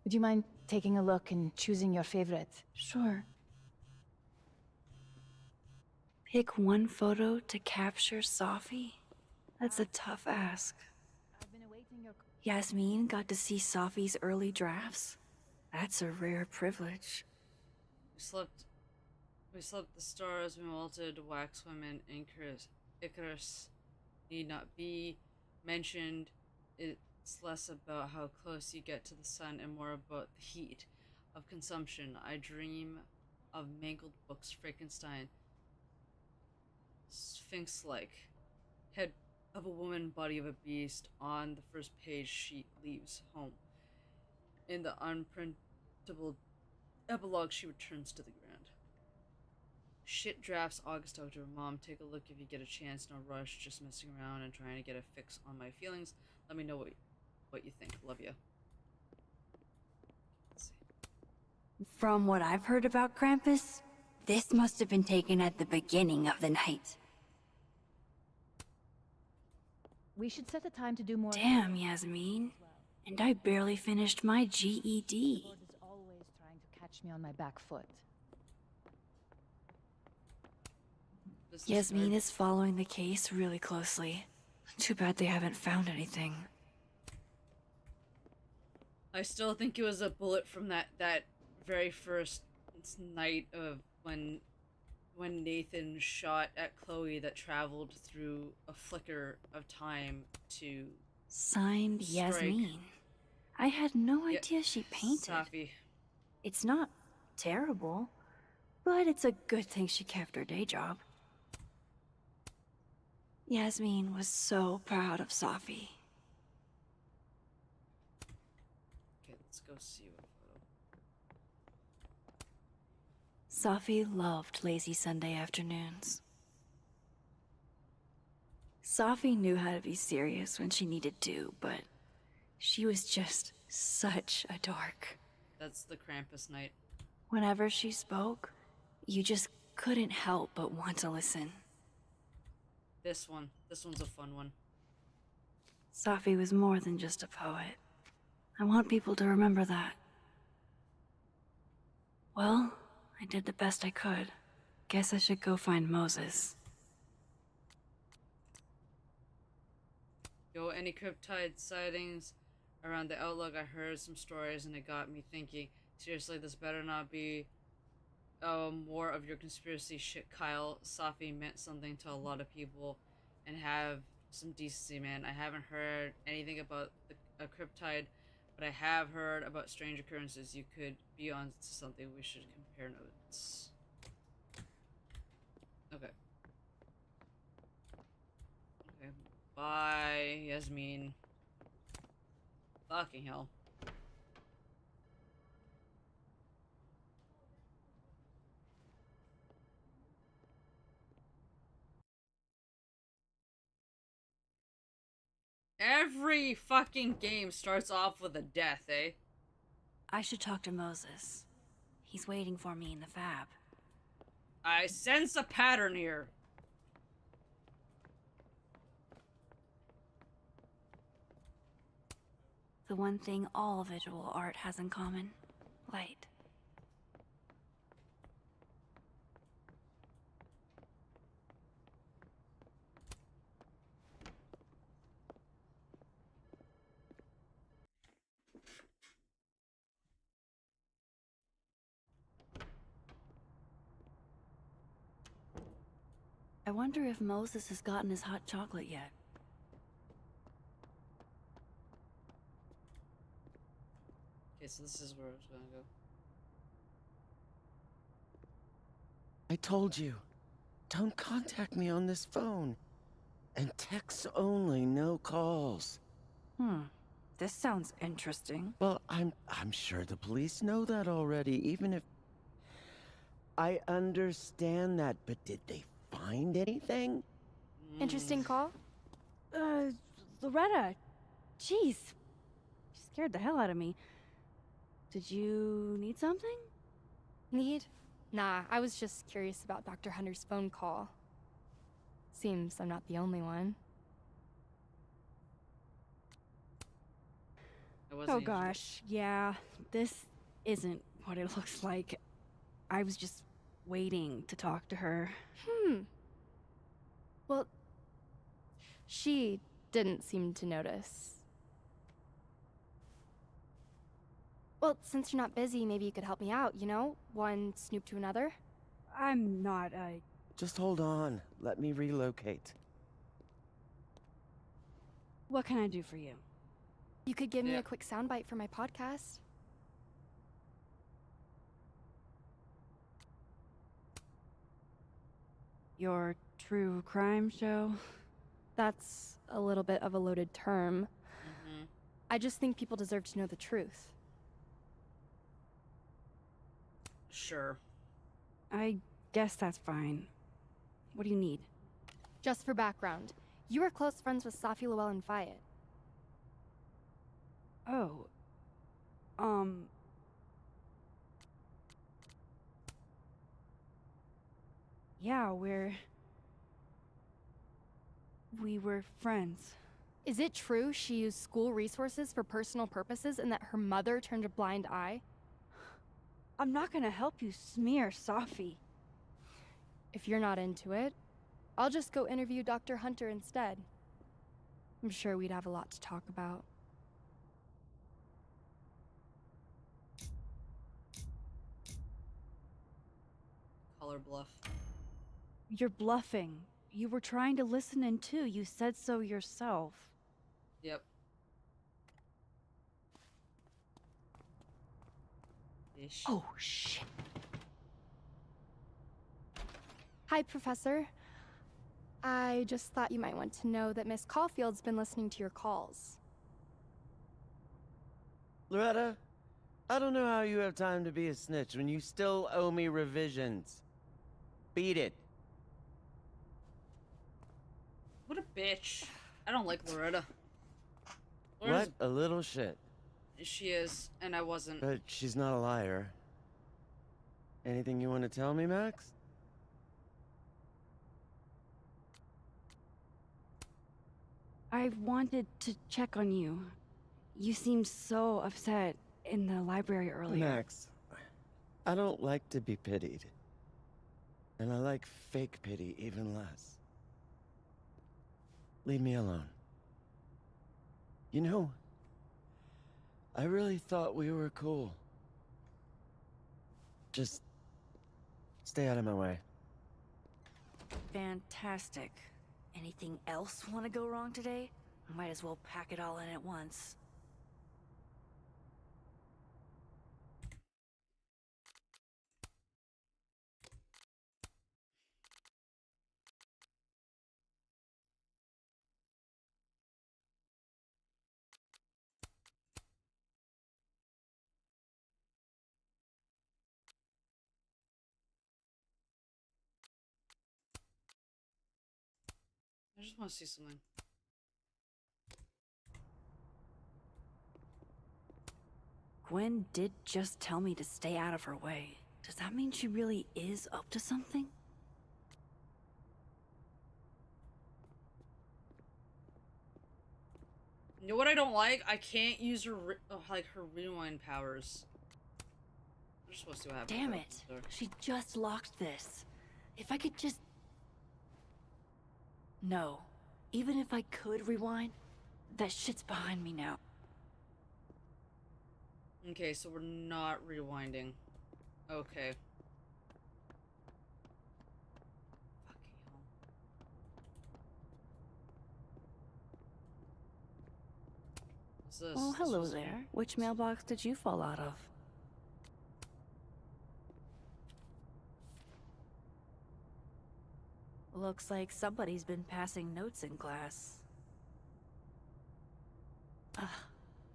Would you mind taking a look and choosing your favorite? Sure. Pick one photo to capture Safi? That's a tough ask. Yasmin got to see Safi's early drafts? That's a rare privilege. We slept the stars, we melted wax women, Icarus need not be mentioned. It's less about how close you get to the sun and more about the heat of consumption. I dream of mangled books, Frankenstein, Sphinx-like, head of a woman, body of a beast. On the first page, she leaves home. In the unprintable epilogue, she returns to the ground. Shit drafts, August, October. Mom, take a look if you get a chance. No rush, just messing around and trying to get a fix on my feelings. Let me know what you think. Love you. From what I've heard about Krampus, this must have been taken at the beginning of the night. We should set a time to do more. Damn, Yasmin. And I barely finished my GED. Lord is always trying to catch me on my back foot. Yasmin is following the case really closely. Too bad they haven't found anything. I still think it was a bullet from that very first night of when Nathan shot at Chloe that traveled through a flicker of time to Signed strike. Yasmin. I had no idea she painted. Safi. It's not terrible, but it's a good thing she kept her day job. Yasmin was so proud of Safi. Okay, let's go see what photo. Safi loved lazy Sunday afternoons. Safi knew how to be serious when she needed to, but she was just such a dork. That's the Krampus night. Whenever she spoke, you just couldn't help but want to listen. This one's a fun one. Safi was more than just a poet. I want people to remember that. Well, I did the best I could. Guess I should go find Moses. Yo, any cryptide sightings around the Outlook? I heard some stories and it got me thinking. Seriously, this better not be more of your conspiracy shit, Kyle. Safi meant something to a lot of people and have some decency, man. I haven't heard anything about a cryptide, but I have heard about strange occurrences. You could be on to something. We should compare notes. Okay. Okay. Bye, Yasmin. Fucking hell. Every fucking game starts off with a death, eh? I should talk to Moses. He's waiting for me in the fab. I sense a pattern here. The one thing all visual art has in common: light. I wonder if Moses has gotten his hot chocolate yet. Okay, so this is where I was gonna go. I told you, don't contact me on this phone. And text only, no calls. This sounds interesting. Well, I'm sure the police know that already, even if... I understand that, but did they find anything? Interesting call? Loretta. Jeez. You scared the hell out of me. Did you need something? Need? Nah, I was just curious about Dr. Hunter's phone call. Seems I'm not the only one. Oh gosh, yeah. This isn't what it looks like. I was just waiting to talk to her. Well, she didn't seem to notice. Well, since you're not busy, maybe you could help me out, you know? One snoop to another. I'm not, Just hold on. Let me relocate. What can I do for you? You could give me a quick soundbite for my podcast. Your true crime show? That's a little bit of a loaded term. I just think people deserve to know the truth. Sure. I guess that's fine. What do you need? Just for background, you were close friends with Safi Llewellyn and Fayed. Oh. Yeah, we were friends. Is it true she used school resources for personal purposes and that her mother turned a blind eye? I'm not gonna help you smear Safi. If you're not into it, I'll just go interview Dr. Hunter instead. I'm sure we'd have a lot to talk about. Color bluff. You're bluffing. You were trying to listen in too. You said so yourself. Yep. Ish. Oh, shit. Hi, Professor. I just thought you might want to know that Miss Caulfield's been listening to your calls. Loretta, I don't know how you have time to be a snitch when you still owe me revisions. Beat it. What a bitch. I don't like Loretta. What a little shit. She is, and I wasn't. But she's not a liar. Anything you want to tell me, Max? I wanted to check on you. You seemed so upset in the library earlier. Max, I don't like to be pitied. And I like fake pity even less. Leave me alone. You know, I really thought we were cool. Just stay out of my way. Fantastic. Anything else want to go wrong today? Might as well pack it all in at once. I just want to see something. Gwen did just tell me to stay out of her way. Does that mean she really is up to something? You know what I don't like? I can't use her her rewind powers. I'm just supposed to have. Damn it! She just locked this. If I could just... No. Even if I could rewind, that shit's behind me now. Okay, so we're not rewinding. Okay. Fucking hell. What's this? Oh, This hello was- there. Which mailbox did you fall out of? Looks like somebody's been passing notes in class.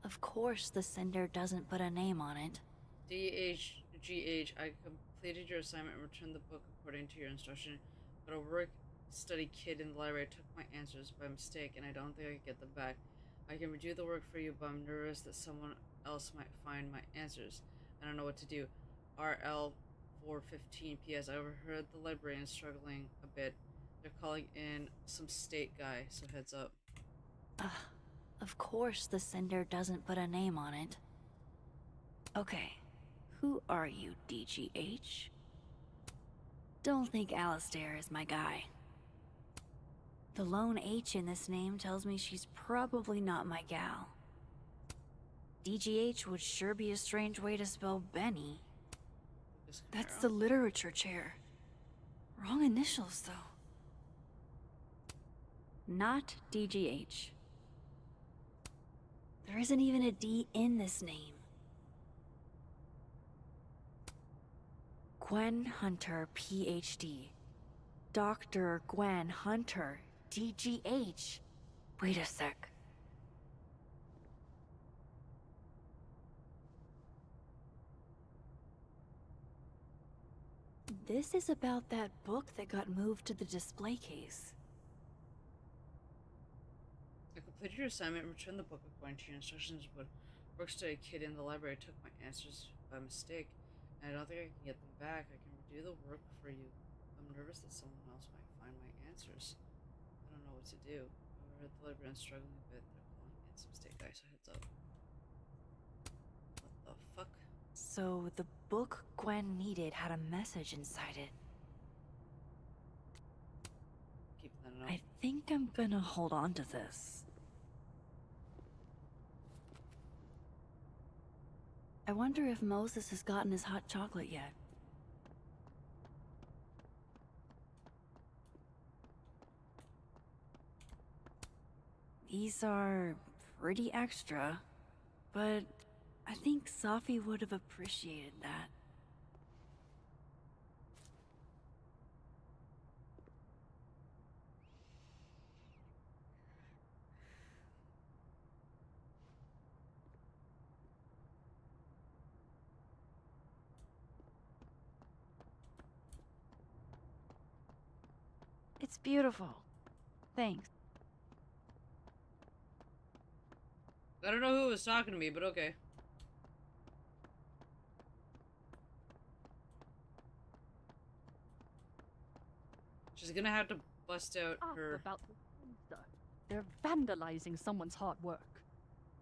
Of course the sender doesn't put a name on it. DHGH, I completed your assignment and returned the book according to your instruction, but a work-study kid in the library took my answers by mistake, and I don't think I can get them back. I can redo the work for you, but I'm nervous that someone else might find my answers. I don't know what to do. RL 415 PS. I overheard the librarian struggling a bit. They're calling in some state guy, so heads up. Of course the sender doesn't put a name on it. Okay, who are you, DGH? Don't think Alistair is my guy. The lone H in this name tells me she's probably not my gal. DGH would sure be a strange way to spell Benny. That's the literature chair. Wrong initials, though. Not DGH. There isn't even a D in this name. Gwen Hunter, PhD. Dr. Gwen Hunter, DGH. Wait a sec. This is about that book that got moved to the display case. I completed your assignment, returned the book according to your instructions, but work study kid in the library took my answers by mistake, and I don't think I can get them back. I can redo the work for you. I'm nervous that someone else might find my answers. I don't know what to do. I read the library and struggling a bit. They're calling it a mistake, guys, so heads up. What the fuck? So the book Gwen needed had a message inside it. Keep that up. I think I'm gonna hold on to this. I wonder if Moses has gotten his hot chocolate yet. These are pretty extra, but I think Safi would have appreciated that. It's beautiful. Thanks. I don't know who was talking to me, but okay. She's gonna have to bust out her... About the monster. They're vandalizing someone's hard work.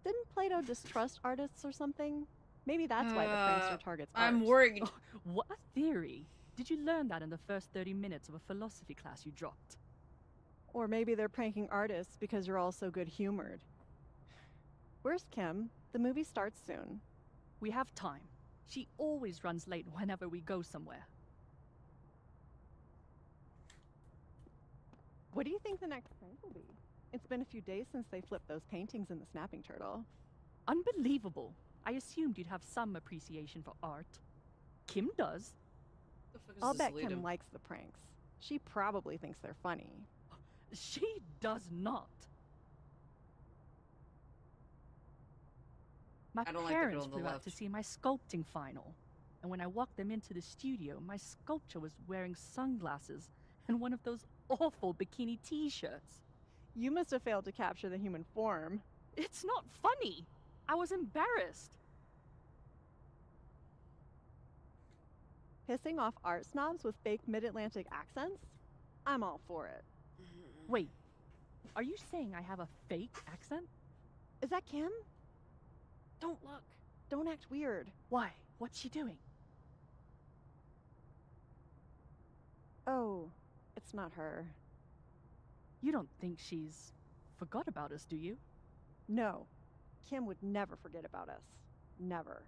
Didn't Plato distrust artists or something? Maybe that's why the prankster targets art. I'm worried. Oh, what a theory. Did you learn that in the first 30 minutes of a philosophy class you dropped? Or maybe they're pranking artists because you're all so good-humored. Where's Kim? The movie starts soon. We have time. She always runs late whenever we go somewhere. What do you think the next prank will be? It's been a few days since they flipped those paintings in the snapping turtle. Unbelievable. I assumed you'd have some appreciation for art. Kim does. I'll bet Kim likes the pranks. She probably thinks they're funny. She does not. My parents flew out to see my sculpting final. And when I walked them into the studio, my sculpture was wearing sunglasses and one of those awful bikini t-shirts. You must have failed to capture the human form. It's not funny. I was embarrassed. Pissing off art snobs with fake mid-Atlantic accents? I'm all for it. Wait, are you saying I have a fake accent? Is that Kim? Don't look. Don't act weird. Why? What's she doing? Oh, it's not her. You don't think she's forgot about us, do you? No. Kim would never forget about us. Never.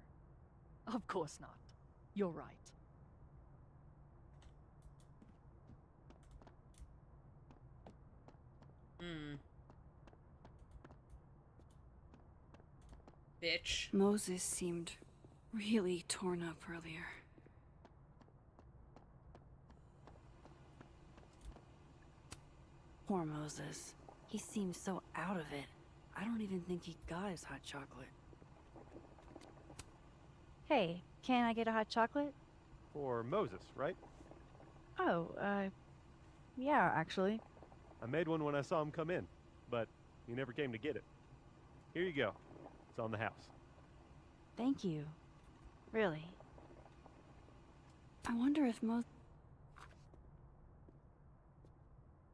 Of course not. You're right. Bitch. Moses seemed really torn up earlier. Poor Moses. He seems so out of it. I don't even think he got his hot chocolate. Hey, can I get a hot chocolate? For Moses, right? Oh, yeah, actually. I made one when I saw him come in, but he never came to get it. Here you go. It's on the house. Thank you. Really. I wonder if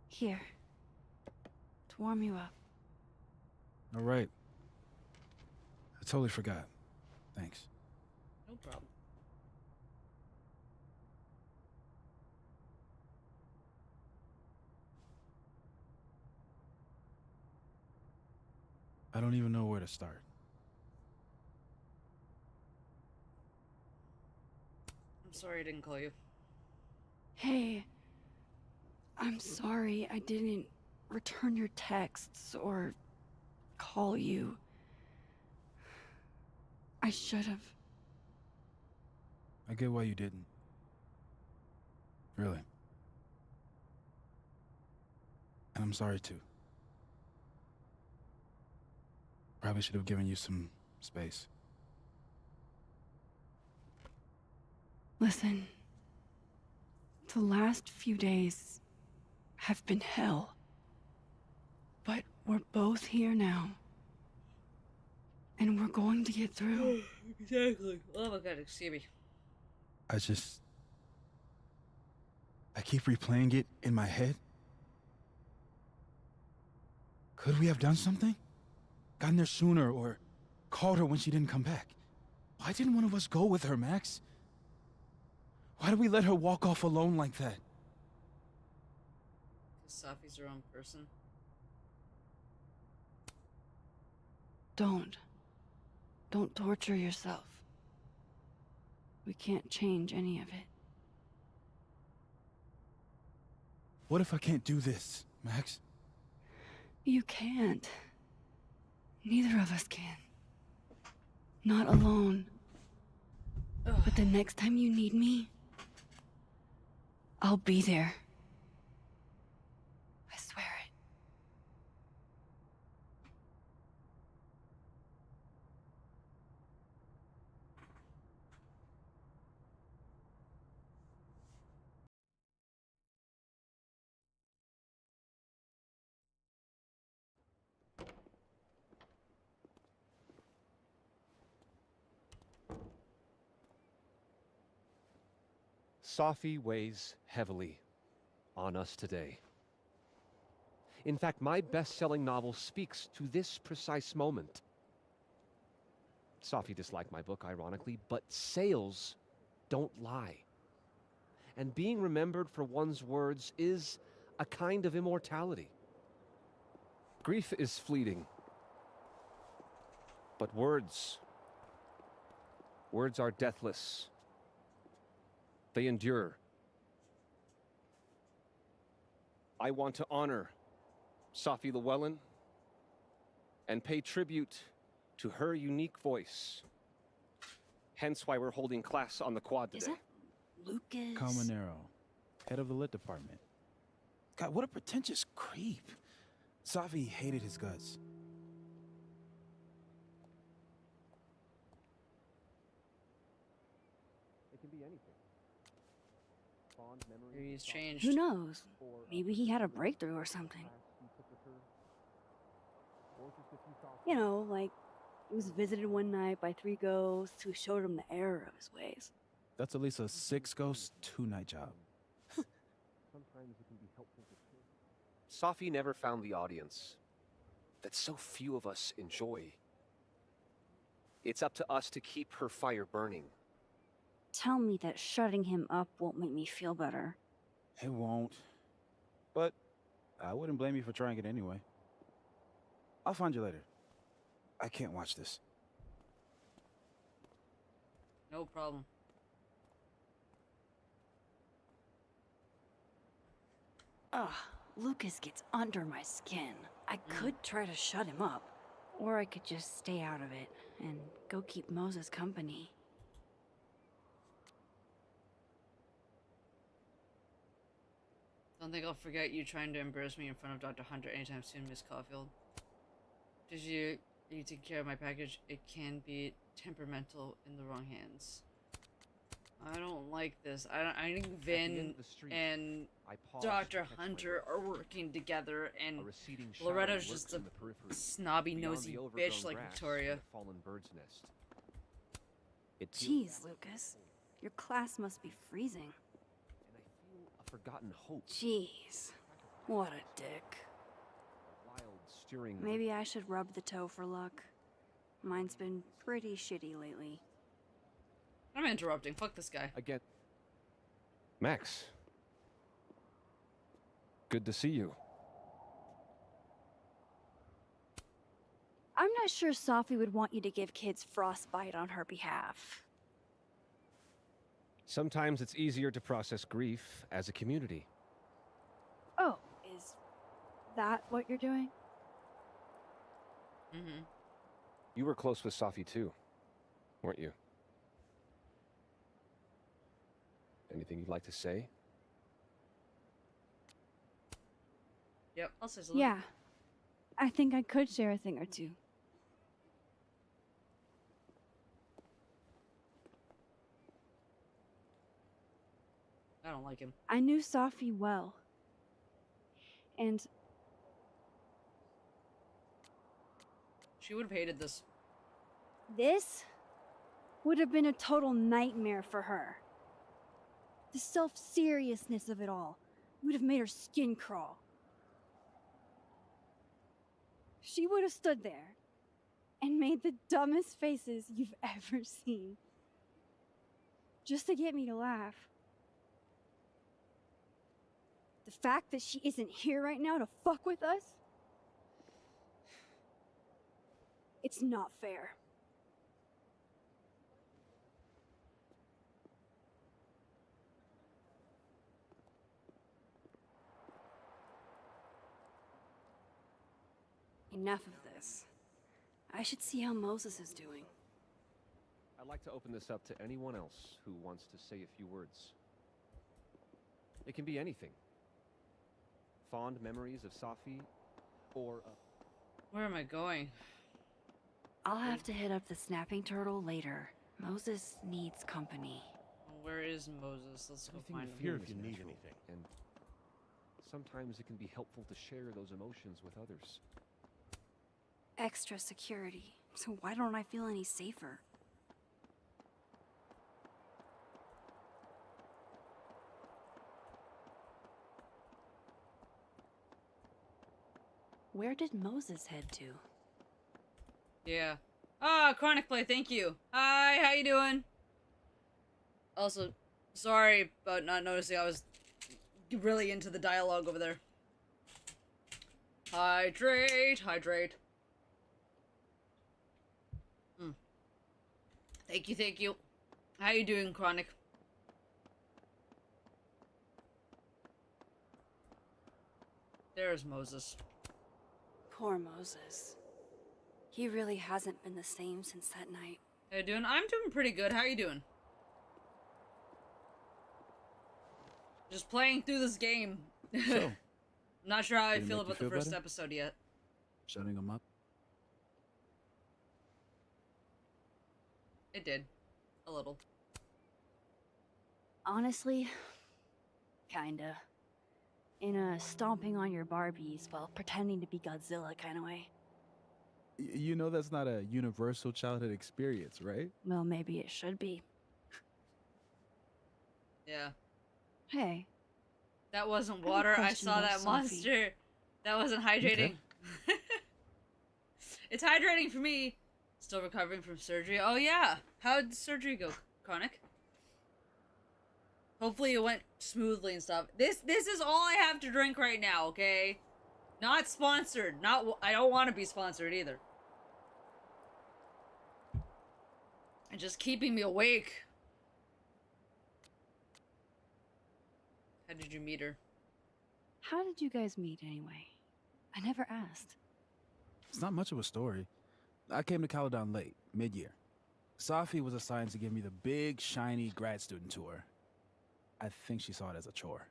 Here. To warm you up. All right. I totally forgot. Thanks. No problem. I don't even know where to start. I'm sorry I didn't call you. Hey, I'm sorry I didn't return your texts or call you. I should have. I get why you didn't. Really. And I'm sorry too. Probably should have given you some space. Listen, the last few days have been hell. But we're both here now. And we're going to get through. Exactly. Oh my god, excuse me. I keep replaying it in my head. Could we have done something? Gotten there sooner or called her when she didn't come back? Why didn't one of us go with her, Max? Why did we let her walk off alone like that? Because Safi's her own person. Don't torture yourself. We can't change any of it. What if I can't do this, Max? You can't. Neither of us can. Not alone. But the next time you need me, I'll be there. I swear it. Safi weighs heavily on us today. In fact, my best-selling novel speaks to this precise moment. Safi disliked my book, ironically, but sales don't lie. And being remembered for one's words is a kind of immortality. Grief is fleeting. But words are deathless. They endure. I want to honor Safi Llewellyn and pay tribute to her unique voice. Hence why we're holding class on the quad today. Is that Lucas? Calmanero, head of the lit department. God, what a pretentious creep. Safi hated his guts. It can be anything. Fond memories. Maybe he's changed. Who knows? Maybe he had a breakthrough or something. You know, like, he was visited one night by 3 ghosts who showed him the error of his ways. That's at least a 6 ghost, 2-night job. Sometimes it can be helpful to Safi never found the audience that so few of us enjoy. It's up to us to keep her fire burning. Tell me that shutting him up won't make me feel better. It won't. But I wouldn't blame you for trying it anyway. I'll find you later. I can't watch this. No problem. Ugh, Lucas gets under my skin. I could try to shut him up. Or I could just stay out of it and go keep Moses company. Don't think I'll forget you trying to embarrass me in front of Dr. Hunter anytime soon, Miss Caufliend. Did you take care of my package? It can be temperamental in the wrong hands. I don't like this. I think Vin and Dr. Hunter are working together, and Loretta's just a snobby, nosy bitch like Victoria. Jeez, Lucas. Your class must be freezing. A forgotten hope. Jeez. What a dick. Wild steering. Maybe I should rub the toe for luck. Mine's been pretty shitty lately. I'm interrupting. Fuck this guy. Again. Max. Good to see you. I'm not sure Sophie would want you to give kids frostbite on her behalf. Sometimes it's easier to process grief as a community. Oh, is that what you're doing? Mm-hmm. You were close with Sophie too, weren't you? Anything you'd like to say? Yep, I'll say something. Yeah. I think I could share a thing or two. I don't like him. I knew Sophie well. And She would have hated this. this would have been a total nightmare for her. The self-seriousness of it all would have made her skin crawl. She would have stood there and made the dumbest faces you've ever seen. Just to get me to laugh. The fact that she isn't here right now to fuck with us? It's not fair. Enough of this. I should see how Moses is doing. I'd like to open this up to anyone else who wants to say a few words. It can be anything. Fond memories of Sophie, or Where am I going? I'll have to hit up the snapping turtle later. Moses needs company. Where is Moses? Let's go Everything find you him. feel is natural, and sometimes it can be helpful to share those emotions with others. Extra security. So why don't I feel any safer? Where did Moses head to? Yeah. Ah, Chronic Play, thank you. Hi, how you doing? Also, sorry about not noticing. I was really into the dialogue over there. Hydrate, hydrate. Thank you, thank you. How you doing, Chronic? There's Moses. Poor Moses. He really hasn't been the same since that night. How you doing? I'm doing pretty good. How you doing? Just playing through this game. So, Not sure how I did it feel make you about the feel first better? episode yet. Shutting them up? It did. A little. Honestly, kinda. In a stomping on your Barbies while pretending to be Godzilla kind of way. You know that's not a universal childhood experience, right? Well, maybe it should be. Yeah. Hey. That wasn't I have a water. I question saw about that Sophie. monster. That wasn't hydrating. It's hydrating for me. Still recovering from surgery. Oh yeah. How did the surgery go, Chronic? Hopefully it went smoothly and stuff. This is all I have to drink right now, okay? Not sponsored. I don't want to be sponsored either. And just keeping me awake. How did you meet her? How did you guys meet anyway? I never asked. It's not much of a story. I came to Caledon late, mid-year. Sophie was assigned to give me the big, shiny grad student tour. I think she saw it as a chore.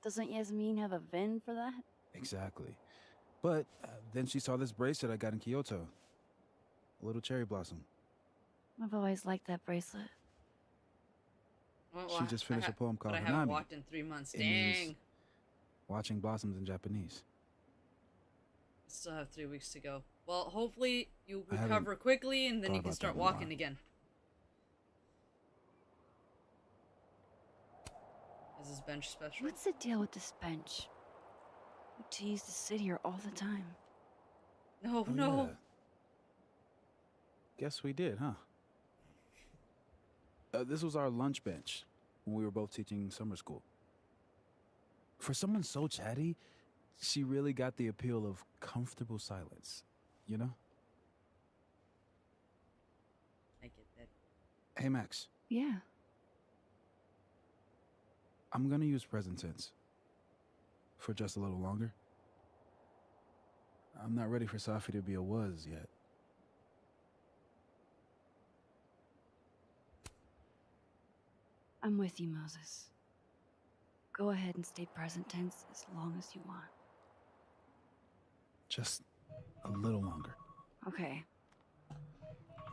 Doesn't Yasmin have a VIN for that? Exactly. But then she saw this bracelet I got in Kyoto. A little cherry blossom. I've always liked that bracelet. Well, She just finished a poem called But I haven't Hanami. walked in 3 months. It means Dang. watching blossoms in Japanese. Still have 3 weeks to go. Well, hopefully you I haven't recover quickly and then thought you can about start that in a walking while. again. Is this bench special? What's the deal with this bench? We used to sit here all the time. No, Oh, no. yeah. Guess we did, huh? This was our lunch bench when we were both teaching summer school. For someone so chatty, she really got the appeal of comfortable silence, you know? Hey, Max. Yeah. I'm gonna use present tense. For just a little longer. I'm not ready for Safi to be a was yet. I'm with you, Moses. Go ahead and stay present tense as long as you want. Just a little longer. Okay.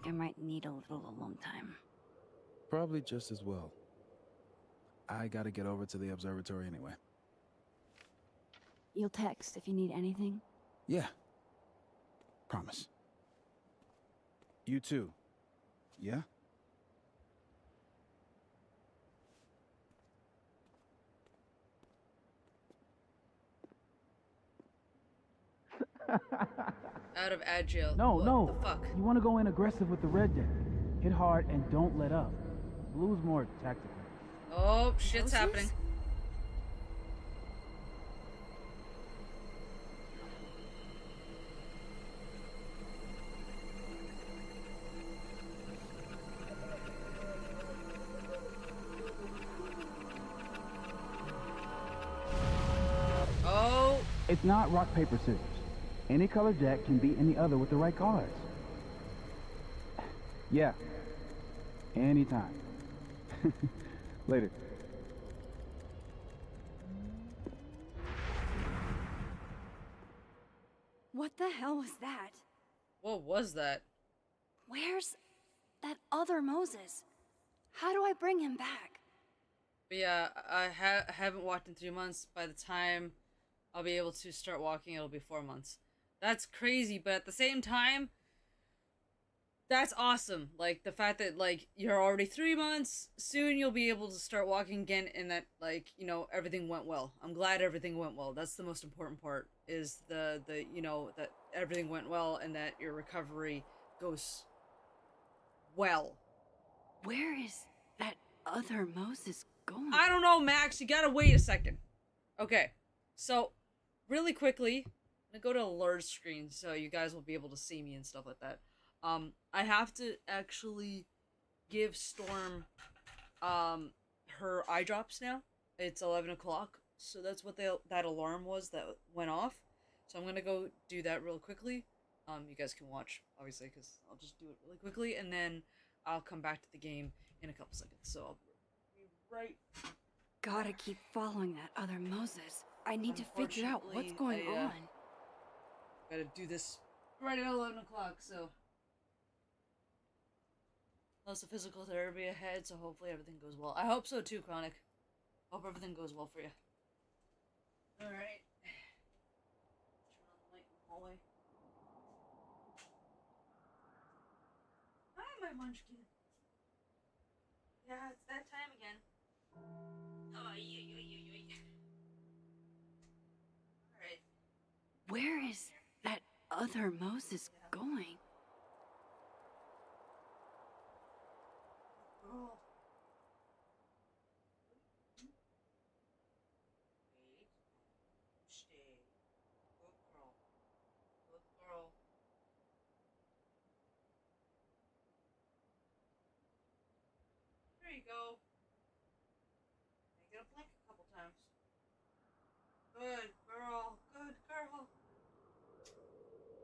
I might need a little alone time. Probably just as well. I gotta get over to the observatory anyway. You'll text if you need anything? Yeah. Promise. You too. Yeah? Out of agile. No, What no. the fuck? You want to go in aggressive with the red deck. Hit hard and don't let up. Blue's more tactical. Oh, shit's happening. Oh. It's not rock, paper, scissors. Any color deck can beat any other with the right cards. Yeah. Anytime. Later. What the hell was that? What was that? Where's that other Moses? How do I bring him back? But yeah, I haven't walked in 3 months. By the time I'll be able to start walking, it'll be 4 months. That's crazy, but at the same time, that's awesome. Like, the fact that, like, you're already 3 months, soon you'll be able to start walking again, and that, like, you know, everything went well. I'm glad everything went well. That's the most important part, is the you know, that everything went well, and that your recovery goes well. Where is that other Moses going? I don't know, Max. You gotta wait a second. Okay, so, really quickly, I'm gonna go to a large screen so you guys will be able to see me and stuff like that. I have to actually give Storm, her eye drops now. It's 11 o'clock, so that's what that alarm was that went off. So I'm gonna go do that real quickly. You guys can watch, obviously, because I'll just do it really quickly, and then I'll come back to the game in a couple seconds. So I'll be right. Gotta keep following that other Moses. I need to figure out what's going on. Gotta do this right at 11 o'clock, so. Lots of physical therapy ahead, so hopefully everything goes well. I hope so too, Chronic. Hope everything goes well for you. Alright. Turn on the light in the hallway. Hi, my munchkin. Yeah, it's that time again. Oh, yeah. Alright. Where is that other Moses going? Girl. Wait. Stay. Good girl. Good girl. There you go. Make it a blink a couple times. Good girl. Good girl.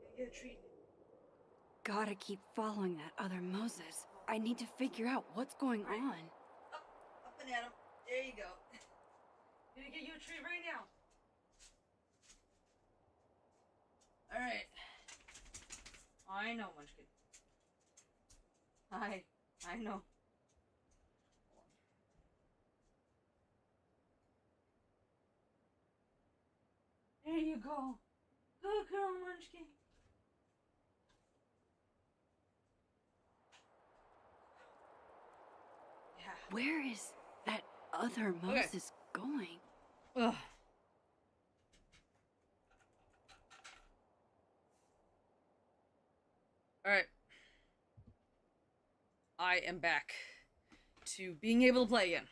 And get a treat. Gotta keep following that other Moses. I need to figure out what's going on. Up and at him. There you go. Gonna get you a treat right now. Alright. I know, Munchkin. I know. There you go. Good girl, Munchkin. Where is that other Moses going? Ugh. Alright. I am back to being able to play again.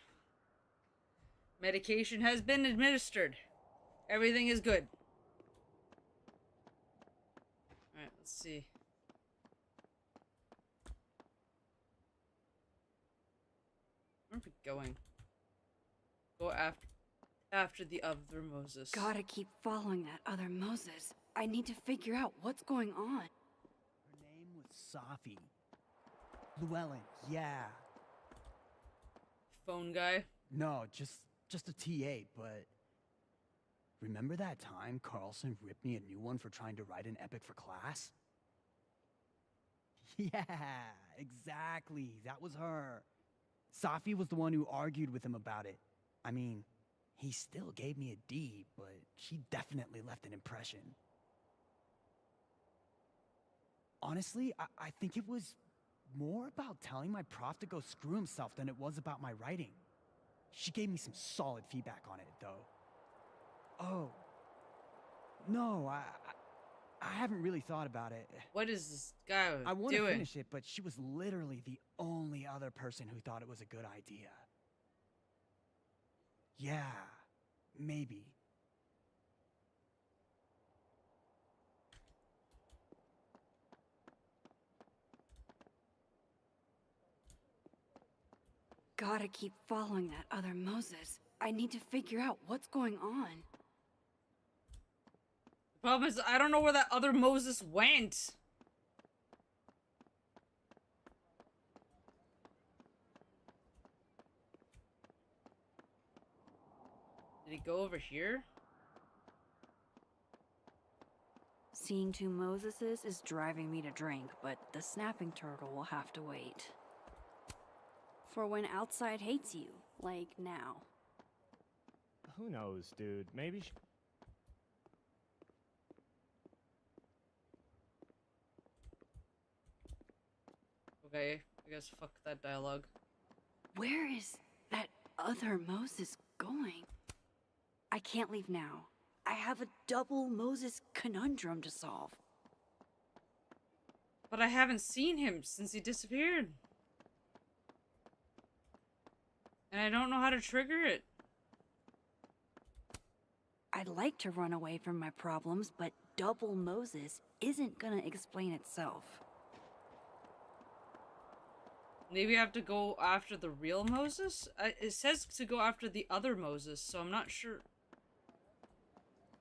Medication has been administered. Everything is good. Alright, let's see. going. Go after the other Moses. Gotta keep following that other Moses. I need to figure out what's going on. Her name was Safi. Llewellyn, yeah. Phone guy? No, just a TA, but... Remember that time Carlson ripped me a new one for trying to write an epic for class? Yeah, exactly. That was her. Safi was the one who argued with him about it. I mean, he still gave me a D, but she definitely left an impression. Honestly, I think it was more about telling my prof to go screw himself than it was about my writing. She gave me some solid feedback on it, though. Oh. No, I haven't really thought about it. What is this guy doing? I want to finish it, but she was literally the only other person who thought it was a good idea. Yeah, maybe. Gotta keep following that other Moses. I need to figure out what's going on. The problem is, I don't know where that other Moses went. Did he go over here? Seeing two Moseses is driving me to drink, but the snapping turtle will have to wait. For when outside hates you, like now. Who knows, dude? Maybe Okay, I guess fuck that dialogue. Where is that other Moses going? I can't leave now. I have a double Moses conundrum to solve. But I haven't seen him since he disappeared. And I don't know how to trigger it. I'd like to run away from my problems, but double Moses isn't gonna explain itself. Maybe I have to go after the real Moses? It says to go after the other Moses, so I'm not sure.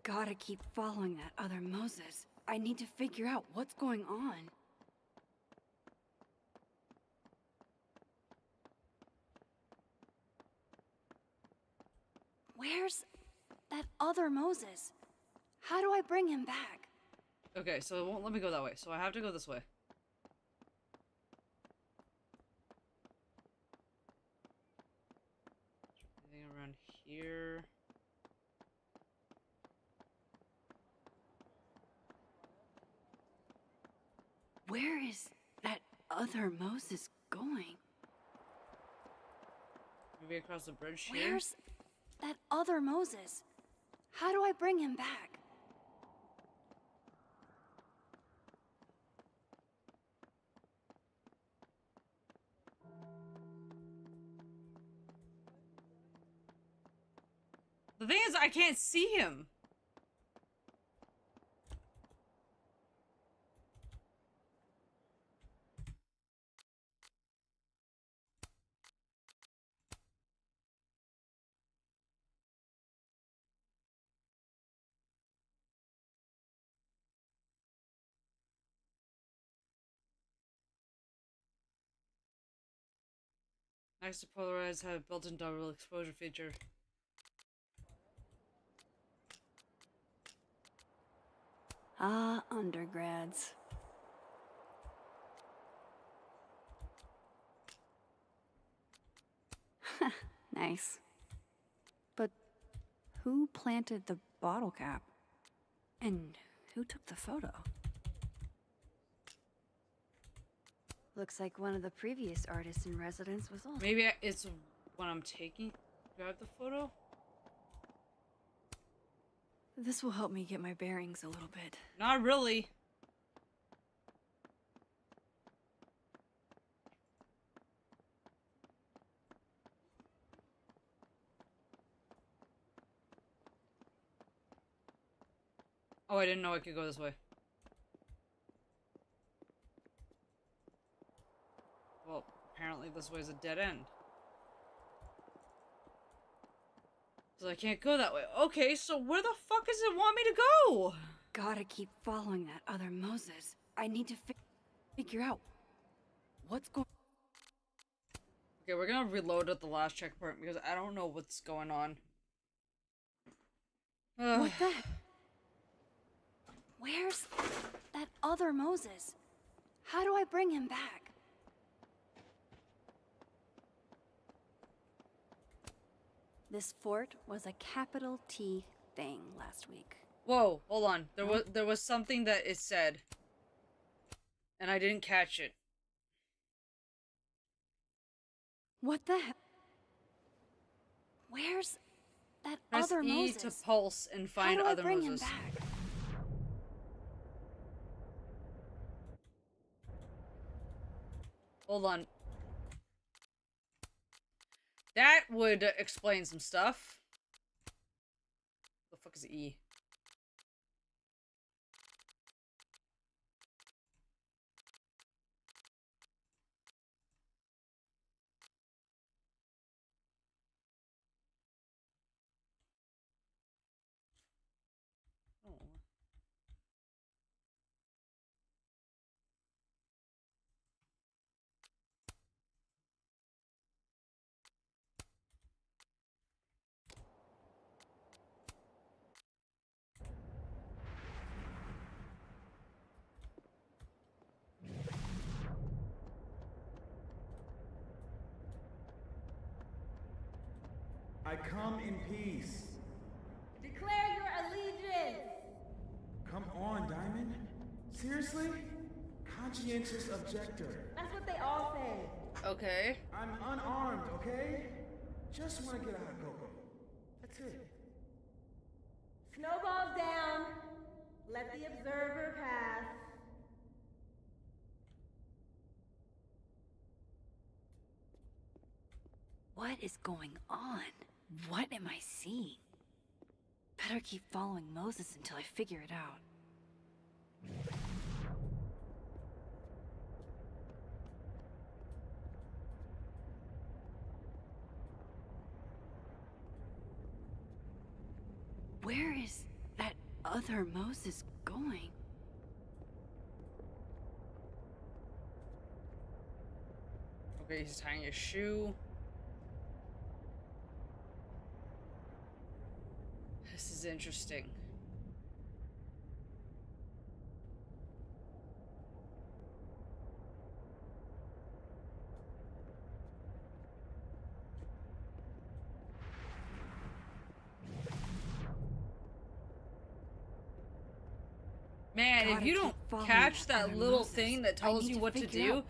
Gotta keep following that other Moses. I need to figure out what's going on. Where's that other Moses? How do I bring him back? Okay, so it won't let me go that way, so I have to go this way. Anything around here? Where is that other Moses going? Maybe across the bridge here? Where's that other Moses? How do I bring him back? The thing is, I can't see him. Next to polarize have a built-in double exposure feature. Ah, undergrads. Nice. But who planted the bottle cap? And who took the photo? Looks like one of the previous artists in residence was on. Maybe it's when I'm taking... grab the photo? This will help me get my bearings a little bit. Not really. Oh, I didn't know I could go this way. Well, apparently this way is a dead end. So I can't go that way. Okay, so where the fuck does it want me to go? Gotta keep following that other Moses. I need to figure out what's going. Okay, we're gonna reload at the last checkpoint because I don't know what's going on. What the? Where's that other Moses? How do I bring him back? This fort was a capital T thing last week. Whoa, hold on. There was something that it said, and I didn't catch it. What the hell? Where's that Press other E Moses? to pulse and find How do other I bring Moses. him back? Hold on. That would explain some stuff. The fuck is E? Oh. I come in peace. Declare your allegiance! Come on, Diamond. Seriously? Conscientious objector. That's what they all say. Okay. I'm unarmed, okay? Just want to get a hot cocoa. That's it. Snowballs down. Let the observer pass. What is going on? What am I seeing? Better keep following Moses until I figure it out. Where is that other Moses going? Okay, he's tying his shoe. This is interesting. Man, if you don't catch that little thing that tells you what to do,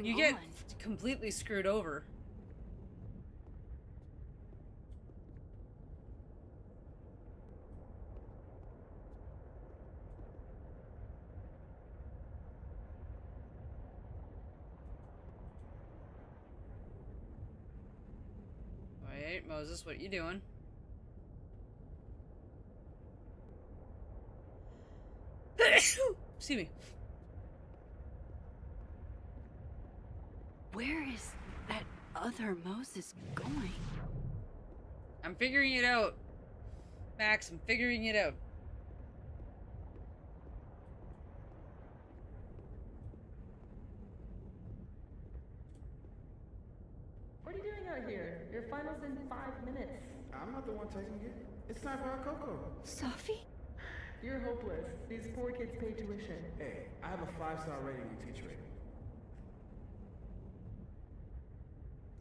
you get completely screwed over. Wait, Moses, what are you doing? Excuse me. Where is that other Moses going? I'm figuring it out. Max, I'm figuring it out. What are you doing out here? Your final's in 5 minutes. I'm not the one taking it. It's time for our cocoa. Sophie? You're hopeless. These poor kids pay tuition. Hey, I have a 5-star rating on teacher rating.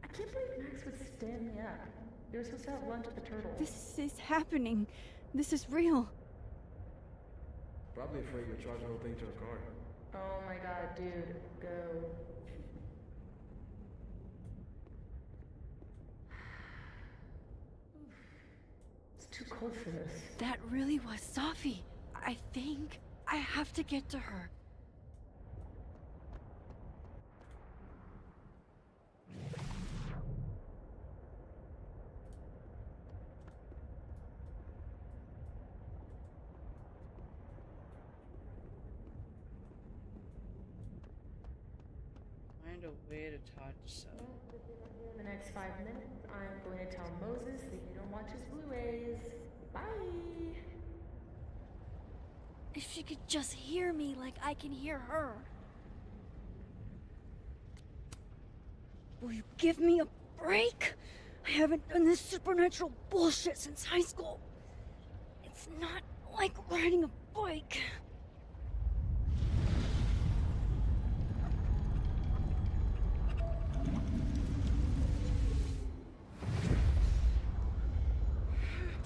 I can't believe Max would stand me up. You were supposed to have lunch at the Turtle. This is happening. This is real. Probably afraid you'll charge the whole thing to her card. Oh my god, dude. Go. It's too cold for this. That really was Sophie. I think I have to get to her. Why find a way to talk to Sept. In the next 5 minutes, I'm going to tell Moses that you don't watch his Blu-rays. Bye! If she could just hear me like I can hear her. Will you give me a break? I haven't done this supernatural bullshit since high school. It's not like riding a bike.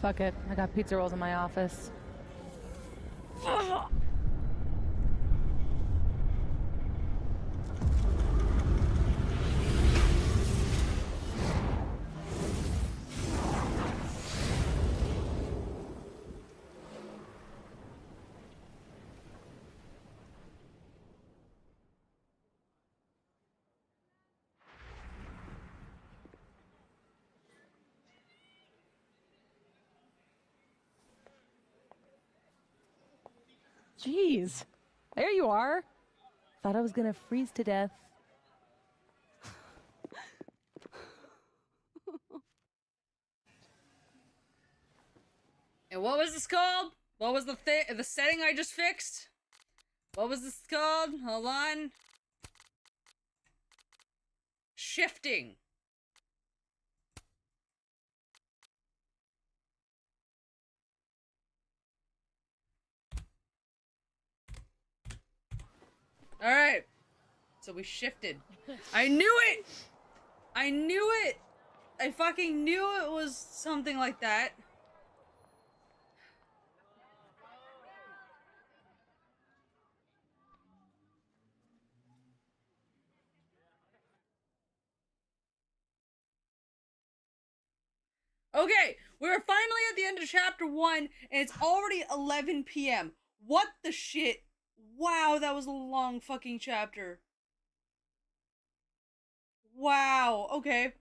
Fuck it. I got pizza rolls in my office. Jeez. There you are. Thought I was gonna freeze to death. And what was this called? What was the setting I just fixed? What was this called? Hold on. Shifting. Alright. So we shifted. I knew it! I knew it! I fucking knew it was something like that. Okay, we're finally at the end of chapter 1, and it's already 11 p.m. What the shit? Wow, that was a long fucking chapter. Wow, okay.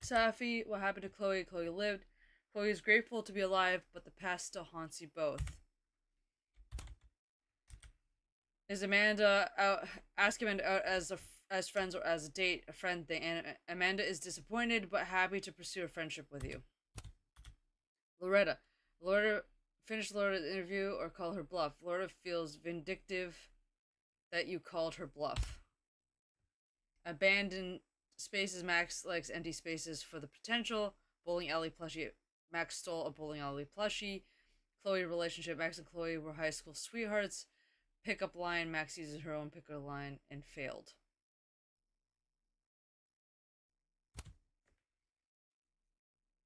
Safi, what happened to Chloe? Chloe lived. Chloe is grateful to be alive, but the past still haunts you both. Is Amanda out? Ask Amanda out as friends or as a date, a friend thing. And Amanda is disappointed, but happy to pursue a friendship with you. Loretta. Finish Loretta's interview or call her bluff. Loretta feels vindictive that you called her bluff. Abandoned spaces. Max likes empty spaces for the potential. Bowling alley plushie. Max stole a bowling alley plushie. Chloe relationship. Max and Chloe were high school sweethearts. Pickup line. Max uses her own pickup line and failed.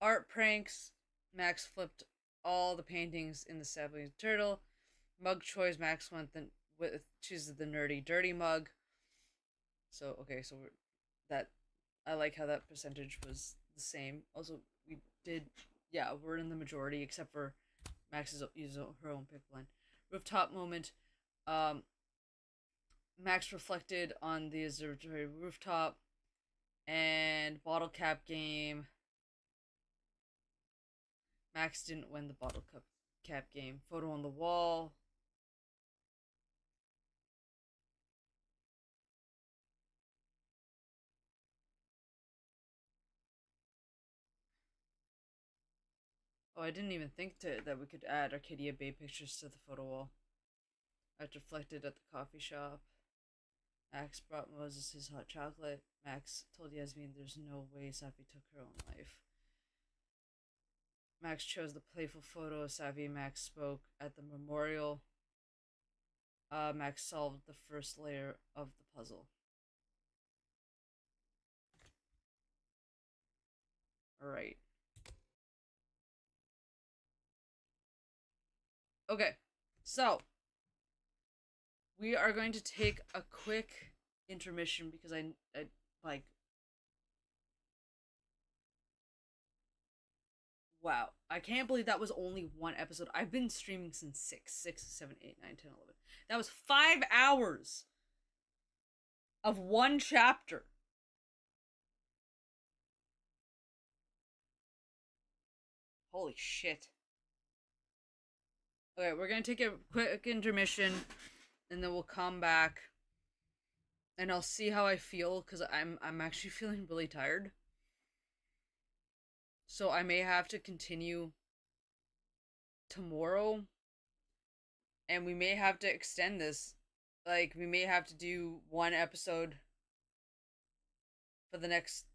Art pranks. Max flipped all the paintings in the Sapling Turtle. Mug choice. Max chooses the nerdy dirty mug. So okay, so I like how that percentage was the same. Also, we did, yeah, we're in the majority except for Max uses her own pick line. Rooftop moment. Max reflected on the observatory rooftop, and bottle cap game. Max didn't win the bottle cap game. Photo on the wall. Oh, I didn't even think that we could add Arcadia Bay pictures to the photo wall. I reflected at the coffee shop. Max brought Moses his hot chocolate. Max told Yasmin there's no way Safi took her own life. Max chose the playful photo of Safi. Max spoke at the memorial. Max solved the first layer of the puzzle. Alright. Okay, so we are going to take a quick intermission because I like, wow, I can't believe that was only one episode. I've been streaming since 6, 7, 8, 9, 10, 11. That was 5 hours of one chapter. Holy shit. Okay, we're gonna take a quick intermission, and then we'll come back and I'll see how I feel because I'm actually feeling really tired. So I may have to continue tomorrow, and we may have to extend this. Like, we may have to do one episode for the next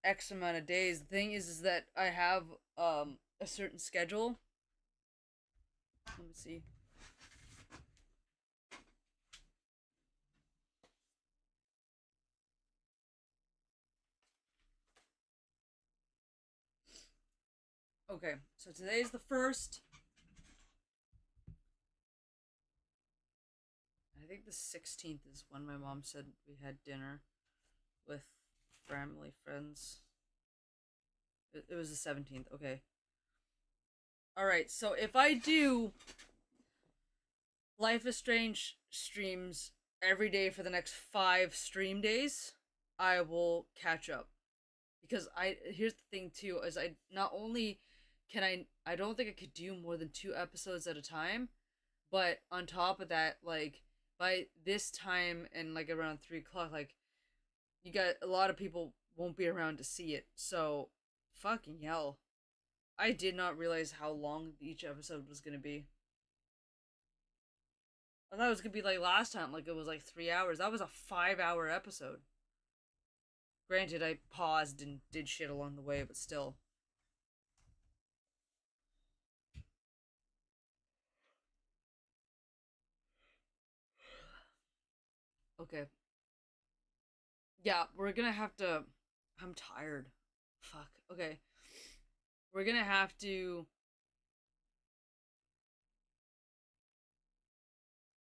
X amount of days. The thing is that I have a certain schedule. Let me see. Okay, so today's the 1st. I think the 16th is when my mom said we had dinner with family friends. It was the 17th, okay. Alright, so if I do Life is Strange streams every day for the next 5 stream days, I will catch up. Because here's the thing too, is I not only can I don't think I could do more than 2 episodes at a time, but on top of that, like, by this time and like around 3 o'clock, like, you got a lot of people won't be around to see it. So fucking hell, I did not realize how long each episode was gonna be. I thought it was gonna be like last time, like it was like 3 hours. That was a 5-hour episode. Granted, I paused and did shit along the way, but still. Okay. Yeah, we're gonna have to... I'm tired. Fuck. Okay. We're gonna have to...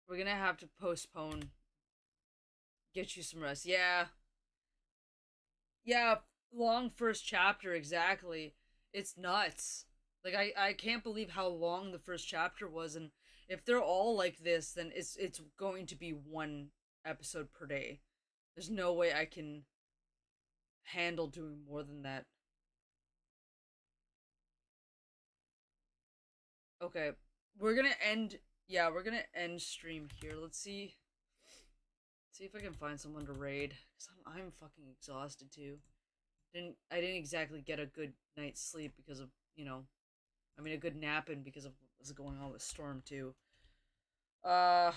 We're gonna have to postpone. Get you some rest. Yeah. Yeah, long first chapter, exactly. It's nuts. Like, I can't believe how long the first chapter was, and if they're all like this, then it's going to be 1 episode per day. There's no way I can handle doing more than that. Okay, we're gonna end... Yeah, we're gonna end stream here. Let's see if I can find someone to raid. Cause I'm fucking exhausted too. I didn't exactly get a good night's sleep because of, you know, I mean, a good nap in because of what's going on with Storm too. Let's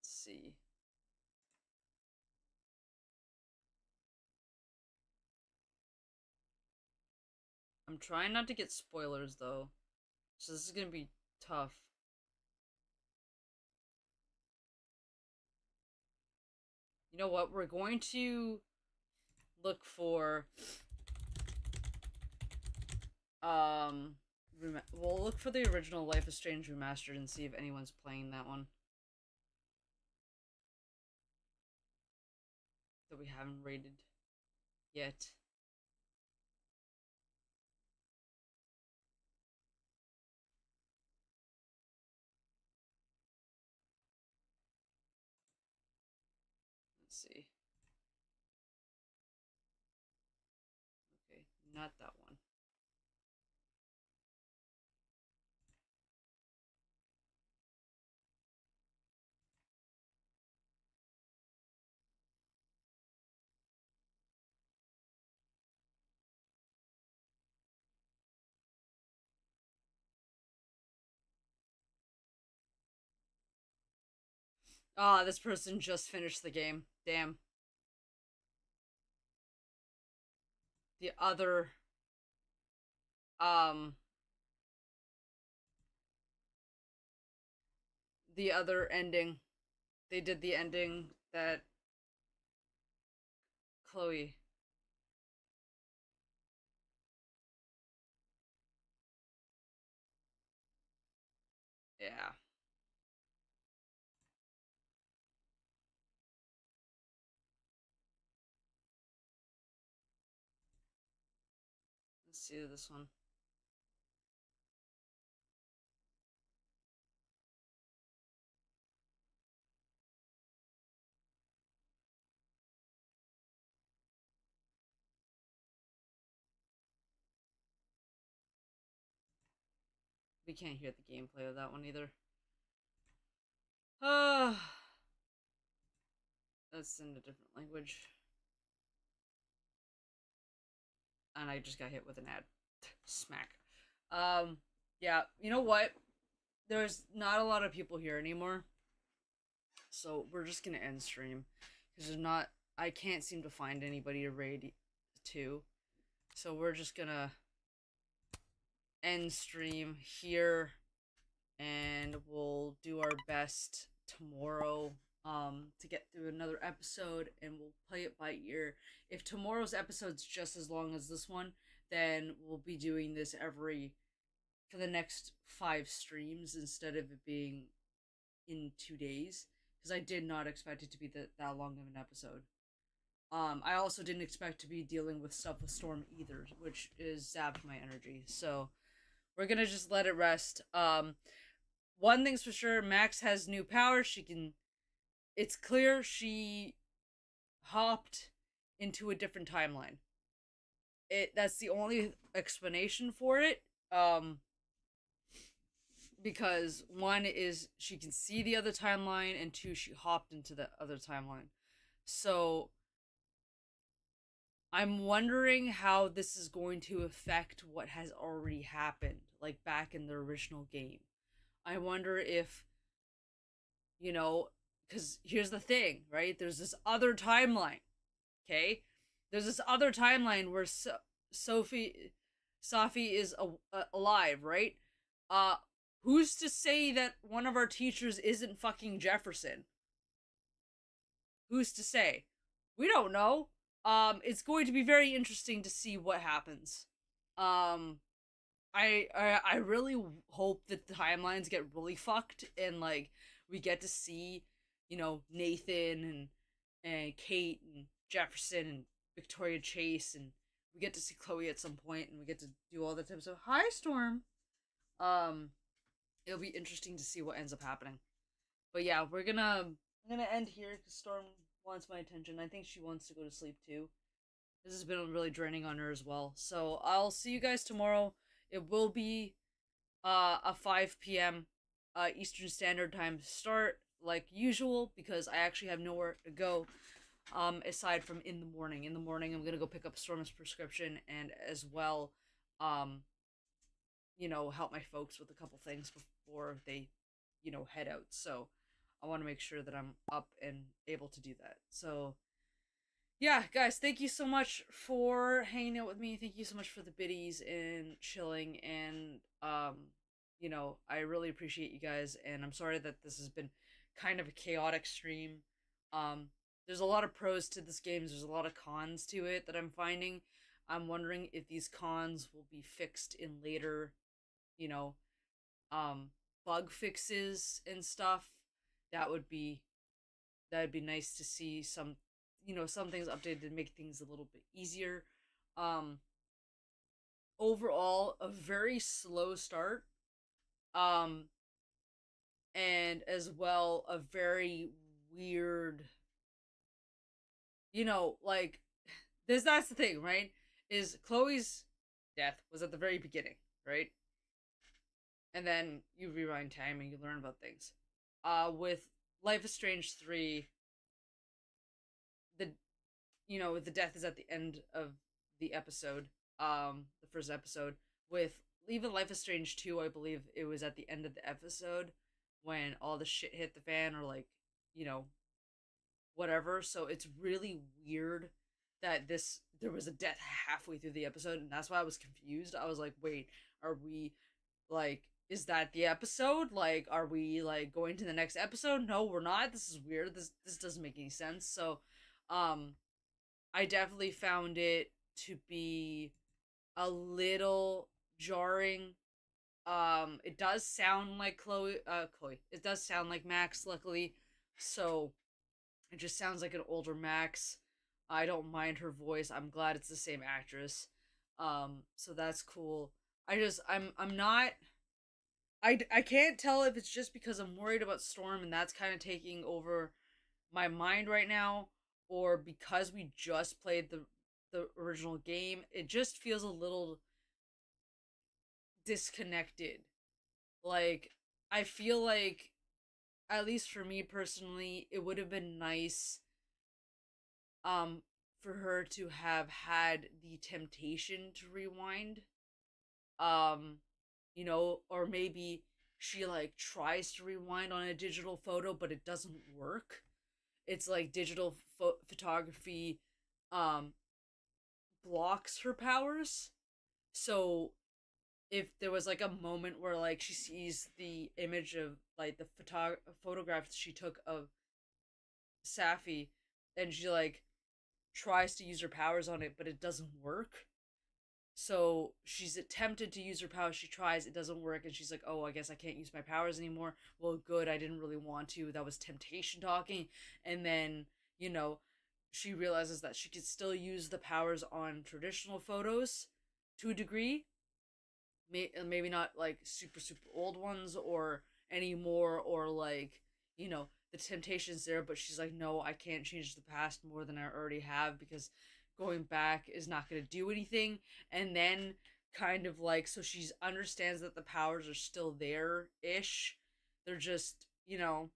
see. I'm trying not to get spoilers though, so this is gonna be tough. You know what? We're going to look for we'll look for the original Life is Strange remastered and see if anyone's playing that one that we haven't rated yet. Let's see. Okay, not that one. Ah, this person just finished the game. Damn. The other... The other ending. They did the ending that... Chloe... Yeah. Let's see this one. we can't hear the gameplay of that one either. That's in a different language. And I just got hit with an ad. Smack. Yeah, you know what? There's not a lot of people here anymore. So we're just gonna end stream. Because there's not... I can't seem to find anybody to raid to. So we're just gonna end stream here. And we'll do our best tomorrow to get through another episode, and we'll play it by ear. If tomorrow's episode's just as long as this one, then we'll be doing this for the next 5 streams instead of it being in 2 days, because I did not expect it to be that long of an episode. I also didn't expect to be dealing with stuff with Storm either, which is zapped my energy, so we're gonna just let it rest. One thing's for sure, Max has new powers. It's clear she hopped into a different timeline. That's the only explanation for it. Because one is she can see the other timeline, and 2, she hopped into the other timeline. So I'm wondering how this is going to affect what has already happened, like back in the original game. I wonder if, because here's the thing, right? There's this other timeline, okay? There's this other timeline where Safi is alive, right? Who's to say that one of our teachers isn't fucking Jefferson? Who's to say? We don't know. It's going to be very interesting to see what happens. I really hope that the timelines get really fucked, and like we get to see, Nathan and Kate and Jefferson and Victoria Chase, and we get to see Chloe at some point, and we get to do all the types of hi Storm. It'll be interesting to see what ends up happening. But yeah, I'm gonna end here because Storm wants my attention. I think she wants to go to sleep too. This has been really draining on her as well. So I'll see you guys tomorrow. It will be a 5 p.m. Eastern Standard Time start, like usual, because I actually have nowhere to go aside from in the morning. In the morning, I'm gonna go pick up Storm's prescription, and as well, help my folks with a couple things before they, head out. So I want to make sure that I'm up and able to do that. So yeah, guys, thank you so much for hanging out with me. Thank you so much for the biddies and chilling, and I really appreciate you guys, and I'm sorry that this has been kind of a chaotic stream. There's a lot of pros to this game, there's a lot of cons to it that I'm finding. I'm wondering if these cons will be fixed in later, bug fixes and stuff. That would be nice to see some things updated to make things a little bit easier. Overall, a very slow start. And as well, a very weird, that's the thing, right? Is Chloe's death was at the very beginning, right? And then you rewind time and you learn about things. With Life is Strange 3, the death is at the end of the episode, the first episode. With even Life is Strange 2, I believe it was at the end of the episode when all the shit hit the fan, or whatever. So it's really weird that there was a death halfway through the episode, and that's why I was confused. I was like, wait, are we is that the episode? Are we going to the next episode? No, we're not. This is weird. This doesn't make any sense. So I definitely found it to be a little jarring. It does sound like Chloe. It does sound like Max, luckily. So it just sounds like an older Max. I don't mind her voice. I'm glad it's the same actress. So that's cool. I'm not... I can't tell if it's just because I'm worried about Storm and that's kind of taking over my mind right now, or because we just played the original game. It just feels a little disconnected Like, I feel like, at least for me personally, it would have been nice for her to have had the temptation to rewind. Um, you know, or maybe she like tries to rewind on a digital photo but it doesn't work. It's like digital photography um blocks her powers. So if there was like a moment where like she sees the image of like the photograph she took of Safi and she like tries to use her powers on it but it doesn't work. So she's attempted to use her powers, she tries, it doesn't work, and she's like, oh, I guess I can't use my powers anymore. Well, good, I didn't really want to. That was temptation talking. And then, you know, she realizes that she could still use the powers on traditional photos to a degree. Maybe not like super, super old ones or anymore, or like, you know, the temptation's there, but she's like, no, I can't change the past more than I already have because going back is not going to do anything. And then kind of like, so she understands that the powers are still there ish. They're just, you know,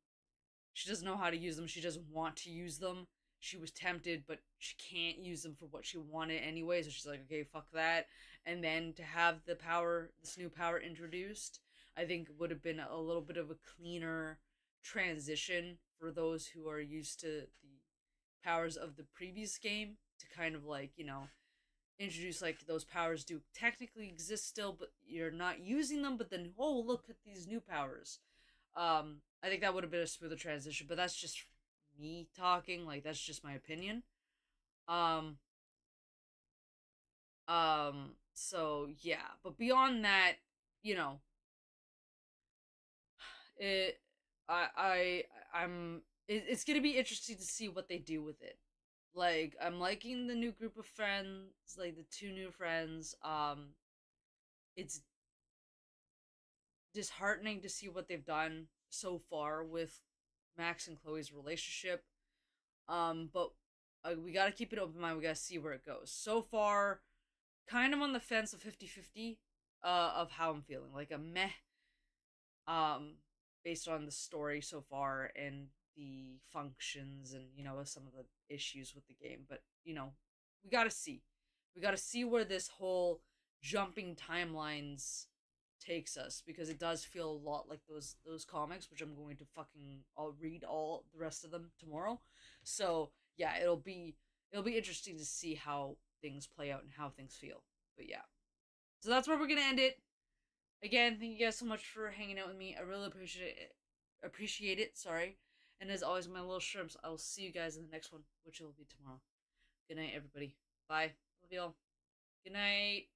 she doesn't know how to use them. She doesn't want to use them. She was tempted, but she can't use them for what she wanted anyway. So she's like, okay, fuck that. And then to have the power, this new power introduced, I think would have been a little bit of a cleaner transition for those who are used to the powers of the previous game to kind of like, you know, introduce like those powers do technically exist still, but you're not using them, but then, oh, look at these new powers. I think that would have been a smoother transition, but that's just me talking, like that's just my opinion. Um so yeah, but beyond that, you know, it it's gonna be interesting to see what they do with it. Like, I'm liking the new group of friends, like the two new friends. It's disheartening to see what they've done so far with Max and Chloe's relationship. But we gotta keep it open mind. We gotta see where it goes. So far, kind of on the fence of 50-50 of how I'm feeling. Like a meh, um, based on the story so far and the functions and, you know, some of the issues with the game. But, you know, we gotta see. We gotta see where this whole jumping timelines takes us, because it does feel a lot like those comics, which I'm going to I'll read all the rest of them tomorrow. So yeah, it'll be interesting to see how things play out and how things feel. But yeah, so that's where we're gonna end it. Again, thank you guys so much for hanging out with me. I really appreciate it. Sorry. And as always, my little shrimps, I will see you guys in the next one, which will be tomorrow. Good night, everybody. Bye. Love y'all. Good night.